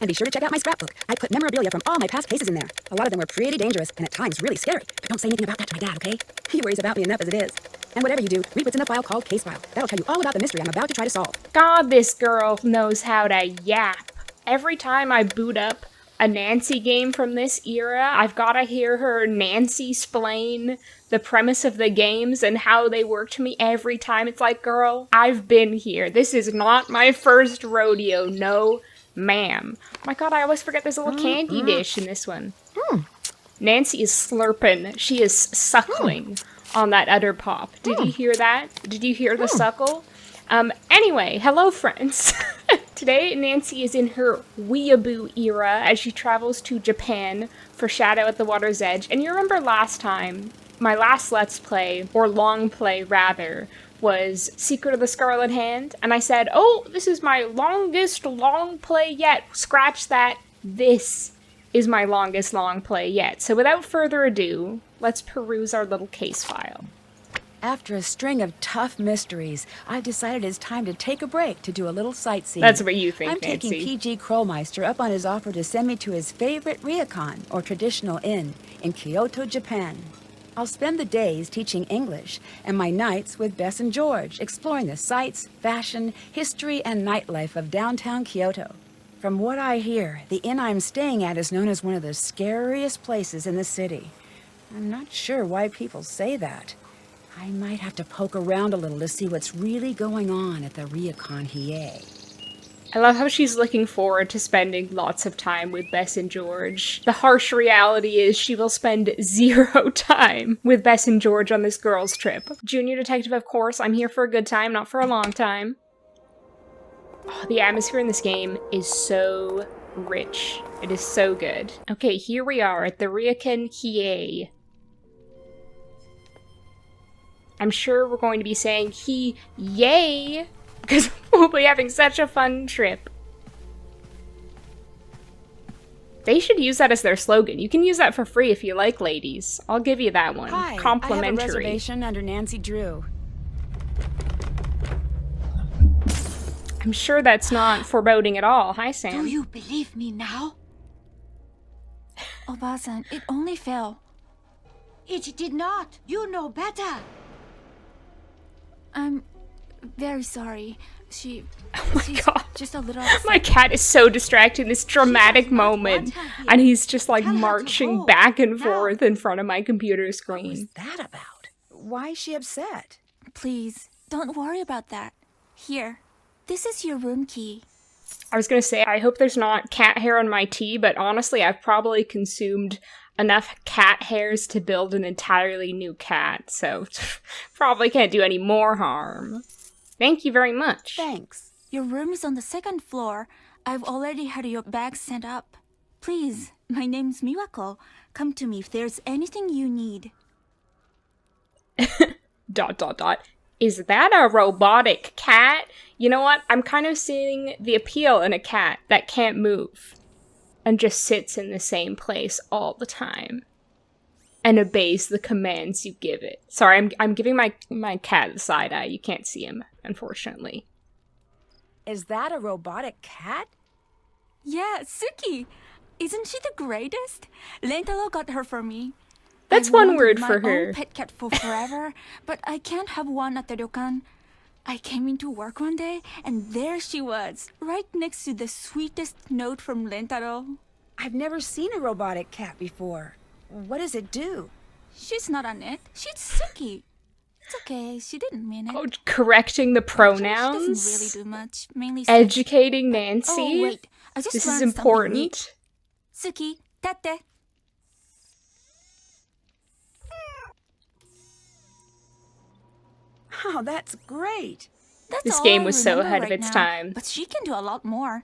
And be sure to check out my scrapbook. I put memorabilia from all my past cases in there. A lot of them were pretty dangerous and at times really scary. But don't say anything about that to my dad, okay? He worries about me enough as it is. And whatever you do, read what's in the file called Case File. That'll tell you all about the mystery I'm about to try to solve. God, this girl knows how to yap. Every time I boot up a Nancy game from this era, I've gotta hear her Nancy-splain the premise of the games and how they work to me every time. It's like, girl, I've been here. This is not my first rodeo. No, ma'am. My god, I always forget there's a little candy dish in this one. Nancy is slurping. She is suckling on that udder pop. Did you hear that? Did you hear the suckle? Anyway, hello friends. Today, Nancy is in her weeaboo era as she travels to Japan for Shadow at the Water's Edge. And you remember last time, my last Let's Play, or Long Play rather, was Secret of the Scarlet Hand. And I said, oh, this is my longest long play yet. Scratch that. This is my longest long play yet. So without further ado, let's peruse our little case file. After a string of tough mysteries, I've decided it's time to take a break to do a little sightseeing. That's what you think, I'm Nancy. taking PG Krollmeister up on his offer to send me to his favorite ryokan, or traditional inn, in Kyoto, Japan. I'll spend the days teaching English, and my nights with Bess and George, exploring the sights, fashion, history, and nightlife of downtown Kyoto. From what I hear, the inn I'm staying at is known as one of the scariest places in the city. I'm not sure why people say that. I might have to poke around a little to see what's really going on at the Ryokan Hiei. I love how she's looking forward to spending lots of time with Bess and George. The harsh reality is she will spend 0 time with Bess and George on this girls' trip. Junior detective, of course. I'm here for a good time, not for a long time. Oh, the atmosphere in this game is so rich. It is so good. Okay, here we are at the Ryokan Hiei. I'm sure we're going to be saying yay, because we'll be having such a fun trip. They should use that as their slogan. You can use that for free if you like, ladies. I'll give you that one. Hi, complimentary. I have a reservation under Nancy Drew. I'm sure that's not foreboding at all. Hi, Sam. Do you believe me now? Oba-san, it only fell. It did not. You know better. I'm very sorry. She's God. just a little upset. My cat is so distracted in this dramatic moment, and he's just like marching back and forth in front of my computer What screen. was that about? Why is she upset? Please, don't worry about that. Here, this is your room key. I was gonna say, I hope there's not cat hair on my tea, but honestly, I've probably consumed enough cat hairs to build an entirely new cat, so probably can't do any more harm. Thank you very much. Thanks. Your room is on the 2nd floor. I've already had your bag sent up. Please, my name's Miwako. Come to me if there's anything you need. ... Is that a robotic cat? You know what? I'm kind of seeing the appeal in a cat that can't move and just sits in the same place all the time and obeys the commands you give it. Sorry, I'm giving my cat the side eye. You can't see him, unfortunately. Is that a robotic cat? Yeah, Suki. Isn't she the greatest? Lentaro got her for me. That's I've one wanted word my for her. own pet cat for forever, but I can't have one at the ryokan. I came into work one day, and there she was, right next to the sweetest note from Lentaro. I've never seen a robotic cat before. What does it do? She's not on it. She's Suki. It's okay. She didn't mean it. Oh, correcting the Actually, pronouns? She doesn't really do much. Mainly sex. Educating Nancy? Oh wait, I just This learned is something neat. important. Suki, tate. Oh, that's great. That's This all game I was so remember ahead of right its now, time. But she can do a lot more.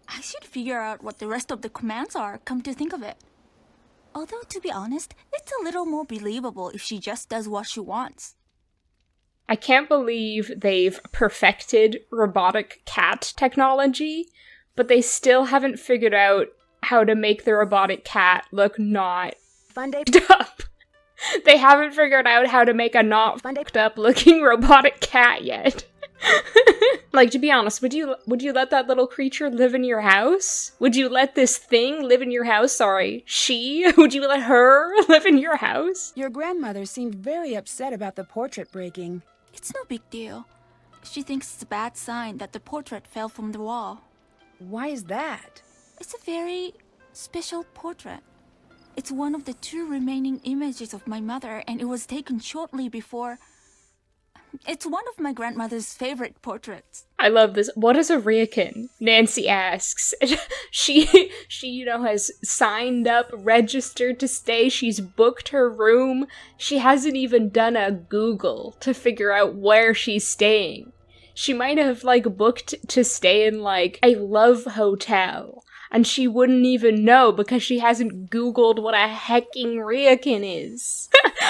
I should figure out what the rest of the commands are, come to think of it. Although, to be honest, it's a little more believable if she just does what she wants. I can't believe they've perfected robotic cat technology, but they still haven't figured out how to make the robotic cat look not Fun day. up. They haven't figured out how to make a not fucked up looking robotic cat yet. Like, to be honest, would you let that little creature live in your house? Would you let this thing live in your house? Sorry, she? Would you let her live in your house? Your grandmother seemed very upset about the portrait breaking. It's no big deal. She thinks it's a bad sign that the portrait fell from the wall. Why is that? It's a very special portrait. It's one of the 2 remaining images of my mother, and it was taken shortly before. It's one of my grandmother's favorite portraits. I love this. What is a Ryokan? Nancy asks. She has signed up, registered to stay. She's booked her room. She hasn't even done a Google to figure out where she's staying. She might have, booked to stay in, a love hotel. And she wouldn't even know because she hasn't Googled what a hecking Ryokan is.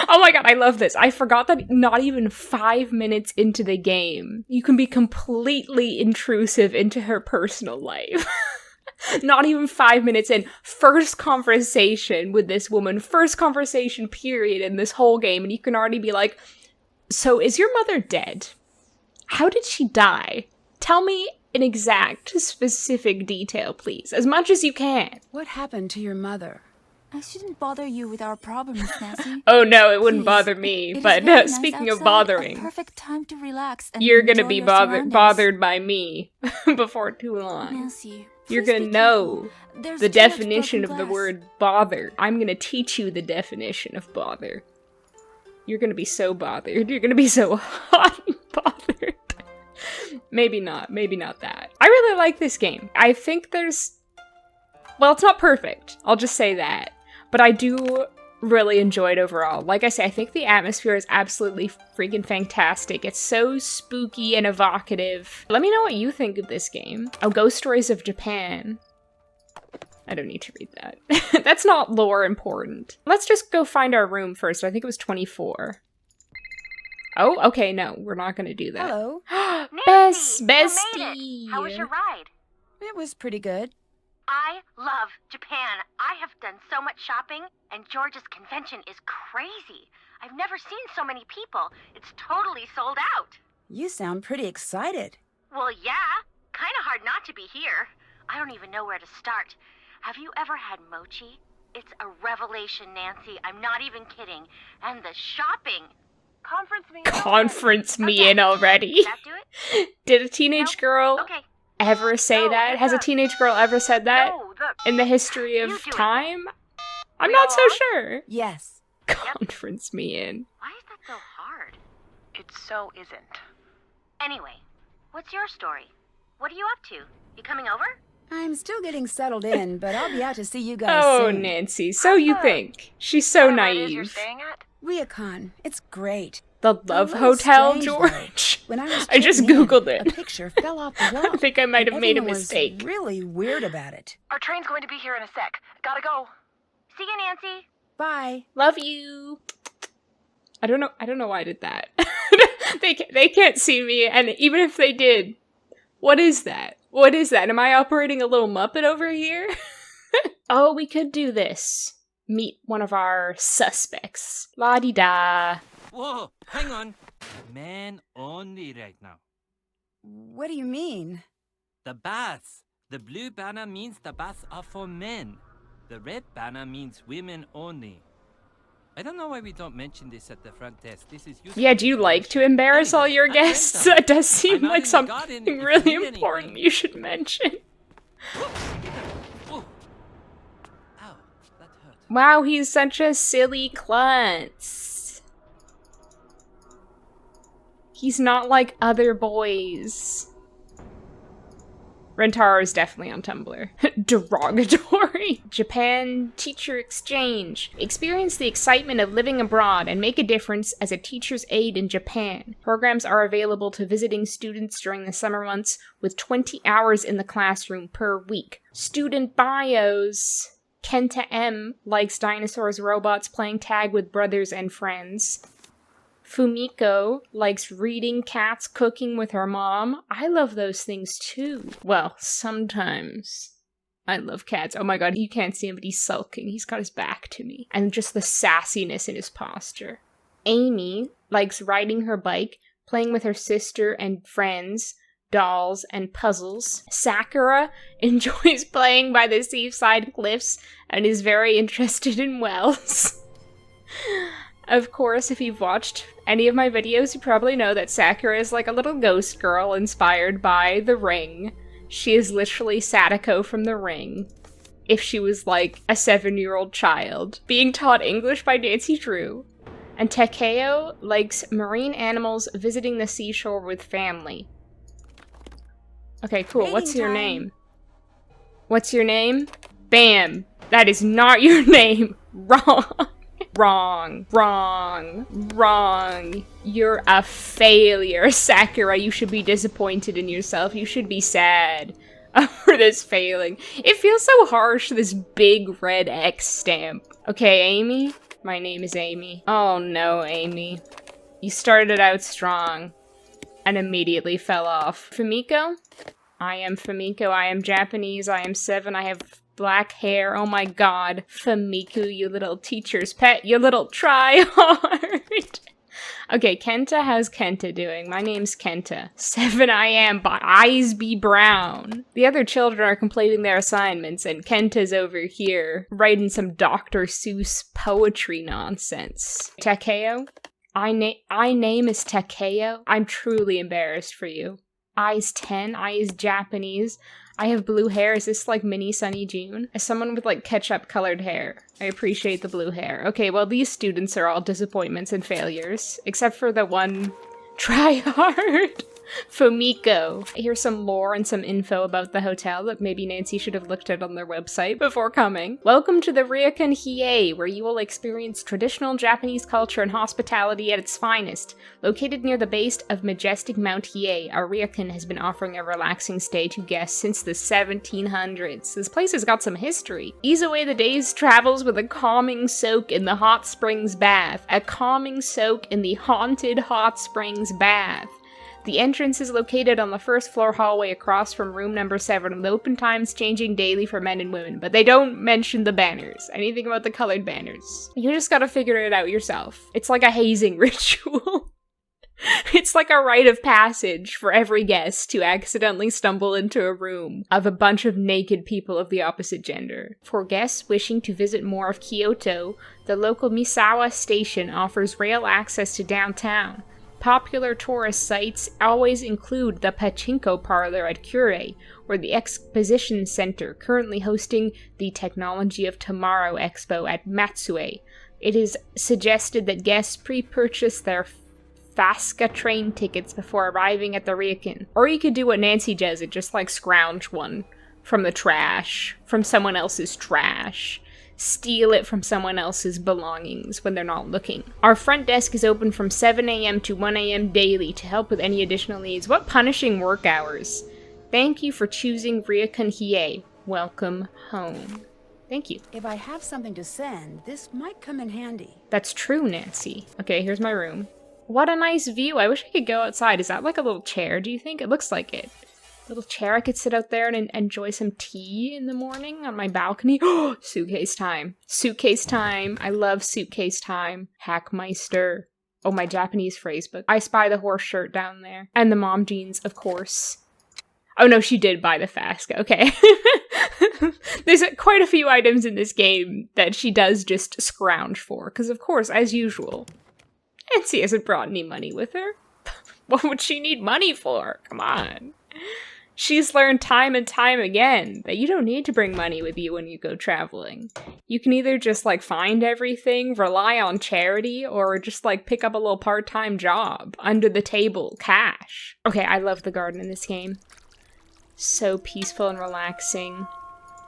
Oh my god, I love this. I forgot that not even 5 minutes into the game, you can be completely intrusive into her personal life. Not even 5 minutes in. First conversation with this woman. First conversation period in this whole game. And you can already be like, so is your mother dead? How did she die? Tell me in exact, specific detail, please. As much as you can. What happened to your mother? I shouldn't bother you with our problems, Nancy. Oh no, it wouldn't Please. bother me. It is But very nice speaking of outside, bothering, a perfect time to relax and you're gonna enjoy be your bothered by me before too long. Nancy, You're please gonna be know careful. There's the too much definition of broken the glass. word bother. I'm gonna teach you the definition of bother. You're gonna be so bothered. You're gonna be so hot and bothered. Maybe not that. I really like this game. I think well, it's not perfect. I'll just say that. But I do really enjoy it overall. Like I say, I think the atmosphere is absolutely freaking fantastic. It's so spooky and evocative. Let me know what you think of this game. Oh, Ghost Stories of Japan. I don't need to read that. That's not lore important. Let's just go find our room first. I think it was 24. Oh, okay, no, we're not gonna do that. Hello. Bestie! You made it. How was your ride? It was pretty good. I love Japan. I have done so much shopping, and George's convention is crazy. I've never seen so many people. It's totally sold out. You sound pretty excited. Well, yeah. Kind of hard not to be here. I don't even know where to start. Have you ever had mochi? It's a revelation, Nancy. I'm not even kidding. And the shopping. Conference me in already. Did that do it? Did a teenage girl Okay. ever say No, that? it's Has a a- teenage girl ever said that No, the... in the history of You do it. time? I'm We not so all are? sure. Yes. Conference me in. Why is that so hard? It so isn't. Anyway, what's your story? What are you up to? You coming over? I'm still getting settled in, but I'll be out to see you guys Oh, soon. Nancy, so you think. She's so Whatever it is you're naive. staying at? Ryokan. It's great. The A Love little Hotel, strange, George. When I was I just checking in, Googled it. A picture fell off the wall. I think I might have made a Everyone was mistake. really weird about it. Our train's going to be here in a sec. Gotta go. See you, Nancy. Bye. Love you. I don't know why I did that. They can't see me, and even if they did, what is that? What is that? Am I operating a little Muppet over here? Oh, we could do this. Meet one of our suspects. La-di-da. Whoa, hang on. Men only right now. What do you mean? The baths. The blue banner means the baths are for men. The red banner means women only. I don't know why we don't mention this at the front desk. This is useful. Yeah, do you like to embarrass all your Anyway, guests? That does seem I'm not like in the something garden if you really need important anything. you should mention. Oh. Ow, that hurt. Wow, he's such a silly klutz. He's not like other boys. Rentaro is definitely on Tumblr. Derogatory. Japan Teacher Exchange. Experience the excitement of living abroad and make a difference as a teacher's aide in Japan. Programs are available to visiting students during the summer months with 20 hours in the classroom per week. Student bios. Kenta M likes dinosaurs, robots, playing tag with brothers and friends. Fumiko likes reading, cats, cooking with her mom. I love those things too. Well, sometimes. I love cats. Oh my god, you can't see him, but he's sulking. He's got his back to me. And just the sassiness in his posture. Amy likes riding her bike, playing with her sister and friends, dolls, and puzzles. Sakura enjoys playing by the seaside cliffs and is very interested in wells. Of course, if you've watched any of my videos, you probably know that Sakura is like a little ghost girl inspired by The Ring. She is literally Sadako from The Ring, if she was like a 7-year-old child, being taught English by Nancy Drew. And Takeo likes marine animals, visiting the seashore with family. Okay, cool. What's your name? What's your name? Bam! That is not your name! Wrong! Wrong. Wrong. Wrong. You're a failure, Sakura. You should be disappointed in yourself. You should be sad for this failing. It feels so harsh, this big red X stamp. Okay, Amy? My name is Amy. Oh no, Amy. You started out strong and immediately fell off. Fumiko? I am Fumiko. I am Japanese. I am 7. I have black hair. Oh my god. Fumiko, you little teacher's pet. You little try-hard. Okay, Kenta, how's Kenta doing? My name's Kenta. 7 I am, but eyes be brown. The other children are completing their assignments, and Kenta's over here writing some Dr. Seuss poetry nonsense. Takeo? I name is Takeo? I'm truly embarrassed for you. I's 10, I is Japanese. I have blue hair. Is this like mini Sunny June? As someone with like ketchup colored hair. I appreciate the blue hair. Okay, well these students are all disappointments and failures. Except for the one try hard. Fumiko. Here's some lore and some info about the hotel that maybe Nancy should have looked at on their website before coming. Welcome to the Ryokan Hiei, where you will experience traditional Japanese culture and hospitality at its finest. Located near the base of majestic Mount Hiei, our ryokan has been offering a relaxing stay to guests since the 1700s. This place has got some history. Ease away the day's travels with a calming soak in the hot springs bath. A calming soak in the haunted hot springs bath. The entrance is located on the first floor hallway across from room number 7, with open times changing daily for men and women, but they don't mention the banners. Anything about the colored banners. You just gotta figure it out yourself. It's like a hazing ritual. It's like a rite of passage for every guest to accidentally stumble into a room of a bunch of naked people of the opposite gender. For guests wishing to visit more of Kyoto, the local Misawa station offers rail access to downtown. Popular tourist sites always include the Pachinko Parlor at Kure, or the Exposition Center, currently hosting the Technology of Tomorrow Expo at Matsue. It is suggested that guests pre-purchase their Fasca train tickets before arriving at the Ryokan. Or you could do what Nancy does and just like scrounge one from the trash, from someone else's trash. Steal it from someone else's belongings when they're not looking. Our front desk is open from 7 a.m. to 1 a.m. daily to help with any additional needs. What punishing work hours. Thank you for choosing Ryokan Hiei. Welcome home. Thank you. If I have something to send, this might come in handy. That's true, Nancy. Okay, here's my room. What a nice view. I wish I could go outside. Is that like a little chair, do you think? It looks like it. Little chair I could sit out there and enjoy some tea in the morning on my balcony. Oh, suitcase time. Suitcase time. I love suitcase time. Hackmeister. Oh, my Japanese phrase book. I spy the horse shirt down there. And the mom jeans, of course. Oh no, she did buy the Fasca. Okay. There's quite a few items in this game that she does just scrounge for. Because of course, as usual, Nancy hasn't brought any money with her. What would she need money for? Come on. She's learned time and time again that you don't need to bring money with you when you go traveling. You can either just like find everything, rely on charity, or just like pick up a little part-time job, under the table, cash. Okay, I love the garden in this game. So peaceful and relaxing.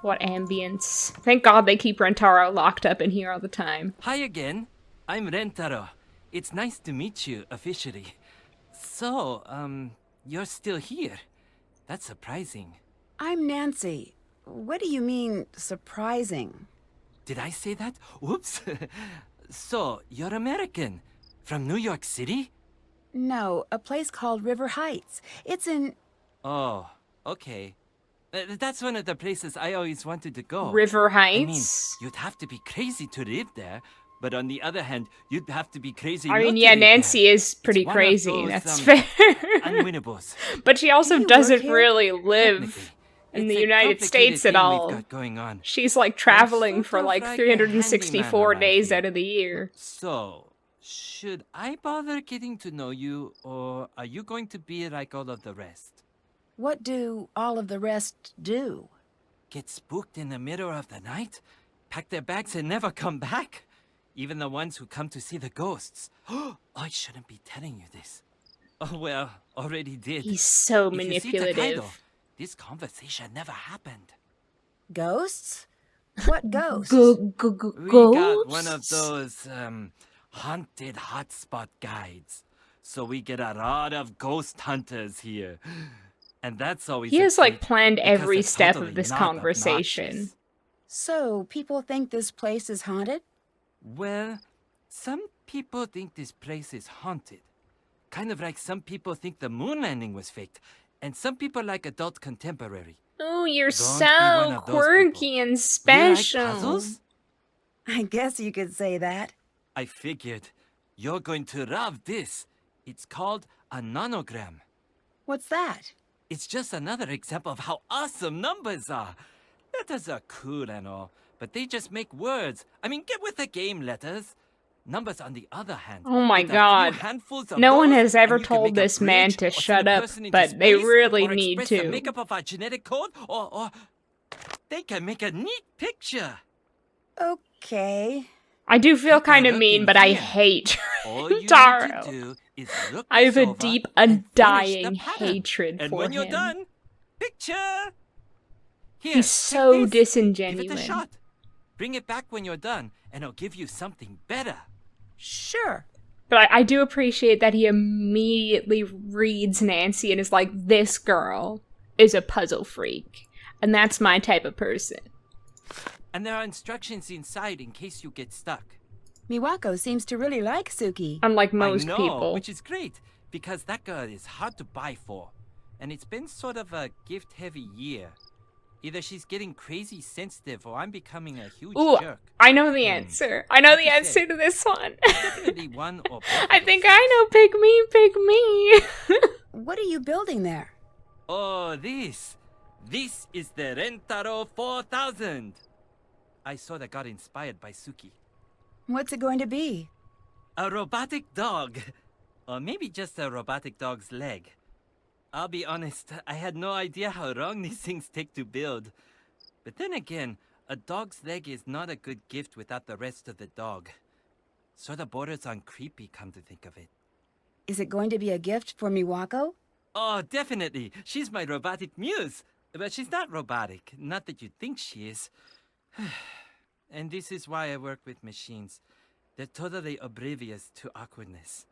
What ambience. Thank God they keep Rentaro locked up in here all the time. Hi again. I'm Rentaro. It's nice to meet you officially. So, you're still here. That's surprising. I'm Nancy. What do you mean, surprising? Did I say that? Whoops. So, you're American. From New York City? No, a place called River Heights. It's in... Oh, okay. That's one of the places I always wanted to go. River I mean, Heights? you'd have to be crazy to live there, But on the other hand, you'd have to be crazy. I mean, not yeah, to read Nancy that. is pretty It's one of crazy. those, That's fair. unwinnables. But she also Do you work doesn't here? really Technically, live in it's the a United complicated States at thing all. We've got going on. She's like I'm traveling sort for of like like a 364 handyman around days here. out of the year. So, should I bother getting to know you, or are you going to be like all of the rest? What do all of the rest do? Get spooked in the middle of the night? Pack their bags and never come back? Even the ones who come to see the ghosts. I shouldn't be telling you this. Oh well, already did. He's so If you see Takedo, manipulative. this conversation never happened. Ghosts? What ghosts? We got one of those, haunted hotspot guides. So we get a lot of ghost hunters here. And that's always He a has like treat planned because every they're step totally of this not conversation. obnoxious. So, people think this place is haunted? Well, some people think this place is haunted. Kind of like some people think the moon landing was faked, and some people like adult contemporary. Oh, you're Don't be so one of those quirky people. and You like special. puzzles? I guess you could say that. I figured. You're going to love this. It's called a nonogram. What's that? It's just another example of how awesome numbers are. Letters are cool and all, but they just make words. I mean, get with the game, letters. Numbers, on the other hand. Oh my with a few God. handfuls of No one those, has ever and you can told make a this man bridge to or shut send a up, person into but they space, really or need express the to. makeup of our genetic code, or they can make a neat picture. Okay. I do feel Take a kind of look mean, in but I here. hate All you Taro. need to do is look I have this a over deep, and finish the undying pattern. hatred And for when you're him. done, picture. Here, He's take so this. Give it a disingenuous. shot. Bring it back when you're done, and I'll give you something better. Sure. But I do appreciate that he immediately reads Nancy and is like, this girl is a puzzle freak. And that's my type of person. And there are instructions inside in case you get stuck. Miwako seems to really like Suki. Unlike most I know, people. which is great, because that girl is hard to buy for. And it's been sort of a gift-heavy year. Either she's getting crazy sensitive, or I'm becoming a huge Ooh, jerk. I know the answer. I know Hard the to answer say. to this one. Definitely one or both of I those think things. I know. Pick me. What are you building there? Oh, this. This is the Rentaro 4000. I sort of got inspired by Suki. What's it going to be? A robotic dog. Or maybe just a robotic dog's leg. I'll be honest, I had no idea how long these things take to build. But then again, a dog's leg is not a good gift without the rest of the dog. Sort of borders on creepy, come to think of it. Is it going to be a gift for Miwako? Oh, definitely. She's my robotic muse. But she's not robotic. Not that you think she is. And this is why I work with machines. They're totally oblivious to awkwardness.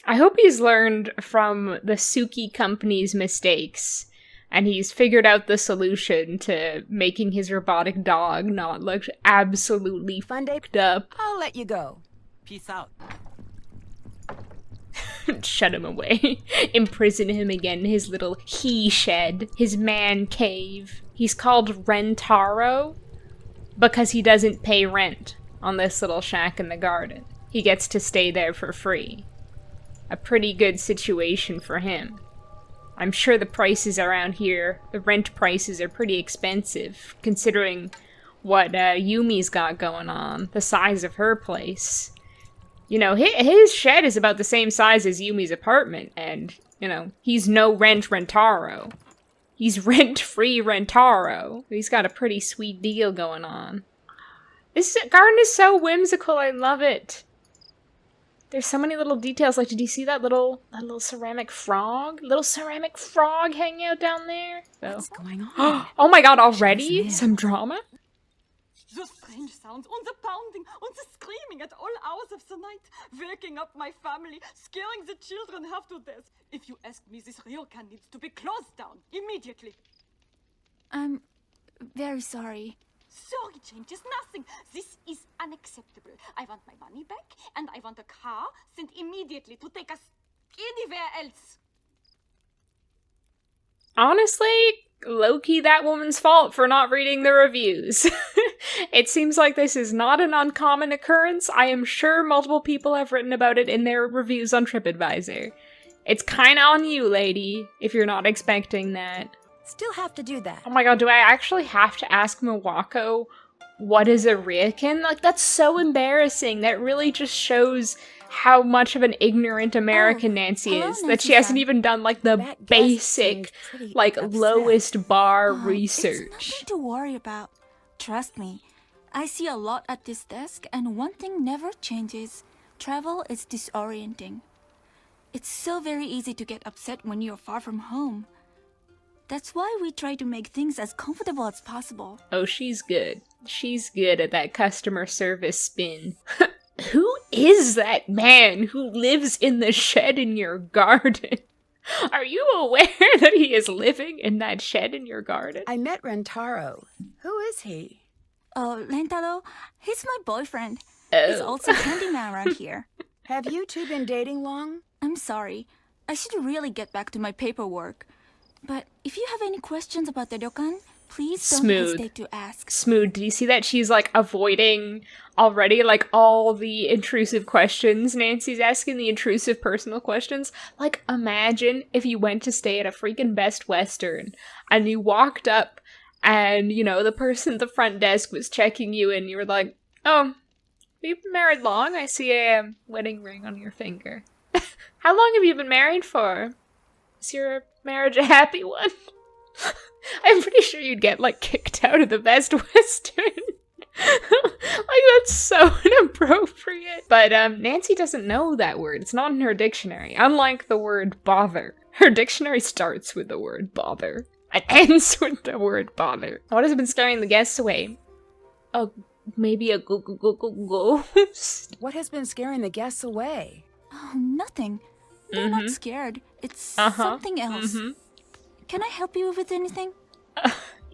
I hope he's learned from the Suki company's mistakes. And he's figured out the solution to making his robotic dog not look absolutely Fun day. fucked up. I'll let you go. Peace out. Shut him away. Imprison him again in his little he shed, his man cave. He's called Rentaro because he doesn't pay rent on this little shack in the garden. He gets to stay there for free. A pretty good situation for him. I'm sure the prices around here, the rent prices are pretty expensive, considering what Yumi's got going on, the size of her place. You know, his shed is about the same size as Yumi's apartment, and, you know, he's no rent Rentaro. He's rent-free Rentaro. He's got a pretty sweet deal going on. This garden is so whimsical, I love it. There's so many little details, like, did you see that little ceramic frog? Little ceramic frog hanging out down there? What's going on? Oh my god, already? Yes, ma'am. Some drama? The strange sounds, and the pounding, and the screaming at all hours of the night, waking up my family, scaring the children half to death. If you ask me, this ryokan needs to be closed down immediately. I'm very sorry. Sorry changes nothing. This is unacceptable. I want my money back, and I want a car sent immediately to take us anywhere else. Honestly, low-key that woman's fault for not reading the reviews. It seems like this is not an uncommon occurrence. I am sure multiple people have written about it in their reviews on TripAdvisor. It's kinda on you, lady, if you're not expecting that. Still have to do that. Oh my god, do I actually have to ask Miwako what is a ryokan? Like, that's so embarrassing. That really just shows how much of an ignorant American Nancy hello, is. That she hasn't Nancy-san. even done, like, the That guest basic, seems pretty like, upset. lowest bar It's research. nothing to worry about. Trust me. I see a lot at this desk, and one thing never changes. Travel is disorienting. It's so very easy to get upset when you're far from home. That's why we try to make things as comfortable as possible. Oh, she's good. She's good at that customer service spin. Who is that man who lives in the shed in your garden? Are you aware that he is living in that shed in your garden? I met Rentaro. Who is he? Oh, Rentaro, he's my boyfriend. Oh. He's also handyman around here. Have you two been dating long? I'm sorry. I should really get back to my paperwork. But if you have any questions about the ryokan, please don't Smooth. hesitate to ask. Smooth, do you see that she's, like, avoiding already, like, all the intrusive questions Nancy's asking, the intrusive personal questions? Like, imagine if you went to stay at a freaking Best Western, and you walked up, and, you know, the person at the front desk was checking you, and you were like, oh, you've been married long? I see a wedding ring on your finger. How long have you been married for? Is your marriage a happy one? I'm pretty sure you'd get, like, kicked out of the Best Western. Like, that's so inappropriate. But, Nancy doesn't know that word. It's not in her dictionary. Unlike the word bother. Her dictionary starts with the word bother. It ends with the word bother. What has been scaring the guests away? Oh, maybe a ghost? What has been scaring the guests away? Oh, nothing. They're not scared. It's something else. Can I help you with anything?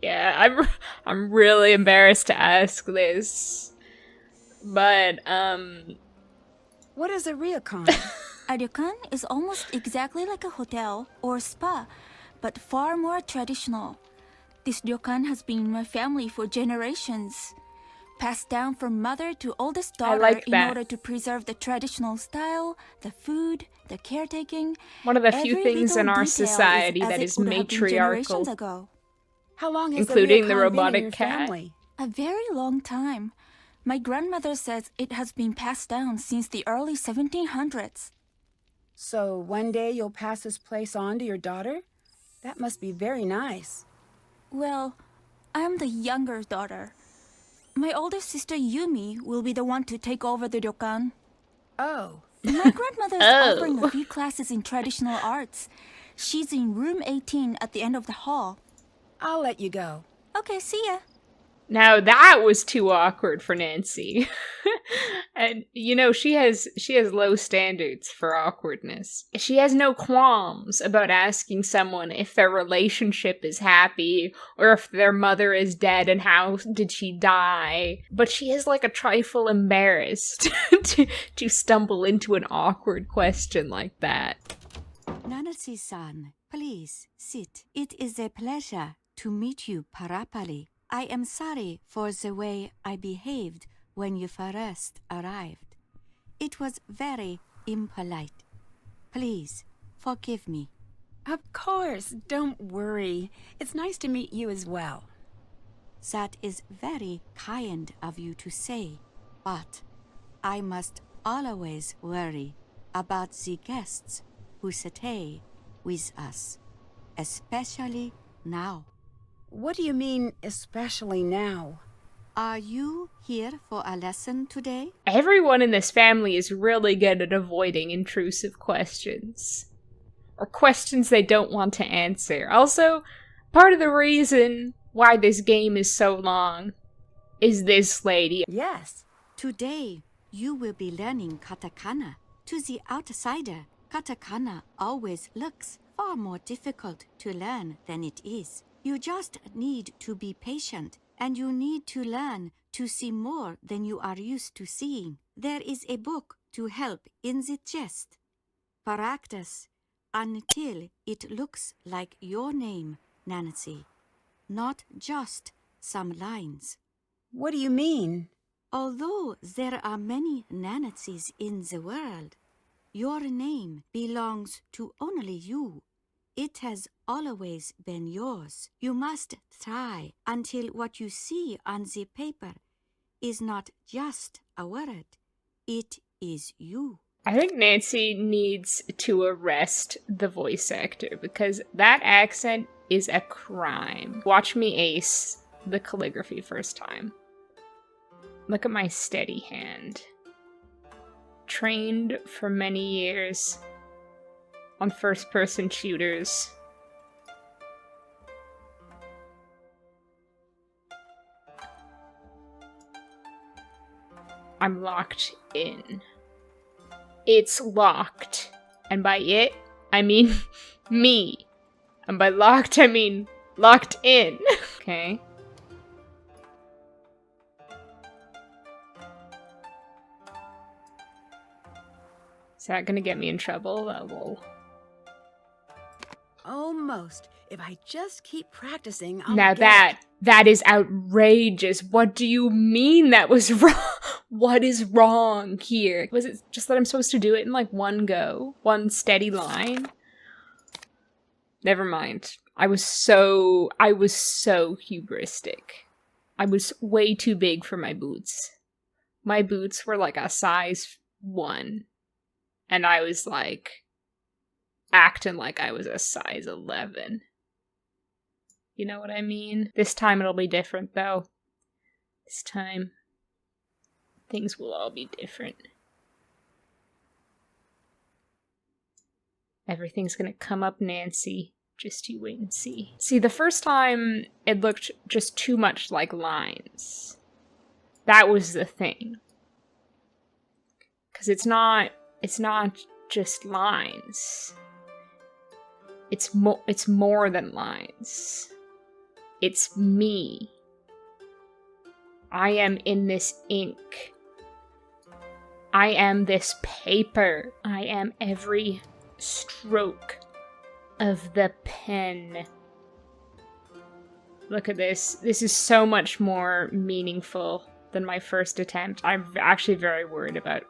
Yeah, I'm really embarrassed to ask this. But, What is a ryokan? A ryokan is almost exactly like a hotel or spa, but far more traditional. This ryokan has been in my family for generations. Passed down from mother to oldest daughter like in that. order to preserve the traditional style, the food, the caretaking. one of the few Every things in little our detail society as that it is would have been generations matriarchal. ago. How long has Including the ryokan been in robotic your cat? family? A very long time. My grandmother says it has been passed down since the early 1700s. So one day you'll pass this place on to your daughter? That must be very nice. Well, I'm the younger daughter. My older sister Yumi will be the one to take over the ryokan. Oh, My grandmother is offering a few classes in traditional arts. She's in room 18 at the end of the hall. I'll let you go. Okay, see ya. Now that was too awkward for Nancy. And you know, she has low standards for awkwardness. She has no qualms about asking someone if their relationship is happy or if their mother is dead and how did she die. But she is like a trifle embarrassed to stumble into an awkward question like that. Nancy-san, please sit. It is a pleasure to meet you, Parapali. I am sorry for the way I behaved when you first arrived. It was very impolite. Please, forgive me. Of course, don't worry. It's nice to meet you as well. That is very kind of you to say, but I must always worry about the guests who stay with us, especially now. What do you mean, especially now? Are you here for a lesson today? Everyone in this family is really good at avoiding intrusive questions. Or questions they don't want to answer. Also, part of the reason why this game is so long is this lady. Yes. Today, you will be learning katakana. To the outsider, katakana always looks far more difficult to learn than it is. You just need to be patient, and you need to learn to see more than you are used to seeing. There is a book to help in the chest. Practice until it looks like your name, Nancy. Not just some lines. What do you mean? Although there are many Nancy's in the world, your name belongs to only you. It has always been yours. You must try until what you see on the paper is not just a word. It is you. I think Nancy needs to arrest the voice actor because that accent is a crime. Watch me ace the calligraphy first time. Look at my steady hand. Trained for many years on first-person shooters. I'm locked in. It's locked. And by it, I mean me. And by locked, I mean locked in. Okay. Is that gonna get me in trouble? Lol. Almost. If I just keep practicing, I'll Now get that is outrageous. What do you mean that was wrong? What is wrong here? Was it just that I'm supposed to do it in like one go? One steady line? Never mind. I was so hubristic. I was way too big for my boots. My boots were like a size 1. And I was like acting like I was a size 11. You know what I mean? This time it'll be different though. This time things will all be different. Everything's gonna come up Nancy. Just you wait and see. See, the first time it looked just too much like lines. That was the thing. 'Cause it's not just lines. It's more than lines. It's me. I am in this ink. I am this paper. I am every stroke of the pen. Look at this. This is so much more meaningful than my first attempt. I'm actually very worried about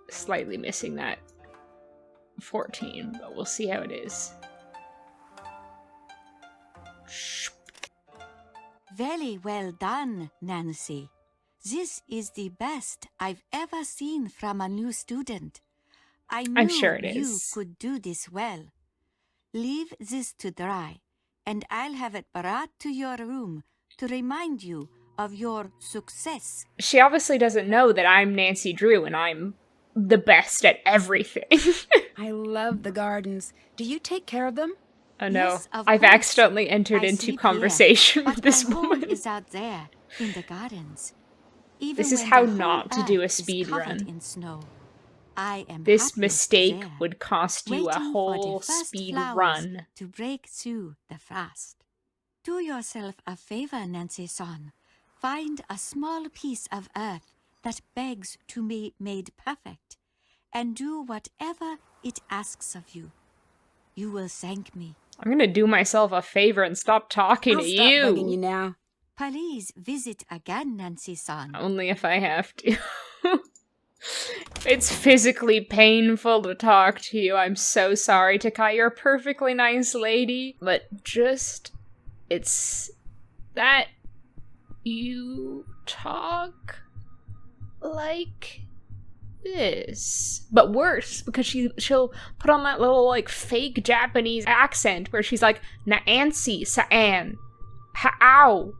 slightly missing that 14, but we'll see how it is. Very well done, Nancy. This is the best I've ever seen from a new student. I knew I'm sure it you is. could do this well. Leave this to dry, and I'll have it brought to your room to remind you of your success. She obviously doesn't know that I'm Nancy Drew and I'm the best at everything. I love the gardens. Do you take care of them? Oh no, Yes, of I've course. accidentally entered I into sleep conversation here, with this but my home woman. is out there in the gardens. Even This is when how the whole not to do a earth is speed covered run. in snow, I am This happiest mistake there, would cost you a waiting for the whole first speed flowers run. to break through the frost. Do yourself a favor, Nancy-san. Find a small piece of earth that begs to be made perfect, and do whatever it asks of you. You will thank me. I'm gonna do myself a favor and stop talking I'll to stop bugging you now. Please visit again, Nancy-san. Only if I have to. It's physically painful to talk to you. I'm so sorry, Takai. You're a perfectly nice lady. But just... it's... that... you talk... like... this. But worse, because she'll put on that little, like, fake Japanese accent where she's like, Nancy, Sa'an, Ha'ow,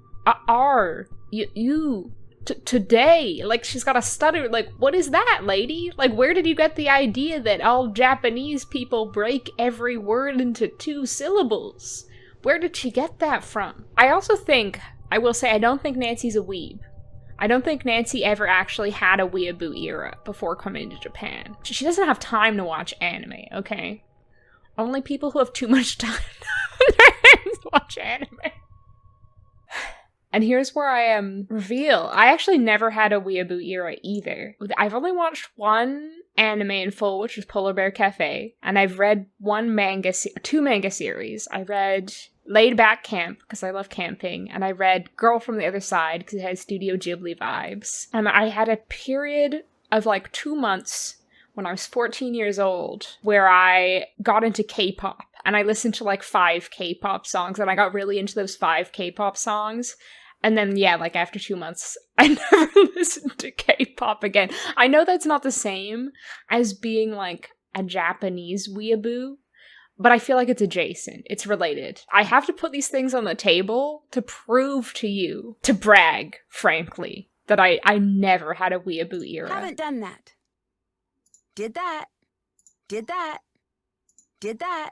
Ar, you, today. Like, she's got a stutter. Like, what is that, lady? Like, where did you get the idea that all Japanese people break every word into 2 syllables? Where did she get that from? I also think, I will say, I don't think Nancy's a weeb. I don't think Nancy ever actually had a weeaboo era before coming to Japan. She doesn't have time to watch anime, okay? Only people who have too much time on their hands watch anime. And here's where I reveal. I actually never had a weeaboo era either. I've only watched one anime in full, which is Polar Bear Cafe, and I've read 2 manga series. I read laid back camp because I love camping, and I read Girl from the Other Side because it has Studio Ghibli vibes. And I had a period of like 2 months when I was 14 years old where I got into K-pop, and I listened to like 5 K-pop songs, and I got really into those 5 K-pop songs. And then, yeah, like after 2 months, I never listened to K-pop again. I know that's not the same as being like a Japanese weeaboo, but I feel like it's adjacent. It's related. I have to put these things on the table to prove to you, to brag, frankly, that I never had a weeaboo era. Haven't done that. Did that. Did that. Did that.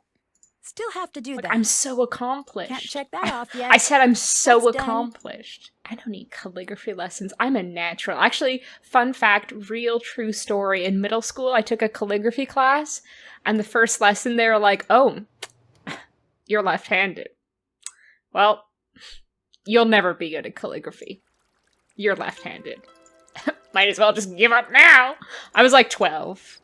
Still have to do Like, that. I'm so accomplished. Can't check that off yet. I said I'm so That's done. accomplished. I don't need calligraphy lessons. I'm a natural. Actually, fun fact, real true story. In middle school, I took a calligraphy class, and the first lesson they were like, oh, you're left-handed. Well, you'll never be good at calligraphy. You're left-handed. Might as well just give up now. I was like 12.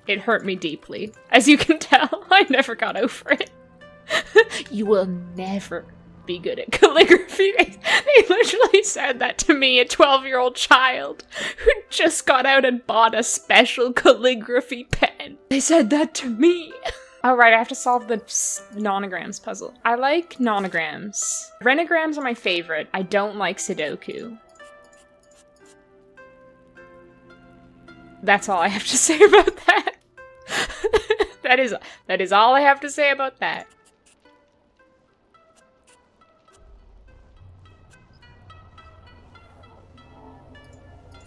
It hurt me deeply. As you can tell, I never got over it. You will never be good at calligraphy. They literally said that to me, a 12-year-old child who just got out and bought a special calligraphy pen. They said that to me. All right, I have to solve the nonograms puzzle. I like nonograms. Renograms are my favorite. I don't like Sudoku. That's all I have to say about that. That is all I have to say about that.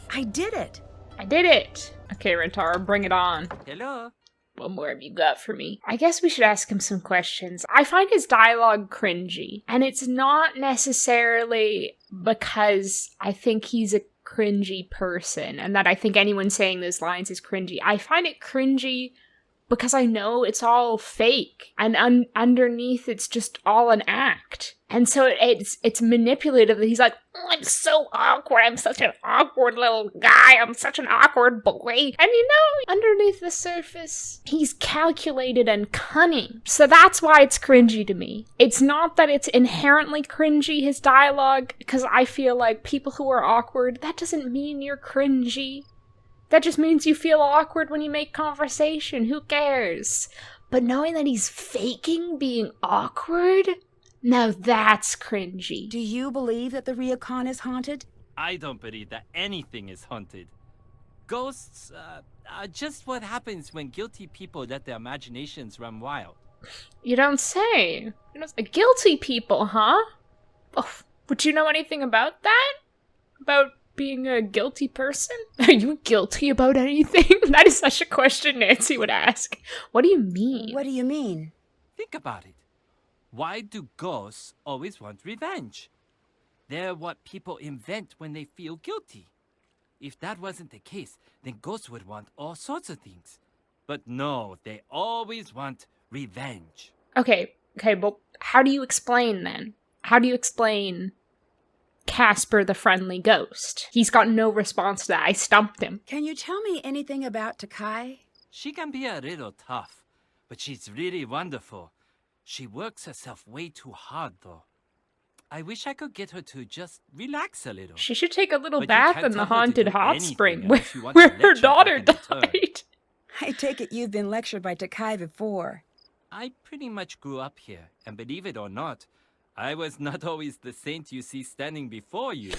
I did it. I did it. Okay, Rentaro, bring it on. Hello? What more have you got for me? I guess we should ask him some questions. I find his dialogue cringy, and it's not necessarily because I think he's a cringy person and that I think anyone saying those lines is cringy. I find it cringy because I know it's all fake, and underneath it's just all an act. And so it's manipulative that he's like, oh, I'm so awkward, I'm such an awkward little guy, I'm such an awkward boy. And you know, underneath the surface, he's calculated and cunning. So that's why it's cringy to me. It's not that it's inherently cringy, his dialogue, because I feel like people who are awkward, that doesn't mean you're cringy. That just means you feel awkward when you make conversation. Who cares? But knowing that he's faking being awkward, now that's cringy. Do you believe that the ryokan is haunted? I don't believe that anything is haunted. Ghosts are just what happens when guilty people let their imaginations run wild. You don't say. Guilty people, huh? Oh, would you know anything about that? About being a guilty person? Are you guilty about anything? That is such a question Nancy would ask. What do you mean? What do you mean? Think about it. Why do ghosts always want revenge? They're what people invent when they feel guilty. If that wasn't the case, then ghosts would want all sorts of things. But no, they always want revenge. Okay, but how do you explain then? How do you explain Casper the friendly ghost? He's got no response to that. I stumped him. Can you tell me anything about Takai? She can be a little tough, but she's really wonderful. She works herself way too hard, though. I wish I could get her to just relax a little. She should take a little But you bath can't in the tell her to haunted do hot anything spring unless you want where to her lecture daughter back in return. died. I take it you've been lectured by Takai before. I pretty much grew up here, and believe it or not, I was not always the saint you see standing before you.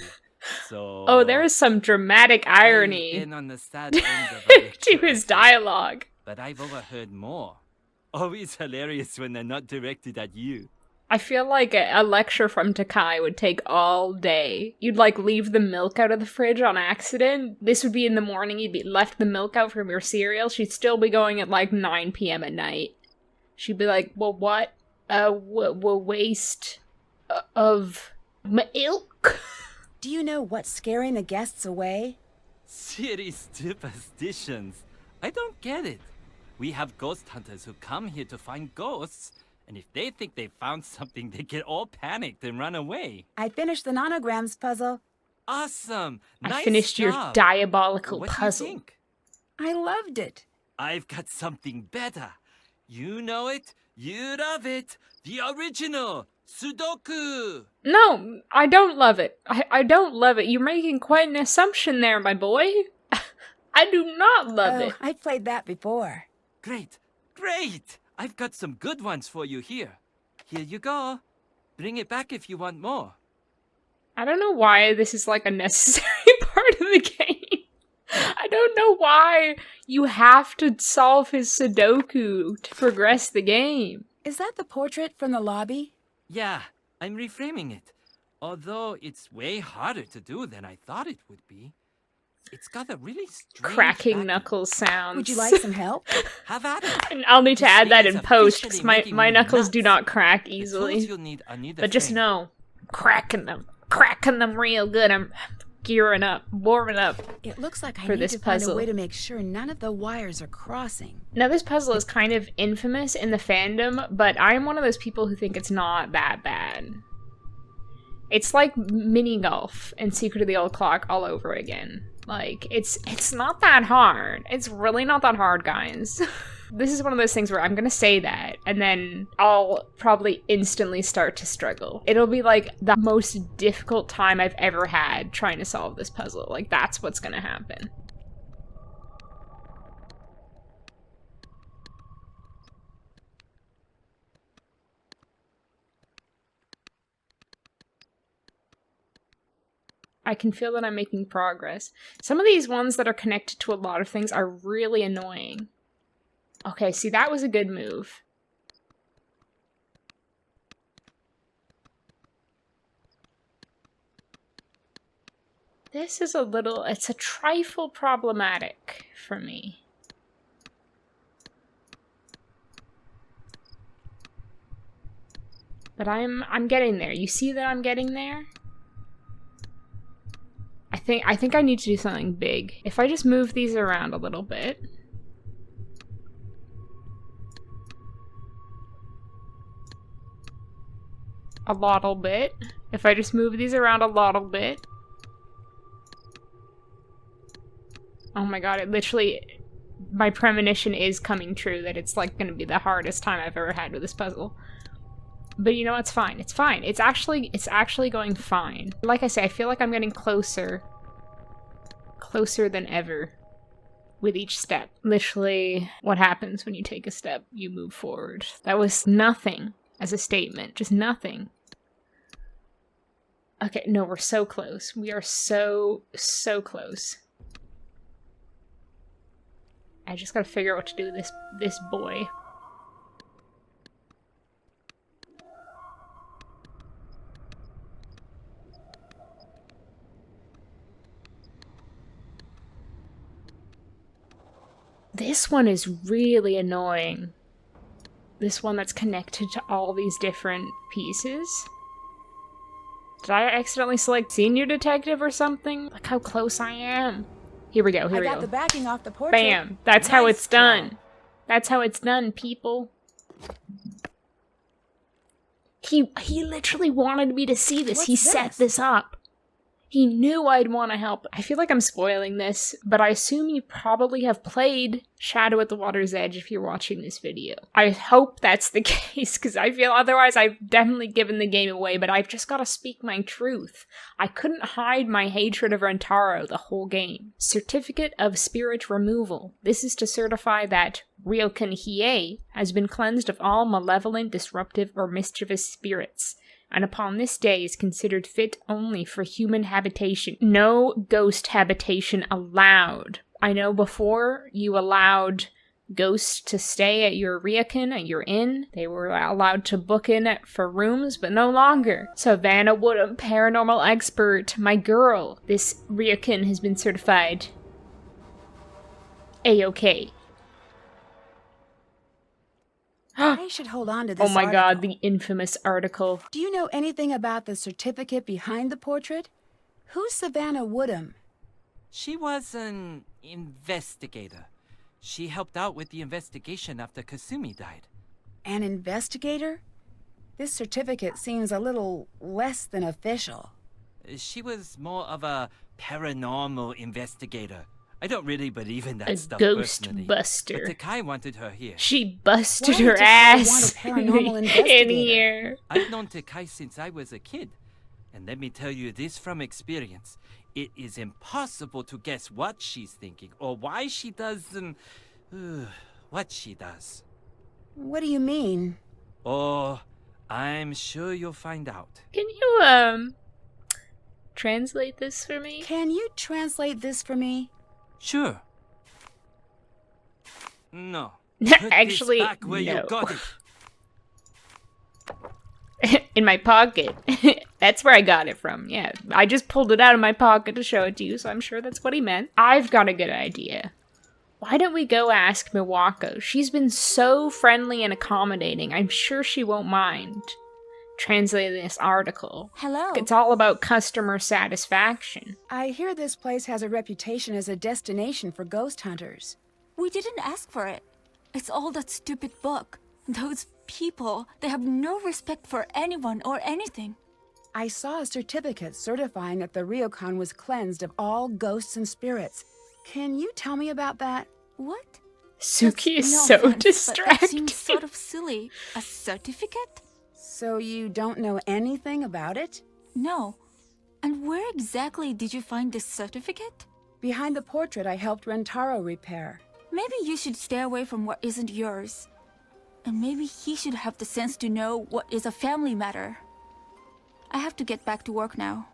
So Oh, there is some dramatic I've irony been on the sad end of a to lecture his or two, dialogue. but I've overheard more. Always hilarious when they're not directed at you. I feel like a lecture from Takai would take all day. You'd like leave the milk out of the fridge on accident. This would be in the morning. You'd be left the milk out from your cereal. She'd still be going at like 9 p.m. at night. She'd be like, well, what? Waste of milk? Do you know what's scaring the guests away? Silly superstitions. I don't get it. We have ghost hunters who come here to find ghosts, and if they think they found something, they get all panicked and run away. I finished the nonograms puzzle. Awesome! I Nice finished your job. diabolical What puzzle. do you think? I loved it. I've got something better. You know it, You love it! The original! Sudoku! No, I don't love it. I don't love it. You're making quite an assumption there, my boy. I do not love it. I've played that before. Great, great! I've got some good ones for you here. Here you go. Bring it back if you want more. I don't know why this is like a necessary part of the game. I don't know why you have to solve his Sudoku to progress the game. Is that the portrait from the lobby? Yeah, I'm reframing it. Although it's way harder to do than I thought it would be. It's got a really strange Cracking back- knuckles sounds. Would you like some help? Have at it. And I'll need to This add that thing in is post, because officially my making me knuckles do nuts. not crack The tools easily. you'll need are near the But just frame. know, cracking them real good. I'm gearing up, warming up. It looks like I For need this to find puzzle. a way to make sure none of the wires are crossing. Now, this puzzle is kind of infamous in the fandom, but I'm one of those people who think it's not that bad. It's like mini golf and Secret of the Old Clock all over again. Like, it's not that hard. It's really not that hard, guys. This is one of those things where I'm gonna say that, and then I'll probably instantly start to struggle. It'll be like the most difficult time I've ever had trying to solve this puzzle. Like, that's what's gonna happen. I can feel that I'm making progress. Some of these ones that are connected to a lot of things are really annoying. Okay, see, that was a good move. This is it's a trifle problematic for me. But I'm getting there. You see that I'm getting there? I think I need to do something big. If I just move these around a little bit. A little bit. If I just move these around a little bit. Oh my god, it literally... My premonition is coming true that it's like gonna be the hardest time I've ever had with this puzzle. But you know, it's fine. It's fine. It's actually going fine. Like I say, I feel like I'm getting closer than ever with each step. Literally, what happens when you take a step, you move forward. That was nothing as a statement. Just nothing. Okay, no, we're so close. We are so close. I just gotta figure out what to do with this boy. This one is really annoying. This one that's connected to all these different pieces. Did I accidentally select senior detective or something? Look how close I am. Here we go, here we I got go. the backing off the portrait. Bam! That's how Nice it's done. job. That's how it's done, people. He literally wanted me to see this. What's He set this? this up. He knew I'd want to help. I feel like I'm spoiling this, but I assume you probably have played Shadow at the Water's Edge if you're watching this video. I hope that's the case, because I feel otherwise I've definitely given the game away, but I've just got to speak my truth. I couldn't hide my hatred of Rentaro the whole game. Certificate of Spirit Removal. This is to certify that Ryokan Hiei has been cleansed of all malevolent, disruptive, or mischievous spirits, and upon this day is considered fit only for human habitation. No ghost habitation allowed. I know before you allowed ghosts to stay at your ryokan, at your inn. They were allowed to book in for rooms, but no longer. Savannah Woodham, paranormal expert, my girl. This ryokan has been certified A-OK. I should hold on to this Oh my god, article. the infamous article. Do you know anything about the certificate behind the portrait? Who's Savannah Woodham? She was an investigator. She helped out with the investigation after Kasumi died. An investigator? This certificate seems a little less than official. She was more of a paranormal investigator. I don't really believe in that A stuff ghost personally. buster. But Takai wanted her here. She busted Why her did Takai want ass a paranormal in investigator? here. I've known Takai since I was a kid. And let me tell you this from experience. It is impossible to guess what she's thinking or why she does what she does. What do you mean? Oh, I'm sure you'll find out. Can you, translate this for me? Can you translate this for me? Sure. No. Put Actually, this back where no. you got In my pocket. That's where I got it from. Yeah, I just pulled it out of my pocket to show it to you, so I'm sure that's what he meant. I've got a good idea. Why don't we go ask Miwako? She's been so friendly and accommodating. I'm sure she won't mind translating this article. Hello. It's all about customer satisfaction. I hear this place has a reputation as a destination for ghost hunters. We didn't ask for it. It's all that stupid book. Those people, they have no respect for anyone or anything. I saw a certificate certifying that the ryokan was cleansed of all ghosts and spirits. Can you tell me about that? What? Suki is No so offense, but that distracted. seems sort of silly. A certificate? So you don't know anything about it? No. And where exactly did you find this certificate? Behind the portrait I helped Rentaro repair. Maybe you should stay away from what isn't yours. And maybe he should have the sense to know what is a family matter. I have to get back to work now.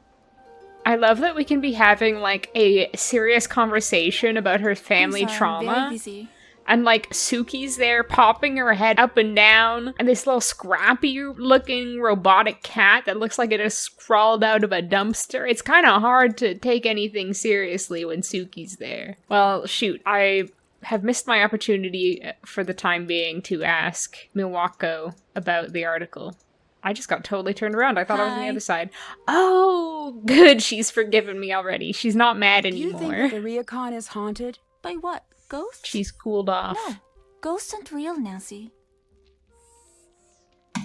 I love that we can be having, like, a serious conversation about her family I'm sorry, I'm trauma. very busy. And, like, Suki's there popping her head up and down. And this little scrappy-looking robotic cat that looks like it just crawled out of a dumpster. It's kind of hard to take anything seriously when Suki's there. Well, shoot, I have missed my opportunity for the time being to ask Miwako about the article. I just got totally turned around. I thought I was on the Hi. other side. Oh, good. She's forgiven me already. She's not mad Do you think anymore. that the ryokan is haunted? By what? Ghosts? She's cooled off. No. Ghosts aren't real, Nancy.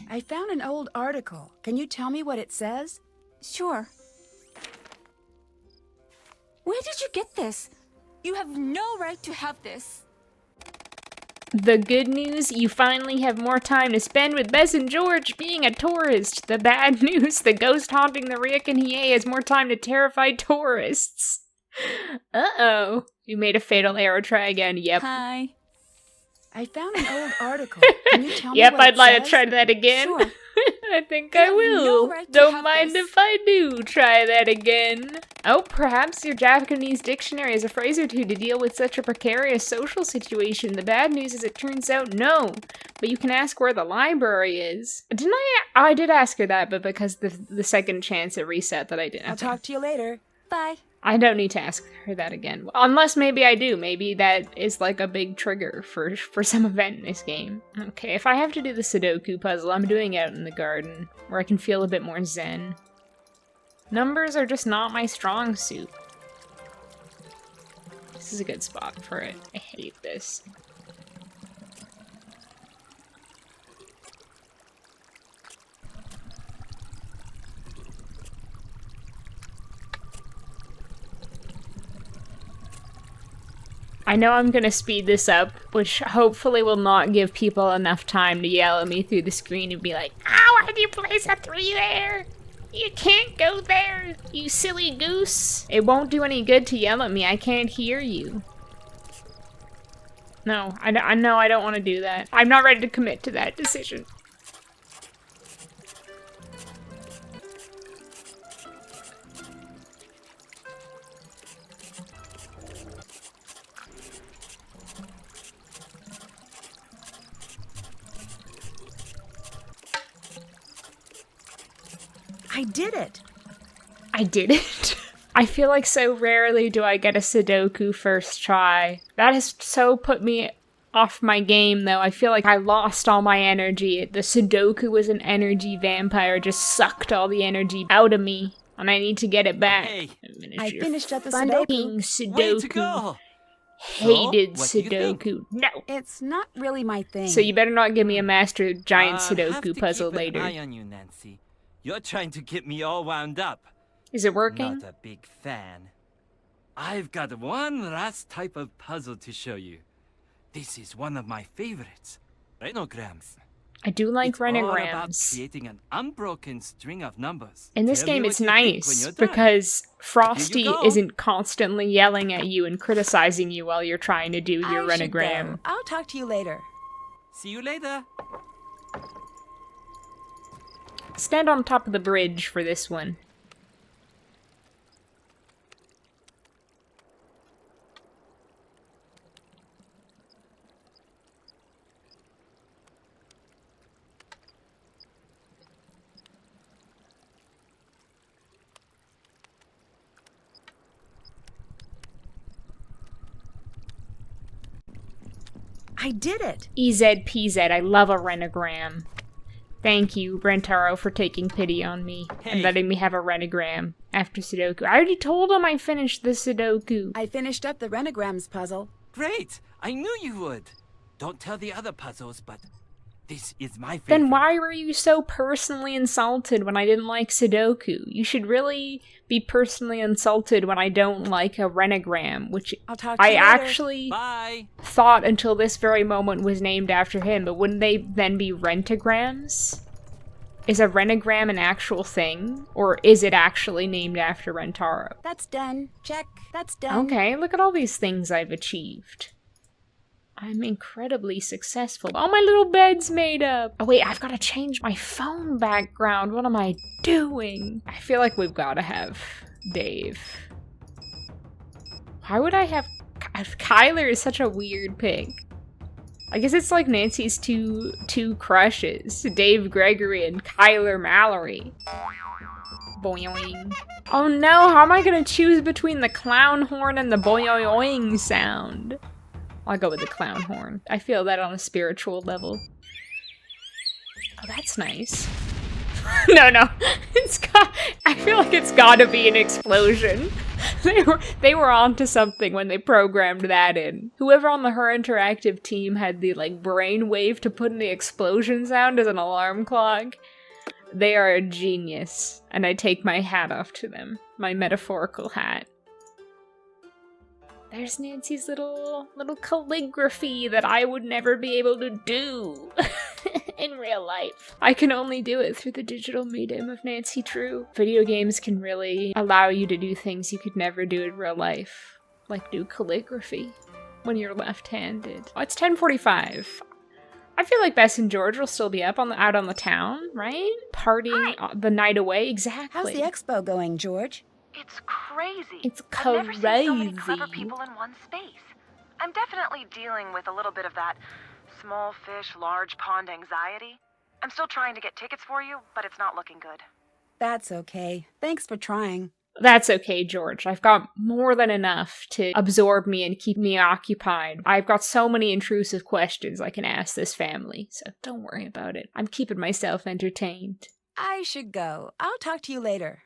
I found an old article. Can you tell me what it says? Sure. Where did you get this? You have no right to have this. The good news, you finally have more time to spend with Bess and George being a tourist. The bad news, the ghost haunting the Ryokan-hie has more time to terrify tourists. Uh-oh. You made a fatal error. Try again. Yep. Hi. I found an old article. Can you tell me Yep, what I'd it like to says? try that again. Sure. I think You I have will. no right to Don't have mind this. if I do. Try that again. Oh, perhaps your Japanese dictionary has a phrase or two to deal with such a precarious social situation. The bad news is it turns out no. But you can ask where the library is. Didn't I? I did ask her that, but because the second chance it reset that I didn't. I'll Okay. talk to you later. Bye. I don't need to ask her that again. Unless maybe I do. Maybe that is like a big trigger for some event in this game. Okay, if I have to do the Sudoku puzzle, I'm doing it out in the garden, where I can feel a bit more zen. Numbers are just not my strong suit. This is a good spot for it. I hate this. I know I'm gonna speed this up, which hopefully will not give people enough time to yell at me through the screen and be like, "Ow, why'd you place a 3 there? You can't go there, you silly goose." It won't do any good to yell at me, I can't hear you. No, I know I don't want to do that. I'm not ready to commit to that decision. I did it. I did it. I feel like so rarely do I get a Sudoku first try. That has so put me off my game, though. I feel like I lost all my energy. The Sudoku was an energy vampire, just sucked all the energy out of me, and I need to get it back. Hey, I finished up the Fucking Sudoku. way Sudoku. to go! Hated So, what do you think? Sudoku. No. It's not really my thing. So you better not give me a master giant Have to Sudoku puzzle keep later. an eye on you, Nancy. You're trying to get me all wound up. Is it working? Not a big fan. I've got one last type of puzzle to show you. This is one of my favorites. Renograms. I do like It's all about renograms. creating an unbroken string of numbers. In this Tell me game, what it's you think when nice you're done. because Frosty go. isn't constantly yelling at you and criticizing you while you're trying to do your I should go. renogram. I'll talk to you later. See you later. Stand on top of the bridge for this one. I did it. EZPZ, I love a renogram. Thank you, Rentaro, for taking pity on me and Hey. letting me have a renogram after Sudoku. I already told him I finished the Sudoku. I finished up the renograms puzzle. Great! I knew you would. Don't tell the other puzzles, but this is my favorite. Then why were you so personally insulted when I didn't like Sudoku? You should really be personally insulted when I don't like a renogram, which I'll talk to I you later. actually Bye. thought until this very moment was named after him, but wouldn't they then be rentograms? Is a renogram an actual thing, or is it actually named after Rentaro? That's done. Check. That's done. Okay, look at all these things I've achieved. I'm incredibly successful. Oh, my little bed's made up. Oh, wait, I've got to change my phone background. What am I doing? I feel like we've got to have Dave. Why would I have... Kyler is such a weird pick. I guess it's like Nancy's two crushes. Dave Gregory and Kyler Mallory. Boing. Oh no, how am I gonna choose between the clown horn and the boing sound? I'll go with the clown horn. I feel that on a spiritual level. Oh, that's nice. No. I feel like it's gotta be an explosion. They were onto something when they programmed that in. Whoever on the Her Interactive team had the brainwave to put in the explosion sound as an alarm clock. They are a genius, and I take my hat off to them. My metaphorical hat. There's Nancy's little calligraphy that I would never be able to do in real life. I can only do it through the digital medium of Nancy Drew. Video games can really allow you to do things you could never do in real life, like do calligraphy when you're left-handed. Oh, it's 10:45. I feel like Bess and George will still be up out on the town, right? Partying the night away. Exactly. How's the expo going, George? It's crazy. It's I've never seen so many crazy. clever people in one space. I'm definitely dealing with a little bit of that small fish, large pond anxiety. I'm still trying to get tickets for you, but it's not looking good. That's okay. Thanks for trying. That's okay, George. I've got more than enough to absorb me and keep me occupied. I've got so many intrusive questions I can ask this family, so don't worry about it. I'm keeping myself entertained. I should go. I'll talk to you later.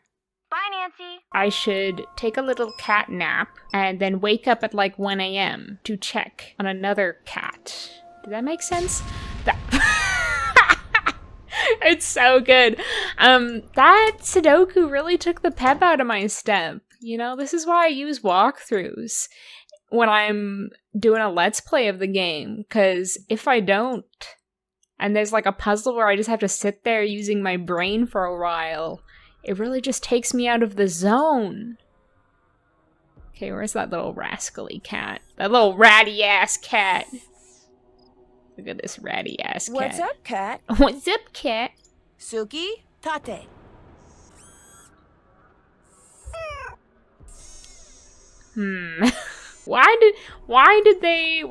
Bye, Nancy. I should take a little cat nap and then wake up at 1 a.m. to check on another cat. Did that make sense? It's so good. That Sudoku really took the pep out of my step. You know, this is why I use walkthroughs when I'm doing a let's play of the game. Because if I don't, and there's a puzzle where I just have to sit there using my brain for a while, it really just takes me out of the zone. Okay, where's that little rascally cat? That little ratty-ass cat. Look at this ratty-ass cat. What's up, cat? What's up, cat? Suki? Tate. Why did they?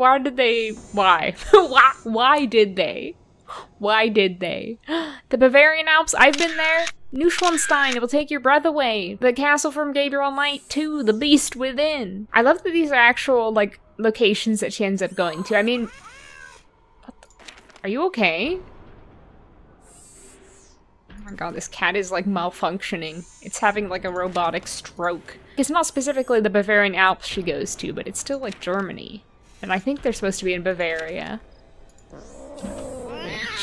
The Bavarian Alps, I've been there. Neuschwanstein, it will take your breath away. The castle from Gabriel Knight 2, the beast within. I love that these are actual, locations that she ends up going to. I mean, are you okay? Oh my god, this cat is, malfunctioning. It's having, a robotic stroke. It's not specifically the Bavarian Alps she goes to, but it's still, Germany. And I think they're supposed to be in Bavaria.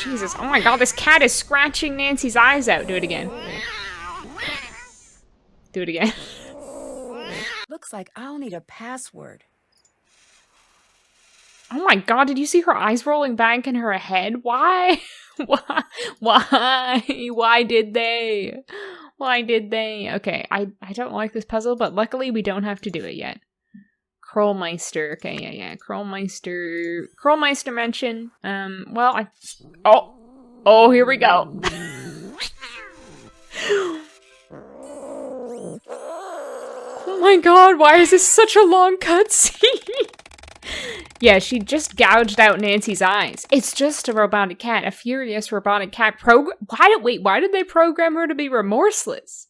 Jesus, oh my god, this cat is scratching Nancy's eyes out. Do it again. Do it again. Looks like I'll need a password. Oh my god, did you see her eyes rolling back in her head? Why? Why? Why? Why did they? Why did they? Okay, I don't like this puzzle, but luckily we don't have to do it yet. Krollmeister. Okay, yeah. Krollmeister. Krollmeister mention. Oh, here we go. Oh my god, why is this such a long cutscene? Yeah, she just gouged out Nancy's eyes. It's just a robotic cat, a furious robotic cat. Why did they program her to be remorseless?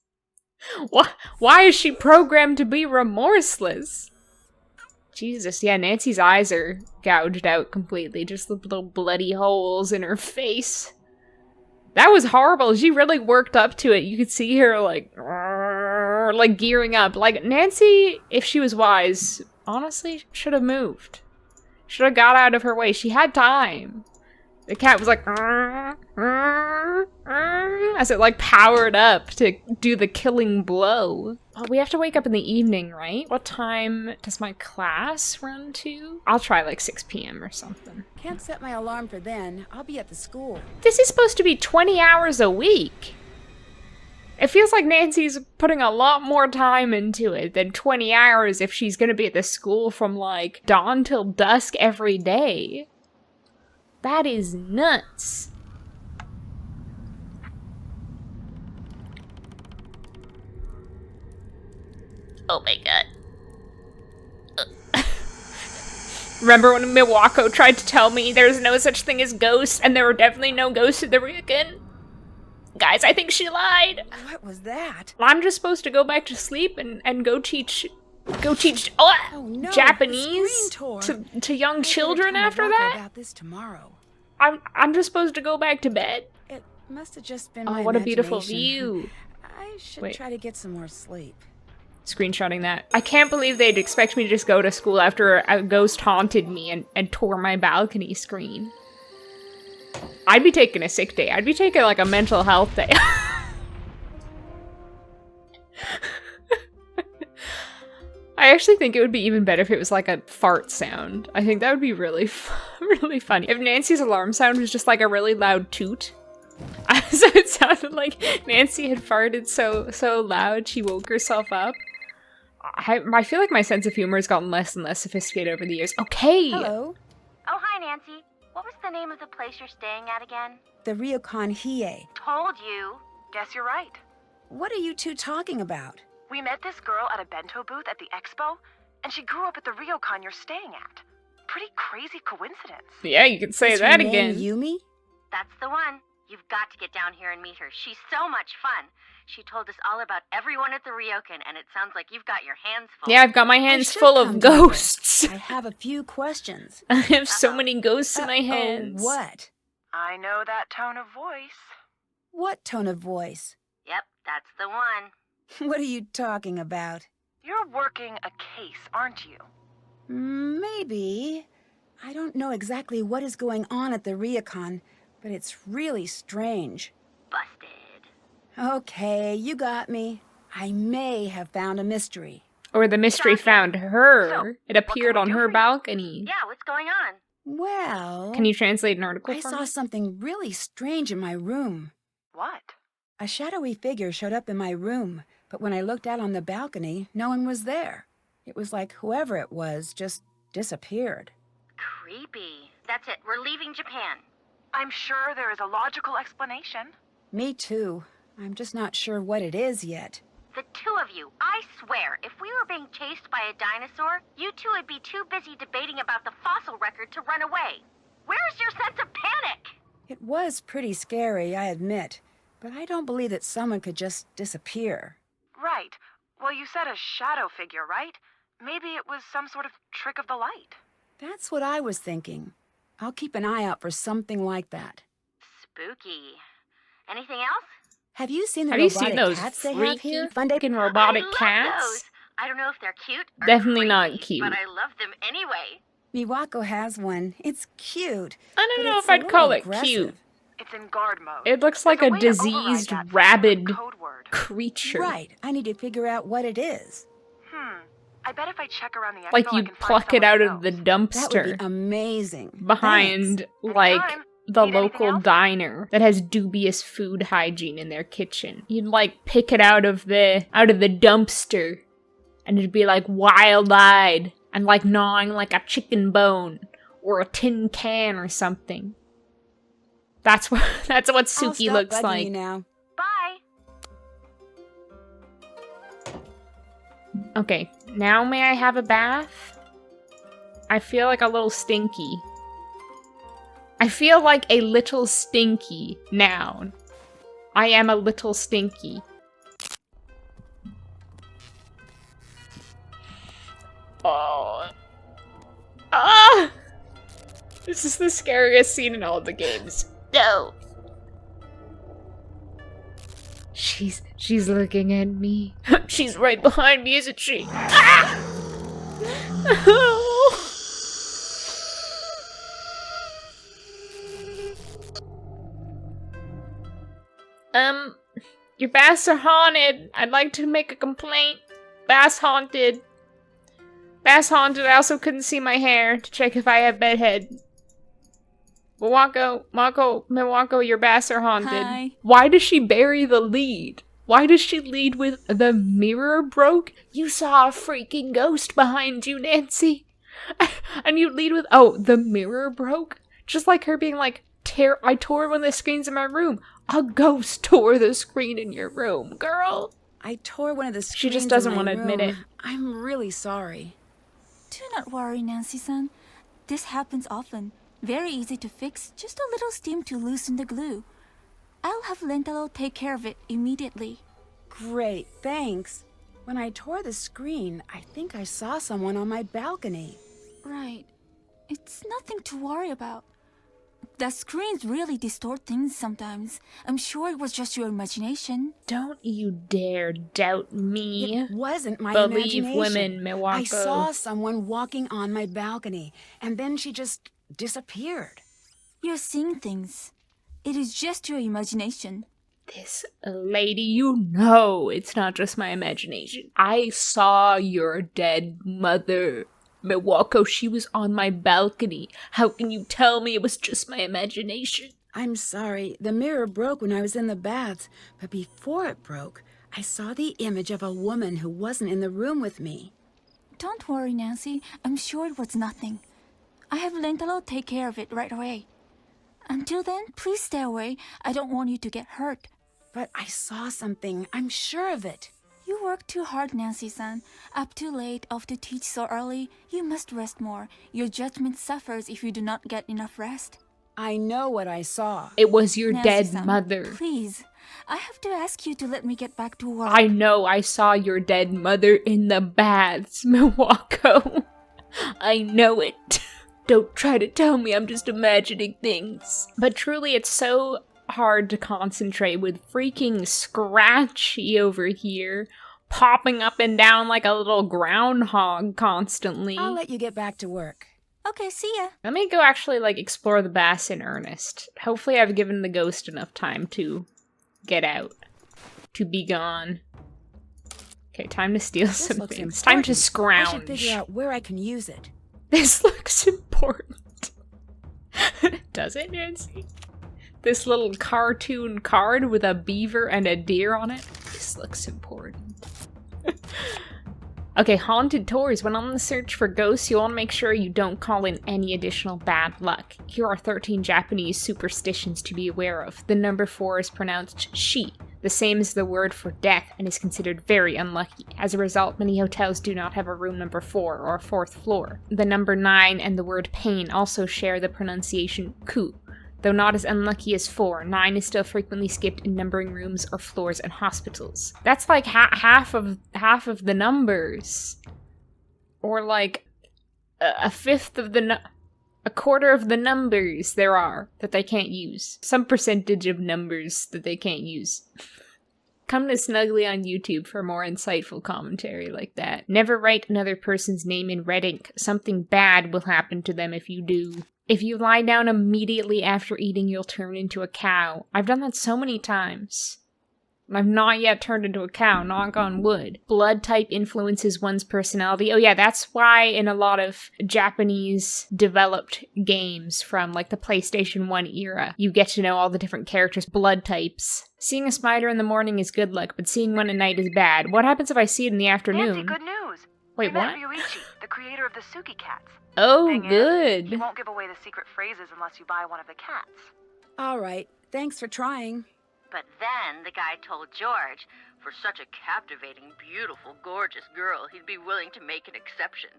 Why is she programmed to be remorseless? Jesus, yeah, Nancy's eyes are gouged out completely. Just little bloody holes in her face. That was horrible. She really worked up to it. You could see her, like gearing up. Like, Nancy, if she was wise, honestly, should have moved. Should have got out of her way. She had time. The cat was like, as it like powered up to do the killing blow. Well, we have to wake up in the evening, right? What time does my class run to? I'll try like 6 p.m. or something. Can't set my alarm for then. I'll be at the school. This is supposed to be 20 hours a week. It feels like Nancy's putting a lot more time into it than 20 hours if she's gonna be at the school from like dawn till dusk every day. That is nuts. Oh my god. Remember when Miwako tried to tell me there's no such thing as ghosts and there were definitely no ghosts in the Ryukin? Guys, I think she lied. What was that? I'm just supposed to go back to sleep and go teach Japanese to young children after that? About this tomorrow. I'm just supposed to go back to bed? It must have just been Oh, my what a beautiful imagination. view. I should try to get some more sleep. Screenshotting that. I can't believe they'd expect me to just go to school after a ghost haunted me and tore my balcony screen. I'd be taking a sick day. I'd be taking like a mental health day. I actually think it would be even better if it was like a fart sound. I think that would be really, really funny. If Nancy's alarm sound was just like a really loud toot. So it sounded like Nancy had farted so loud she woke herself up. I feel like my sense of humor has gotten less and less sophisticated over the years. Okay! Hello? Oh, hi, Nancy. What was the name of the place you're staying at again? The Ryukon Hiei. Told you. Guess you're right. What are you two talking about? We met this girl at a bento booth at the expo, and she grew up at the ryokan you're staying at. Pretty crazy coincidence. Yeah, you could say Is that her name again. Yumi? That's the one. You've got to get down here and meet her. She's so much fun. She told us all about everyone at the ryokan, and it sounds like you've got your hands full. Yeah, I've got my hands should full come of to her. ghosts. I have a few questions. I have so many ghosts in my hands. What? I know that tone of voice. What tone of voice? Yep, that's the one. What are you talking about? You're working a case, aren't you? Maybe. I don't know exactly what is going on at the ryokan, but it's really strange. Busted. Okay, you got me. I may have found a mystery. Or the mystery found her. So, It appeared what on can we do her for you? balcony. Yeah, what's going on? Well, Can you translate an article I for saw me? something really strange in my room. What? A shadowy figure showed up in my room, but when I looked out on the balcony, no one was there. It was like whoever it was just disappeared. Creepy. That's it. We're leaving Japan. I'm sure there is a logical explanation. Me too. I'm just not sure what it is yet. The two of you, I swear, if we were being chased by a dinosaur, you two would be too busy debating about the fossil record to run away. Where's your sense of panic? It was pretty scary, I admit, but I don't believe that someone could just disappear. Right. Well, you said a shadow figure, right? Maybe it was some sort of trick of the light. That's what I was thinking. I'll keep an eye out for something like that. Spooky. Anything else? Have you seen the Have you robotic seen those cats they have freaky here? fucking robotic I love cats? those. I don't know if they're cute or Definitely not creepy, cute. but I love them anyway. Miwako has one. It's cute. I don't but know it's if a I'd call little it aggressive. cute. It's in guard mode. It looks like There's a way to override diseased, that, some rabid sort of code word. creature. Right. I need to figure out what it is. I bet if I check around the expo, Like I you can find pluck it someone out who of the knows. That would dumpster be amazing. behind, Thanks. like, Anytime. the Need anything local else? diner that has dubious food hygiene in their kitchen. You'd, like, pick it out of the dumpster, and it'd be, like, wild-eyed, and, like, gnawing like a chicken bone, or a tin can or something. That's what I'll Suki stop looks bugging like. you now. Bye. Okay, now may I have a bath? I feel like a little stinky. I feel like a little stinky now. I am a little stinky. Oh. Ah! This is the scariest scene in all the games. No! She's looking at me. She's right behind me, isn't she? Ah! Your baths are haunted. I'd like to make a complaint. Baths haunted. Baths haunted. I also couldn't see my hair to check if I have bedhead. Milwaukee, your baths are haunted. Hi. Why does she bury the lead? Why does she lead with the mirror broke? You saw a freaking ghost behind you, Nancy. And you lead with, oh, the mirror broke? Just like her being like, I tore one of the screens in my room. A ghost tore the screen in your room, girl. I tore one of the screens She just doesn't in my want to admit it. room. I'm really sorry. Do not worry, Nancy-san. This happens often. Very easy to fix, just a little steam to loosen the glue. I'll have Lentalo take care of it immediately. Great, thanks. When I tore the screen, I think I saw someone on my balcony. Right. It's nothing to worry about. The screens really distort things sometimes. I'm sure it was just your imagination. Don't you dare doubt me. It wasn't my Believe imagination. women, Milwaukee. I saw someone walking on my balcony, and then she just disappeared. You're seeing things. It is just your imagination. This lady, you know it's not just my imagination. I saw your dead mother. Milwaukee, she was on my balcony. How can you tell me it was just my imagination? I'm sorry. The mirror broke when I was in the baths, but before it broke, I saw the image of a woman who wasn't in the room with me. Don't worry, Nancy. I'm sure it was nothing. I have Lentalo take care of it right away. Until then, please stay away. I don't want you to get hurt. But I saw something. I'm sure of it. You work too hard, Nancy-san. Up too late, off to teach so early. You must rest more. Your judgment suffers if you do not get enough rest. I know what I saw. It was your dead Nancy-san, mother. Please, I have to ask you to let me get back to work. I know I saw your dead mother in the baths, Milwaukee. I know it. Don't try to tell me I'm just imagining things. But truly, it's so hard to concentrate with freaking Scratchy over here, popping up and down like a little groundhog constantly. I'll let you get back to work. Okay, see ya. Let me go actually, like, explore the baths in earnest. Hopefully I've given the ghost enough time to get out. To be gone. Okay, time to steal This some looks things. Time to important. scrounge. I should figure out where I can use it. This looks important. Does it, Nancy? This little cartoon card with a beaver and a deer on it? This looks important. Okay, haunted tours. When on the search for ghosts, you want to make sure you don't call in any additional bad luck. Here are 13 Japanese superstitions to be aware of. The number 4 is pronounced shi, the same as the word for death, and is considered very unlucky. As a result, many hotels do not have a room number 4 or a 4th floor. The number 9 and the word pain also share the pronunciation ku. Though not as unlucky as 4, 9 is still frequently skipped in numbering rooms or floors in hospitals. That's like half of the numbers, or like a fifth of a quarter of the numbers there are that they can't use. Some percentage of numbers that they can't use. Come to Snuggly on YouTube for more insightful commentary like that. Never write another person's name in red ink. Something bad will happen to them if you do. If you lie down immediately after eating, you'll turn into a cow. I've done that so many times. I've not yet turned into a cow, knock on wood. Blood type influences one's personality. Oh yeah, that's why in a lot of Japanese developed games from like the PlayStation 1 era, you get to know all the different characters' blood types. Seeing a spider in the morning is good luck, but seeing one at night is bad. What happens if I see it in the afternoon? Nancy, good news. Wait, We what? met Ryuichi, the creator of the Sugi cats. Oh, Thing is, good. he won't give away the secret phrases unless you buy one of the cats. All right, thanks for trying. But then the guy told George, for such a captivating, beautiful, gorgeous girl, he'd be willing to make an exception.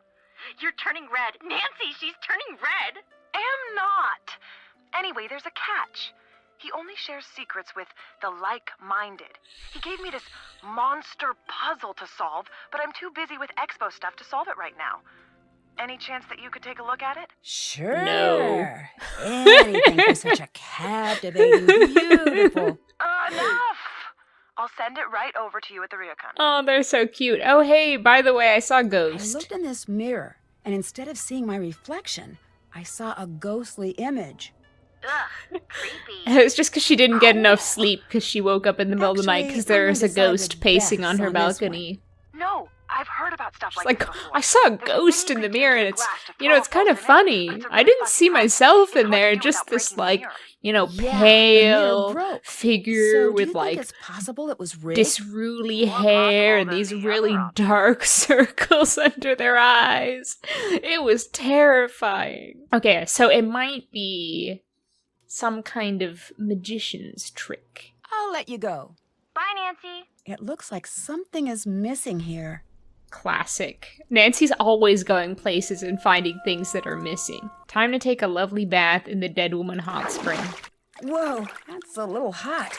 You're turning red. Nancy, she's turning red. Am not. Anyway, there's a catch. He only shares secrets with the like-minded. He gave me this monster puzzle to solve, but I'm too busy with expo stuff to solve it right now. Any chance that you could take a look at it? Sure. No. Anything for such a captivating, beautiful. Enough! I'll send it right over to you at the ryokan. Oh, they're so cute. Oh, hey, by the way, I saw I Ghost. looked in this mirror, and instead of seeing my reflection, I saw a ghostly image. Ugh, creepy. It was just because she didn't get enough sleep because she woke up in the middle of the night Actually, because there I'm was a undecided ghost pacing on bets her on this one. balcony. No, I've heard about stuff She's like like, this before. I saw a There's ghost in mini the mirror, and creatures it's, in glass to you know, it's throw kind of holes in it, funny. but it's a I really didn't flashy see process. myself It's in hard to there, do just without this, breaking the like, mirror. you know, Yeah, the mirror pale broke. figure So, do with, you like, think it's possible it was rigged? disruly More hair possible and than these the really other option. dark circles under their eyes. It was terrifying. Okay, so it might be some kind of magician's trick. I'll let you go. Bye, Nancy. It looks like something is missing here. Classic. Nancy's always going places and finding things that are missing. Time to take a lovely bath in the Dead Woman Hot Spring. Whoa, that's a little hot.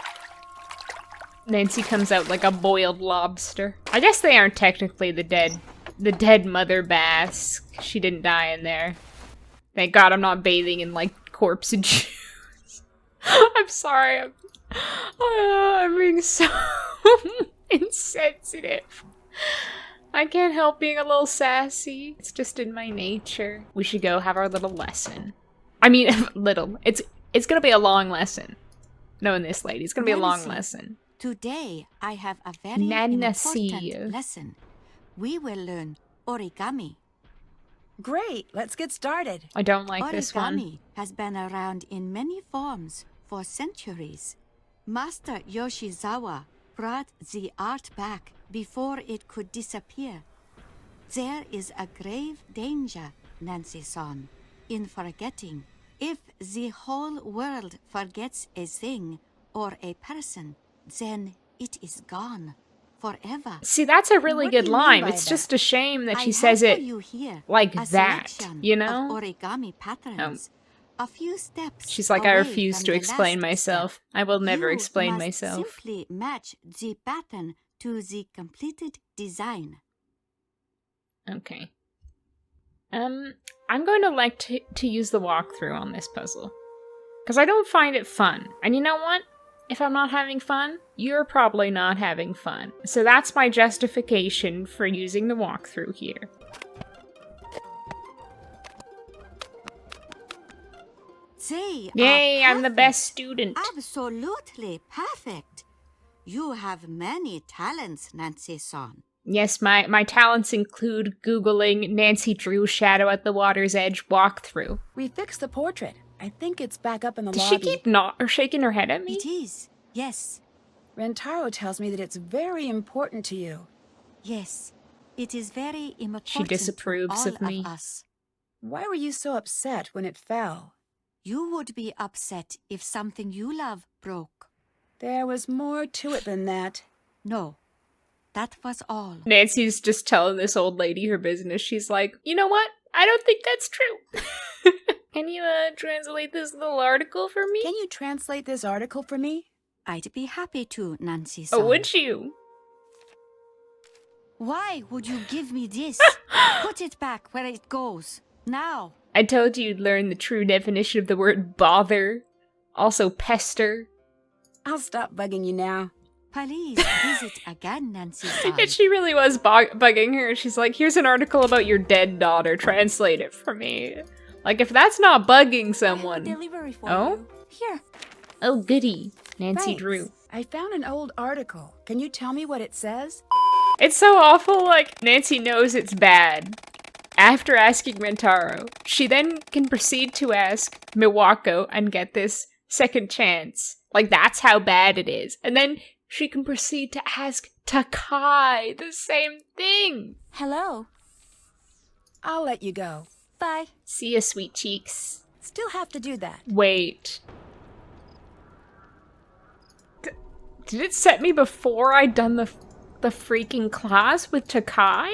Nancy comes out like a boiled lobster. I guess they aren't technically the dead mother baths. She didn't die in there. Thank God I'm not bathing in, like, corpse juice. I'm sorry. I'm being so insensitive. I can't help being a little sassy. It's just in my nature. We should go have our little lesson. I mean, little. It's gonna be a long lesson. Knowing this lady, it's gonna be a long Nancy. lesson. Today, I have a very Nancy. important lesson. We will learn origami. Great, let's get started. I don't like this one. Origami has been around in many forms for centuries. Master Yoshizawa brought the art back before it could disappear. There is a grave danger, Nancy-san, in forgetting. If the whole world forgets a thing or a person, then it is gone forever. See, that's a really What do good you mean line. by It's that? just a shame that I she says have for it you here like a that, selection you of know? origami patterns. A few steps. She's like, I away refuse from to the explain last myself. step. I will never You explain must myself. Simply match the pattern to the completed design. Okay. I'm going to like to use the walkthrough on this puzzle. Because I don't find it fun. And you know what? If I'm not having fun, you're probably not having fun. So that's my justification for using the walkthrough here. They Yay, are I'm the perfect. best student. Absolutely perfect. You have many talents, Nancy-san. Yes, my talents include Googling Nancy Drew Shadow at the Water's Edge walkthrough. We fixed the portrait. I think it's back up in the Does she lobby. keep not or shaking her head at me? It is, yes, Rentaro tells me that it's very important to you. yes. It is very important She disapproves to all of me. us. Why were you so upset when it fell? You would be upset if something you love broke. There was more to it than that. No, that was all. Nancy's just telling this old lady her business. She's like, you know what? I don't think that's true. Can you translate this little article for me? Can you translate this article for me? I'd be happy to, Nancy-san. Oh, would you? Why would you give me this? Put it back where it goes. Now. I told you you'd learn the true definition of the word bother. Also pester. I'll stop bugging you now. Please visit again, Nancy-san. And she really was bugging her. She's like, here's an article about your dead daughter. Translate it for me. Like, if that's not bugging I have a someone. delivery for Oh? you. Here. Oh, goody. Nancy Thanks. Drew. I found an old article. Can you tell me what it says? It's so awful, like, Nancy knows it's bad. After asking Rentaro, she then can proceed to ask Miwako and get this second chance. Like, that's how bad it is. And then she can proceed to ask Takai the same thing. Hello. I'll let you go. Bye. See ya, sweet cheeks. Still have to do that. Wait. Did it set me before I'd done the freaking class with Takai?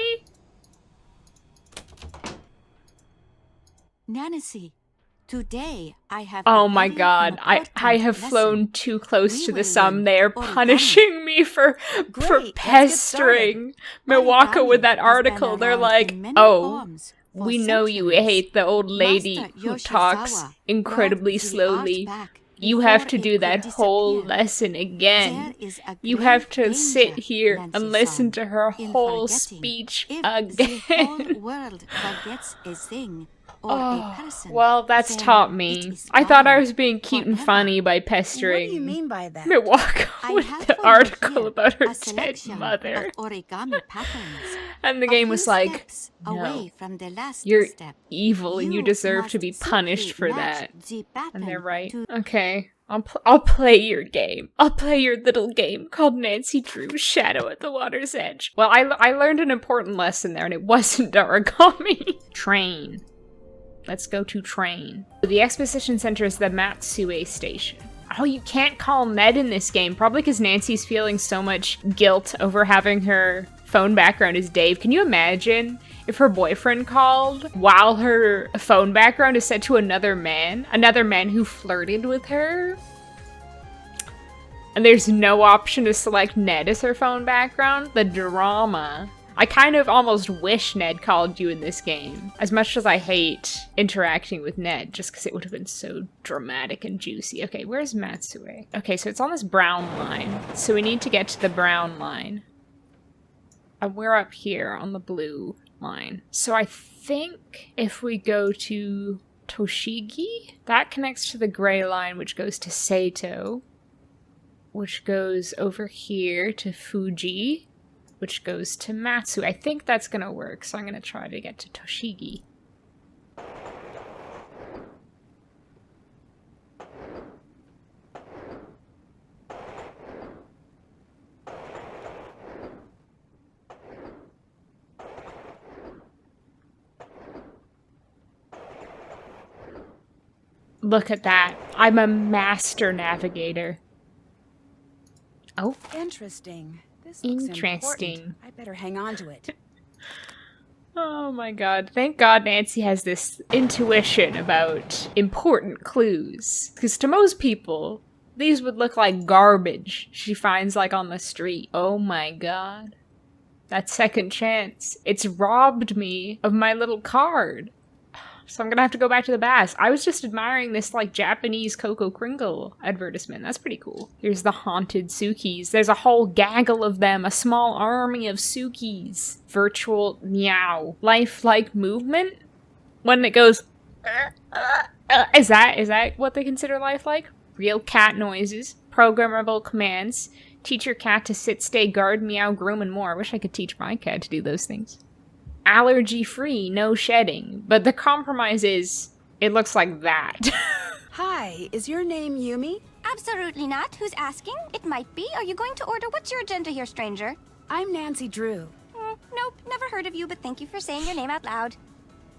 Nancy, today I have. Oh my god, I have flown too close to the sun. They are punishing me for pestering Miwako with that article. They're like, oh, we know you hate the old lady who talks incredibly slowly. You have to do that whole lesson again. You have to sit here and listen to her whole speech again. Oh, well, that's taught me. I thought I was being cute and funny by pestering What do you mean by that? Miwako with the article about her dead mother. And the game was like, no, you're evil and you deserve to be punished for that. And they're right. Okay, I'll play your game. I'll play your little game called Nancy Drew's Shadow at the Water's Edge. Well, I learned an important lesson there, and it wasn't origami. Train. Let's go to train. The exposition center is the Matsue station. Oh, you can't call Ned in this game, probably because Nancy's feeling so much guilt over having her phone background is Dave. Can you imagine if her boyfriend called while her phone background is set to another man who flirted with her? And there's no option to select Ned as her phone background? The drama. I kind of almost wish Ned called you in this game, as much as I hate interacting with Ned, just because it would have been so dramatic and juicy. Okay, where's Matsue? Okay, so it's on this brown line, so we need to get to the brown line. And we're up here on the blue line. So I think if we go to Toshigi, that connects to the gray line, which goes to Seito, which goes over here to Fuji, which goes to Matsu. I think that's gonna work, so I'm gonna try to get to Toshigi. Look at that. I'm a master navigator. Oh. Interesting. This looks Interesting. important. I better hang on to it. Oh my god. Thank god Nancy has this intuition about important clues. Because to most people, these would look like garbage she finds like on the street. Oh my god. That second chance. It's robbed me of my little card. So I'm gonna have to go back to the bass. I was just admiring this, like, Japanese Coco Kringle advertisement. That's pretty cool. Here's the haunted Sukis. There's a whole gaggle of them. A small army of Sukis. Virtual meow. Lifelike movement? When it goes... Is that what they consider lifelike? Real cat noises. Programmable commands. Teach your cat to sit, stay, guard, meow, groom, and more. I wish I could teach my cat to do those things. Allergy-free, no shedding. But the compromise is, it looks like that. Hi, is your name Yumi? Absolutely not. Who's asking? It might be. Are you going to order? What's your agenda here, stranger? I'm Nancy Drew. Nope, never heard of you, but thank you for saying your name out loud.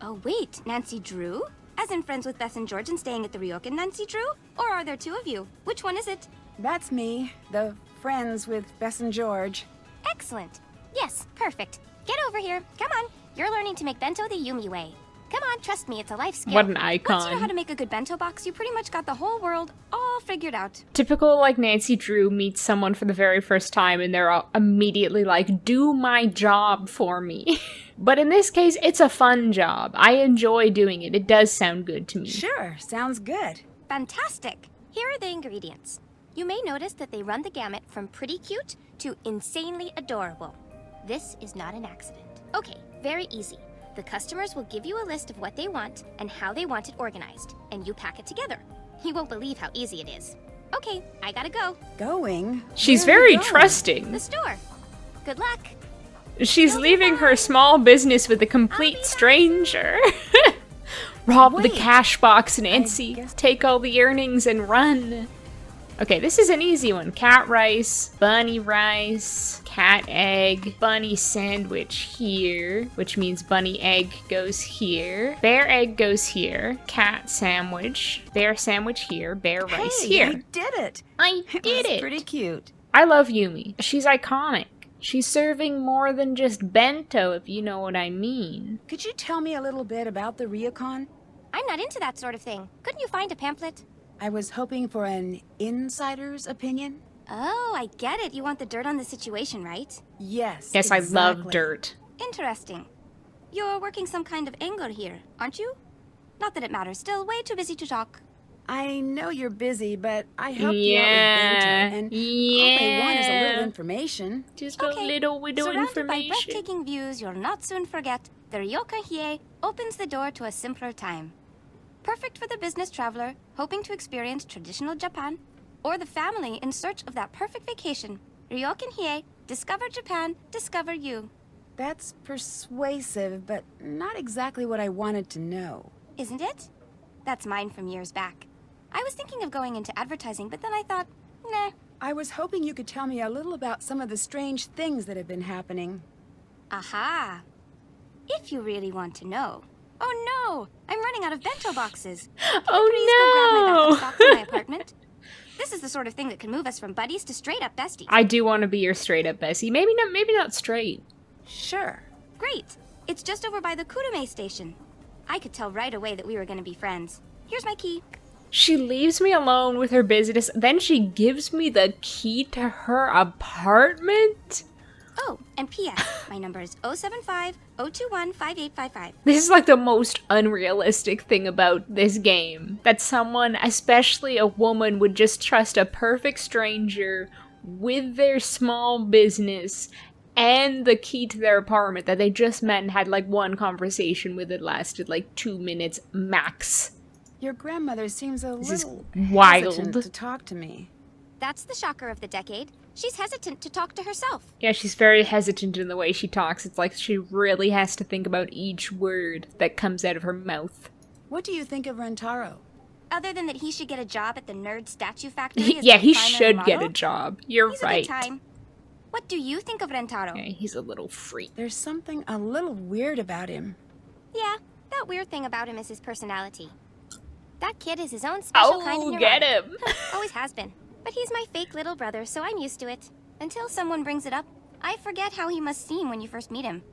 Oh, wait, Nancy Drew? As in friends with Bess and George and staying at the Ryokan Nancy Drew? Or are there two of you? Which one is it? That's me, the friends with Bess and George. Excellent. Yes, perfect. Get over here. Come on. You're learning to make bento the Yumi way. Come on, trust me, it's a life skill. What an icon. Once you know how to make a good bento box, you pretty much got the whole world all figured out. Typical, like, Nancy Drew meets someone for the very first time and they're all immediately like, do my job for me. But in this case, it's a fun job. I enjoy doing it. It does sound good to me. Sure, sounds good. Fantastic. Here are the ingredients. You may notice that they run the gamut from pretty cute to insanely adorable. This is not an accident. Okay, very easy. The customers will give you a list of what they want and how they want it organized, and you pack it together. You won't believe how easy it is. Okay, I gotta go. Going? She's Where are very you going? trusting. The store. Good luck. She's leaving her small business with a complete stranger. Rob the Wait. cash box, Nancy. guess- Take all the earnings and run. Okay, this is an easy one. Cat rice, bunny rice, cat egg, bunny sandwich here, which means bunny egg goes here. Bear egg goes here. Cat sandwich. Bear sandwich here. Bear rice Hey, here. I did it. I It did was it. pretty cute. I love Yumi. She's iconic. She's serving more than just bento, if you know what I mean. Could you tell me a little bit about the Ryukon? I'm not into that sort of thing. Couldn't you find a pamphlet? I was hoping for an insider's opinion. Oh, I get it. You want the dirt on the situation, right? Yes. Yes, I love exactly. dirt. Interesting. You're working some kind of angle here, aren't you? Not that it matters. Still, way too busy to talk. I know you're busy, but I helped Yeah. you out with Bento, and all I want is a Yeah. little information. Just Okay, a little widow Surrounded by information. breathtaking views you'll not soon forget, the Ryokan Hiei opens the door to a simpler time. Perfect for the business traveler hoping to experience traditional Japan, or the family in search of that perfect vacation. Ryokan Hiei, discover Japan, discover you. That's persuasive, but not exactly what I wanted to know. Isn't it? That's mine from years back. I was thinking of going into advertising, but then I thought, nah. I was hoping you could tell me a little about some of the strange things that have been happening. Aha. If you really want to know. Oh no! I'm running out of bento boxes. Can you please go grab my backup Oh stock from my apartment? This is the sort of thing that can move us from buddies to straight up besties. I do want to be your straight up Bessie. Maybe not straight. Sure. Great. It's just over by the Kurume station. I could tell right away that we were going to be friends. Here's my key. She leaves me alone with her business, then she gives me the key to her apartment? Oh, and P.S. my number is 075-021-5855. This is like the most unrealistic thing about this game. That someone, especially a woman, would just trust a perfect stranger with their small business and the key to their apartment that they just met and had like one conversation with it lasted like 2 minutes max. Your grandmother seems a This is little wild. hesitant to talk to me. That's the shocker of the decade. She's hesitant to talk to herself. Yeah, she's very hesitant in the way she talks. It's like she really has to think about each word that comes out of her mouth. What do you think of Rentaro? Other than that he should get a job at the nerd statue factory as Yeah, the he primary should get model? a job. You're He's right. a good time. What do you think of Rentaro? Yeah, he's a little freak. There's something a little weird about him. Yeah, that weird thing about him is his personality. That kid is his own special kind of Oh, neurotic. get him! Always has been. But he's my fake little brother, so I'm used to it. Until someone brings it up, I forget how he must seem when you first meet him.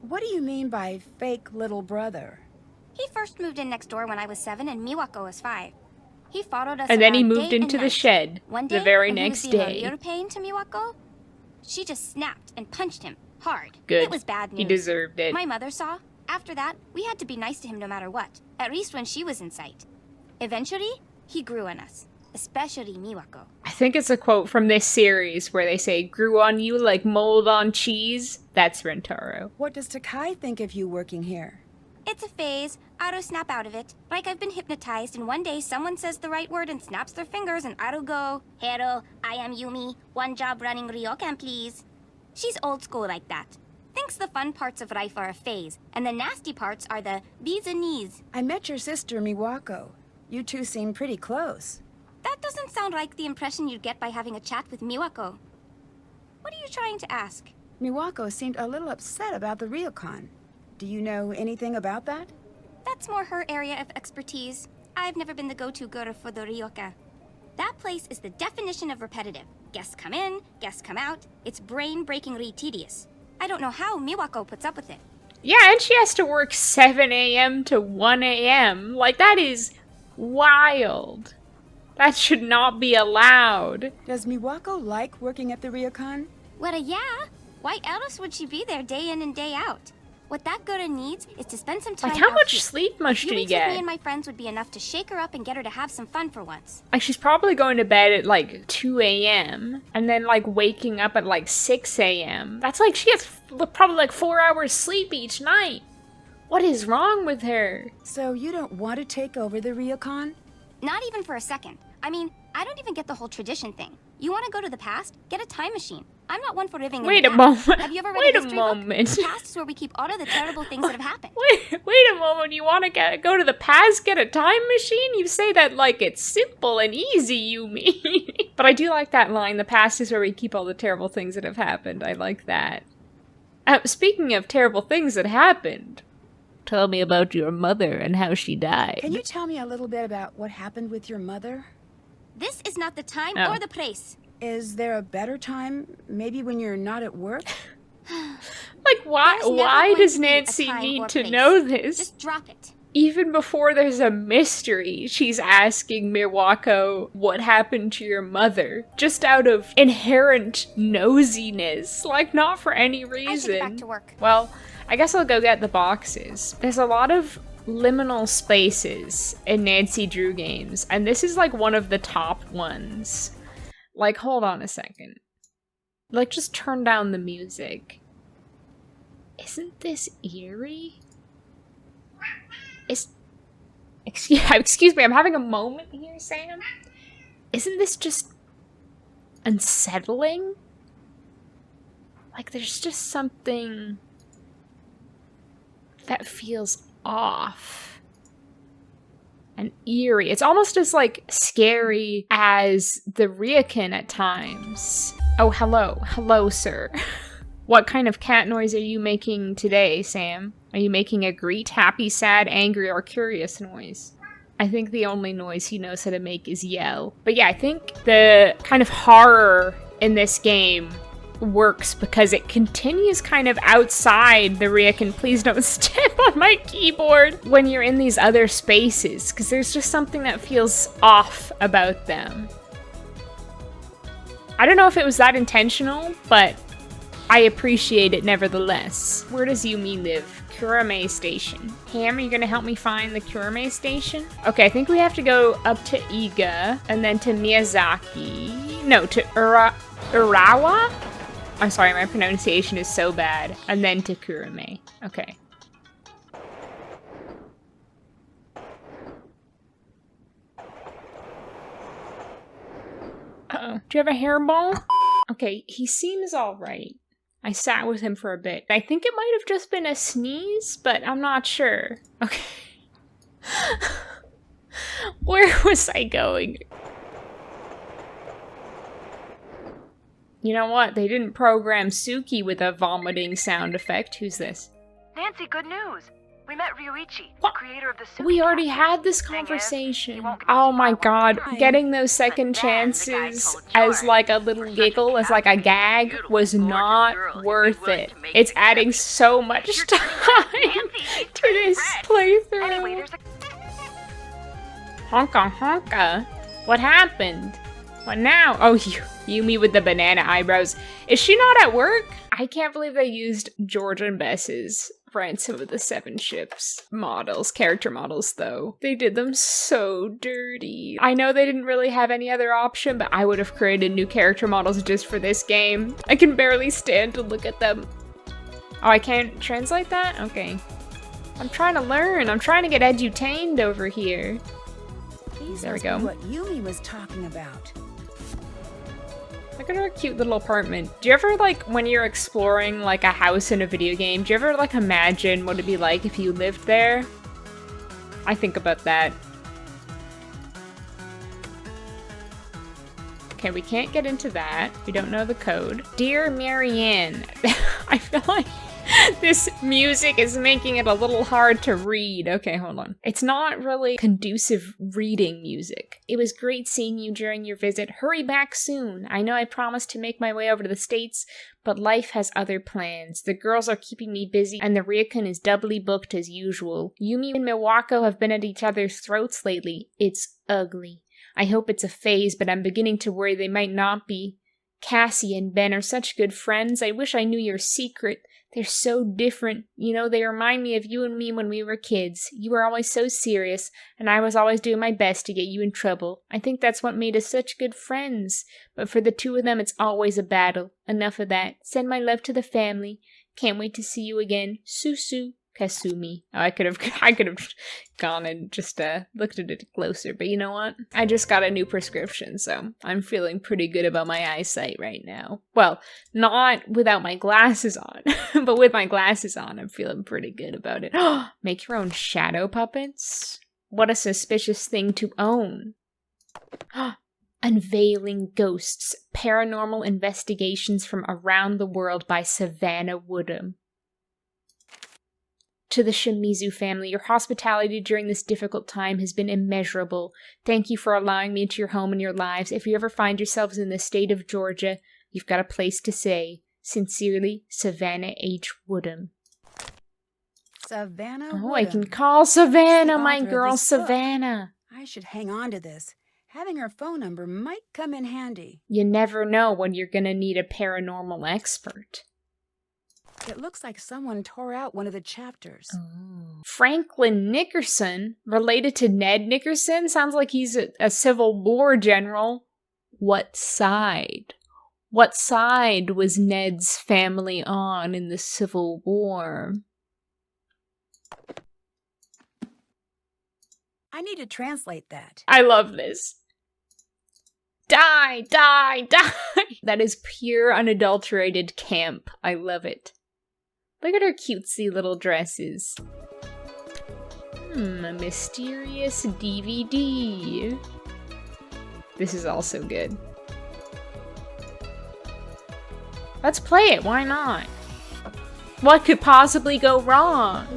What do you mean by fake little brother? He first moved in next door when I was 7 and Miwako was 5. He followed us And then he around moved day into and the night. shed One day, the very when next he was being day. a real pain to Miwako, she just snapped and punched him hard. Good. It was bad news. He deserved it. My mother saw. After that, we had to be nice to him no matter what, at least when she was in sight. Eventually, he grew on us, especially Miwako. I think it's a quote from this series where they say, grew on you like mold on cheese. That's Rentaro. What does Takai think of you working here? It's a phase. I'll snap out of it. Like I've been hypnotized, and one day someone says the right word and snaps their fingers, and I'll go, "Hello, I am Yumi. One job running Ryokan, please." She's old school like that. Thinks the fun parts of life are a phase, and the nasty parts are the bees and knees. I met your sister, Miwako. You two seem pretty close. That doesn't sound like the impression you'd get by having a chat with Miwako. What are you trying to ask? Miwako seemed a little upset about the Ryukon. Do you know anything about that? That's more her area of expertise. I've never been the go-to girl for the Ryokan. That place is the definition of repetitive. Guests come in, guests come out. It's brain-breakingly tedious. I don't know how Miwako puts up with it. Yeah, and she has to work 7 a.m. to 1 a.m. Like, that is wild. That should not be allowed. Does Miwako like working at the Ryukon? Well, yeah. Why else would she be there day in and day out? What that girl needs is to spend some time Like, how out much here. sleep must Few she weeks with me get? and my friends would be enough to shake her up and get her to have some fun for once. Like, she's probably going to bed at, like, 2 a.m. and then, like, waking up at, like, 6 a.m. That's like, she has probably, like, 4 hours sleep each night. What is wrong with her? So you don't want to take over the Ryukon? Not even for a second. I mean, I don't even get the whole tradition thing. You want to go to the past? Get a time machine. I'm not one for living Wait in a the past. moment. Have you ever read Wait a a history book? moment. The past is where we keep all of the terrible things that have happened. Wait a moment. You want to go to the past, get a time machine? You say that like it's simple and easy, Yumi. But I do like that line. The past is where we keep all the terrible things that have happened. I like that. Speaking of terrible things that happened, tell me about your mother and how she died. Can you tell me a little bit about what happened with your mother? This is not the time Oh. or the place. Is there a better time? Maybe when you're not at work? Like, why There's never why going does to be a Nancy time need or to place. know this? Just drop it. Even before there's a mystery, she's asking Miwako what happened to your mother. Just out of inherent nosiness. Like, not for any I should reason. get back to work. Well, I guess I'll go get the boxes. There's a lot of liminal spaces in Nancy Drew games, and this is like one of the top ones. Like, hold on a second. Like, just turn down the music. Isn't this eerie? Excuse me, I'm having a moment here, Sam. Isn't this just unsettling? Like, there's just something that feels off and eerie. It's almost as, like, scary as the Ryokan at times. Oh, hello. Hello, sir. What kind of cat noise are you making today, Sam? Are you making a greet, happy, sad, angry, or curious noise? I think the only noise he knows how to make is yell. But yeah, I think the kind of horror in this game works because it continues kind of outside the Ryokan please don't step on my keyboard when you're in these other spaces, because there's just something that feels off about them. I don't know if it was that intentional, but I appreciate it nevertheless. Where does Yumi live? Kurame Station. Ham, are you gonna help me find the Kurame Station? Okay, I think we have to go up to Iga, and then to Miyazaki. No, to Urawa? I'm sorry, my pronunciation is so bad. And then to Kurame. Okay. Uh-oh. Do you have a hairball? Okay, he seems alright. I sat with him for a bit. I think it might have just been a sneeze, but I'm not sure. Okay. Where was I going? You know what? They didn't program Suki with a vomiting sound effect. Who's this? Nancy, good news. We met Ryuichi, What? the creator of the Suki We already Cafe. had this Thing is, conversation. he won't give Oh us my our god, time. getting those second But then the guy chances told as George, like a little "For such giggle, as like a captivating, gag, beautiful, was gorgeous not girl, he'd be worth willing it. to make It's an adding exception. so much You're time Nancy, she's to pretty this fresh. playthrough. Anyway, there's a Honka honka. What happened? What now? Oh, Yumi with the banana eyebrows. Is she not at work? I can't believe they used George and Bess's Ransom of the Seven Ships models, character models, though. They did them so dirty. I know they didn't really have any other option, but I would have created new character models just for this game. I can barely stand to look at them. Oh, I can't translate that? Okay. I'm trying to learn. I'm trying to get edutained over here. These There we must be go. what Yumi was talking about. Look at her cute little apartment. Do you ever, like, when you're exploring, like, a house in a video game, do you ever, like, imagine what it'd be like if you lived there? I think about that. Okay, we can't get into that. We don't know the code. Dear Marianne, I feel like this music is making it a little hard to read. Okay, hold on. It's not really conducive reading music. It was great seeing you during your visit. Hurry back soon. I know I promised to make my way over to the States, but life has other plans. The girls are keeping me busy, and the Ryokan is doubly booked as usual. Yumi and Miwako have been at each other's throats lately. It's ugly. I hope it's a phase, but I'm beginning to worry they might not be. Cassie and Ben are such good friends. I wish I knew your secret. They're so different. You know, they remind me of you and me when we were kids. You were always so serious, and I was always doing my best to get you in trouble. I think that's what made us such good friends. But for the two of them, it's always a battle. Enough of that. Send my love to the family. Can't wait to see you again. Susu. Kasumi. Oh, I could have gone and just looked at it closer, but you know what? I just got a new prescription, so I'm feeling pretty good about my eyesight right now. Well, not without my glasses on, but with my glasses on, I'm feeling pretty good about it. Make your own shadow puppets? What a suspicious thing to own. Unveiling Ghosts, Paranormal Investigations from Around the World by Savannah Woodham. To the Shimizu family, your hospitality during this difficult time has been immeasurable. Thank you for allowing me into your home and your lives. If you ever find yourselves in the state of Georgia, you've got a place to stay. Sincerely, Savannah H. Woodham. Savannah Oh, Woodham. I can call Savannah, The my author of girl this book. Savannah. I should hang on to this. Having her phone number might come in handy. You never know when you're gonna need a paranormal expert. It looks like someone tore out one of the chapters. Franklin Nickerson, related to Ned Nickerson, sounds like he's a Civil War general. What side? What side was Ned's family on in the Civil War? I need to translate that. I love this. Die, die, die! That is pure, unadulterated camp. I love it. Look at her cutesy little dresses. A mysterious DVD. This is also good. Let's play it, why not? What could possibly go wrong?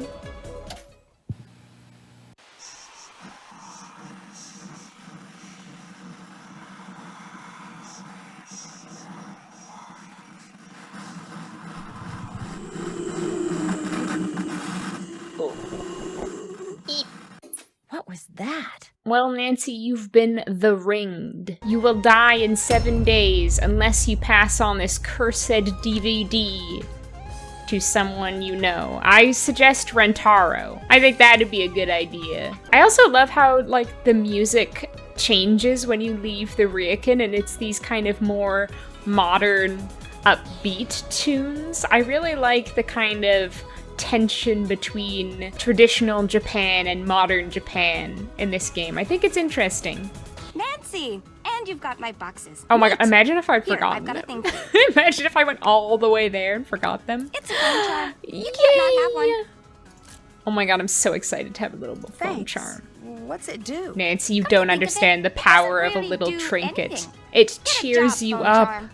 What was that? Well, Nancy, you've been the ringed. You will die in 7 days unless you pass on this cursed DVD to someone you know. I suggest Rentaro. I think that'd be a good idea. I also love how, like, the music changes when you leave the Ryokan, and it's these kind of more modern, upbeat tunes. I really like the kind of tension between traditional Japan and modern Japan in this game. I think it's interesting. Nancy! And you've got my boxes. Oh my god, imagine if I'd Here, forgotten I've got a them. thing for you. Imagine if I went all the way there and forgot them. It's a phone charm. You can't not have one. Oh my god, I'm so excited to have a little phone Thanks. charm. What's it do? Nancy, you Come to don't think of understand it, the it power doesn't of a really little do trinket. anything. It Get a cheers job, you phone up. charm.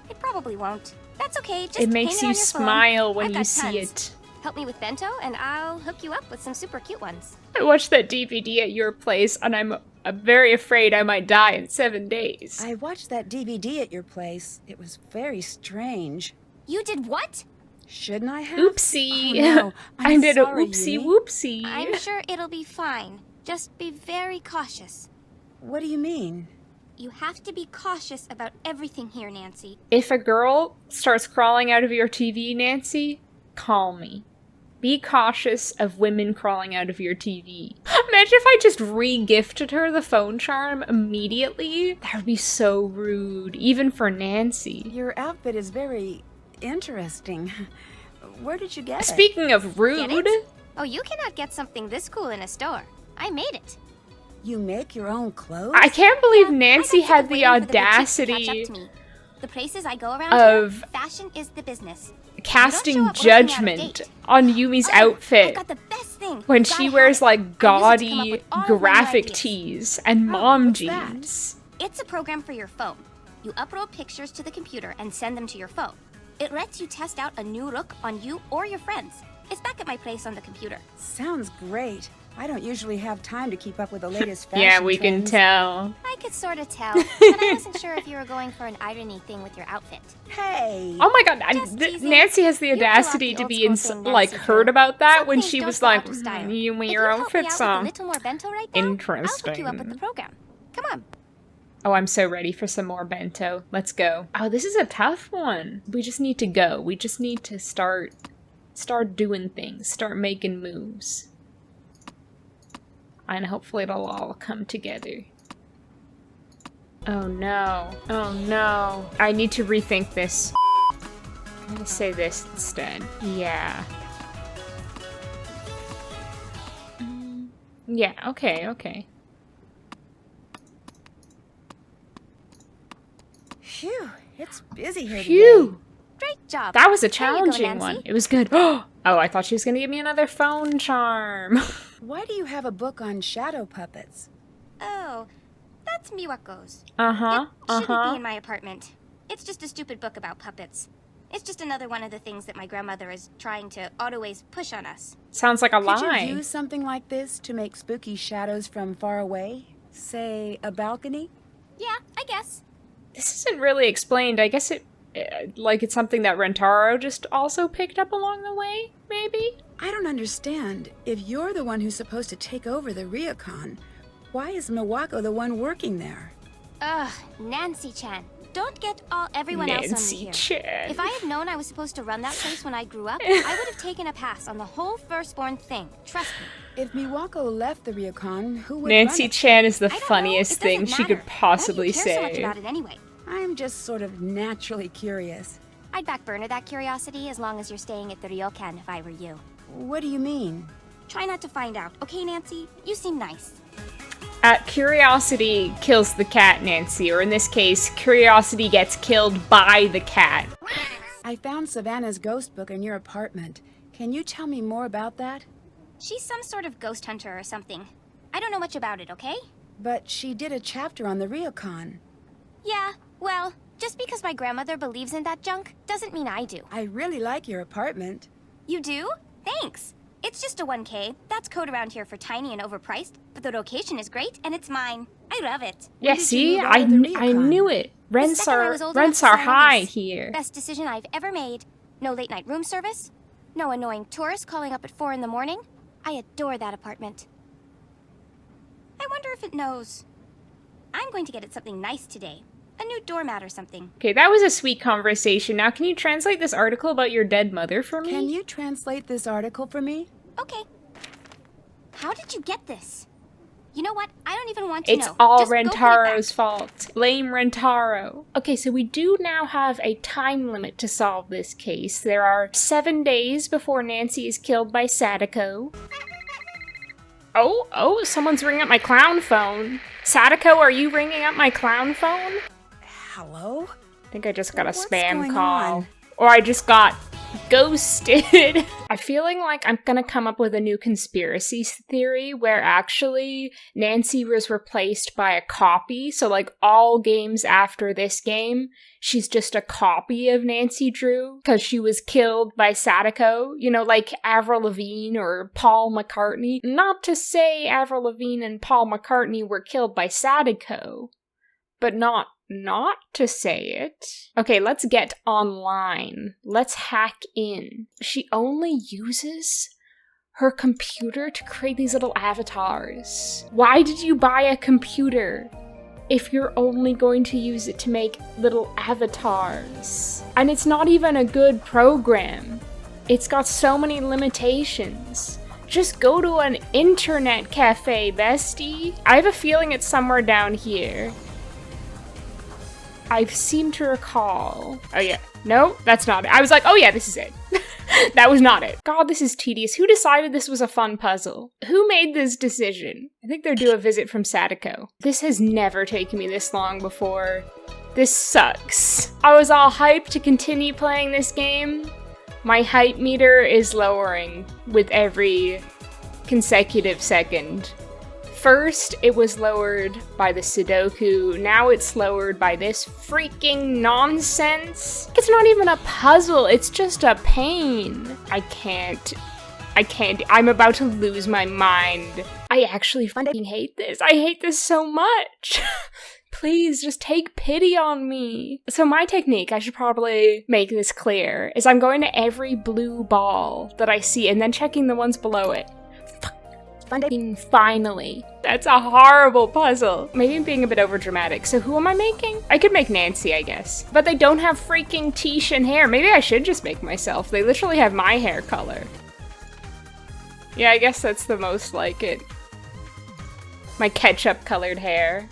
It probably won't. That's okay. Just It makes hang you on your phone. smile when I've you got see tons. it. Help me with bento, and I'll hook you up with some super cute ones. I watched that DVD at your place, and I'm very afraid I might die in 7 days. I watched that DVD at your place. It was very strange. You did what? Shouldn't I have? Oopsie. Oh, no. I I'm did a sorry, oopsie Yumi. whoopsie. I'm sure it'll be fine. Just be very cautious. What do you mean? You have to be cautious about everything here, Nancy. If a girl starts crawling out of your TV, Nancy, call me. Be cautious of women crawling out of your TV. Imagine if I just re-gifted her the phone charm immediately. That would be so rude, even for Nancy. Your outfit is very interesting. Where did you get it? Speaking of rude, Get it? Oh, you cannot get something this cool in a store. I made it. You make your own clothes? I can't believe I Nancy got sick had of the waiting for boutique to catch audacity up to me. The places I go around of here, fashion is the business. casting You don't show up looking out of judgment date. on Yumi's Oh, outfit I've got the best thing. when You she gotta have wears it. like I use it to come up gaudy with all of my new graphic ideas. tees and Oh, mom what's that? jeans. It's a program for your phone. You upload pictures to the computer and send them to your phone. It lets you test out a new look on you or your friends. It's back at my place on the computer. Sounds great. I don't usually have time to keep up with the latest fashion Yeah, we can trends. tell. I could sort of tell, but I wasn't sure if you were going for an irony thing with your outfit. Hey! Oh my god, Just teasing. Nancy has the You pull off audacity the to old be school thing like Nancy heard did. about that Some when things she don't was go like, out of style. you wear If your you own help me fits out with on. a little more bento right now, I'll hook you up with the Interesting. program. Come on. Oh, I'm so ready for some more bento. Let's go. Oh, this is a tough one. We just need to go. We just need to start doing things, start making moves. And hopefully it'll all come together. Oh no. Oh no. I need to rethink this. I'm gonna say this instead. Yeah. Yeah, okay. Phew, it's busy here Phew! Great job. That was a There you go, challenging Nancy. one. It was good. Oh, I thought she was gonna give me another phone charm. today. Why do you have a book on shadow puppets? Oh, that's Miwako's. Uh-huh, It shouldn't be in my apartment. It's just a stupid book about puppets. It's just another one of the things that my grandmother is trying to always push on us. Sounds like a Could lie. you use something like this to make spooky shadows from far away? Say, a balcony? Yeah, I guess. This isn't really explained. I guess it's something that Rentaro just also picked up along the way, maybe? I don't understand. If you're the one who's supposed to take over the Ryukon, why is Miwako the one working there? Ugh, Nancy-chan. Don't get everyone else on me here. Nancy-chan. If I had known I was supposed to run that place when I grew up, I would have taken a pass on the whole firstborn thing. Trust me. If Miwako left the Ryukon, who would Nancy run it? Chan is the I don't know. funniest It thing doesn't she could matter. possibly Why do you care so much say. about it anyway? I'm just sort of naturally curious. I'd back burner that curiosity as long as you're staying at the ryokan if I were you. What do you mean? Try not to find out, okay, Nancy? You seem nice. Curiosity kills the cat, Nancy, or in this case, curiosity gets killed by the cat. I found Savannah's ghost book in your apartment. Can you tell me more about that? She's some sort of ghost hunter or something. I don't know much about it, okay? But she did a chapter on the Ryukon. Yeah, well, just because my grandmother believes in that junk doesn't mean I do. I really like your apartment. You do? Thanks. It's just a 1K. That's code around here for tiny and overpriced, but the location is great and it's mine. I love it. Yeah, did you see? move out I of the knew Ryukon? it. The Rents second I are, was old enough to are sign a high lease. here. Best decision I've ever made. No late night room service. No annoying tourists calling up at 4 in the morning. I adore that apartment. I wonder if it knows. I'm going to get it something nice today. A new doormat or something. Okay, that was a sweet conversation. Now, can you translate this article about your dead mother for me? Can you translate this article for me? Okay. How did you get this? You know what? I don't even want to It's know. all Just go put it Rentaro's back. fault. Blame Rentaro. Okay, so we do now have a time limit to solve this case. There are 7 days before Nancy is killed by Sadako. Oh, someone's ringing up my clown phone. Sadako, are you ringing up my clown phone? Hello? I think I just got a What's spam going call. on? Or I just got ghosted. I'm feeling like I'm gonna come up with a new conspiracy theory where actually Nancy was replaced by a copy. So like all games after this game, she's just a copy of Nancy Drew because she was killed by Sadako. You know, like Avril Lavigne or Paul McCartney. Not to say Avril Lavigne and Paul McCartney were killed by Sadako, but not to say it. Okay, let's get online. Let's hack in. She only uses her computer to create these little avatars. Why did you buy a computer if you're only going to use it to make little avatars? And it's not even a good program. It's got so many limitations. Just go to an internet cafe, bestie. I have a feeling it's somewhere down here. I seem to recall. Oh yeah. No, that's not it. I was like, oh yeah, this is it. That was not it. God, this is tedious. Who decided this was a fun puzzle? Who made this decision? I think they're due a visit from Sadako. This has never taken me this long before. This sucks. I was all hyped to continue playing this game. My hype meter is lowering with every consecutive second. First, it was lowered by the Sudoku, now it's lowered by this freaking nonsense. It's not even a puzzle, it's just a pain. I can't, I'm about to lose my mind. I actually fucking hate this. I hate this so much. Please, just take pity on me. So my technique, I should probably make this clear, is I'm going to every blue ball that I see and then checking the ones below it. Finally. That's a horrible puzzle. Maybe I'm being a bit overdramatic. So who am I making? I could make Nancy, I guess. But they don't have freaking Tishan hair. Maybe I should just make myself. They literally have my hair color. Yeah, I guess that's the most like it. My ketchup colored hair.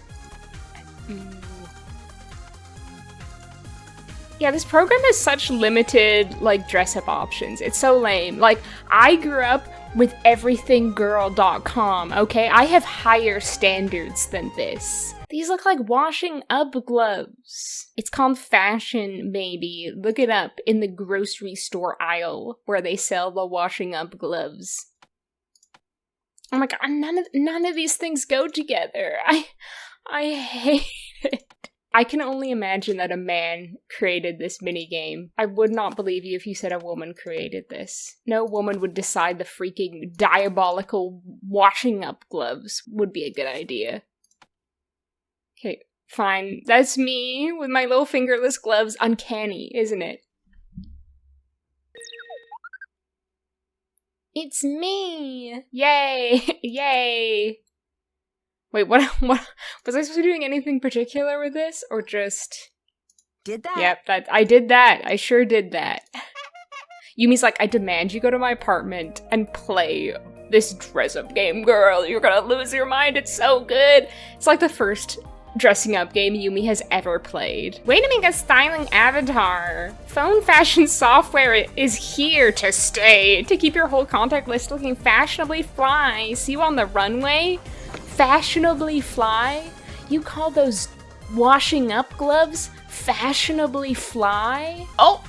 Yeah, this program has such limited, like, dress-up options. It's so lame. Like, I grew up with everythinggirl.com, okay? I have higher standards than this. These look like washing up gloves. It's called Fashion Baby. Look it up in the grocery store aisle where they sell the washing up gloves. Oh my god, none of these things go together. I hate it. I can only imagine that a man created this minigame. I would not believe you if you said a woman created this. No woman would decide the freaking diabolical washing up gloves would be a good idea. Okay, fine. That's me with my little fingerless gloves. Uncanny, isn't it? It's me! Yay! Yay! Wait, what was I supposed to be doing anything particular with this? Or just... Did that? Yep, I did that. I sure did that. Yumi's like, I demand you go to my apartment and play this dress-up game, girl. You're gonna lose your mind. It's so good. It's like the first dressing up game Yumi has ever played. Way to make a styling avatar. Phone fashion software is here to stay. To keep your whole contact list looking fashionably fly. See you on the runway? Fashionably fly? You call those washing up gloves fashionably fly? Oh!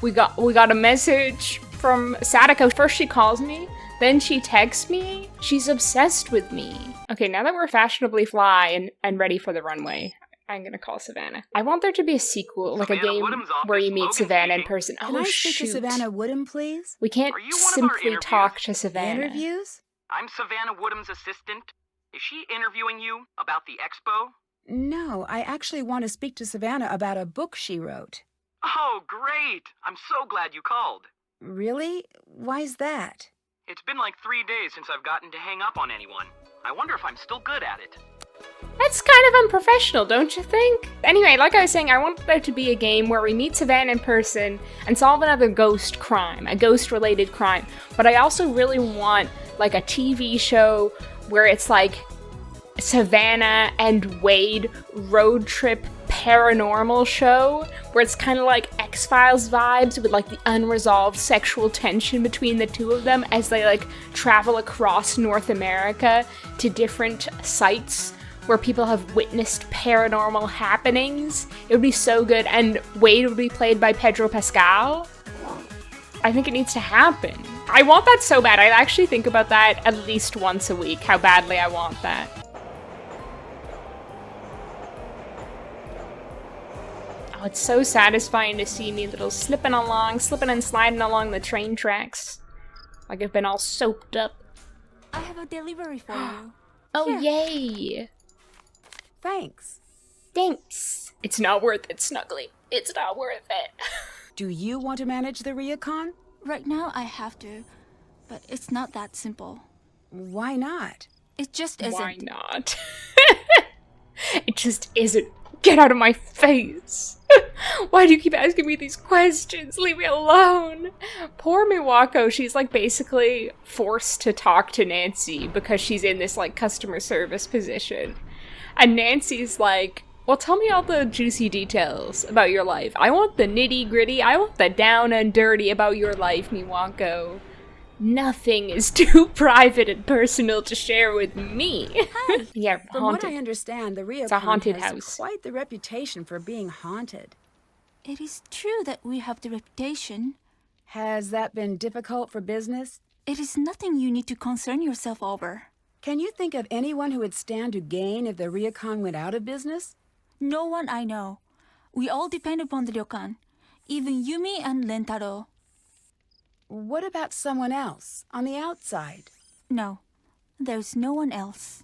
We got a message from Sadako. First she calls me, then she texts me. She's obsessed with me. Okay, now that we're fashionably fly and ready for the runway, I'm gonna call Savannah. I want there to be a sequel, like Savannah a game Woodham's where you office, meet Logan Savannah in speaking. person. Can Oh, I speak to shoot. Savannah Woodham, please? We can't Are you one of our simply interviews? talk to Savannah. Interviews? I'm Savannah Woodham's assistant. Is she interviewing you about the expo? No, I actually want to speak to Savannah about a book she wrote. Oh, great! I'm so glad you called. Really? Why's that? It's been like 3 days since I've gotten to hang up on anyone. I wonder if I'm still good at it. That's kind of unprofessional, don't you think? Anyway, like I was saying, I want there to be a game where we meet Savannah in person and solve another ghost crime, a ghost-related crime. But I also really want, like, a TV show where it's like Savannah and Wade road trip paranormal show, where it's kind of like X-Files vibes with like the unresolved sexual tension between the two of them as they like travel across North America to different sites where people have witnessed paranormal happenings. It would be so good, and Wade would be played by Pedro Pascal. I think it needs to happen. I want that so bad. I actually think about that at least once a week, how badly I want that. Oh, it's so satisfying to see me little slipping and sliding along the train tracks. Like I've been all soaped up. I have a delivery for you. Oh, Here. yay. Thanks. Thanks. It's not worth it, Snuggly. It's not worth it. Do you want to manage the Ryukon? Right now I have to, but it's not that simple. Why not? It just isn't. Why not? It just isn't. Get out of my face. Why do you keep asking me these questions? Leave me alone. Poor Miwako, she's like basically forced to talk to Nancy because she's in this like customer service position. And Nancy's like, well, tell me all the juicy details about your life. I want the nitty gritty. I want the down and dirty about your life, Miwako. Nothing is too private and personal to share with me. Hi. Yeah, From haunted. what I understand, the It's a haunted Ryukon has house. quite the reputation for being haunted. It is true that we have the reputation. Has that been difficult for business? It is nothing you need to concern yourself over. Can you think of anyone who would stand to gain if the Ryukon went out of business? No one I know. We all depend upon the ryokan. Even Yumi and Rentaro. What about someone else, on the outside? No, there's no one else.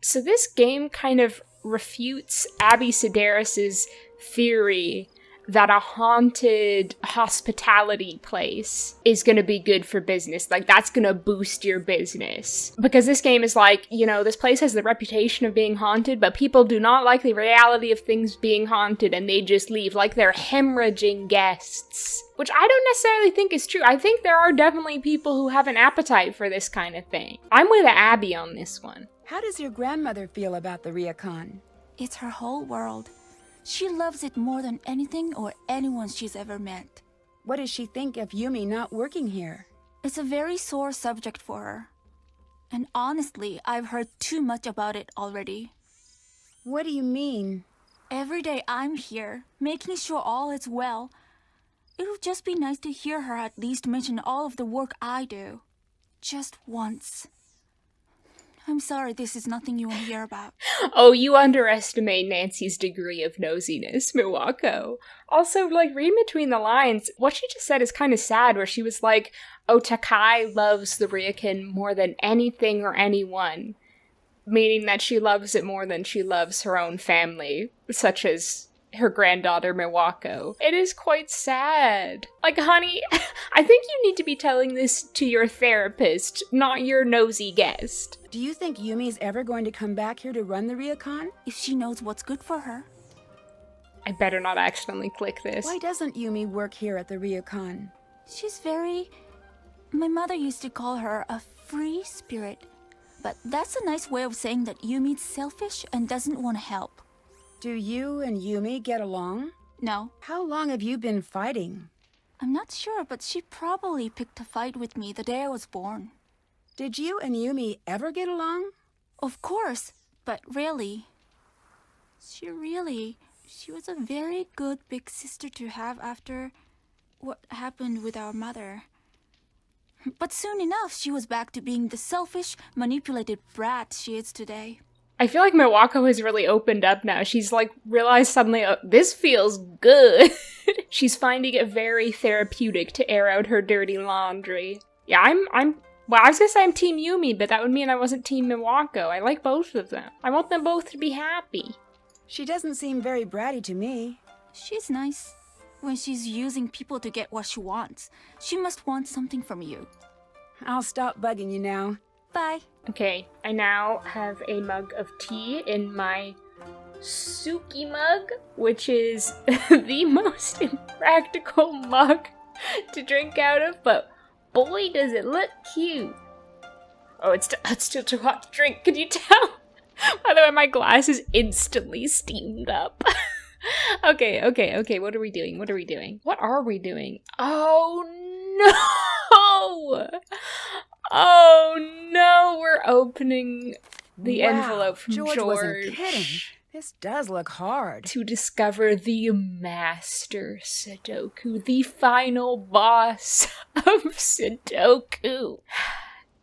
So this game kind of refutes Abby Sedaris's theory that a haunted hospitality place is gonna be good for business. Like, that's gonna boost your business. Because this game is like, you know, this place has the reputation of being haunted, but people do not like the reality of things being haunted, and they just leave, like they're hemorrhaging guests. Which I don't necessarily think is true. I think there are definitely people who have an appetite for this kind of thing. I'm with Abby on this one. How does your grandmother feel about the Ryukon? It's her whole world. She loves it more than anything or anyone she's ever met. What does she think of Yumi not working here? It's a very sore subject for her. And honestly, I've heard too much about it already. What do you mean? Every day I'm here, making sure all is well. It would just be nice to hear her at least mention all of the work I do. Just once. I'm sorry this is nothing you want to hear about. Oh, you underestimate Nancy's degree of nosiness, Miwako. Also, like, read between the lines, what she just said is kind of sad, where she was like, oh, Takai loves the Ryokan more than anything or anyone. Meaning that she loves it more than she loves her own family, such as her granddaughter Miwako. It is quite sad. Like, honey, I think you need to be telling this to your therapist, not your nosy guest. Do you think Yumi's ever going to come back here to run the Ryokan? If she knows what's good for her. I better not accidentally click this. Why doesn't Yumi work here at the Ryokan? She's very... My mother used to call her a free spirit. But that's a nice way of saying that Yumi's selfish and doesn't want to help. Do you and Yumi get along? No. How long have you been fighting? I'm not sure, but she probably picked a fight with me the day I was born. Did you and Yumi ever get along? Of course, but really... She was a very good big sister to have after what happened with our mother. But soon enough, she was back to being the selfish, manipulated brat she is today. I feel like Miwako has really opened up now. She's like realized suddenly, oh, this feels good. She's finding it very therapeutic to air out her dirty laundry. Yeah, well, I was gonna say I'm Team Yumi, but that would mean I wasn't Team Miwako. I like both of them. I want them both to be happy. She doesn't seem very bratty to me. She's nice. When she's using people to get what she wants, she must want something from you. I'll stop bugging you now. Bye. Okay, I now have a mug of tea in my Suki mug, which is the most impractical mug to drink out of, but boy does it look cute. Oh, it's still too hot to drink, can you tell? By the way, my glass is instantly steamed up. Okay, what are we doing? What are we doing? Oh no! Oh no, we're opening the envelope from George. Wasn't kidding. This does look hard. To discover the master Sudoku, the final boss of Sudoku.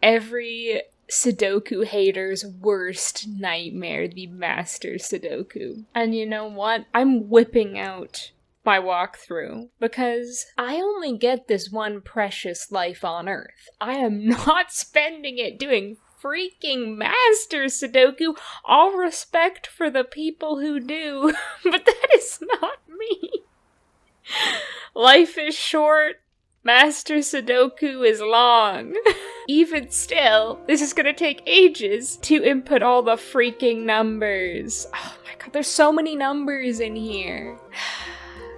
Every Sudoku hater's worst nightmare, the master Sudoku. And you know what? I'm whipping out my walkthrough because I only get this one precious life on Earth. I am not spending it doing freaking master Sudoku. All respect for the people who do, but that is not me. Life is short. Master Sudoku is long. Even still, this is gonna take ages to input all the freaking numbers. Oh my god, there's so many numbers in here.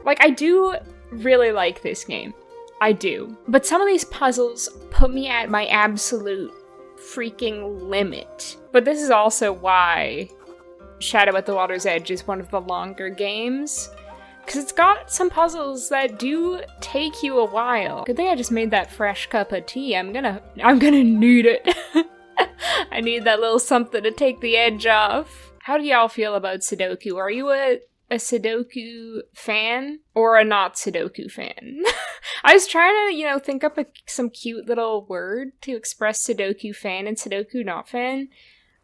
Like, I do really like this game. I do. But some of these puzzles put me at my absolute freaking limit. But this is also why Shadow at the Water's Edge is one of the longer games. Because it's got some puzzles that do take you a while. Good thing I just made that fresh cup of tea. I'm gonna need it. I need that little something to take the edge off. How do y'all feel about Sudoku? Are you a Sudoku fan or a not Sudoku fan? I was trying to, think up some cute little word to express Sudoku fan and Sudoku not fan.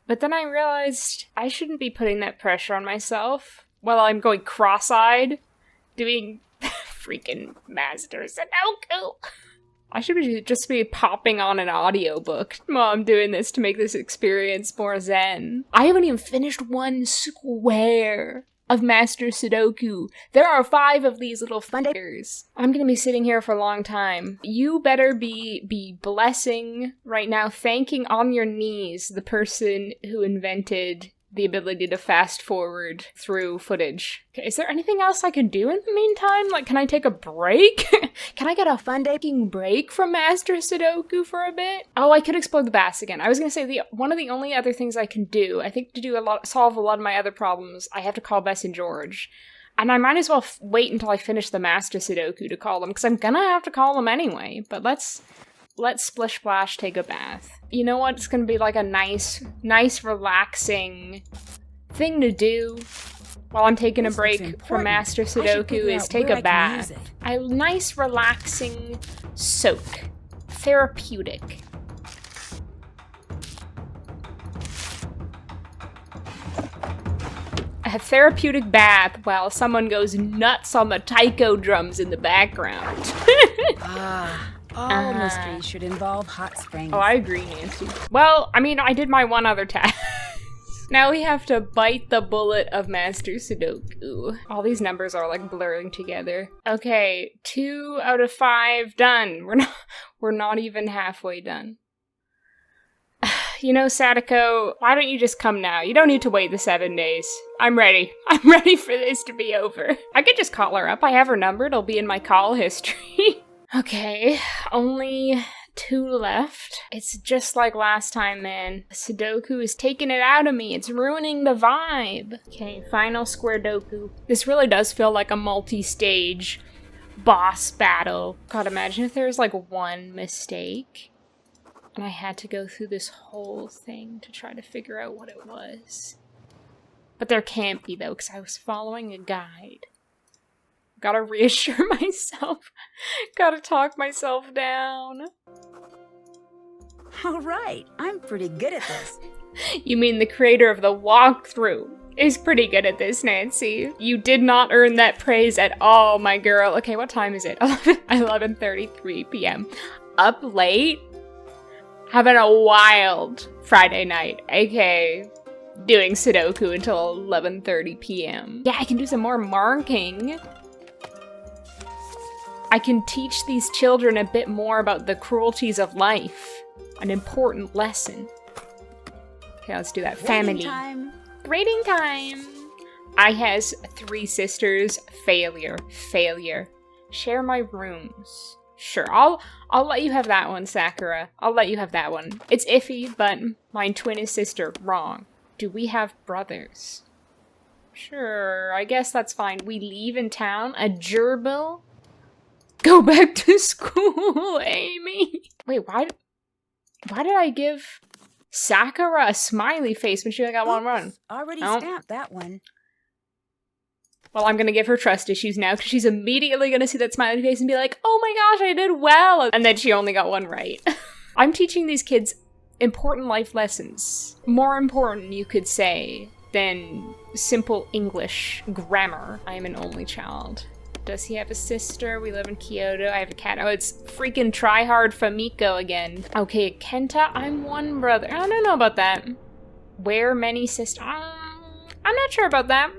But then I realized I shouldn't be putting that pressure on myself while I'm going cross-eyed doing freaking Master Sudoku. I should just be popping on an audiobook while I'm doing this to make this experience more zen. I haven't even finished one square of Master Sudoku. There are 5 of these little funders. I'm gonna be sitting here for a long time. You better be blessing right now, thanking on your knees the person who invented the ability to fast forward through footage. Okay, is there anything else I can do in the meantime? Like, can I take a break? Can I get a fun-taking break from Master Sudoku for a bit? Oh, I could explore the baths again. I was gonna say one of the only other things I can do, I think to solve a lot of my other problems, I have to call Bess and George. And I might as well wait until I finish the Master Sudoku to call them, because I'm gonna have to call them anyway. But let's Splish Splash take a bath. You know what? It's gonna be like a nice, relaxing thing to do while I'm taking a break from Master Sudoku is take a bath. A nice, relaxing soak. Therapeutic. A therapeutic bath while someone goes nuts on the taiko drums in the background. All mysteries should involve hot springs. Oh, I agree, Nancy. Well, I mean, I did my one other task. Now we have to bite the bullet of Master Sudoku. All these numbers are like blurring together. Okay, 2 out of 5 done. We're not even halfway done. You know, Sadako, why don't you just come now? You don't need to wait the 7 days. I'm ready. I'm ready for this to be over. I could just call her up. I have her number. It'll be in my call history. Okay, only 2 left. It's just like last time, man. Sudoku is taking it out of me. It's ruining the vibe. Okay, final square doku. This really does feel like a multi-stage boss battle. God, imagine if there was like one mistake and I had to go through this whole thing to try to figure out what it was. But there can't be, though, because I was following a guide. Gotta reassure myself. Gotta talk myself down. All right, I'm pretty good at this. You mean the creator of the walkthrough is pretty good at this, Nancy. You did not earn that praise at all, my girl. Okay, what time is it? 11:33 p.m. Up late? Having a wild Friday night. Okay, doing Sudoku until 11:30 p.m. Yeah, I can do some more marking. I can teach these children a bit more about the cruelties of life. An important lesson. Okay, let's do that. Family. Grading time. Grading time. I has 3 sisters. Failure. Failure. Share my rooms. Sure, I'll let you have that one, Sakura. I'll let you have that one. It's iffy, but my twin is sister. Wrong. Do we have brothers? Sure, I guess that's fine. We leave in town. A gerbil? Go back to school, Amy. Wait, why did I give Sakura a smiley face when she only got one run? Already stamped that one. Well, I'm gonna give her trust issues now, because she's immediately gonna see that smiley face and be like, oh my gosh, I did well! And then she only got one right. I'm teaching these kids important life lessons. More important, you could say, than simple English grammar. I am an only child. Does he have a sister? We live in Kyoto. I have a cat. Oh, it's freaking tryhard Famiko again. Okay, Kenta, I'm one brother. I don't know about that. Where many sisters? I'm not sure about that.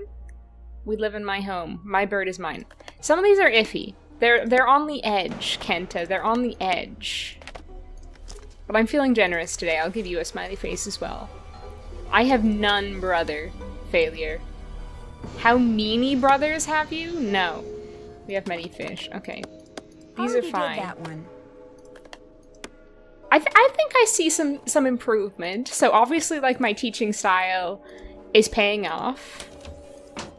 We live in my home. My bird is mine. Some of these are iffy. They're on the edge, Kenta. They're on the edge. But I'm feeling generous today. I'll give you a smiley face as well. I have none, brother. Failure. How many brothers have you? No. We have many fish. Okay. These are fine. Did that one. I think I see some improvement. So obviously, like, my teaching style is paying off.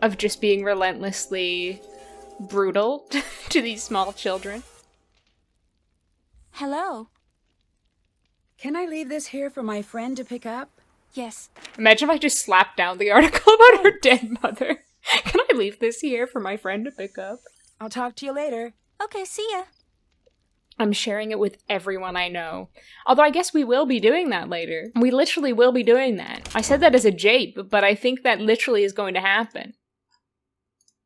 Of just being relentlessly brutal to these small children. Hello. Can I leave this here for my friend to pick up? Yes. Imagine if I just slapped down the article about her dead mother. Can I leave this here for my friend to pick up? I'll talk to you later. Okay, see ya. I'm sharing it with everyone I know. Although I guess we will be doing that later. We literally will be doing that. I said that as a jape, but I think that literally is going to happen.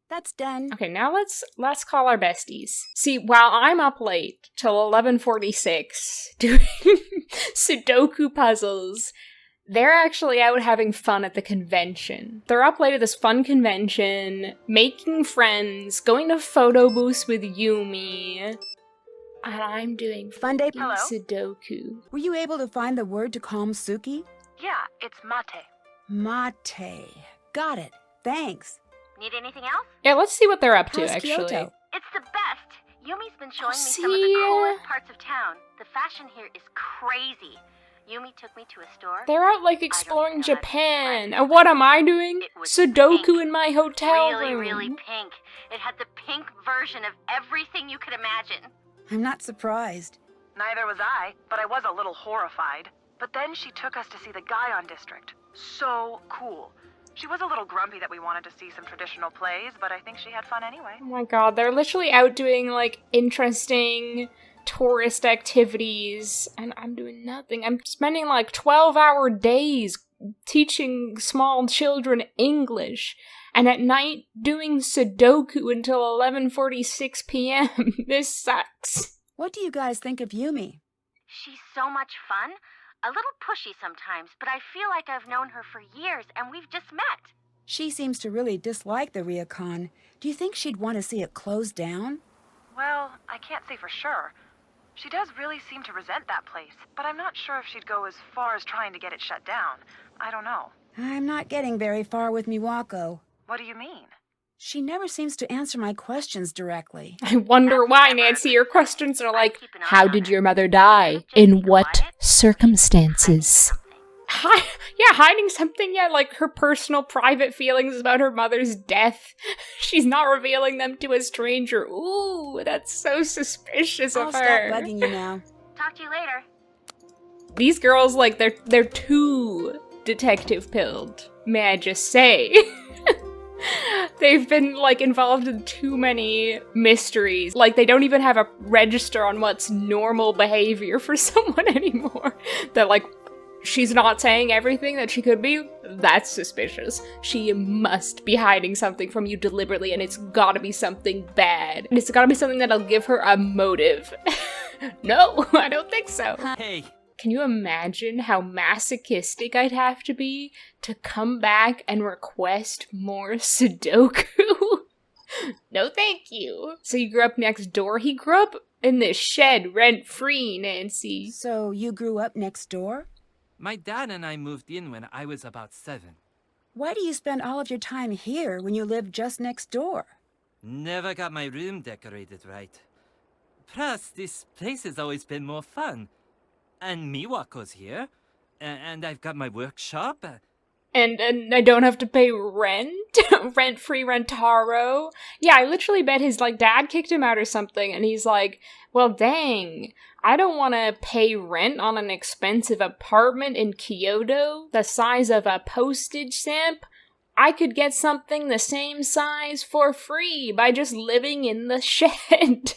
That's done. Okay, now let's call our besties. See, while I'm up late till 11:46 doing Sudoku puzzles, they're actually out having fun at the convention. They're up late at this fun convention, making friends, going to photo booths with Yumi. And I'm doing fun day. Hello? Sudoku. Were you able to find the word to calm Suki? Yeah, it's mate. Mate. Got it. Thanks. Need anything else? Yeah, let's see what they're up to, How's actually. Kyoto? It's the best. Yumi's been showing me See some of the ya. coolest parts of town. The fashion here is crazy. Yumi took me to a store. They're out like exploring Japan. And what am I doing? Sudoku pink. in my hotel Really, room. really pink. It had the pink version of everything you could imagine. I'm not surprised. Neither was I, but I was a little horrified. But then she took us to see the Guion district. So cool. She was a little grumpy that we wanted to see some traditional plays, but I think she had fun anyway. Oh my god, they're literally out doing like interesting tourist activities, and I'm doing nothing. I'm spending like 12-hour days teaching small children English, and at night doing Sudoku until 11:46 p.m. This sucks. What do you guys think of Yumi? She's so much fun. A little pushy sometimes, but I feel like I've known her for years and we've just met. She seems to really dislike the Ryokan. Do you think she'd want to see it closed down? Well, I can't say for sure. She does really seem to resent that place, but I'm not sure if she'd go as far as trying to get it shut down. I don't know. I'm not getting very far with Miwako. What do you mean? She never seems to answer my questions directly. I wonder why, Nancy. Your questions are like, how did your mother die? In what circumstances? Hiding something, like her personal private feelings about her mother's death. She's not revealing them to a stranger. Ooh, that's so suspicious of her. I'll stop bugging you now. Talk to you later. These girls, they're too detective-pilled, may I just say. They've been, involved in too many mysteries. They don't even have a register on what's normal behavior for someone anymore. They're she's not saying everything that she could be. That's suspicious. She must be hiding something from you deliberately, and it's gotta be something bad. And it's gotta be something that'll give her a motive. No, I don't think so. Hey. Can you imagine how masochistic I'd have to be to come back and request more Sudoku? No thank you. So you grew up next door? He grew up in this shed rent-free, Nancy. So you grew up next door? My dad and I moved in when I was about 7. Why do you spend all of your time here when you live just next door? Never got my room decorated right. Plus, this place has always been more fun. And Miwako's here. And I've got my workshop. And I don't have to pay rent? Rent-free rentaro? Yeah, I literally bet his, dad kicked him out or something, and he's like, well, dang, I don't want to pay rent on an expensive apartment in Kyoto the size of a postage stamp. I could get something the same size for free by just living in the shed.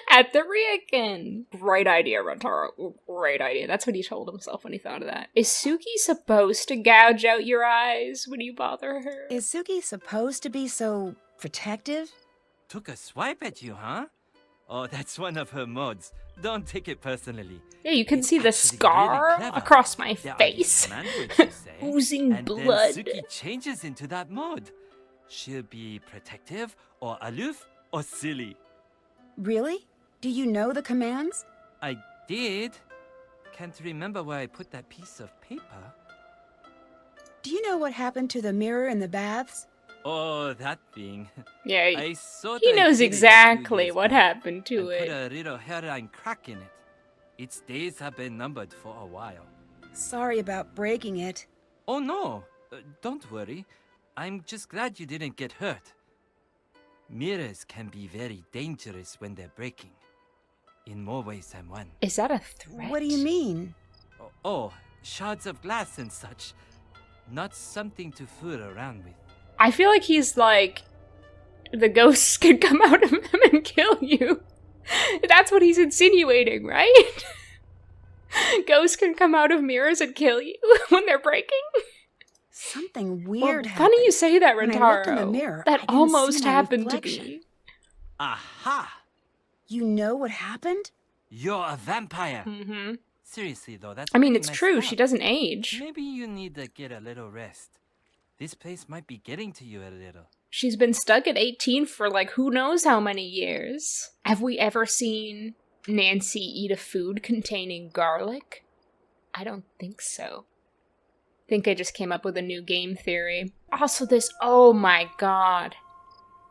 At the Ryokan. Great idea, Rentaro. Great idea. That's what he told himself when he thought of that. Is Suki supposed to gouge out your eyes when you bother her? Is Suki supposed to be so protective? Took a swipe at you, huh? Oh, that's one of her mods. Don't take it personally. Yeah, you can see the scar really across my face. Oozing and blood. Then Suki changes into that mode. She'll be protective, or aloof, or silly. Really? Do you know the commands? I did. Can't remember where I put that piece of paper. Do you know what happened to the mirror in the baths? Oh, that thing. Yeah, he knows exactly what happened to it. Put a little hairline crack in it. Its days have been numbered for a while. Sorry about breaking it. Oh no, don't worry. I'm just glad you didn't get hurt. Mirrors can be very dangerous when they're breaking. In more ways than one. Is that a threat? What do you mean? Oh, shards of glass and such. Not something to fool around with. I feel like he's the ghosts could come out of him and kill you. That's what he's insinuating, right? Ghosts can come out of mirrors and kill you when they're breaking? Something weird happened. Funny you say that, When Rentaro. I looked in the mirror, that I didn't almost see my happened reflection. to me. Aha! You know what happened? You're a vampire. Mm-hmm. Seriously though, that's I mean, pretty it's messed true. up. She doesn't age. Maybe you need to get a little rest. This place might be getting to you a little. She's been stuck at 18 for who knows how many years. Have we ever seen Nancy eat a food containing garlic? I don't think so. I think I just came up with a new game theory. Also this, oh my god.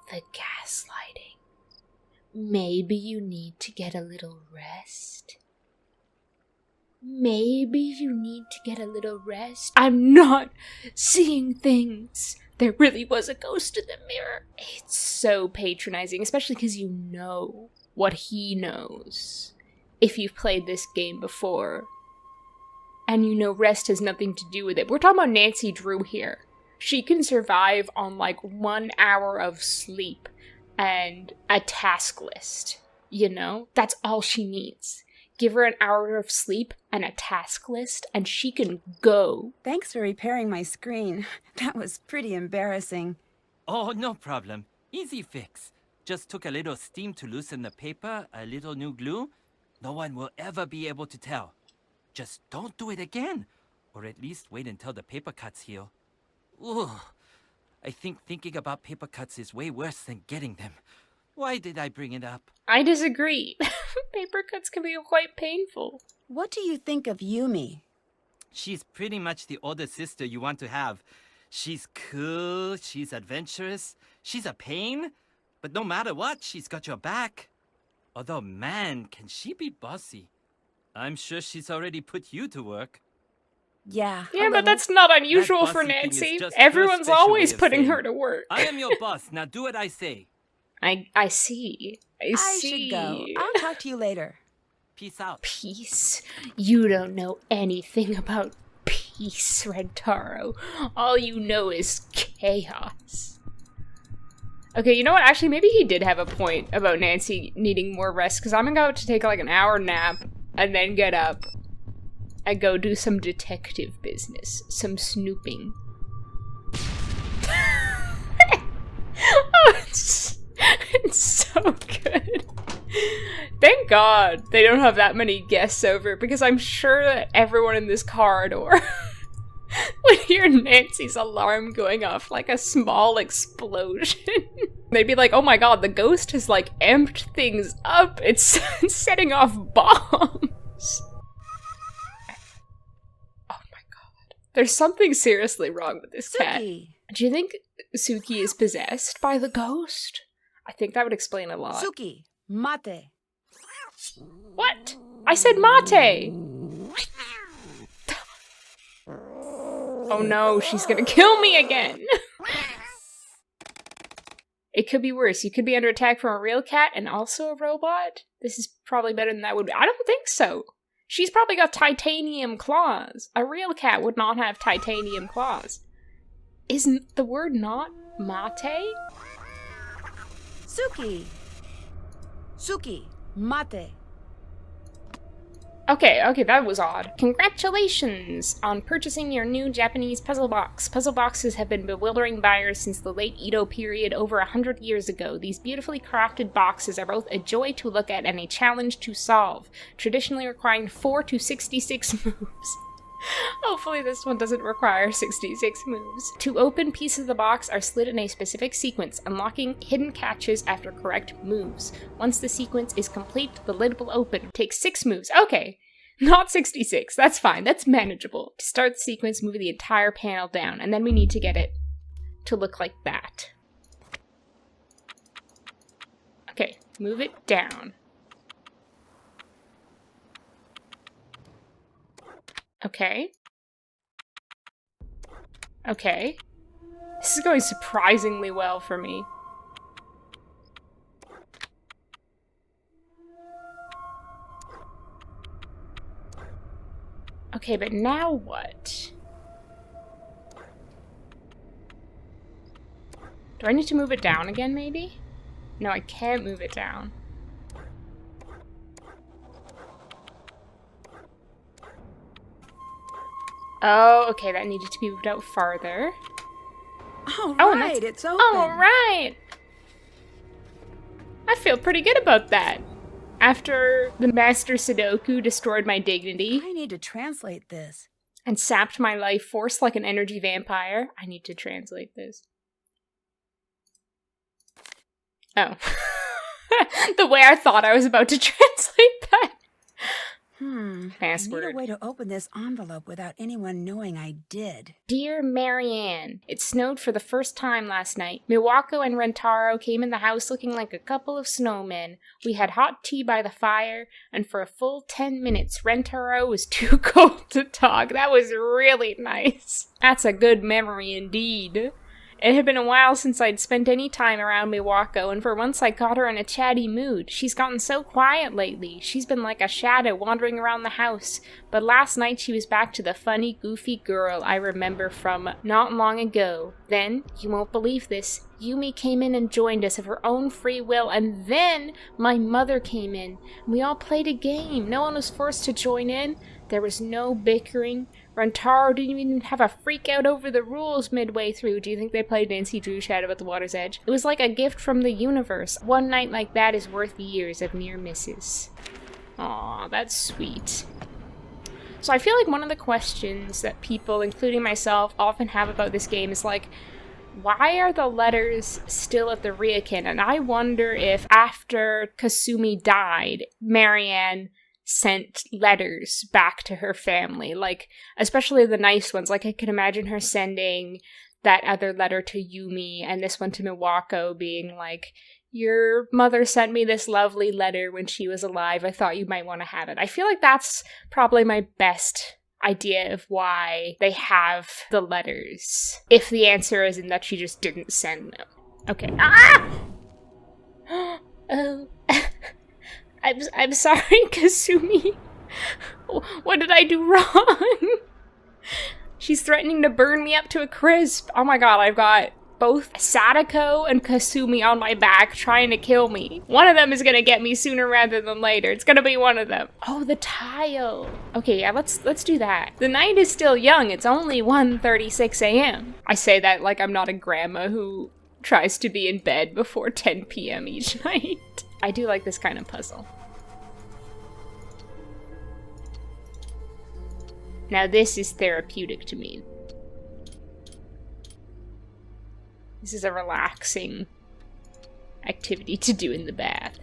The gaslighting. Maybe you need to get a little rest. maybe you need to get a little rest. I'm not seeing things. There really was a ghost in the mirror. It's so patronizing, especially because you know what he knows. If you've played this game before, and you know rest has nothing to do with it. We're talking about Nancy Drew here. She can survive on like 1 hour of sleep and a task list, you know? That's all she needs. Give her an hour of sleep and a task list, and she can go. Thanks for repairing my screen. That was pretty embarrassing. Oh, no problem. Easy fix. Just took a little steam to loosen the paper, a little new glue. No one will ever be able to tell. Just don't do it again, or at least wait until the paper cuts heal. Ooh, I think thinking about paper cuts is way worse than getting them. Why did I bring it up? I disagree. Paper cuts can be quite painful. What do you think of Yumi? She's pretty much the older sister you want to have. She's cool, she's adventurous, she's a pain, but no matter what, she's got your back. Although, man, can she be bossy. I'm sure she's already put you to work. Yeah. Yeah, but that's not unusual That for bossy thing is Nancy. just her Everyone's special way always of putting saying, her to work. I am your boss, now do what I say. I see. I should see. go. I'll talk to you later. Peace out. Peace. You don't know anything about peace, Rentaro. All you know is chaos. Okay, you know what? Actually, maybe he did have a point about Nancy needing more rest, because I'm about to take like an hour nap and then get up and go do some detective business, some snooping. Oh, it's so good. Thank God they don't have that many guests over, because I'm sure that everyone in this corridor would hear Nancy's alarm going off like a small explosion. They'd be like, oh my god, the ghost has like amped things up. It's setting off bombs. Oh my god. There's something seriously wrong with this cat. Suki. Do you think Suki is possessed by the ghost? I think that would explain a lot. Suki, mate. What? I said mate! Oh no, she's gonna kill me again! It could be worse. You could be under attack from a real cat and also a robot? This is probably better than that would be. I don't think so. She's probably got titanium claws. A real cat would not have titanium claws. Isn't the word not mate? Suki. Suki, mate. Okay, that was odd. Congratulations on purchasing your new Japanese puzzle box. Puzzle boxes have been bewildering buyers since the late Edo period over 100 years ago. These beautifully crafted boxes are both a joy to look at and a challenge to solve, traditionally requiring 4 to 66 moves. Hopefully this one doesn't require 66 moves. To open, pieces of the box are slid in a specific sequence, unlocking hidden catches after correct moves. Once the sequence is complete, the lid will open. Takes 6 moves. Okay, not 66. That's fine. That's manageable. To start the sequence, move the entire panel down, and then we need to get it to look like that. Okay, move it down. Okay. Okay. This is going surprisingly well for me. Okay, but now what? Do I need to move it down again, maybe? No, I can't move it down. Oh, okay, that needed to be moved out farther. All and right, that's- it's open. All right! I feel pretty good about that. After the master Sudoku destroyed my dignity I need to translate this. and sapped my life force like an energy vampire, I need to translate this. Oh. The way I thought I was about to translate that. Password. I need a way to open this envelope without anyone knowing I did. Dear Marianne, it snowed for the first time last night. Miwako and Rentaro came in the house looking like a couple of snowmen. We had hot tea by the fire, and for a full 10 minutes, Rentaro was too cold to talk. That was really nice. That's a good memory indeed. It had been a while since I'd spent any time around Miwako, and for once I caught her in a chatty mood. She's gotten so quiet lately. She's been like a shadow wandering around the house. But last night she was back to the funny, goofy girl I remember from not long ago. Then, you won't believe this, Yumi came in and joined us of her own free will, and then my mother came in. We all played a game. No one was forced to join in. There was no bickering. Rentaro didn't even have a freak out over the rules midway through. Do you think they played Nancy Drew Shadow at the Water's Edge? It was like a gift from the universe. One night like that is worth years of near misses. Aw, that's sweet. So I feel like one of the questions that people, including myself, often have about this game is like, why are the letters still at the Ryokan? And I wonder if after Kasumi died, Marianne sent letters back to her family, like, especially the nice ones. Like, I can imagine her sending that other letter to Yumi and this one to Miwako being like, your mother sent me this lovely letter when she was alive. I thought you might want to have it. I feel like that's probably my best idea of why they have the letters, if the answer is in that she just didn't send them. Okay. Ah! Oh. I'm sorry, Kasumi. What did I do wrong? She's threatening to burn me up to a crisp. Oh my god, I've got both Sadako and Kasumi on my back trying to kill me. One of them is gonna get me sooner rather than later. It's gonna be one of them. Oh, the tile. Okay, yeah, let's do that. The night is still young. It's only 1:36 a.m. I say that like I'm not a grandma who tries to be in bed before 10 p.m. each night. I do like this kind of puzzle. Now this is therapeutic to me. This is a relaxing activity to do in the bath.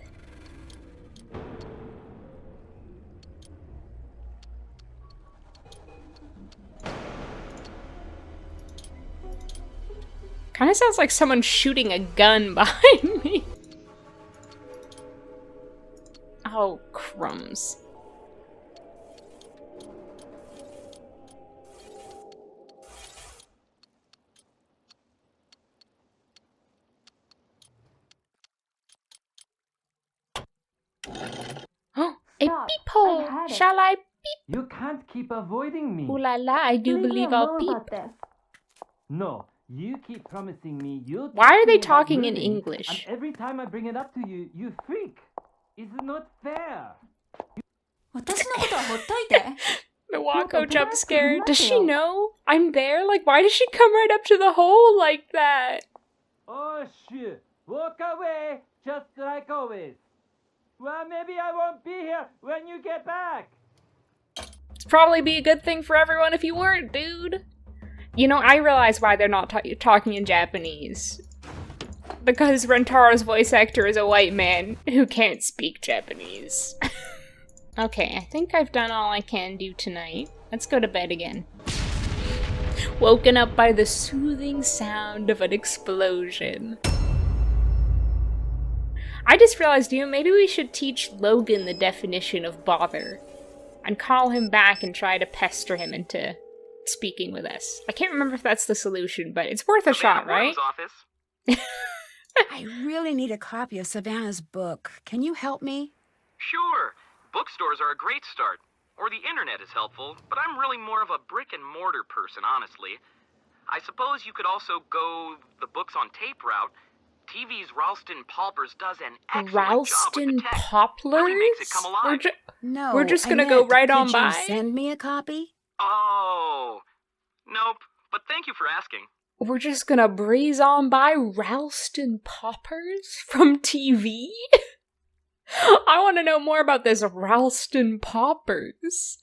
Kind of sounds like someone shooting a gun behind me. Oh, crumbs. Oh, a peephole! Shall I peep? You can't keep avoiding me. Ooh la la, I do believe I'll peep. No, you keep promising me you'll... Why are they teach me about talking in living, English? And every time I bring it up to you, you freak. It's not fair. Miwako jump scared. Does she know I'm there? Like, why does she come right up to the hole like that? Oh, shit. Walk away, just like always. Well, maybe I won't be here when you get back. It'd probably be a good thing for everyone if you weren't, dude. You know, I realize why they're not talking in Japanese. Because Rentaro's voice actor is a white man who can't speak Japanese. Okay, I think I've done all I can do tonight. Let's go to bed again. Woken up by the soothing sound of an explosion. I just realized, maybe we should teach Logan the definition of bother. And call him back and try to pester him into speaking with us. I can't remember if that's the solution, but it's worth a shot, right? Office. I really need a copy of Savannah's book. Can you help me? Sure. Bookstores are a great start. Or the internet is helpful, but I'm really more of a brick and mortar person, honestly. I suppose you could also go the books on tape route. TV's Ralston Palpers does an excellent job with the tech. Poplars? Really makes it come alive. We're just gonna go right on by. Could you send me a copy? Oh, nope. But thank you for asking. We're just gonna breeze on by Ralston Poppers from TV? I want to know more about this Ralston Poppers.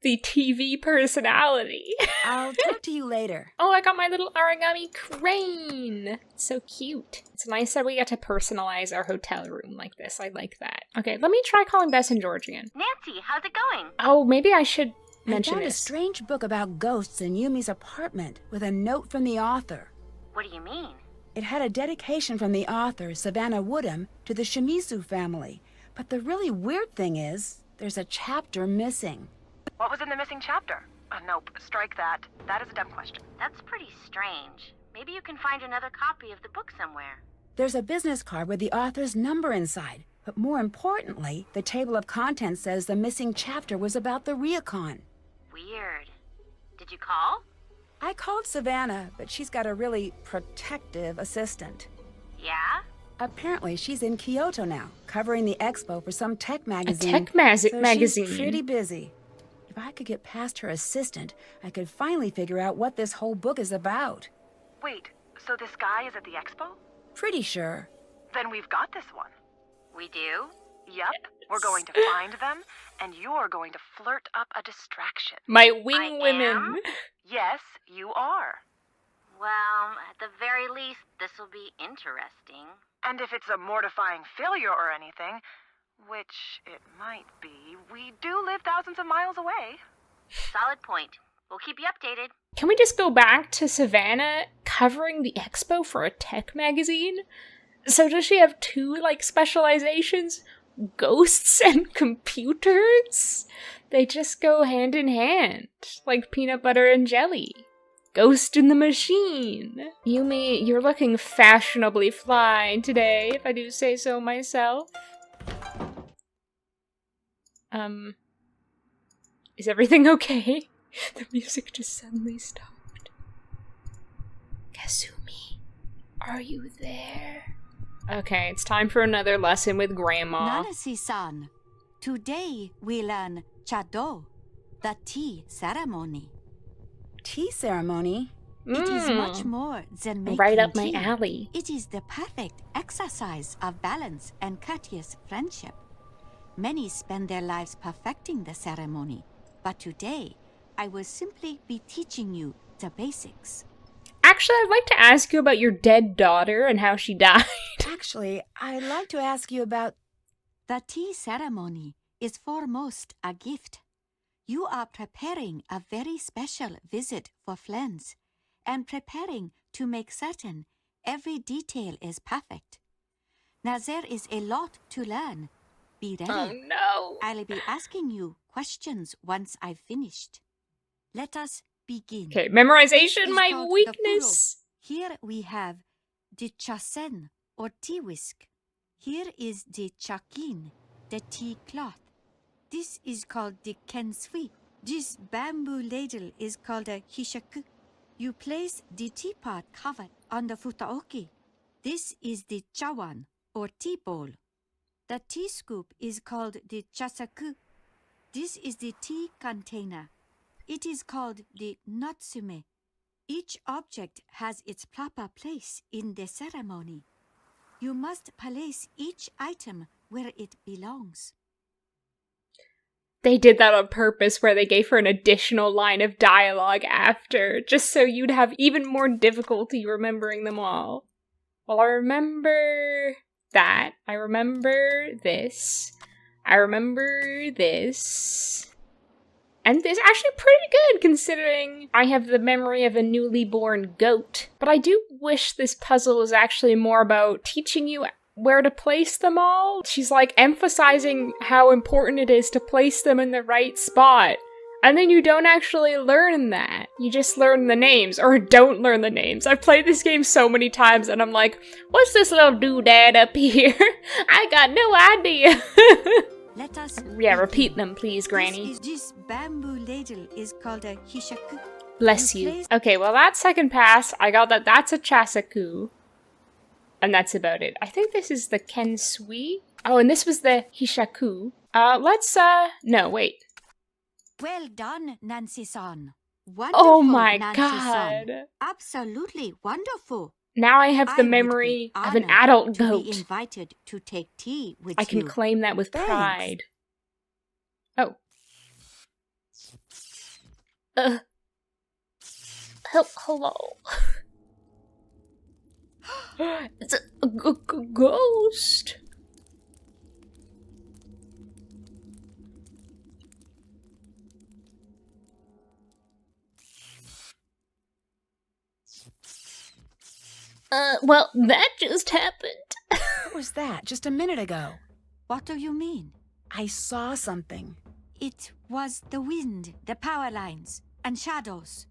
the TV personality. I'll talk to you later. Oh, I got my little origami crane. So cute. It's nice that we get to personalize our hotel room like this. I like that. Okay, let me try calling Bess and George again. Nancy, how's it going? Oh, maybe I should mention I found this. a strange book about ghosts in Yumi's apartment with a note from the author. What do you mean? It had a dedication from the author, Savannah Woodham, to the Shimizu family. But the really weird thing is, there's a chapter missing. What was in the missing chapter? Nope, strike that. That is a dumb question. That's pretty strange. Maybe you can find another copy of the book somewhere. There's a business card with the author's number inside. But more importantly, the table of contents says the missing chapter was about the Ryukon. Weird. Did you call? I called Savannah, but she's got a really protective assistant. Yeah? Apparently, she's in Kyoto now, covering the expo for some tech magazine. A tech magazine. She's pretty busy. If I could get past her assistant, I could finally figure out what this whole book is about. Wait, so this guy is at the expo? Pretty sure. Then we've got this one. We do? Yep, we're going to find them, and you're going to flirt up a distraction. My wing I women. am? Yes, you are. Well, at the very least, this will be interesting. And if it's a mortifying failure or anything, which it might be, we do live thousands of miles away. Solid point. We'll keep you updated. Can we just go back to Savannah covering the expo for a tech magazine? So does she have two, specializations? Ghosts and computers? They just go hand in hand, like peanut butter and jelly. Ghost in the machine. Yumi, you're looking fashionably fly today, if I do say so myself. Is everything okay? The music just suddenly stopped. Kazumi, are you there? Okay, it's time for another lesson with Grandma. Nanasi-san, today we learn Chado, the tea ceremony. Tea ceremony? It is much more than making Right up my tea. alley. It is the perfect exercise of balance and courteous friendship. Many spend their lives perfecting the ceremony, but today I will simply be teaching you the basics. Actually, I'd like to ask you about your dead daughter and how she died. Actually, I'd like to ask you about... The tea ceremony is foremost a gift. You are preparing a very special visit for friends and preparing to make certain every detail is perfect. Now there is a lot to learn. Be ready. Oh no. I'll be asking you questions once I've finished. Let us begin. Okay, memorization, It's my called the weakness. furo. Here we have the chasen or tea whisk. Here is the chakin, the tea cloth. This is called the kensui. This bamboo ladle is called a hishaku. You place the teapot cover on the futaoki. This is the chawan or tea bowl. The tea scoop is called the chasaku. This is the tea container. It is called the natsume. Each object has its proper place in the ceremony. You must place each item where it belongs. They did that on purpose, where they gave her an additional line of dialogue after, just so you'd have even more difficulty remembering them all. Well, I remember that. I remember this. I remember this. And it's actually pretty good, considering I have the memory of a newly born goat. But I do wish this puzzle was actually more about teaching you where to place them all. She's emphasizing how important it is to place them in the right spot. And then you don't actually learn that. You just learn the names, or don't learn the names. I've played this game so many times and I'm like, what's this little doodad up here? I got no idea. Let us Yeah, repeat them, please, Granny. This bamboo ladle is called a hishaku. Bless you. Okay, well, that second pass, I got that that's a chasaku. And that's about it. I think this is the kensui. Oh, and this was the hishaku. No, wait. Well done, Nancy-san. Wonderful, Oh my Nancy-san. god. Absolutely wonderful. Now I have the I would memory be of an honored adult to be goat. invited to take tea with I can you. claim that with Thanks. pride. Oh. Hello. It's a ghost. Well, that just happened. What was that just a minute ago? What do you mean? I saw something. It was the wind, the power lines, and shadows.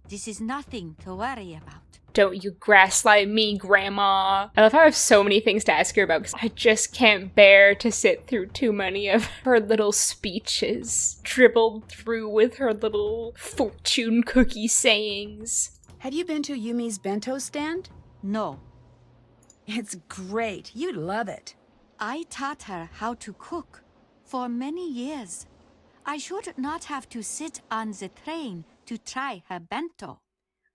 This is nothing to worry about. Don't you gaslight me, Grandma. I love how I have so many things to ask her about because I just can't bear to sit through too many of her little speeches, dribbled through with her little fortune cookie sayings. Have you been to Yumi's bento stand? No. It's great. You'd love it. I taught her how to cook for many years. I should not have to sit on the train to try her bento.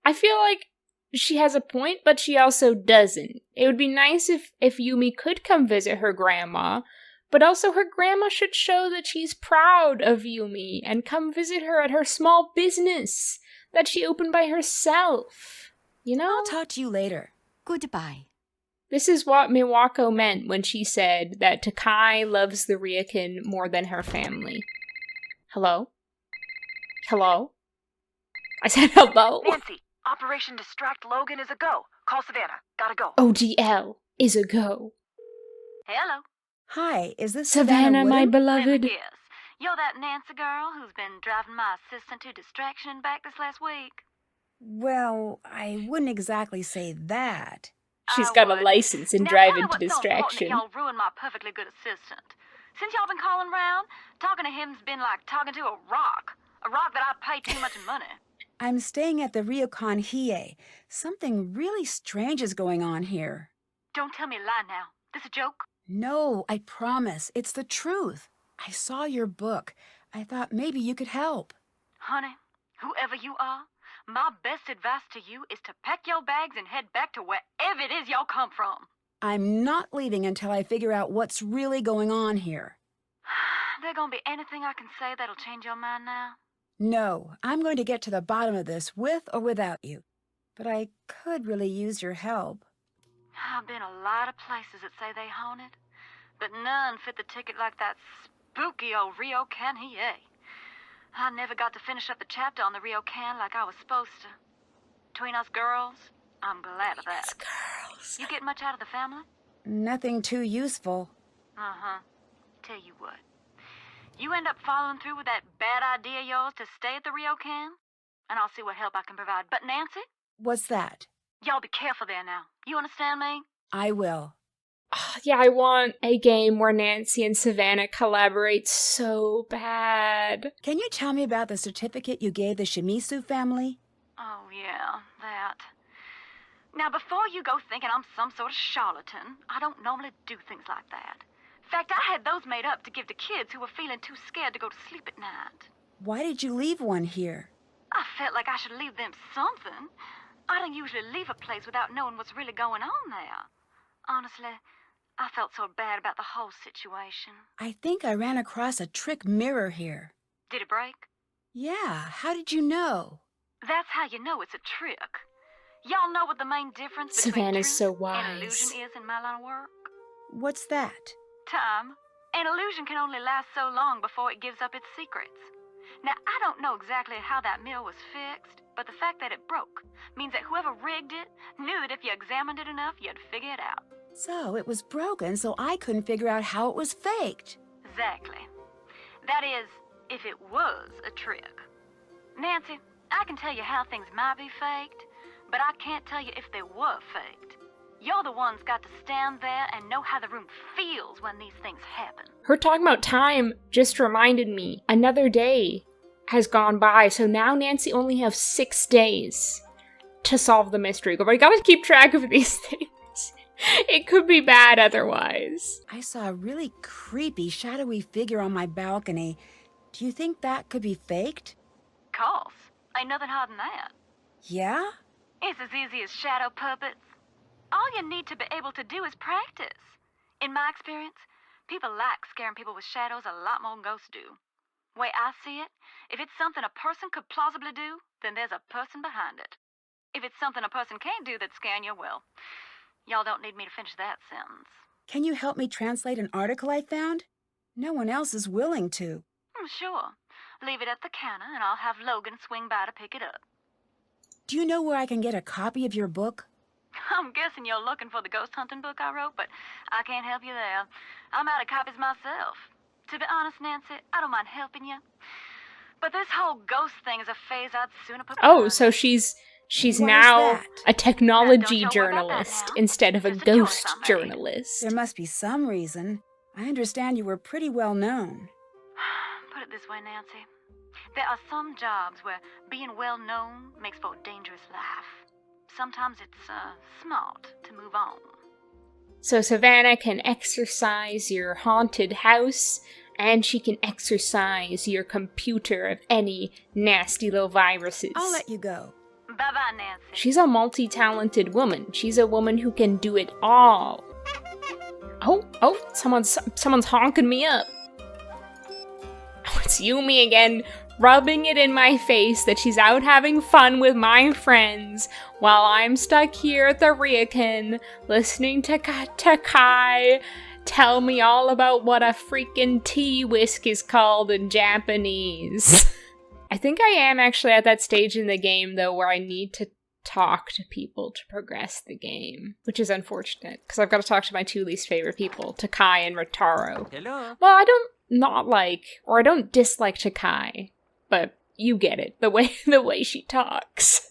I feel like she has a point, but she also doesn't. It would be nice if Yumi could come visit her grandma, but also her grandma should show that she's proud of Yumi and come visit her at her small business that she opened by herself. You know? I'll talk to you later. Goodbye. This is what Miwako meant when she said that Takai loves the Ryokan more than her family. Hello? Hello? I said hello? Nancy, Operation Distract Logan is a go. Call Savannah. Gotta go. ODL is a go. Hello. Hi, is this Savannah, my Woodham? beloved. Yes. You're that Nancy girl who's been driving my assistant to distraction and back this last week? Well, I wouldn't exactly say that. She's I got a would. license in Now, driving tell to me what's so important that distraction. y'all ruined my perfectly good assistant. Since y'all been calling round, talking to him's been like talking to a rock. A rock that I pay too much money. I'm staying at the Ryokan Hiei. Something really strange is going on here. Don't tell me a lie now. This a joke? No, I promise. It's the truth. I saw your book. I thought maybe you could help. Honey, whoever you are, my best advice to you is to pack your bags and head back to wherever it is y'all come from. I'm not leaving until I figure out what's really going on here. There gonna be anything I can say that'll change your mind now? No, I'm going to get to the bottom of this with or without you. But I could really use your help. I've been a lot of places that say they haunted, but none fit the ticket like that spooky old Ryokan Hiei. I never got to finish up the chapter on the Ryokan like I was supposed to. Between us girls, I'm glad of that. Girls. You get much out of the family? Nothing too useful. Uh-huh. Tell you what. You end up following through with that bad idea of yours to stay at the Ryokan, and I'll see what help I can provide. But Nancy, What's that? y'all be careful there now. You understand me? I will. Yeah, I want a game where Nancy and Savannah collaborate so bad. Can you tell me about the certificate you gave the Shimizu family? Oh, yeah, that. Now, before you go thinking I'm some sort of charlatan, I don't normally do things like that. In fact, I had those made up to give to kids who were feeling too scared to go to sleep at night. Why did you leave one here? I felt like I should leave them something. I don't usually leave a place without knowing what's really going on there. Honestly, I felt so bad about the whole situation. I think I ran across a trick mirror here. Did it break? Yeah, how did you know? That's how you know it's a trick. Y'all know what the main difference between Savannah's truth so and wise. illusion is in my line of work? What's that? Time. An illusion can only last so long before it gives up its secrets. Now, I don't know exactly how that mirror was fixed, but the fact that it broke means that whoever rigged it knew that if you examined it enough, you'd figure it out. So it was broken, so I couldn't figure out how it was faked. Exactly. That is, if it was a trick. Nancy, I can tell you how things might be faked, but I can't tell you if they were faked. You're the ones got to stand there and know how the room feels when these things happen. Her talking about time just reminded me another day has gone by, so now Nancy only has 6 days to solve the mystery. But I gotta keep track of these things. It could be bad otherwise. I saw a really creepy, shadowy figure on my balcony. Do you think that could be faked? Course. Ain't nothing harder than that. Yeah? It's as easy as shadow puppets. All you need to be able to do is practice. In my experience, people like scaring people with shadows a lot more than ghosts do. Way I see it, if it's something a person could plausibly do, then there's a person behind it. If it's something a person can't do that's scaring you, well, y'all don't need me to finish that sentence. Can you help me translate an article I found? No one else is willing to. Sure. Leave it at the counter, and I'll have Logan swing by to pick it up. Do you know where I can get a copy of your book? I'm guessing you're looking for the ghost hunting book I wrote, but I can't help you there. I'm out of copies myself. To be honest, Nancy, I don't mind helping you. But this whole ghost thing is a phase I'd sooner put Oh, behind. so she's What now is that? a technology Don't you worry about that journalist now. instead of a Just a choice ghost I made. journalist. There must be some reason. I understand you were pretty well known. Put it this way, Nancy. There are some jobs where being well known makes for a dangerous life. Sometimes it's smart to move on. So Savannah can exercise your haunted house, and she can exercise your computer of any nasty little viruses. I'll let you go. Bye-bye, Nancy. She's a multi-talented woman. She's a woman who can do it all. Oh, someone's honking me up. Oh, it's Yumi again, rubbing it in my face that she's out having fun with my friends while I'm stuck here at the Ryokan listening to Kai tell me all about what a freaking tea whisk is called in Japanese. I think I am actually at that stage in the game, though, where I need to talk to people to progress the game, which is unfortunate, because I've got to talk to my two least favorite people, Takai and Rotaro. Hello? Well, I don't dislike Takai, but you get it, the way she talks.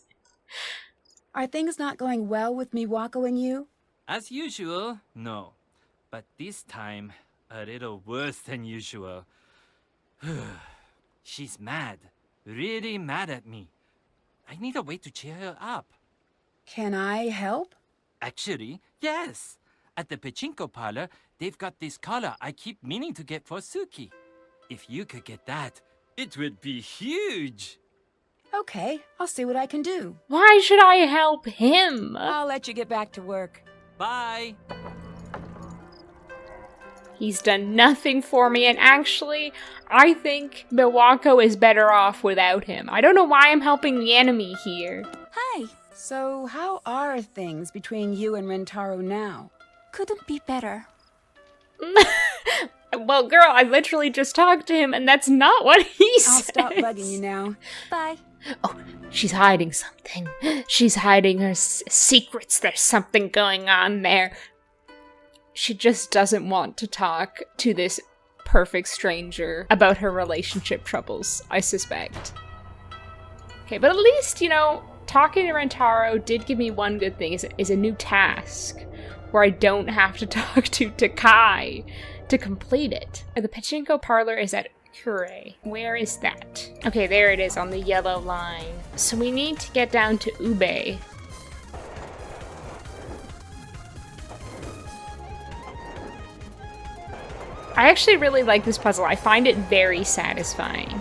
Are things not going well with Miwako and you? As usual, no. But this time, a little worse than usual. She's mad. Really mad at me. I need a way to cheer her up. Can I help? Actually, yes. At the pachinko parlor, they've got this collar I keep meaning to get for Suki. If you could get that, it would be huge. Okay, I'll see what I can do. Why should I help him? I'll let you get back to work. Bye. He's done nothing for me, and actually, I think Miwako is better off without him. I don't know why I'm helping the enemy here. Hi. So, how are things between you and Rentaro now? Couldn't be better. Well, girl, I literally just talked to him, and that's not what he I'll says. stop bugging you now. Bye. Oh, she's hiding something. She's hiding her secrets. There's something going on there. She just doesn't want to talk to this perfect stranger about her relationship troubles, I suspect. Okay, but at least, talking to Rentaro did give me one good thing, is a new task, where I don't have to talk to Takai to complete it. The pachinko parlor is at Kure. Where is that? Okay, there it is on the yellow line. So we need to get down to Ube. I actually really like this puzzle. I find it very satisfying.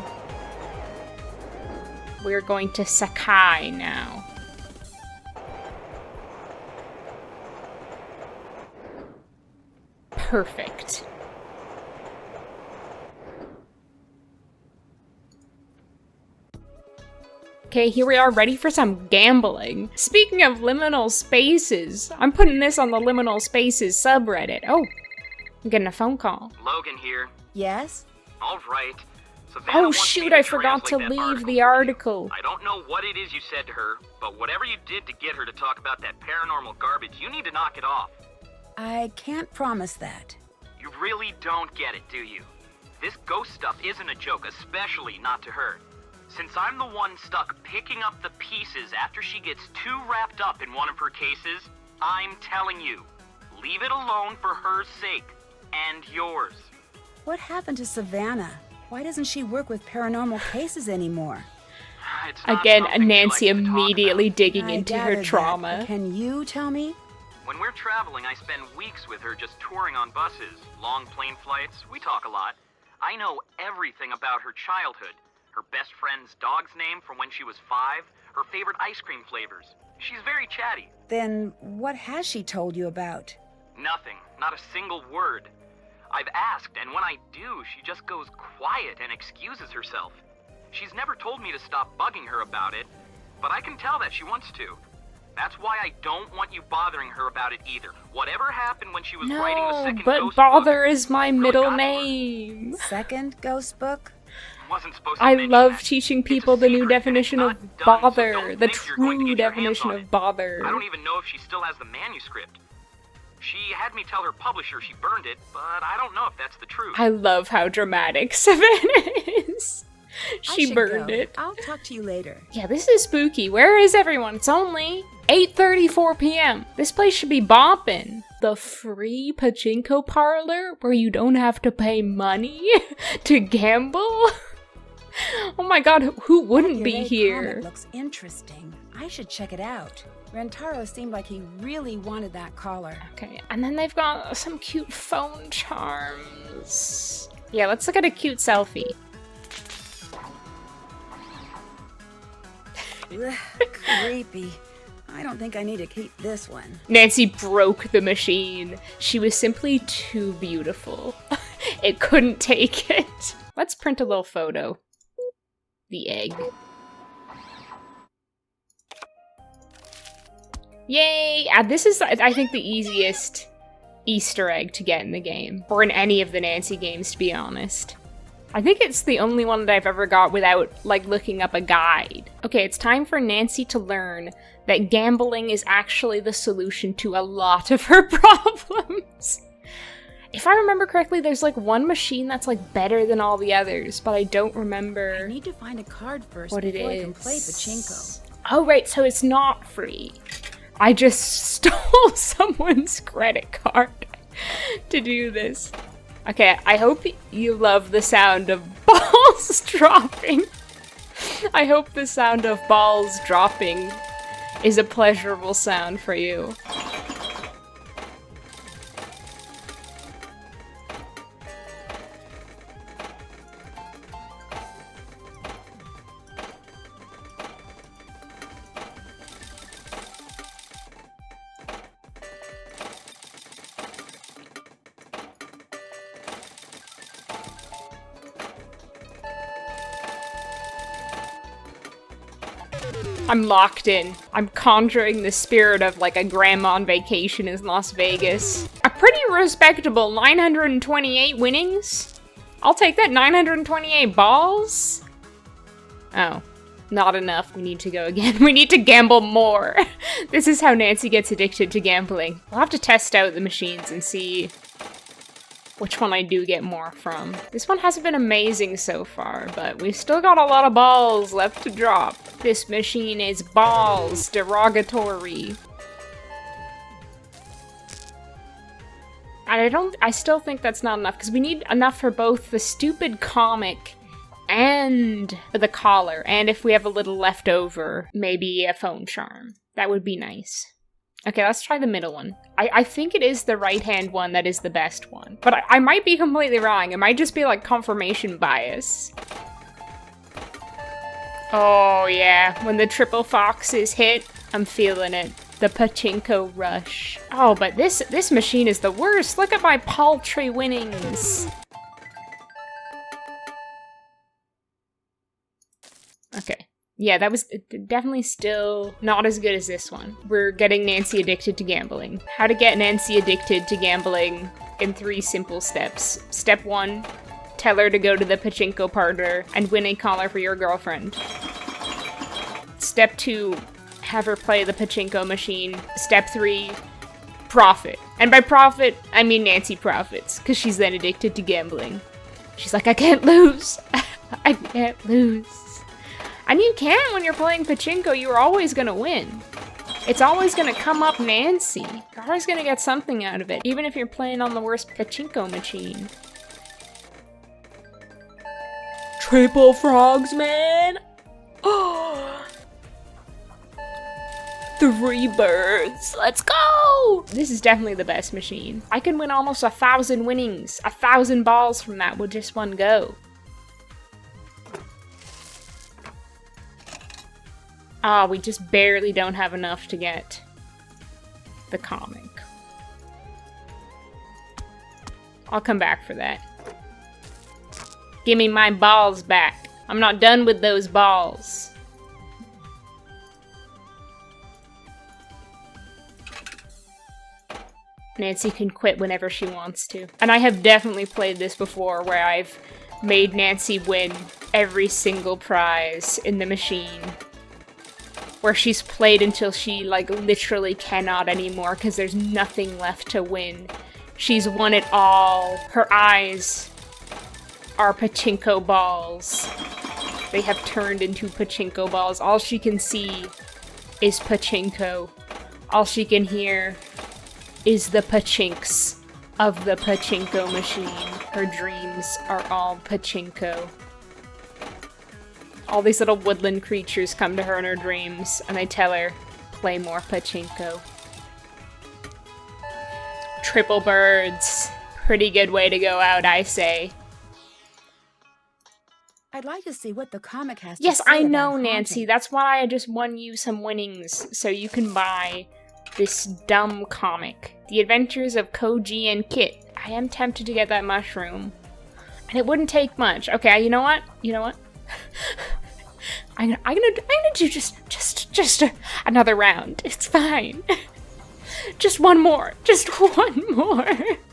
We're going to Sakai now. Perfect. Okay, here we are, ready for some gambling. Speaking of liminal spaces, I'm putting this on the liminal spaces subreddit. Oh, I'm getting a phone call. Logan here. Yes? All right. Savannah Oh wants me shoot, to I forgot to translate that leave article the for you. article. I don't know what it is you said to her, but whatever you did to get her to talk about that paranormal garbage, you need to knock it off. I can't promise that. You really don't get it, do you? This ghost stuff isn't a joke, especially not to her. Since I'm the one stuck picking up the pieces after she gets too wrapped up in one of her cases, I'm telling you, leave it alone for her sake. And yours. What happened to Savannah? Why doesn't she work with paranormal cases anymore? It's not Again, something she Nancy likes to talk immediately about. digging I into her gathered that, trauma. but can you tell me? When we're traveling, I spend weeks with her just touring on buses, long plane flights, we talk a lot. I know everything about her childhood. Her best friend's dog's name from when she was 5, her favorite ice cream flavors. She's very chatty. Then what has she told you about? Nothing, not a single word. I've asked, and when I do, she just goes quiet and excuses herself. She's never told me to stop bugging her about it, but I can tell that she wants to. That's why I don't want you bothering her about it either. Whatever happened when she was writing the second but ghost Bother book, is my really middle got to her. name. Second ghost book? Wasn't supposed to I mention love that. teaching It's a people the new secret, and definition it's of not done, so bother, don't the think you're going to true get your hands definition on of it. bother. I don't even know if she still has the manuscript. She had me tell her publisher she burned it, but I don't know if that's the truth. I love how dramatic Savannah is. I She should burned go. it. I'll talk to you later. Yeah, this is spooky. Where is everyone? It's only 8:34 p.m. This place should be bopping. The free pachinko parlor where you don't have to pay money to gamble? Oh my god, who wouldn't be Your here? comic looks interesting. I should check it out. Rentaro seemed like he really wanted that collar. Okay, and then they've got some cute phone charms. Yeah, let's look at a cute selfie. Ugh, creepy. I don't think I need to keep this one. Nancy broke the machine. She was simply too beautiful. It couldn't take it. Let's print a little photo. The egg. Yay! This is, I think, the easiest Easter egg to get in the game. Or in any of the Nancy games, to be honest. I think it's the only one that I've ever got without, like, looking up a guide. Okay, it's time for Nancy to learn that gambling is actually the solution to a lot of her problems. If I remember correctly, there's, like, one machine that's, like, better than all the others, but I don't remember I need to find a card first what it before is. I can play pachinko. Oh, right, so it's not free. I just stole someone's credit card to do this. Okay, I hope you love the sound of balls dropping. I hope the sound of balls dropping is a pleasurable sound for you. I'm locked in. I'm conjuring the spirit of like a grandma on vacation in Las Vegas. A pretty respectable 928 winnings. I'll take that. 928 balls. Oh, not enough. We need to go again. We need to gamble more. This is how Nancy gets addicted to gambling. We'll have to test out the machines and see which one I do get more from. This one hasn't been amazing so far, but we've still got a lot of balls left to drop. This machine is balls derogatory. And I still think that's not enough, because we need enough for both the stupid comic and the collar, and if we have a little left over, maybe a phone charm. That would be nice. Okay, let's try the middle one. I think it is the right-hand one that is the best one. But I might be completely wrong. It might just be like confirmation bias. Oh yeah, when the triple foxes hit, I'm feeling it. The pachinko rush. Oh, but this machine is the worst. Look at my paltry winnings. Okay. Yeah, that was definitely still not as good as this one. We're getting Nancy addicted to gambling. How to get Nancy addicted to gambling in 3 simple steps. Step 1, tell her to go to the pachinko parlor and win a collar for your girlfriend. Step 2, have her play the pachinko machine. Step 3, profit. And by profit, I mean Nancy profits, because she's then addicted to gambling. She's like, I can't lose. I can't lose. And you can't when you're playing pachinko, you're always gonna win. It's always gonna come up Nancy. You're always gonna get something out of it, even if you're playing on the worst pachinko machine. Triple frogs, man! Oh! 3 birds, let's go! This is definitely the best machine. I can win almost 1,000 winnings, 1,000 balls from that with just one go. Ah, we just barely don't have enough to get the comic. I'll come back for that. Give me my balls back. I'm not done with those balls. Nancy can quit whenever she wants to. And I have definitely played this before where I've made Nancy win every single prize in the machine. Where she's played until she, like, literally cannot anymore because there's nothing left to win. She's won it all. Her eyes are pachinko balls. They have turned into pachinko balls. All she can see is pachinko. All she can hear is the pachinks of the pachinko machine. Her dreams are all pachinko. All these little woodland creatures come to her in her dreams, and they tell her, play more pachinko. Triple birds. Pretty good way to go out, I say. I'd like to see what the comic has Yes, to say I know, about Nancy. haunting. That's why I just won you some winnings, so you can buy this dumb comic. The Adventures of Koji and Kit. I am tempted to get that mushroom. And it wouldn't take much. Okay, you know what? I'm gonna do just another round. It's fine. Just one more. Just one more.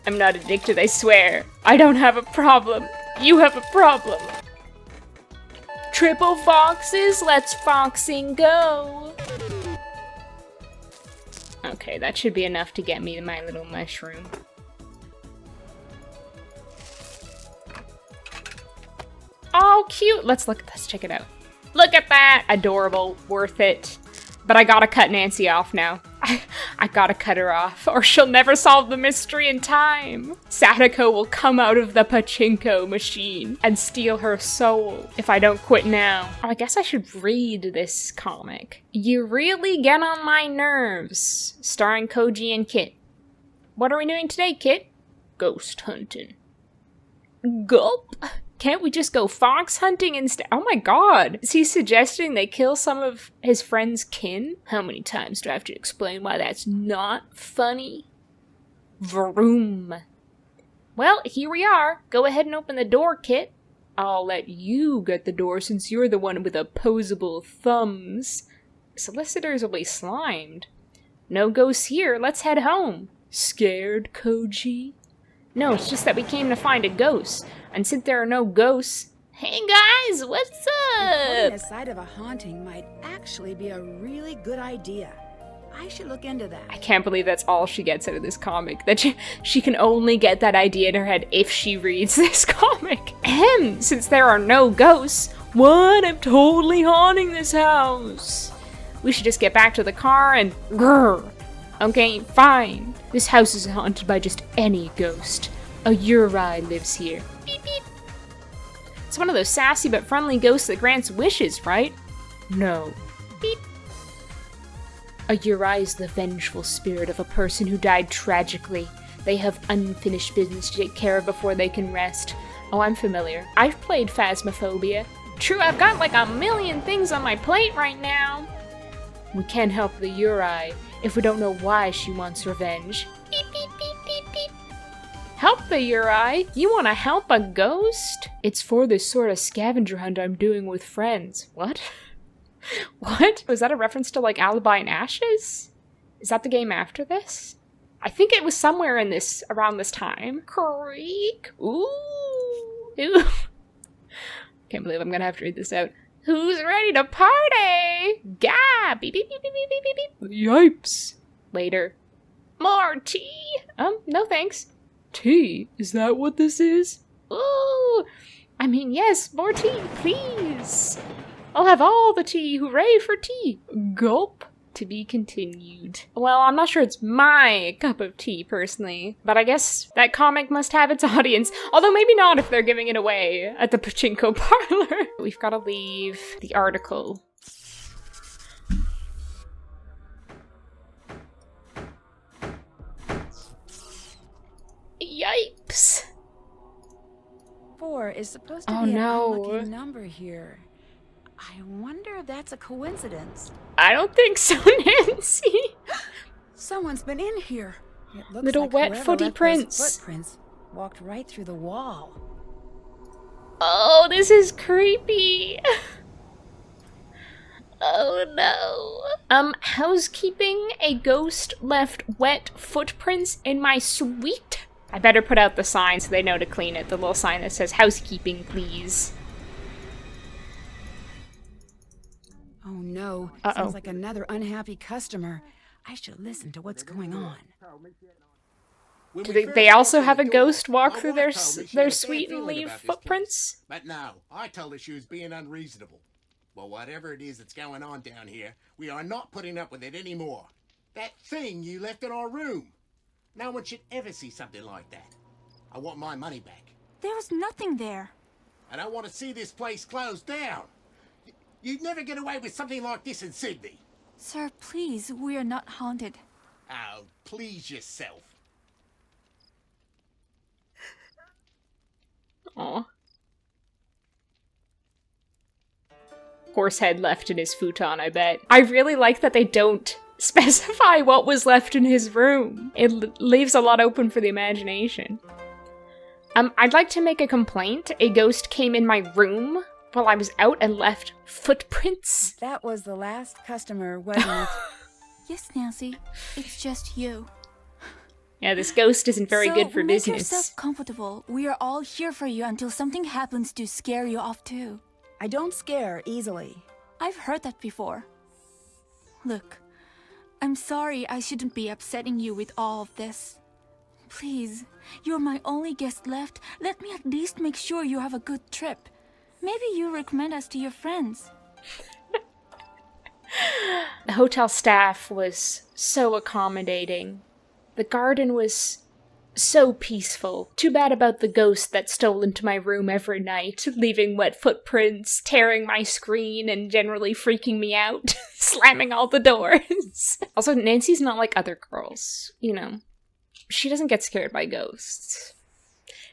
I'm not addicted, I swear. I don't have a problem. You have a problem. Triple foxes, let's foxing go. Okay, that should be enough to get me my little mushroom. Oh, cute. Let's check it out. Look at that! Adorable. Worth it. But I gotta cut Nancy off now. I gotta cut her off, or she'll never solve the mystery in time. Sadako will come out of the pachinko machine and steal her soul if I don't quit now. Oh, I guess I should read this comic. You Really Get on My Nerves, starring Koji and Kit. What are we doing today, Kit? Ghost hunting. Gulp! Can't we just go fox hunting instead? Oh my god! Is he suggesting they kill some of his friend's kin? How many times do I have to explain why that's not funny? Vroom. Well, here we are. Go ahead and open the door, Kit. I'll let you get the door since you're the one with opposable thumbs. Solicitors will be slimed. No ghosts here. Let's head home. Scared, Koji? No, it's just that we came to find a ghost. And since there are no ghosts... Hey guys, what's Reporting up? the site of a haunting might actually be a really good idea. I should look into that. I can't believe that's all she gets out of this comic. That she can only get that idea in her head if she reads this comic. Since there are no ghosts, what? I'm totally haunting this house. We should just get back to the car and... Grrr. Okay, fine. This house is haunted by just any ghost. A Uri lives here. Beep, beep. It's one of those sassy but friendly ghosts that grants wishes, right? No. Beep. A Uri is the vengeful spirit of a person who died tragically. They have unfinished business to take care of before they can rest. Oh, I'm familiar. I've played Phasmophobia. True, I've got like a million things on my plate right now. We can't help the Uri if we don't know why she wants revenge. Beep, beep, beep, beep, beep. Help the Uri? You want to help a ghost? It's for this sort of scavenger hunt I'm doing with friends. What? What? Was that a reference to, like, Alibi and Ashes? Is that the game after this? I think it was somewhere in this, around this time. Creak. Ooh. Ooh. Can't believe I'm gonna have to read this out. Who's ready to party? Gah! Beep, beep, beep, beep, beep, beep, beep. Yipes. Later. More tea? No thanks. Tea? Is that what this is? Ooh! I mean, yes, more tea, please. I'll have all the tea. Hooray for tea. Gulp. To be continued. Well, I'm not sure it's my cup of tea, personally, but I guess that comic must have its audience. Although maybe not if they're giving it away at the pachinko parlor. We've got to leave the article. Yipes. 4 is supposed to Oh, be no. an unlucky number here. I wonder if that's a coincidence. I don't think so, Nancy. Someone's been in here. It looks Little like wet whoever footy left those prints. Footprints walked right through the wall. Oh, this is creepy. Oh no. Housekeeping, a ghost left wet footprints in my suite. I better put out the sign so they know to clean it. The little sign that says housekeeping, please. Oh no, sounds like another unhappy customer. I should listen to what's going on. Do they also have a ghost walk through their suite and leave footprints? But no, I told her she was being unreasonable. Well, whatever it is that's going on down here, we are not putting up with it anymore. That thing you left in our room. No one should ever see something like that. I want my money back. There was nothing there. I don't want to see this place closed down. You'd never get away with something like this in Sydney. Sir, please, we are not haunted. Oh, please yourself. Aw. Horsehead left in his futon, I bet. I really like that they don't specify what was left in his room. It leaves a lot open for the imagination. I'd like to make a complaint. A ghost came in my room while I was out and left footprints. That was the last customer, wasn't it? Yes, Nancy. It's just you. Yeah, this ghost isn't very good for business. Make yourself comfortable. We are all here for you until something happens to scare you off too. I don't scare easily. I've heard that before. Look, I'm sorry I shouldn't be upsetting you with all of this. Please, you're my only guest left. Let me at least make sure you have a good trip. Maybe you recommend us to your friends. The hotel staff was so accommodating. The garden was so peaceful. Too bad about the ghost that stole into my room every night, leaving wet footprints, tearing my screen, and generally freaking me out, slamming all the doors. Also, Nancy's not like other girls, you know. She doesn't get scared by ghosts.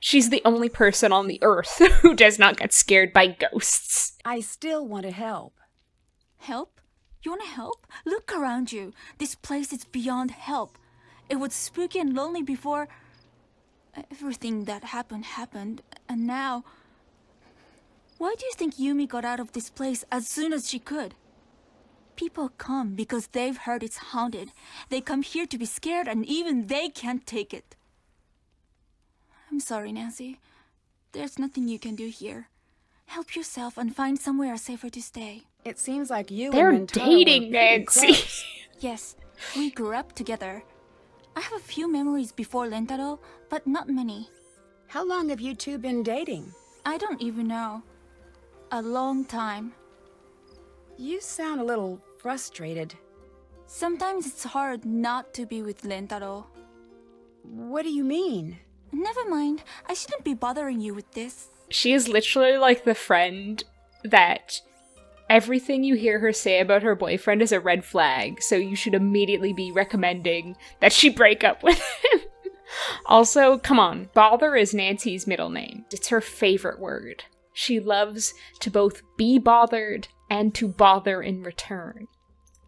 She's the only person on the earth who does not get scared by ghosts. I still want to help. Help? You want to help? Look around you. This place is beyond help. It was spooky and lonely before everything that happened, and now... Why do you think Yumi got out of this place as soon as she could? People come because they've heard it's haunted. They come here to be scared, and even they can't take it. I'm sorry, Nancy. There's nothing you can do here. Help yourself and find somewhere safer to stay. It seems like you They're and Mentaro dating, were pretty Nancy. close. Yes, we grew up together. I have a few memories before Lentaro, but not many. How long have you two been dating? I don't even know. A long time. You sound a little frustrated. Sometimes it's hard not to be with Lentaro. What do you mean? Never mind. I shouldn't be bothering you with this. She is literally like the friend that everything you hear her say about her boyfriend is a red flag, so you should immediately be recommending that she break up with him. Also, come on, bother is Nancy's middle name. It's her favorite word. She loves to both be bothered and to bother in return.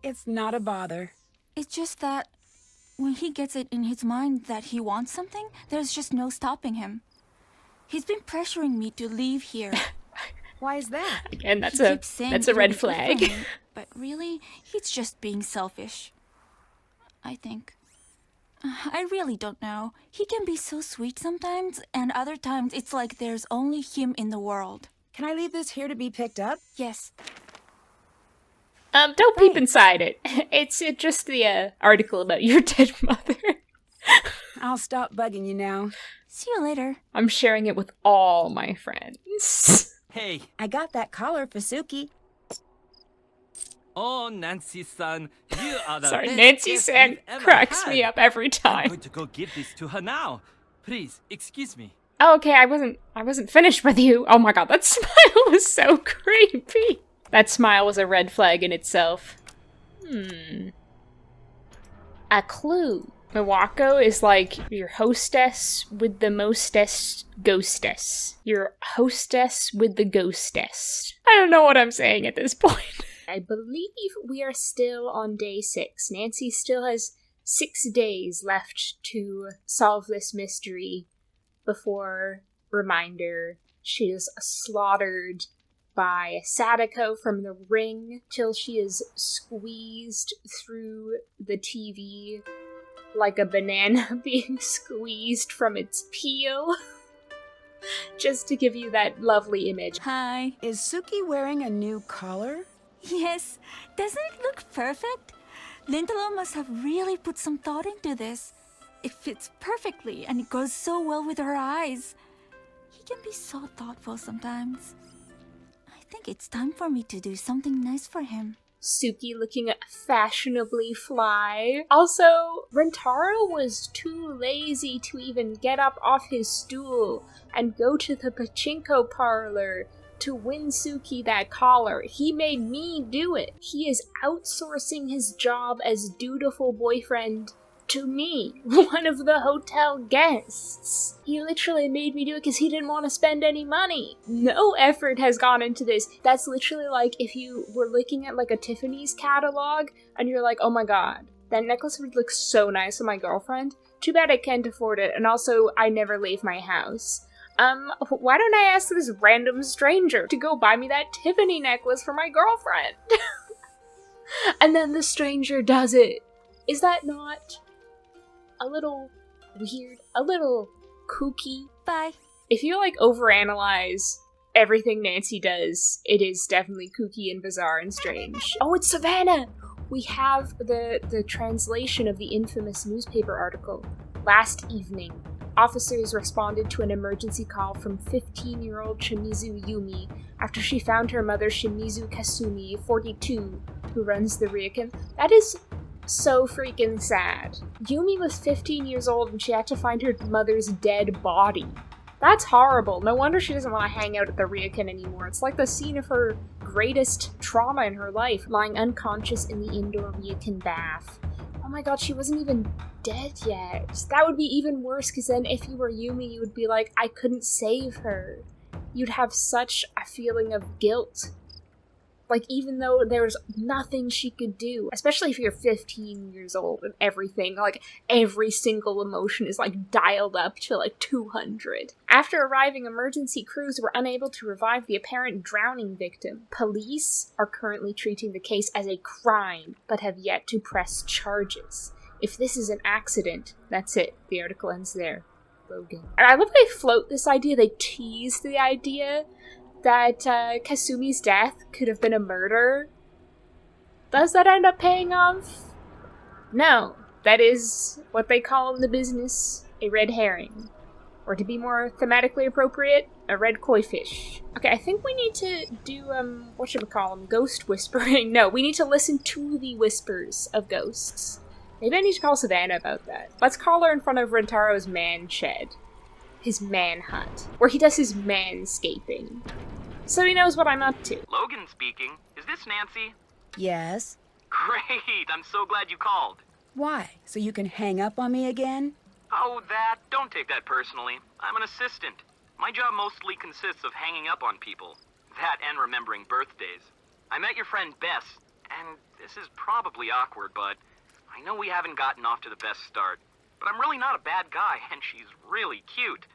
It's not a bother. It's just that when he gets it in his mind that he wants something, there's just no stopping him. He's been pressuring me to leave here. Why is that? Again, that's He a keeps saying red he would flag. for me, but really, he's just being selfish. I think. I really don't know. He can be so sweet sometimes, and other times it's like there's only him in the world. Can I leave this here to be picked up? Yes. Don't peep inside it. It's just the article about your dead mother. I'll stop bugging you now. See you later. I'm sharing it with all my friends. Hey. I got that collar for Suki. Oh, Nancy-san, you are the Sorry, best Nancy-san guest we've ever cracks had. me up every I'm time. going to go give this to her now. Please, excuse me. Oh, okay, I wasn't finished with you. Oh my god, that smile was so creepy. That smile was a red flag in itself. A clue. Miwako is like your hostess with the mostest ghostess. Your hostess with the ghostess. I don't know what I'm saying at this point. I believe we are still on day 6. Nancy still has 6 days left to solve this mystery before, reminder, she is slaughtered by Sadako from the ring till she is squeezed through the TV like a banana being squeezed from its peel. Just to give you that lovely image. Hi. Is Suki wearing a new collar? Yes. Doesn't it look perfect? Lindelo must have really put some thought into this. It fits perfectly and it goes so well with her eyes. He can be so thoughtful sometimes. I think it's time for me to do something nice for him. Suki looking fashionably fly. Also, Rentaro was too lazy to even get up off his stool and go to the pachinko parlor to win Suki that collar. He made me do it. He is outsourcing his job as dutiful boyfriend to me, one of the hotel guests. He literally made me do it because he didn't want to spend any money. No effort has gone into this. That's literally like if you were looking at like a Tiffany's catalog and you're like, oh my god, that necklace would look so nice on my girlfriend. Too bad I can't afford it, and also I never leave my house. Why don't I ask this random stranger to go buy me that Tiffany necklace for my girlfriend? And then the stranger does it. Is that not a little weird, a little kooky? Bye. If you overanalyze everything Nancy does, it is definitely kooky and bizarre and strange. Oh, it's Savannah! We have the translation of the infamous newspaper article. Last evening, officers responded to an emergency call from 15-year-old Shimizu Yumi after she found her mother Shimizu Kasumi, 42, who runs the ryokan. That is so freaking sad. Yumi was 15 years old and she had to find her mother's dead body. That's horrible. No wonder she doesn't want to hang out at the ryokan anymore. It's like the scene of her greatest trauma in her life, lying unconscious in the indoor ryokan bath. Oh my god, she wasn't even dead yet. That would be even worse, because then if you were Yumi, you would be like, I couldn't save her. You'd have such a feeling of guilt. Like, even though there's nothing she could do, especially if you're 15 years old and everything, like, every single emotion is, dialed up to, 200. After arriving, emergency crews were unable to revive the apparent drowning victim. Police are currently treating the case as a crime, but have yet to press charges. If this is an accident, that's it. The article ends there. Logan. And I love they float this idea, they tease the idea that Kasumi's death could have been a murder. Does that end up paying off? No. That is what they call in the business a red herring. Or to be more thematically appropriate, a red koi fish. Okay, I think we need to do, ghost whispering. No, we need to listen to the whispers of ghosts. Maybe I need to call Savannah about that. Let's call her in front of Rentaro's man shed. His man hut. Where he does his manscaping. So he knows what I'm up to. Logan speaking. Is this Nancy? Yes. Great, I'm so glad you called. Why? So you can hang up on me again? Oh, that. Don't take that personally. I'm an assistant. My job mostly consists of hanging up on people. That and remembering birthdays. I met your friend Bess, and this is probably awkward, but I know we haven't gotten off to the best start. But I'm really not a bad guy, and she's really cute.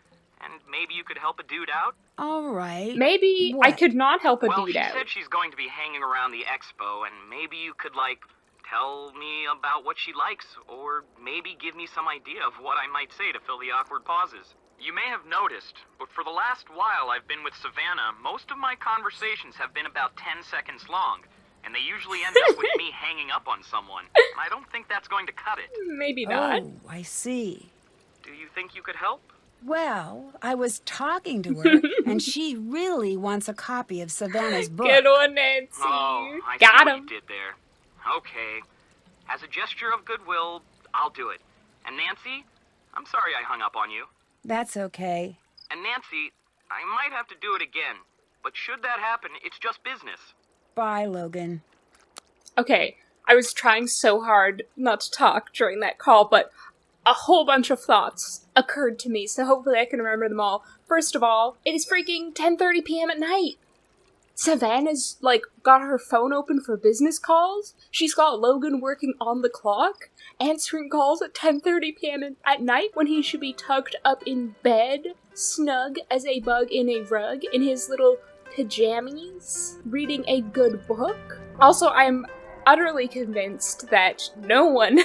And maybe you could help a dude out? All right. Maybe what? I could not help a dude out. Well, she said she's going to be hanging around the expo, and maybe you could, tell me about what she likes, or maybe give me some idea of what I might say to fill the awkward pauses. You may have noticed, but for the last while I've been with Savannah, most of my conversations have been about 10 seconds long, and they usually end up with me hanging up on someone. I don't think that's going to cut it. Maybe not. Oh, I see. Do you think you could help? Well, I was talking to her, and she really wants a copy of Savannah's book. Good one, Nancy. Oh, I Got see him. what you did there. Okay. As a gesture of goodwill, I'll do it. And Nancy, I'm sorry I hung up on you. That's okay. And Nancy, I might have to do it again, but should that happen, it's just business. Bye, Logan. Okay, I was trying so hard not to talk during that call, but a whole bunch of thoughts occurred to me, so hopefully I can remember them all. First of all, it is freaking 10:30 p.m. at night. Savannah's, like, got her phone open for business calls. She's got Logan working on the clock, answering calls at 10:30 p.m. at night when he should be tucked up in bed, snug as a bug in a rug, in his little pajamas, reading a good book. Also, I'm utterly convinced that no one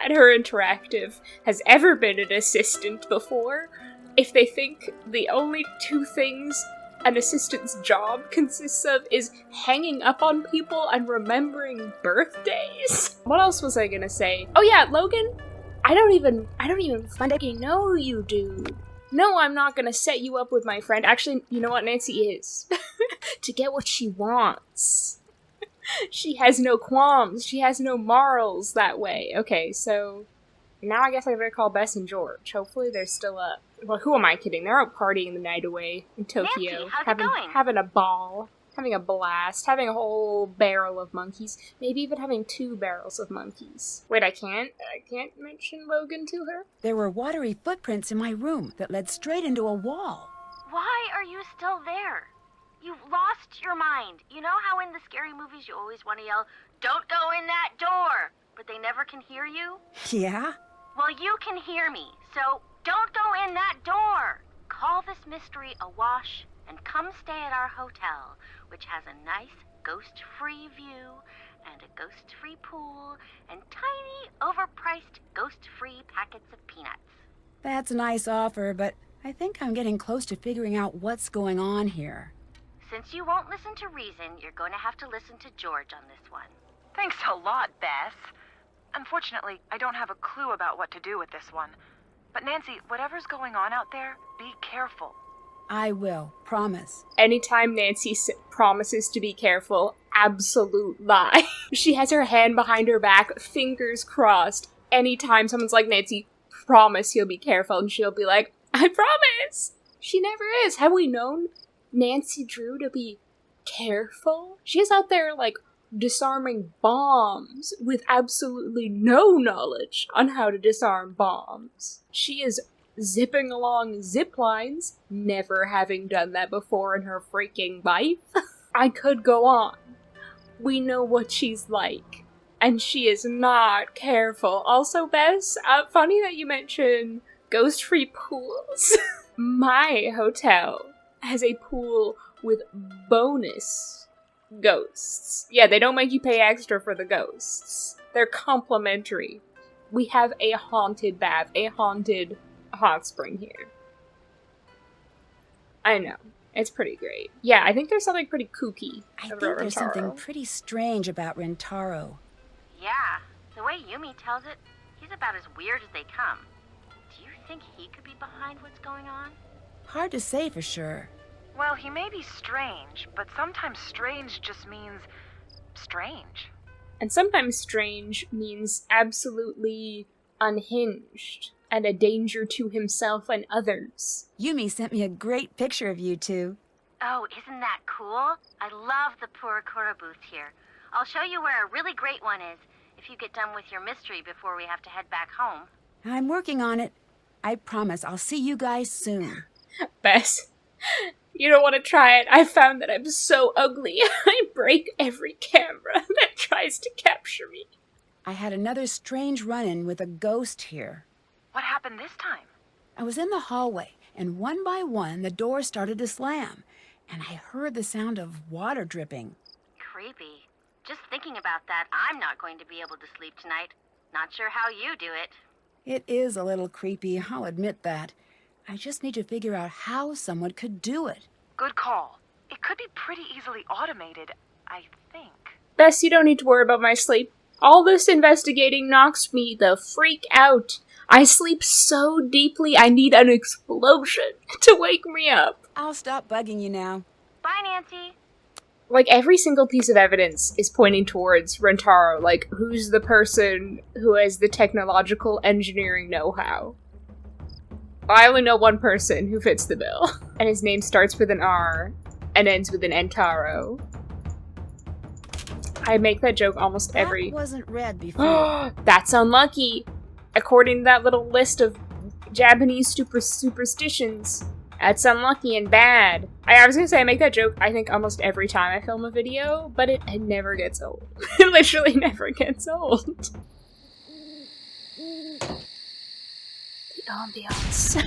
at her interactive has ever been an assistant before. If they think the only two things an assistant's job consists of is hanging up on people and remembering birthdays. What else was I gonna say? Oh yeah, Logan, I don't even fucking know you, dude. No, I'm not gonna set you up with my friend. Actually, you know what Nancy is? To get what she wants. She has no qualms. She has no morals that way. Okay, so now I guess I better call Bess and George. Hopefully they're still up. Well, who am I kidding? They're out partying the night away in Tokyo. Nancy, how's it going? Having a ball. Having a blast. Having a whole barrel of monkeys. Maybe even having 2 barrels of monkeys. Wait, I can't mention Logan to her? There were watery footprints in my room that led straight into a wall. Why are you still there? You've lost your mind. You know how in the scary movies you always want to yell, "Don't go in that door," but they never can hear you? Yeah? Well, you can hear me, so don't go in that door. Call this mystery a wash and come stay at our hotel, which has a nice ghost-free view and a ghost-free pool and tiny, overpriced ghost-free packets of peanuts. That's a nice offer, but I think I'm getting close to figuring out what's going on here. Since you won't listen to reason, you're going to have to listen to George on this one. Thanks a lot, Bess. Unfortunately, I don't have a clue about what to do with this one. But Nancy, whatever's going on out there, be careful. I will, promise. Anytime Nancy promises to be careful, absolute lie. She has her hand behind her back, fingers crossed. Anytime someone's like, Nancy, promise you'll be careful, and she'll be like, I promise! She never is. Have we known Nancy Drew to be careful? She's out there, like, disarming bombs with absolutely no knowledge on how to disarm bombs. She is zipping along zip lines, never having done that before in her freaking life. I could go on. We know what she's like, and she is not careful. Also, Bess, funny that you mention ghost-free pools. My hotel has a pool with bonus ghosts. Yeah, they don't make you pay extra for the ghosts. They're complimentary. We have a haunted bath, a haunted hot spring here. I know. It's pretty great. Yeah, I think there's something pretty kooky I about think there's Rentaro. something pretty strange about Rentaro. Yeah, the way Yumi tells it, he's about as weird as they come. Do you think he could be behind what's going on? Hard to say for sure. Well, he may be strange, but sometimes strange just means strange. And sometimes strange means absolutely unhinged and a danger to himself and others. Yumi sent me a great picture of you two. Oh, isn't that cool? I love the Purikura booth here. I'll show you where a really great one is if you get done with your mystery before we have to head back home. I'm working on it. I promise I'll see you guys soon. Bess, you don't want to try it. I found that I'm so ugly. I break every camera that tries to capture me. I had another strange run-in with a ghost here. What happened this time? I was in the hallway, and one by one the doors started to slam, and I heard the sound of water dripping. Creepy. Just thinking about that, I'm not going to be able to sleep tonight. Not sure how you do it. It is a little creepy, I'll admit that. I just need to figure out how someone could do it. Good call. It could be pretty easily automated, I think. Bess, you don't need to worry about my sleep. All this investigating knocks me the freak out. I sleep so deeply I need an explosion to wake me up. I'll stop bugging you now. Bye, Nancy. Like, every single piece of evidence is pointing towards Rentaro. Like, who's the person who has the technological engineering know-how? I only know one person who fits the bill. And his name starts with an R and ends with an Entaro. I make that joke almost every... That wasn't read before. That's unlucky! According to that little list of Japanese superstitions, That's unlucky and bad. I was gonna say, I make that joke, I think, almost every time I film a video, but it never gets old. It literally never gets old. The ambiance.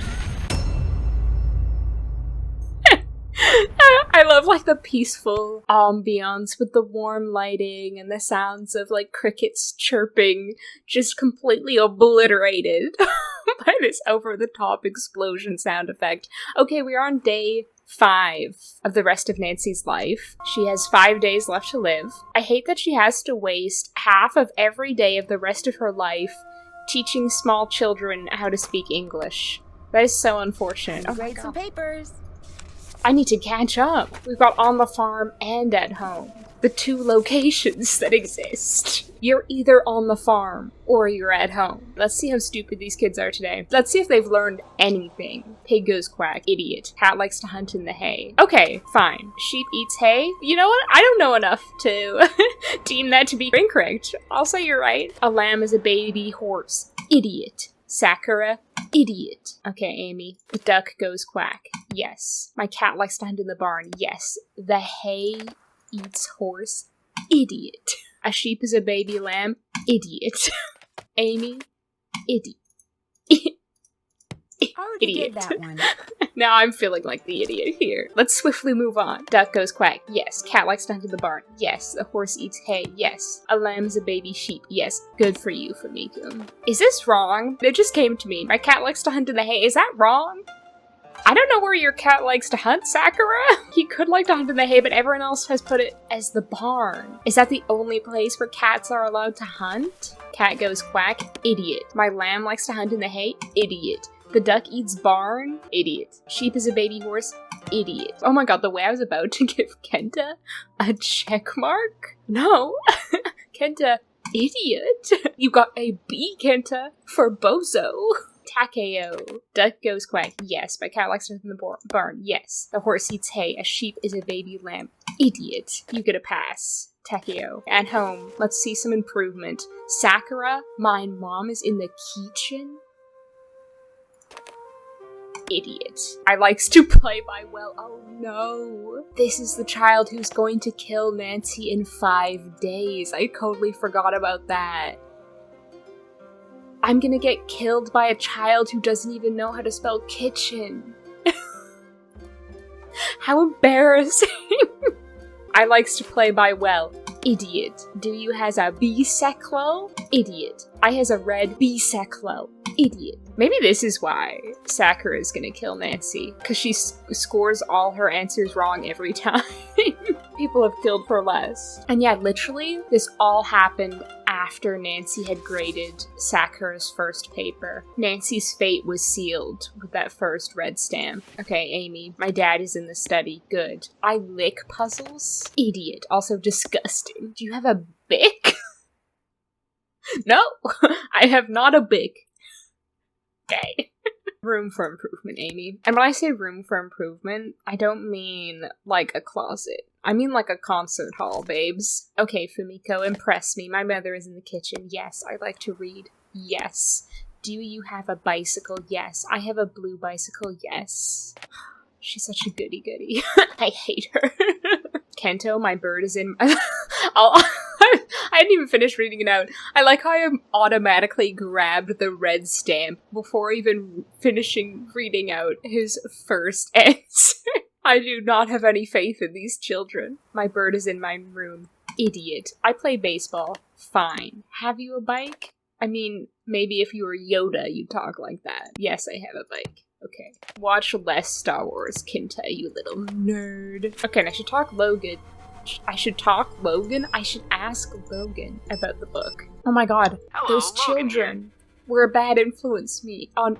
I love, like, the peaceful ambiance with the warm lighting and the sounds of, like, crickets chirping just completely obliterated by this over-the-top explosion sound effect. Okay, we're on day 5 of the rest of Nancy's life. She has 5 days left to live. I hate that she has to waste half of every day of the rest of her life teaching small children how to speak English. That is so unfortunate. Oh my Grade some God. papers. I need to catch up. We've got on the farm and at home. The 2 locations that exist. You're either on the farm or you're at home. Let's see how stupid these kids are today. Let's see if they've learned anything. Pig goes quack. Idiot. Cat likes to hunt in the hay. Okay, fine. Sheep eats hay. You know what? I don't know enough to deem that to be incorrect. I'll say you're right. A lamb is a baby horse. Idiot. Sakura. Idiot. Okay, Amy. The duck goes quack. Yes. My cat likes to hunt in the barn. Yes. The hay eats horse. Idiot. A sheep is a baby lamb. Idiot. Amy. Idiot. I already did that one. Now I'm feeling like the idiot here. Let's swiftly move on. Duck goes quack. Yes. Cat likes to hunt in the barn. Yes. A horse eats hay. Yes. A lamb is a baby sheep. Yes. Good for you, Fumiko. Is this wrong? It just came to me. My cat likes to hunt in the hay. Is that wrong? I don't know where your cat likes to hunt, Sakura. He could like to hunt in the hay, but everyone else has put it as the barn. Is that the only place where cats are allowed to hunt? Cat goes quack. Idiot. My lamb likes to hunt in the hay. Idiot. The duck eats barn. Idiot. Sheep is a baby horse. Idiot. Oh my god, the way I was about to give Kenta a check mark? No. Kenta, idiot. You got a B, Kenta, for bozo. Takeo. Duck goes quack. Yes. My cat likes to hunt in the barn. Yes. The horse eats hay. A sheep is a baby lamb. Idiot. You get a pass. Takeo. At home. Let's see some improvement. Sakura. My mom is in the kitchen. Idiot. I likes to play by well. Oh no. This is the child who's going to kill Nancy in 5 days. I totally forgot about that. I'm gonna get killed by a child who doesn't even know how to spell kitchen. How embarrassing. I likes to play by well. Idiot. Do you has a bisexual? Idiot. I has a red bisexual. Idiot. Maybe this is why Sakura is gonna kill Nancy, because she scores all her answers wrong every time. People have killed for less. And yeah, literally, this all happened after Nancy had graded Sakura's first paper. Nancy's fate was sealed with that first red stamp. Okay, Amy, my dad is in the study. Good. I lick puzzles? Idiot. Also disgusting. Do you have a bic? No, I have not a bic. Okay. Room for improvement, Amy. And when I say room for improvement, I don't mean like a closet. I mean like a concert hall, babes. Okay, Fumiko, impress me. My mother is in the kitchen. Yes, I like to read. Yes. Do you have a bicycle? Yes. I have a blue bicycle. Yes. She's such a goody-goody. I hate her. Kento, my bird is in... I didn't even finish reading it out. I like how I automatically grabbed the red stamp before even finishing reading out his first answer. I do not have any faith in these children. My bird is in my room. Idiot. I play baseball. Fine. Have you a bike? I mean, maybe if you were Yoda, you'd talk like that. Yes, I have a bike. Okay. Watch less Star Wars, Kinta, you little nerd. Okay, and I should talk Logan. I should ask Logan about the book. Oh my god, Hello, those Logan children were a bad influence me on...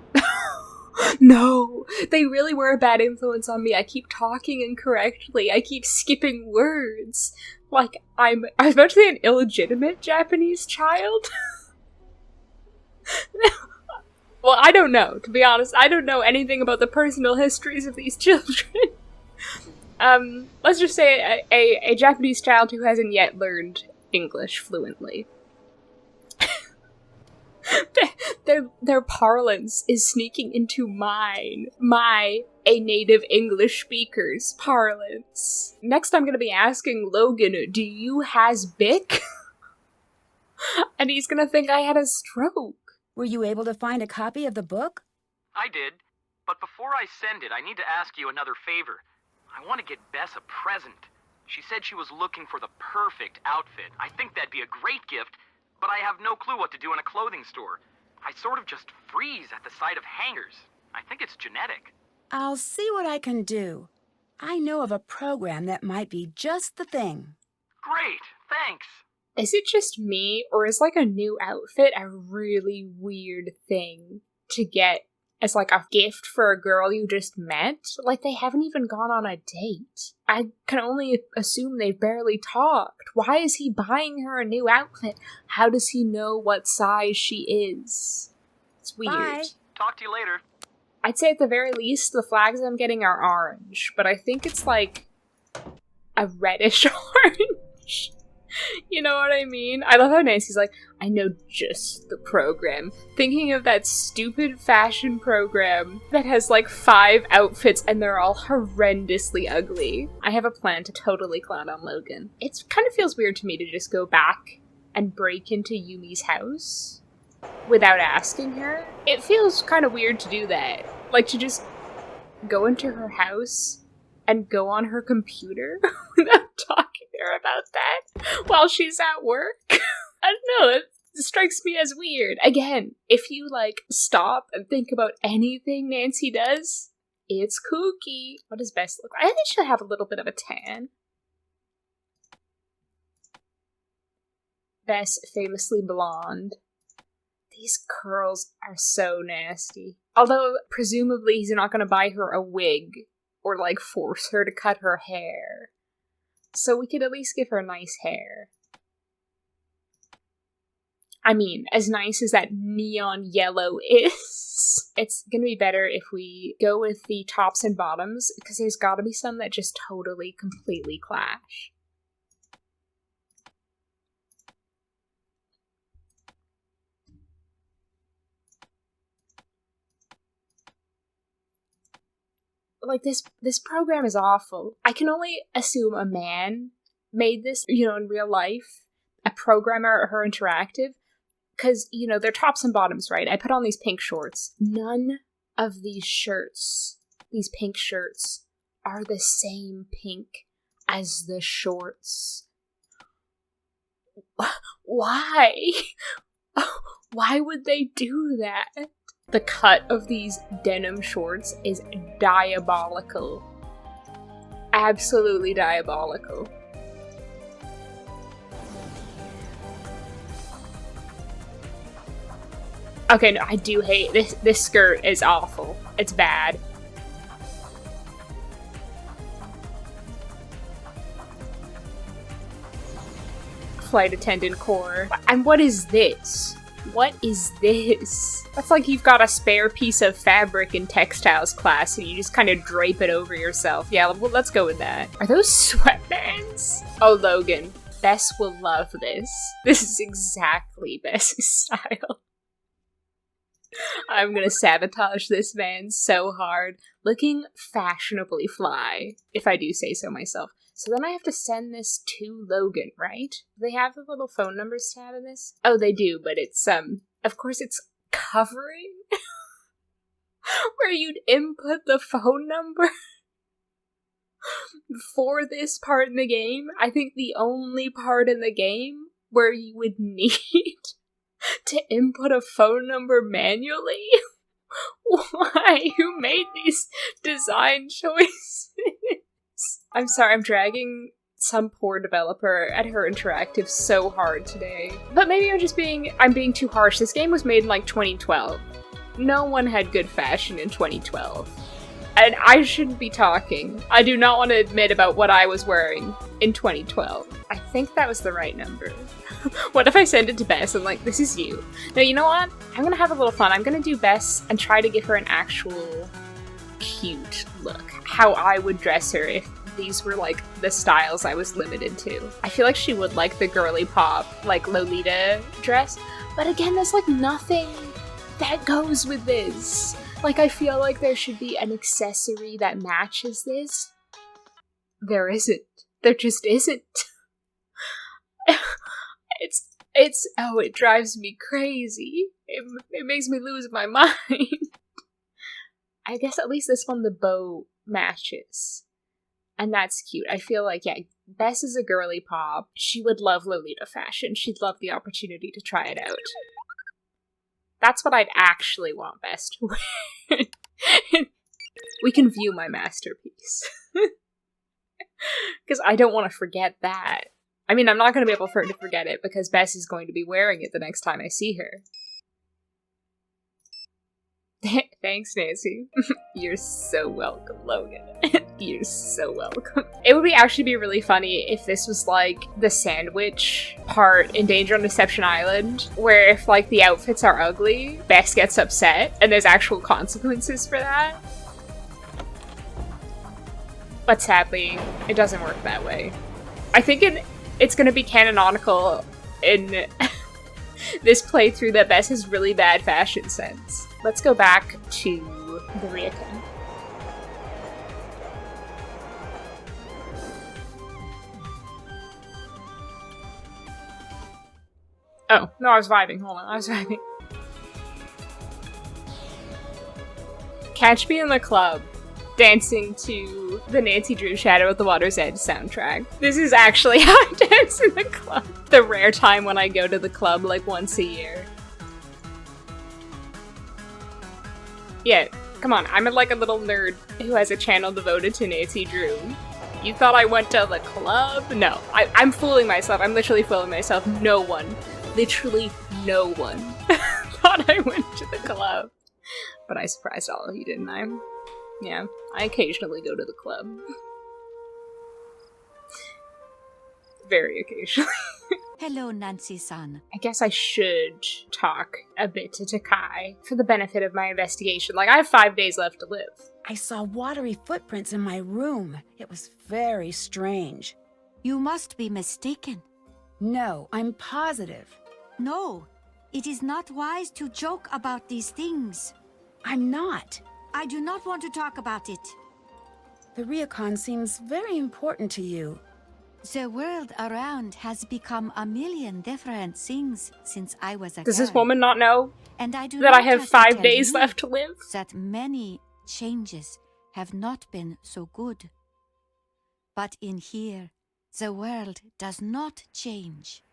No, they really were a bad influence on me. I keep talking incorrectly. I keep skipping words. Like, I was about to say an illegitimate Japanese child. Well, I don't know, to be honest. I don't know anything about the personal histories of these children. Let's just say a Japanese child who hasn't yet learned English fluently. Their parlance is sneaking into mine. My a native English speaker's parlance. Next I'm gonna be asking Logan, do you has Bic? And he's gonna think I had a stroke. Were you able to find a copy of the book? I did, but before I send it, I need to ask you another favor. I want to get Bess a present. She said she was looking for the perfect outfit. I think that'd be a great gift, but I have no clue what to do in a clothing store. I sort of just freeze at the sight of hangers. I think it's genetic. I'll see what I can do. I know of a program that might be just the thing. Great, thanks. Is it just me, or is like a new outfit a really weird thing to get as like a gift for a girl you just met? Like they haven't even gone on a date. I can only assume they've barely talked. Why is he buying her a new outfit? How does he know what size she is? It's weird. Bye. Talk to you later. I'd say at the very least the flags I'm getting are orange, but I think it's like a reddish orange. You know what I mean? I love how Nancy's like, I know just the program. Thinking of that stupid fashion program that has like 5 outfits and they're all horrendously ugly. I have a plan to totally clown on Logan. It kind of feels weird to me to just go back and break into Yumi's house without asking her. It feels kind of weird to do that. Like to just go into her house and go on her computer without talking to her about that while she's at work. I don't know, it strikes me as weird. Again, if you like stop and think about anything Nancy does, it's kooky. What does Bess look like? I think she'll have a little bit of a tan. Bess, famously blonde. These curls are so nasty. Although, presumably he's not going to buy her a wig or like force her to cut her hair. So we could at least give her nice hair. I mean, as nice as that neon yellow is, it's gonna be better if we go with the tops and bottoms, because there's gotta be some that just totally, completely clash. Like, this program is awful. I can only assume a man made this, in real life. A programmer at Her Interactive. Because, they're tops and bottoms, right? I put on these pink shorts. None of these shirts, these pink shirts, are the same pink as the shorts. Why? Why would they do that? The cut of these denim shorts is diabolical. Absolutely diabolical. Okay, no, I do hate this. This skirt is awful. It's bad. Flight attendant core. And what is this? What is this? That's like you've got a spare piece of fabric in textiles class and you just kind of drape it over yourself. Yeah, well, let's go with that. Are those sweatbands? Oh, Logan. Bess will love this. This is exactly Bess's style. I'm gonna sabotage this man so hard. Looking fashionably fly, if I do say so myself. So then I have to send this to Logan, right? Do they have the little phone numbers tab in this? Oh, they do, but it's, of course it's covering where you'd input the phone number for this part in the game. I think the only part in the game where you would need to input a phone number manually? Why? Who made these design choices? I'm sorry, I'm dragging some poor developer at Her Interactive so hard today. But maybe I'm being too harsh. This game was made in like 2012. No one had good fashion in 2012. And I shouldn't be talking. I do not want to admit about what I was wearing in 2012. I think that was the right number. What if I send it to Bess and like, this is you? No, you know what? I'm gonna have a little fun. I'm gonna do Bess and try to give her an actual cute look. How I would dress her if these were like the styles I was limited to. I feel like she would like the girly pop, like Lolita dress. But again, there's like nothing that goes with this. Like, I feel like there should be an accessory that matches this. There isn't. There just isn't. It drives me crazy. It makes me lose my mind. I guess at least this one, the bow matches. And that's cute. I feel like, yeah, Bess is a girly pop. She would love Lolita fashion. She'd love the opportunity to try it out. That's what I'd actually want Bess to wear. We can view my masterpiece. Because I don't want to forget that. I mean, I'm not going to be able for her to forget it because Bess is going to be wearing it the next time I see her. Thanks, Nancy. You're so welcome, Logan. You're so welcome. It would actually be really funny if this was like the sandwich part in Danger on Deception Island, where if like the outfits are ugly, Bess gets upset and there's actual consequences for that. But sadly, it doesn't work that way. I think it's going to be canonical in this playthrough that Bess has really bad fashion sense. Let's go back to the Ryokan. Oh, no, I was vibing. Hold on, I was vibing. Catch me in the club, dancing to the Nancy Drew Shadow at the Water's Edge soundtrack. This is actually how I dance in the club. The rare time when I go to the club like once a year. Yeah, come on, I'm like a little nerd who has a channel devoted to Nancy Drew. You thought I went to the club? No, I'm fooling myself. I'm literally fooling myself. No one, literally no one thought I went to the club. But I surprised all of you, didn't I? Yeah, I occasionally go to the club. Very occasionally. Hello, Nancy-san. I guess I should talk a bit to Takai for the benefit of my investigation. Like, I have 5 days left to live. I saw watery footprints in my room. It was very strange. You must be mistaken. No, I'm positive. No, it is not wise to joke about these things. I'm not. I do not want to talk about it. The Ryokan seems very important to you. The world around has become a million different things since I was a Does girl. this woman not know And I do that not I have to 5 tell days you left to live? that many changes have not been so good. But in here, the world does not change.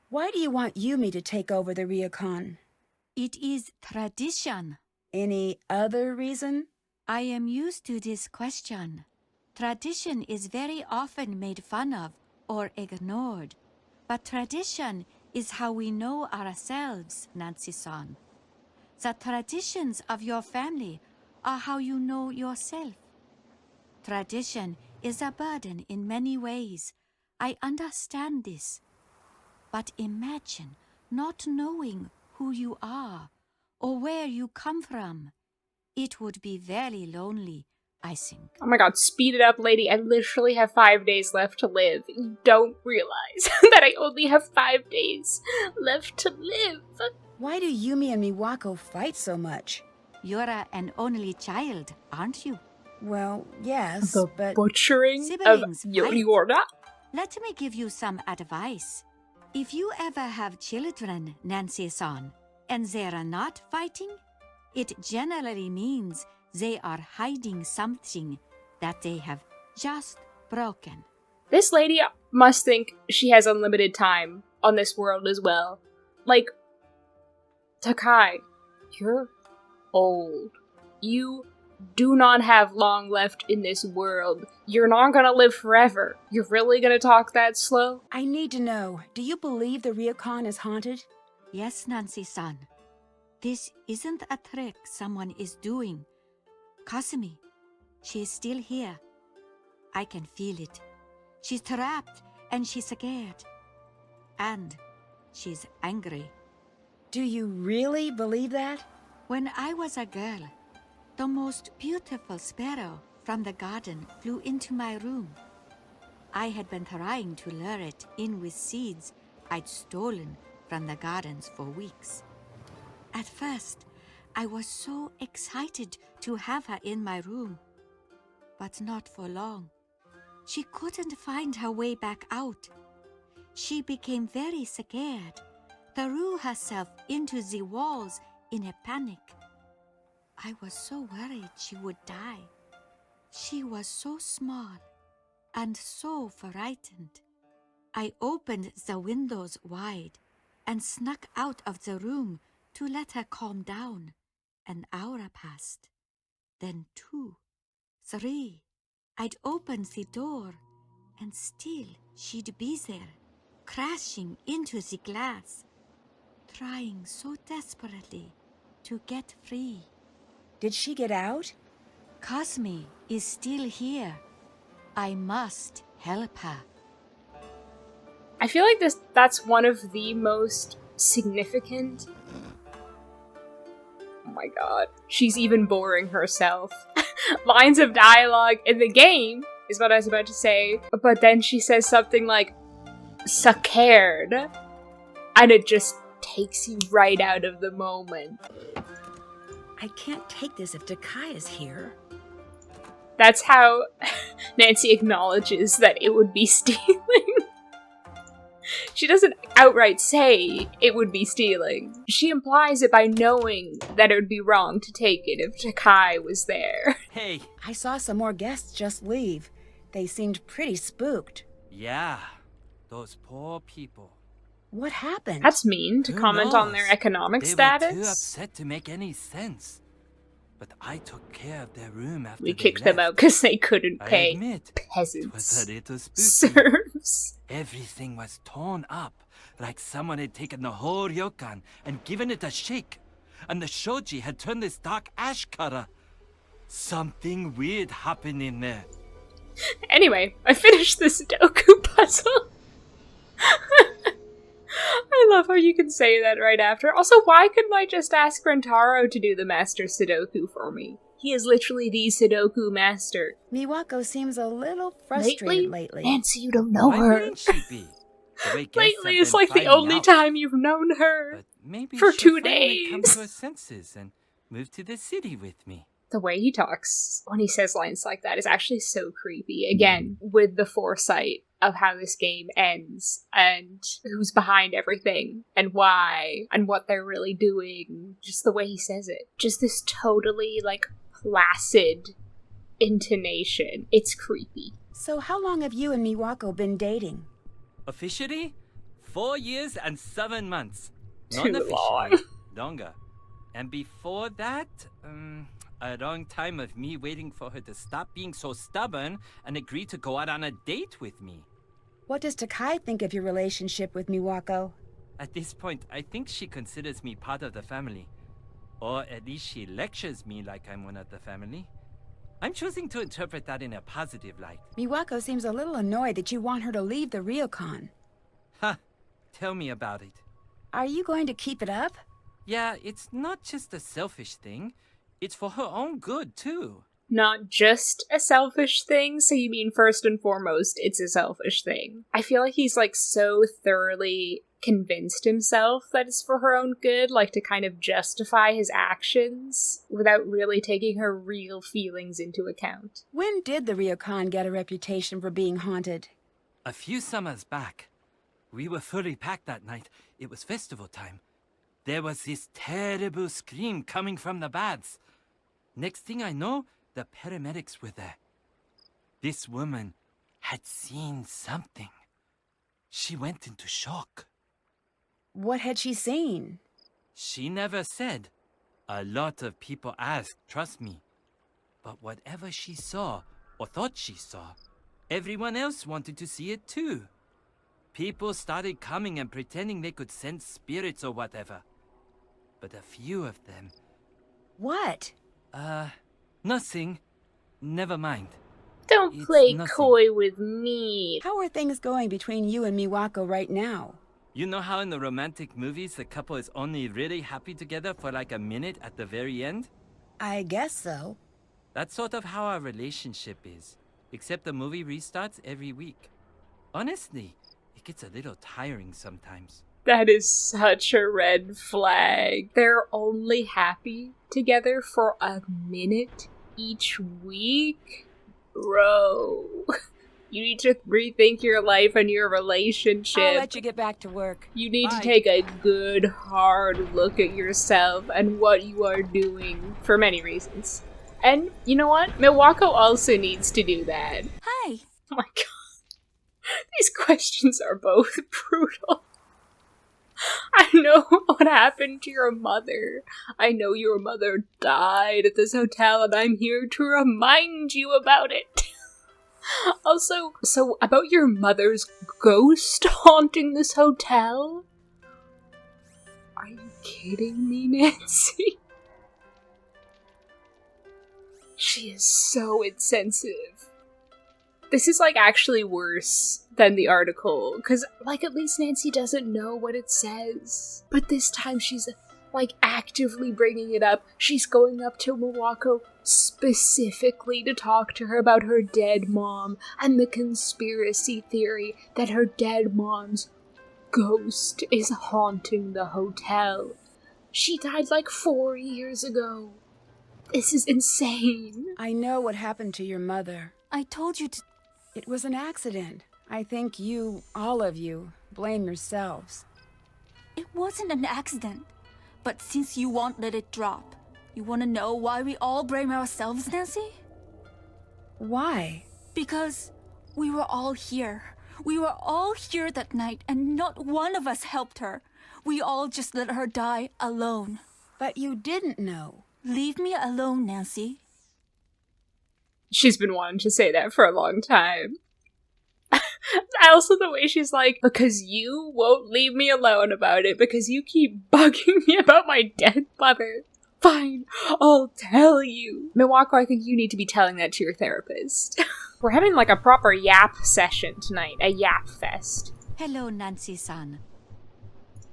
Why do you want Yumi to take over the Ryokan? It is tradition. Any other reason? I am used to this question. Tradition is very often made fun of or ignored. But tradition is how we know ourselves, Nancy-san. The traditions of your family are how you know yourself. Tradition is a burden in many ways. I understand this. But imagine not knowing who you are or where you come from. It would be very lonely, I think. Oh my god, speed it up, lady. I literally have 5 days left to live. You don't realize that I only have 5 days left to live. Why do Yumi and Miwako fight so much? You're an only child, aren't you? Well, yes, The but... butchering of Siblings fight. Yoriora? Let me give you some advice. If you ever have children, Nancy-san, and they're not fighting, it generally means they are hiding something that they have just broken. This lady must think she has unlimited time on this world as well. Like, Takai, you're old. You do not have long left in this world. You're not gonna live forever. You're really gonna talk that slow? I need to know, do you believe the Ryokan is haunted? Yes, Nancy-san. This isn't a trick someone is doing. Kasumi, she is still here. I can feel it. She's trapped and she's scared. And she's angry. Do you really believe that? When I was a girl, the most beautiful sparrow from the garden flew into my room. I had been trying to lure it in with seeds I'd stolen from the gardens for weeks. At first, I was so excited to have her in my room. But not for long. She couldn't find her way back out. She became very scared, threw herself into the walls in a panic. I was so worried she would die. She was so small and so frightened. I opened the windows wide and snuck out of the room to let her calm down. An hour passed, then 2, 3. I'd open the door, and still she'd be there, crashing into the glass, trying so desperately to get free. Did she get out? Cosme is still here. I must help her. I feel like that's one of the most significant... Oh my god. She's even boring herself. Lines of dialogue in the game is what I was about to say, but then she says something like, scared, and it just takes you right out of the moment. I can't take this if Takai is here. That's how Nancy acknowledges that it would be stealing. She doesn't outright say it would be stealing. She implies it by knowing that it would be wrong to take it if Takai was there. Hey. I saw some more guests just leave. They seemed pretty spooked. Yeah, those poor people. What happened? That's mean to comment on their economic status. They were too upset to make any sense. But I took care of their room after we they kicked left. them out because they couldn't pay. I admit, peasants. It was a little spooky. Serfs. Everything was torn up, like someone had taken the whole ryokan and given it a shake. And the shoji had turned this dark ash color. Something weird happened in there. Anyway, I finished the Sudoku puzzle. I love how you can say that right after. Also, why couldn't I just ask Rentaro to do the master Sudoku for me? He is literally the Sudoku master. Miwako seems a little frustrated lately. Nancy, you don't know Why her. wouldn't she be? Lately is like the only time you've known her. But maybe for she'll 2 finally come days. to her senses and move to the city with me. The way he talks when he says lines like that is actually so creepy. Again, with the foresight of how this game ends and who's behind everything and why and what they're really doing. Just the way he says it. Just this totally, like, placid intonation. It's creepy. So how long have you and Miwako been dating? Officially, 4 years and 7 months. Too Non-officially, longer. And before that, a long time of me waiting for her to stop being so stubborn and agree to go out on a date with me. What does Takai think of your relationship with Miwako? At this point, I think she considers me part of the family. Or at least she lectures me like I'm one of the family. I'm choosing to interpret that in a positive light. Miwako seems a little annoyed that you want her to leave the ryokan. Ha! Tell me about it. Are you going to keep it up? Yeah, it's not just a selfish thing. It's for her own good, too. Not just a selfish thing, so you mean first and foremost, it's a selfish thing. I feel like he's, like, so thoroughly convinced himself that it's for her own good, like to kind of justify his actions without really taking her real feelings into account. When did the ryokan get a reputation for being haunted? A few summers back. We were fully packed that night. It was festival time. There was this terrible scream coming from the baths. Next thing I know, the paramedics were there. This woman had seen something. She went into shock. What had she seen? She never said. A lot of people asked, trust me. But whatever she saw, or thought she saw, everyone else wanted to see it too. People started coming and pretending they could sense spirits or whatever. But a few of them... What? Nothing. Never mind. Don't It's play nothing. coy with me. How are things going between you and Miwako right now? You know how in the romantic movies the couple is only really happy together for like a minute at the very end? I guess so. That's sort of how our relationship is. Except the movie restarts every week. Honestly, it gets a little tiring sometimes. That is such a red flag. They're only happy together for a minute each week? Bro. You need to rethink your life and your relationship. I'll let you get back to work. You need Bye. to take a good, hard look at yourself and what you are doing for many reasons. And you know what? Milwaukee also needs to do that. Hi. Oh my god. These questions are both brutal. I know what happened to your mother. I know your mother died at this hotel, and I'm here to remind you about it. Also, so about your mother's ghost haunting this hotel? Are you kidding me, Nancy? She is so insensitive. This is, like, actually worse than the article, because, like, at least Nancy doesn't know what it says. But this time she's, like, actively bringing it up. She's going up to Milwaukee specifically to talk to her about her dead mom and the conspiracy theory that her dead mom's ghost is haunting the hotel. She died, like, 4 years ago. This is insane. I know what happened to your mother. I told you to... It was an accident. I think you, all of you, blame yourselves. It wasn't an accident. But since you won't let it drop, you want to know why we all blame ourselves, Nancy? Why? Because we were all here. We were all here that night, and not one of us helped her. We all just let her die alone. But you didn't know. Leave me alone, Nancy. She's been wanting to say that for a long time. Also the way she's like, because you won't leave me alone about it, because you keep bugging me about my dead mother. Fine, I'll tell you. Milwaukee, I think you need to be telling that to your therapist. We're having like a proper yap session tonight, a yap fest. Hello, Nancy-san.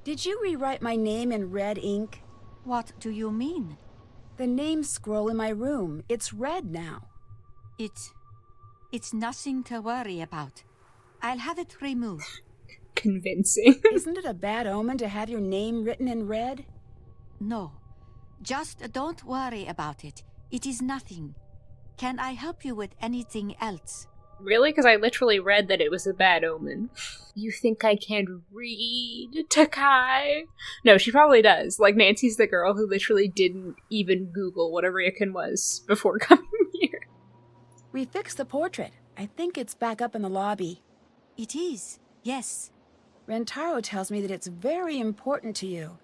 Did you rewrite my name in red ink? What do you mean? The name scroll in my room. It's red now. It's nothing to worry about. I'll have it removed. Convincing. Isn't it a bad omen to have your name written in red? No. Just don't worry about it. It is nothing. Can I help you with anything else? Really? Because I literally read that it was a bad omen. You think I can't read, Takai? No, she probably does. Like, Nancy's the girl who literally didn't even Google what a Ryokan was before coming here. We fixed the portrait. I think it's back up in the lobby. It is, yes. Rentaro tells me that it's very important to you.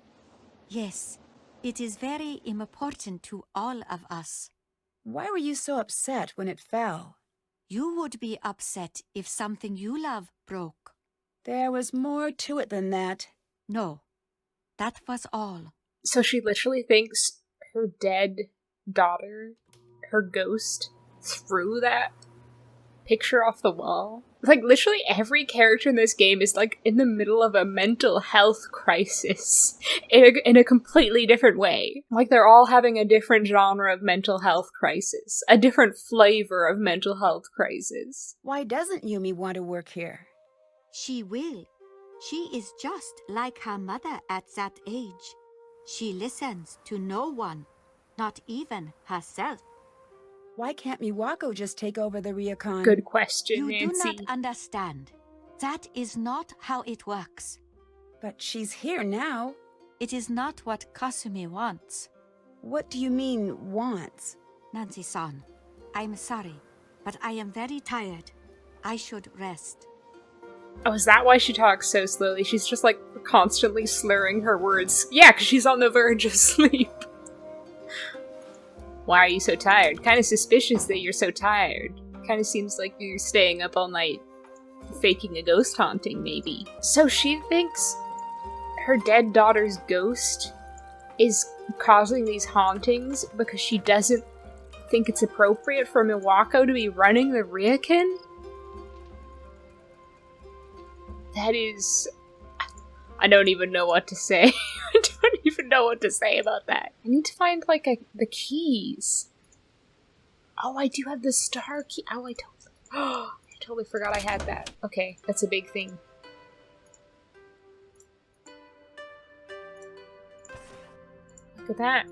Yes, it is very important to all of us. Why were you so upset when it fell? You would be upset if something you love broke. There was more to it than that. No, that was all. So she literally thinks her dead daughter, her ghost, threw that picture off the wall. Like, literally every character in this game is, like, in the middle of a mental health crisis in a completely different way. Like, they're all having a different genre of mental health crisis. A different flavor of mental health crisis. Why doesn't Yumi want to work here? She will. She is just like her mother at that age. She listens to no one, not even herself. Why can't Miwako just take over the Ryokan? Good question, You Nancy. do not understand. That is not how it works. But she's here now. It is not what Kasumi wants. What do you mean, wants? Nancy-san, I'm sorry, but I am very tired. I should rest. Oh, is that why she talks so slowly? She's just, like, constantly slurring her words. Yeah, because she's on the verge of sleep. Why are you so tired? Kind of suspicious that you're so tired. Kind of seems like you're staying up all night faking a ghost haunting, maybe. So she thinks her dead daughter's ghost is causing these hauntings because she doesn't think it's appropriate for Milwaukee to be running the Ryokan? That is... I don't even know what to say. I don't even know what to say about that. I need to find, like, the keys. Oh, I do have the star key. Oh, I totally forgot I had that. Okay, that's a big thing. Look at that.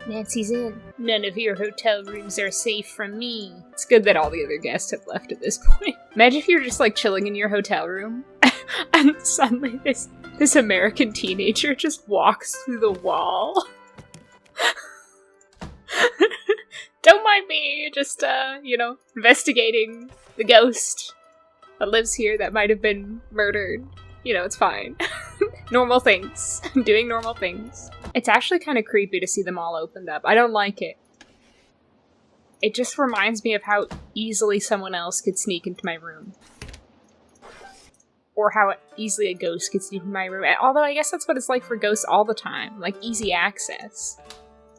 Nancy's in. None of your hotel rooms are safe from me. It's good that all the other guests have left at this point. Imagine if you're just like chilling in your hotel room and suddenly this American teenager just walks through the wall. Don't mind me, just, investigating the ghost that lives here that might have been murdered. You know, it's fine. Normal things. Doing normal things. It's actually kind of creepy to see them all opened up. I don't like it. It just reminds me of how easily someone else could sneak into my room. Or how easily a ghost could sneak into my room. Although I guess that's what it's like for ghosts all the time. Like, easy access.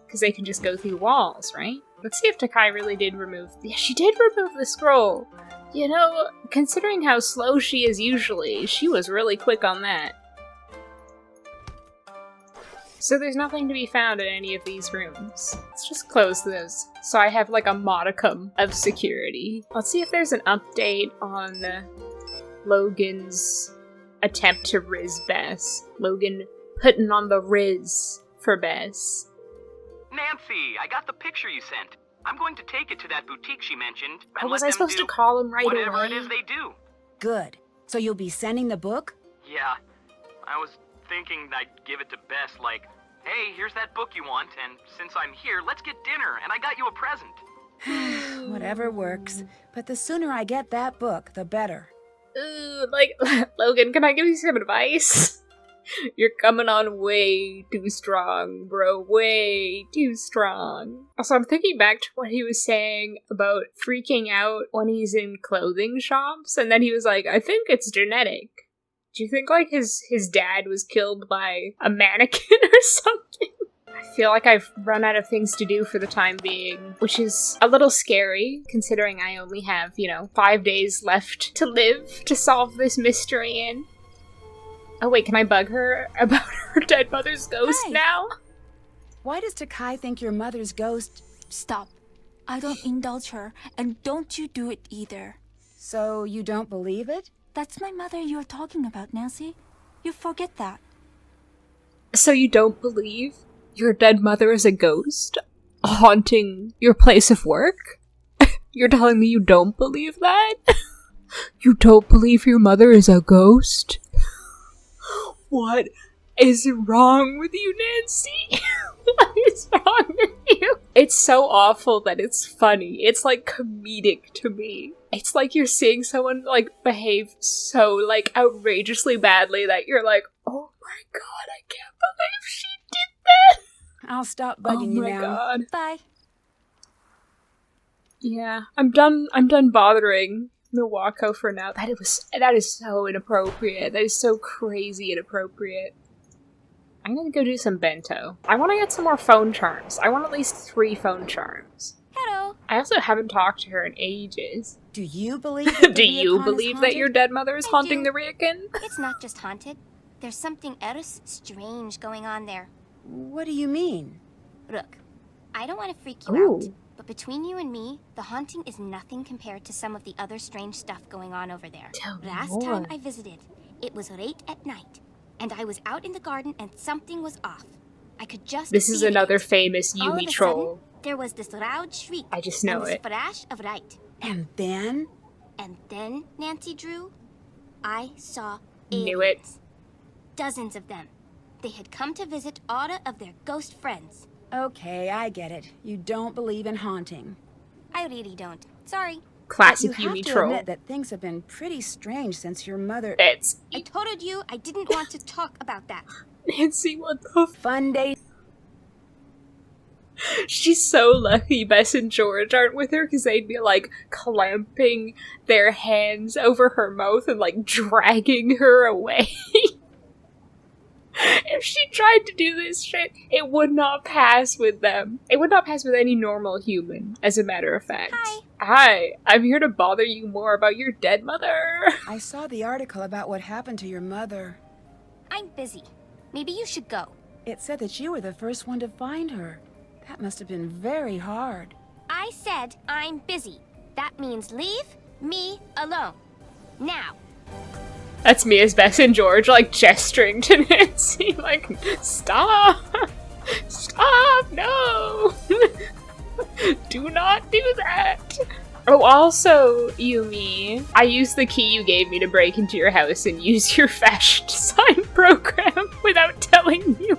Because they can just go through walls, right? Let's see if Takai really did remove... Yeah, she did remove the scroll! You know, considering how slow she is usually, she was really quick on that. So there's nothing to be found in any of these rooms. Let's just close those, so I have like a modicum of security. Let's see if there's an update on Logan's attempt to riz Bess. Logan putting on the riz for Bess. Nancy, I got the picture you sent. I'm going to take it to that boutique she mentioned. Oh, was I supposed to call him right away? Whatever it is they do. Good. So you'll be sending the book? Yeah. I was thinking I'd give it to Bess, like, hey, here's that book you want, and since I'm here, let's get dinner, and I got you a present. Whatever works. But the sooner I get that book, the better. Ooh, like, Logan, can I give you some advice? You're coming on way too strong, bro. Way too strong. Also, I'm thinking back to what he was saying about freaking out when he's in clothing shops, and then he was like, I think it's genetic. Do you think, like, his dad was killed by a mannequin or something? I feel like I've run out of things to do for the time being, which is a little scary, considering I only have, 5 days left to live to solve this mystery in. Oh wait, can I bug her about her dead mother's ghost now? Why does Takai think your mother's ghost... Stop. I don't indulge her, and don't you do it either. So you don't believe it? That's my mother you're talking about, Nancy. You forget that. So you don't believe your dead mother is a ghost haunting your place of work? You're telling me you don't believe that? You don't believe your mother is a ghost? What is wrong with you, Nancy? What is wrong with you? It's so awful that it's funny. It's like comedic to me. It's like you're seeing someone like behave so like outrageously badly that you're like, oh my god, I can't believe she did that. I'll stop bugging you now. Oh my god. Bye. Yeah, I'm done bothering Milwaukee for now. That is so inappropriate. That is so crazy inappropriate. I'm gonna go do some bento. I want to get some more phone charms. I want at least 3 phone charms. Hello. I also haven't talked to her in ages. Do you believe that Do you believe that your dead mother is haunting the Ryokan? It's not just haunted. There's something else strange going on there. What do you mean? Look, I don't want to freak you out, but between you and me, the haunting is nothing compared to some of the other strange stuff going on over there. Last time I visited, it was late at night, and I was out in the garden and something was off. I could just This is another famous Yumi troll. Sudden, there was this loud shriek. I just know and this it. flash of light. And then? And then, Nancy Drew, I saw Knew it. aliens. Dozens of them. They had come to visit all of their ghost friends. Okay, I get it. You don't believe in haunting. I really don't. Sorry. Classic But you Yumi have to troll. admit that things have been pretty strange since your mother... I told you I didn't want to talk about that. Nancy, what the fun day? She's so lucky Bess and George aren't with her, because they'd be like clamping their hands over her mouth and like dragging her away. If she tried to do this shit, it would not pass with them. It would not pass with any normal human, as a matter of fact. Hi, I'm here to bother you more about your dead mother. I saw the article about what happened to your mother. I'm busy. Maybe you should go. It said that you were the first one to find her. That must have been very hard. I said I'm busy. That means leave me alone. Now. That's me as Bess and George, like, gesturing to Nancy, like, stop! Stop! No! Do not do that! Oh, also, Yumi, I used the key you gave me to break into your house and use your fashion design program without telling you.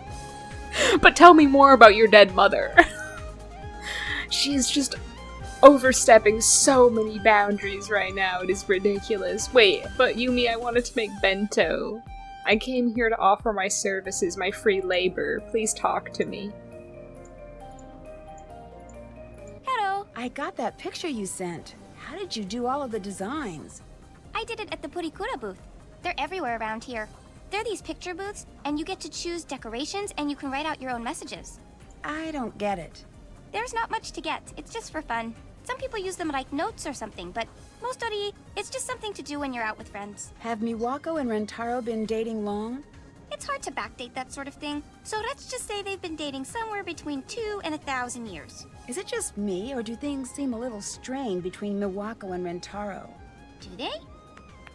But tell me more about your dead mother. She's just overstepping so many boundaries right now. It is ridiculous. Wait, but Yumi, I wanted to make bento. I came here to offer my services, my free labor. Please talk to me. Hello. I got that picture you sent. How did you do all of the designs? I did it at the Purikura booth. They're everywhere around here. They're these picture booths, and you get to choose decorations, and you can write out your own messages. I don't get it. There's not much to get. It's just for fun. Some people use them like notes or something, but mostly it's just something to do when you're out with friends. Have Miwako and Rentaro been dating long? It's hard to backdate that sort of thing, so let's just say they've been dating somewhere between 2 and 1,000 years. Is it just me, or do things seem a little strained between Miwako and Rentaro? Do they?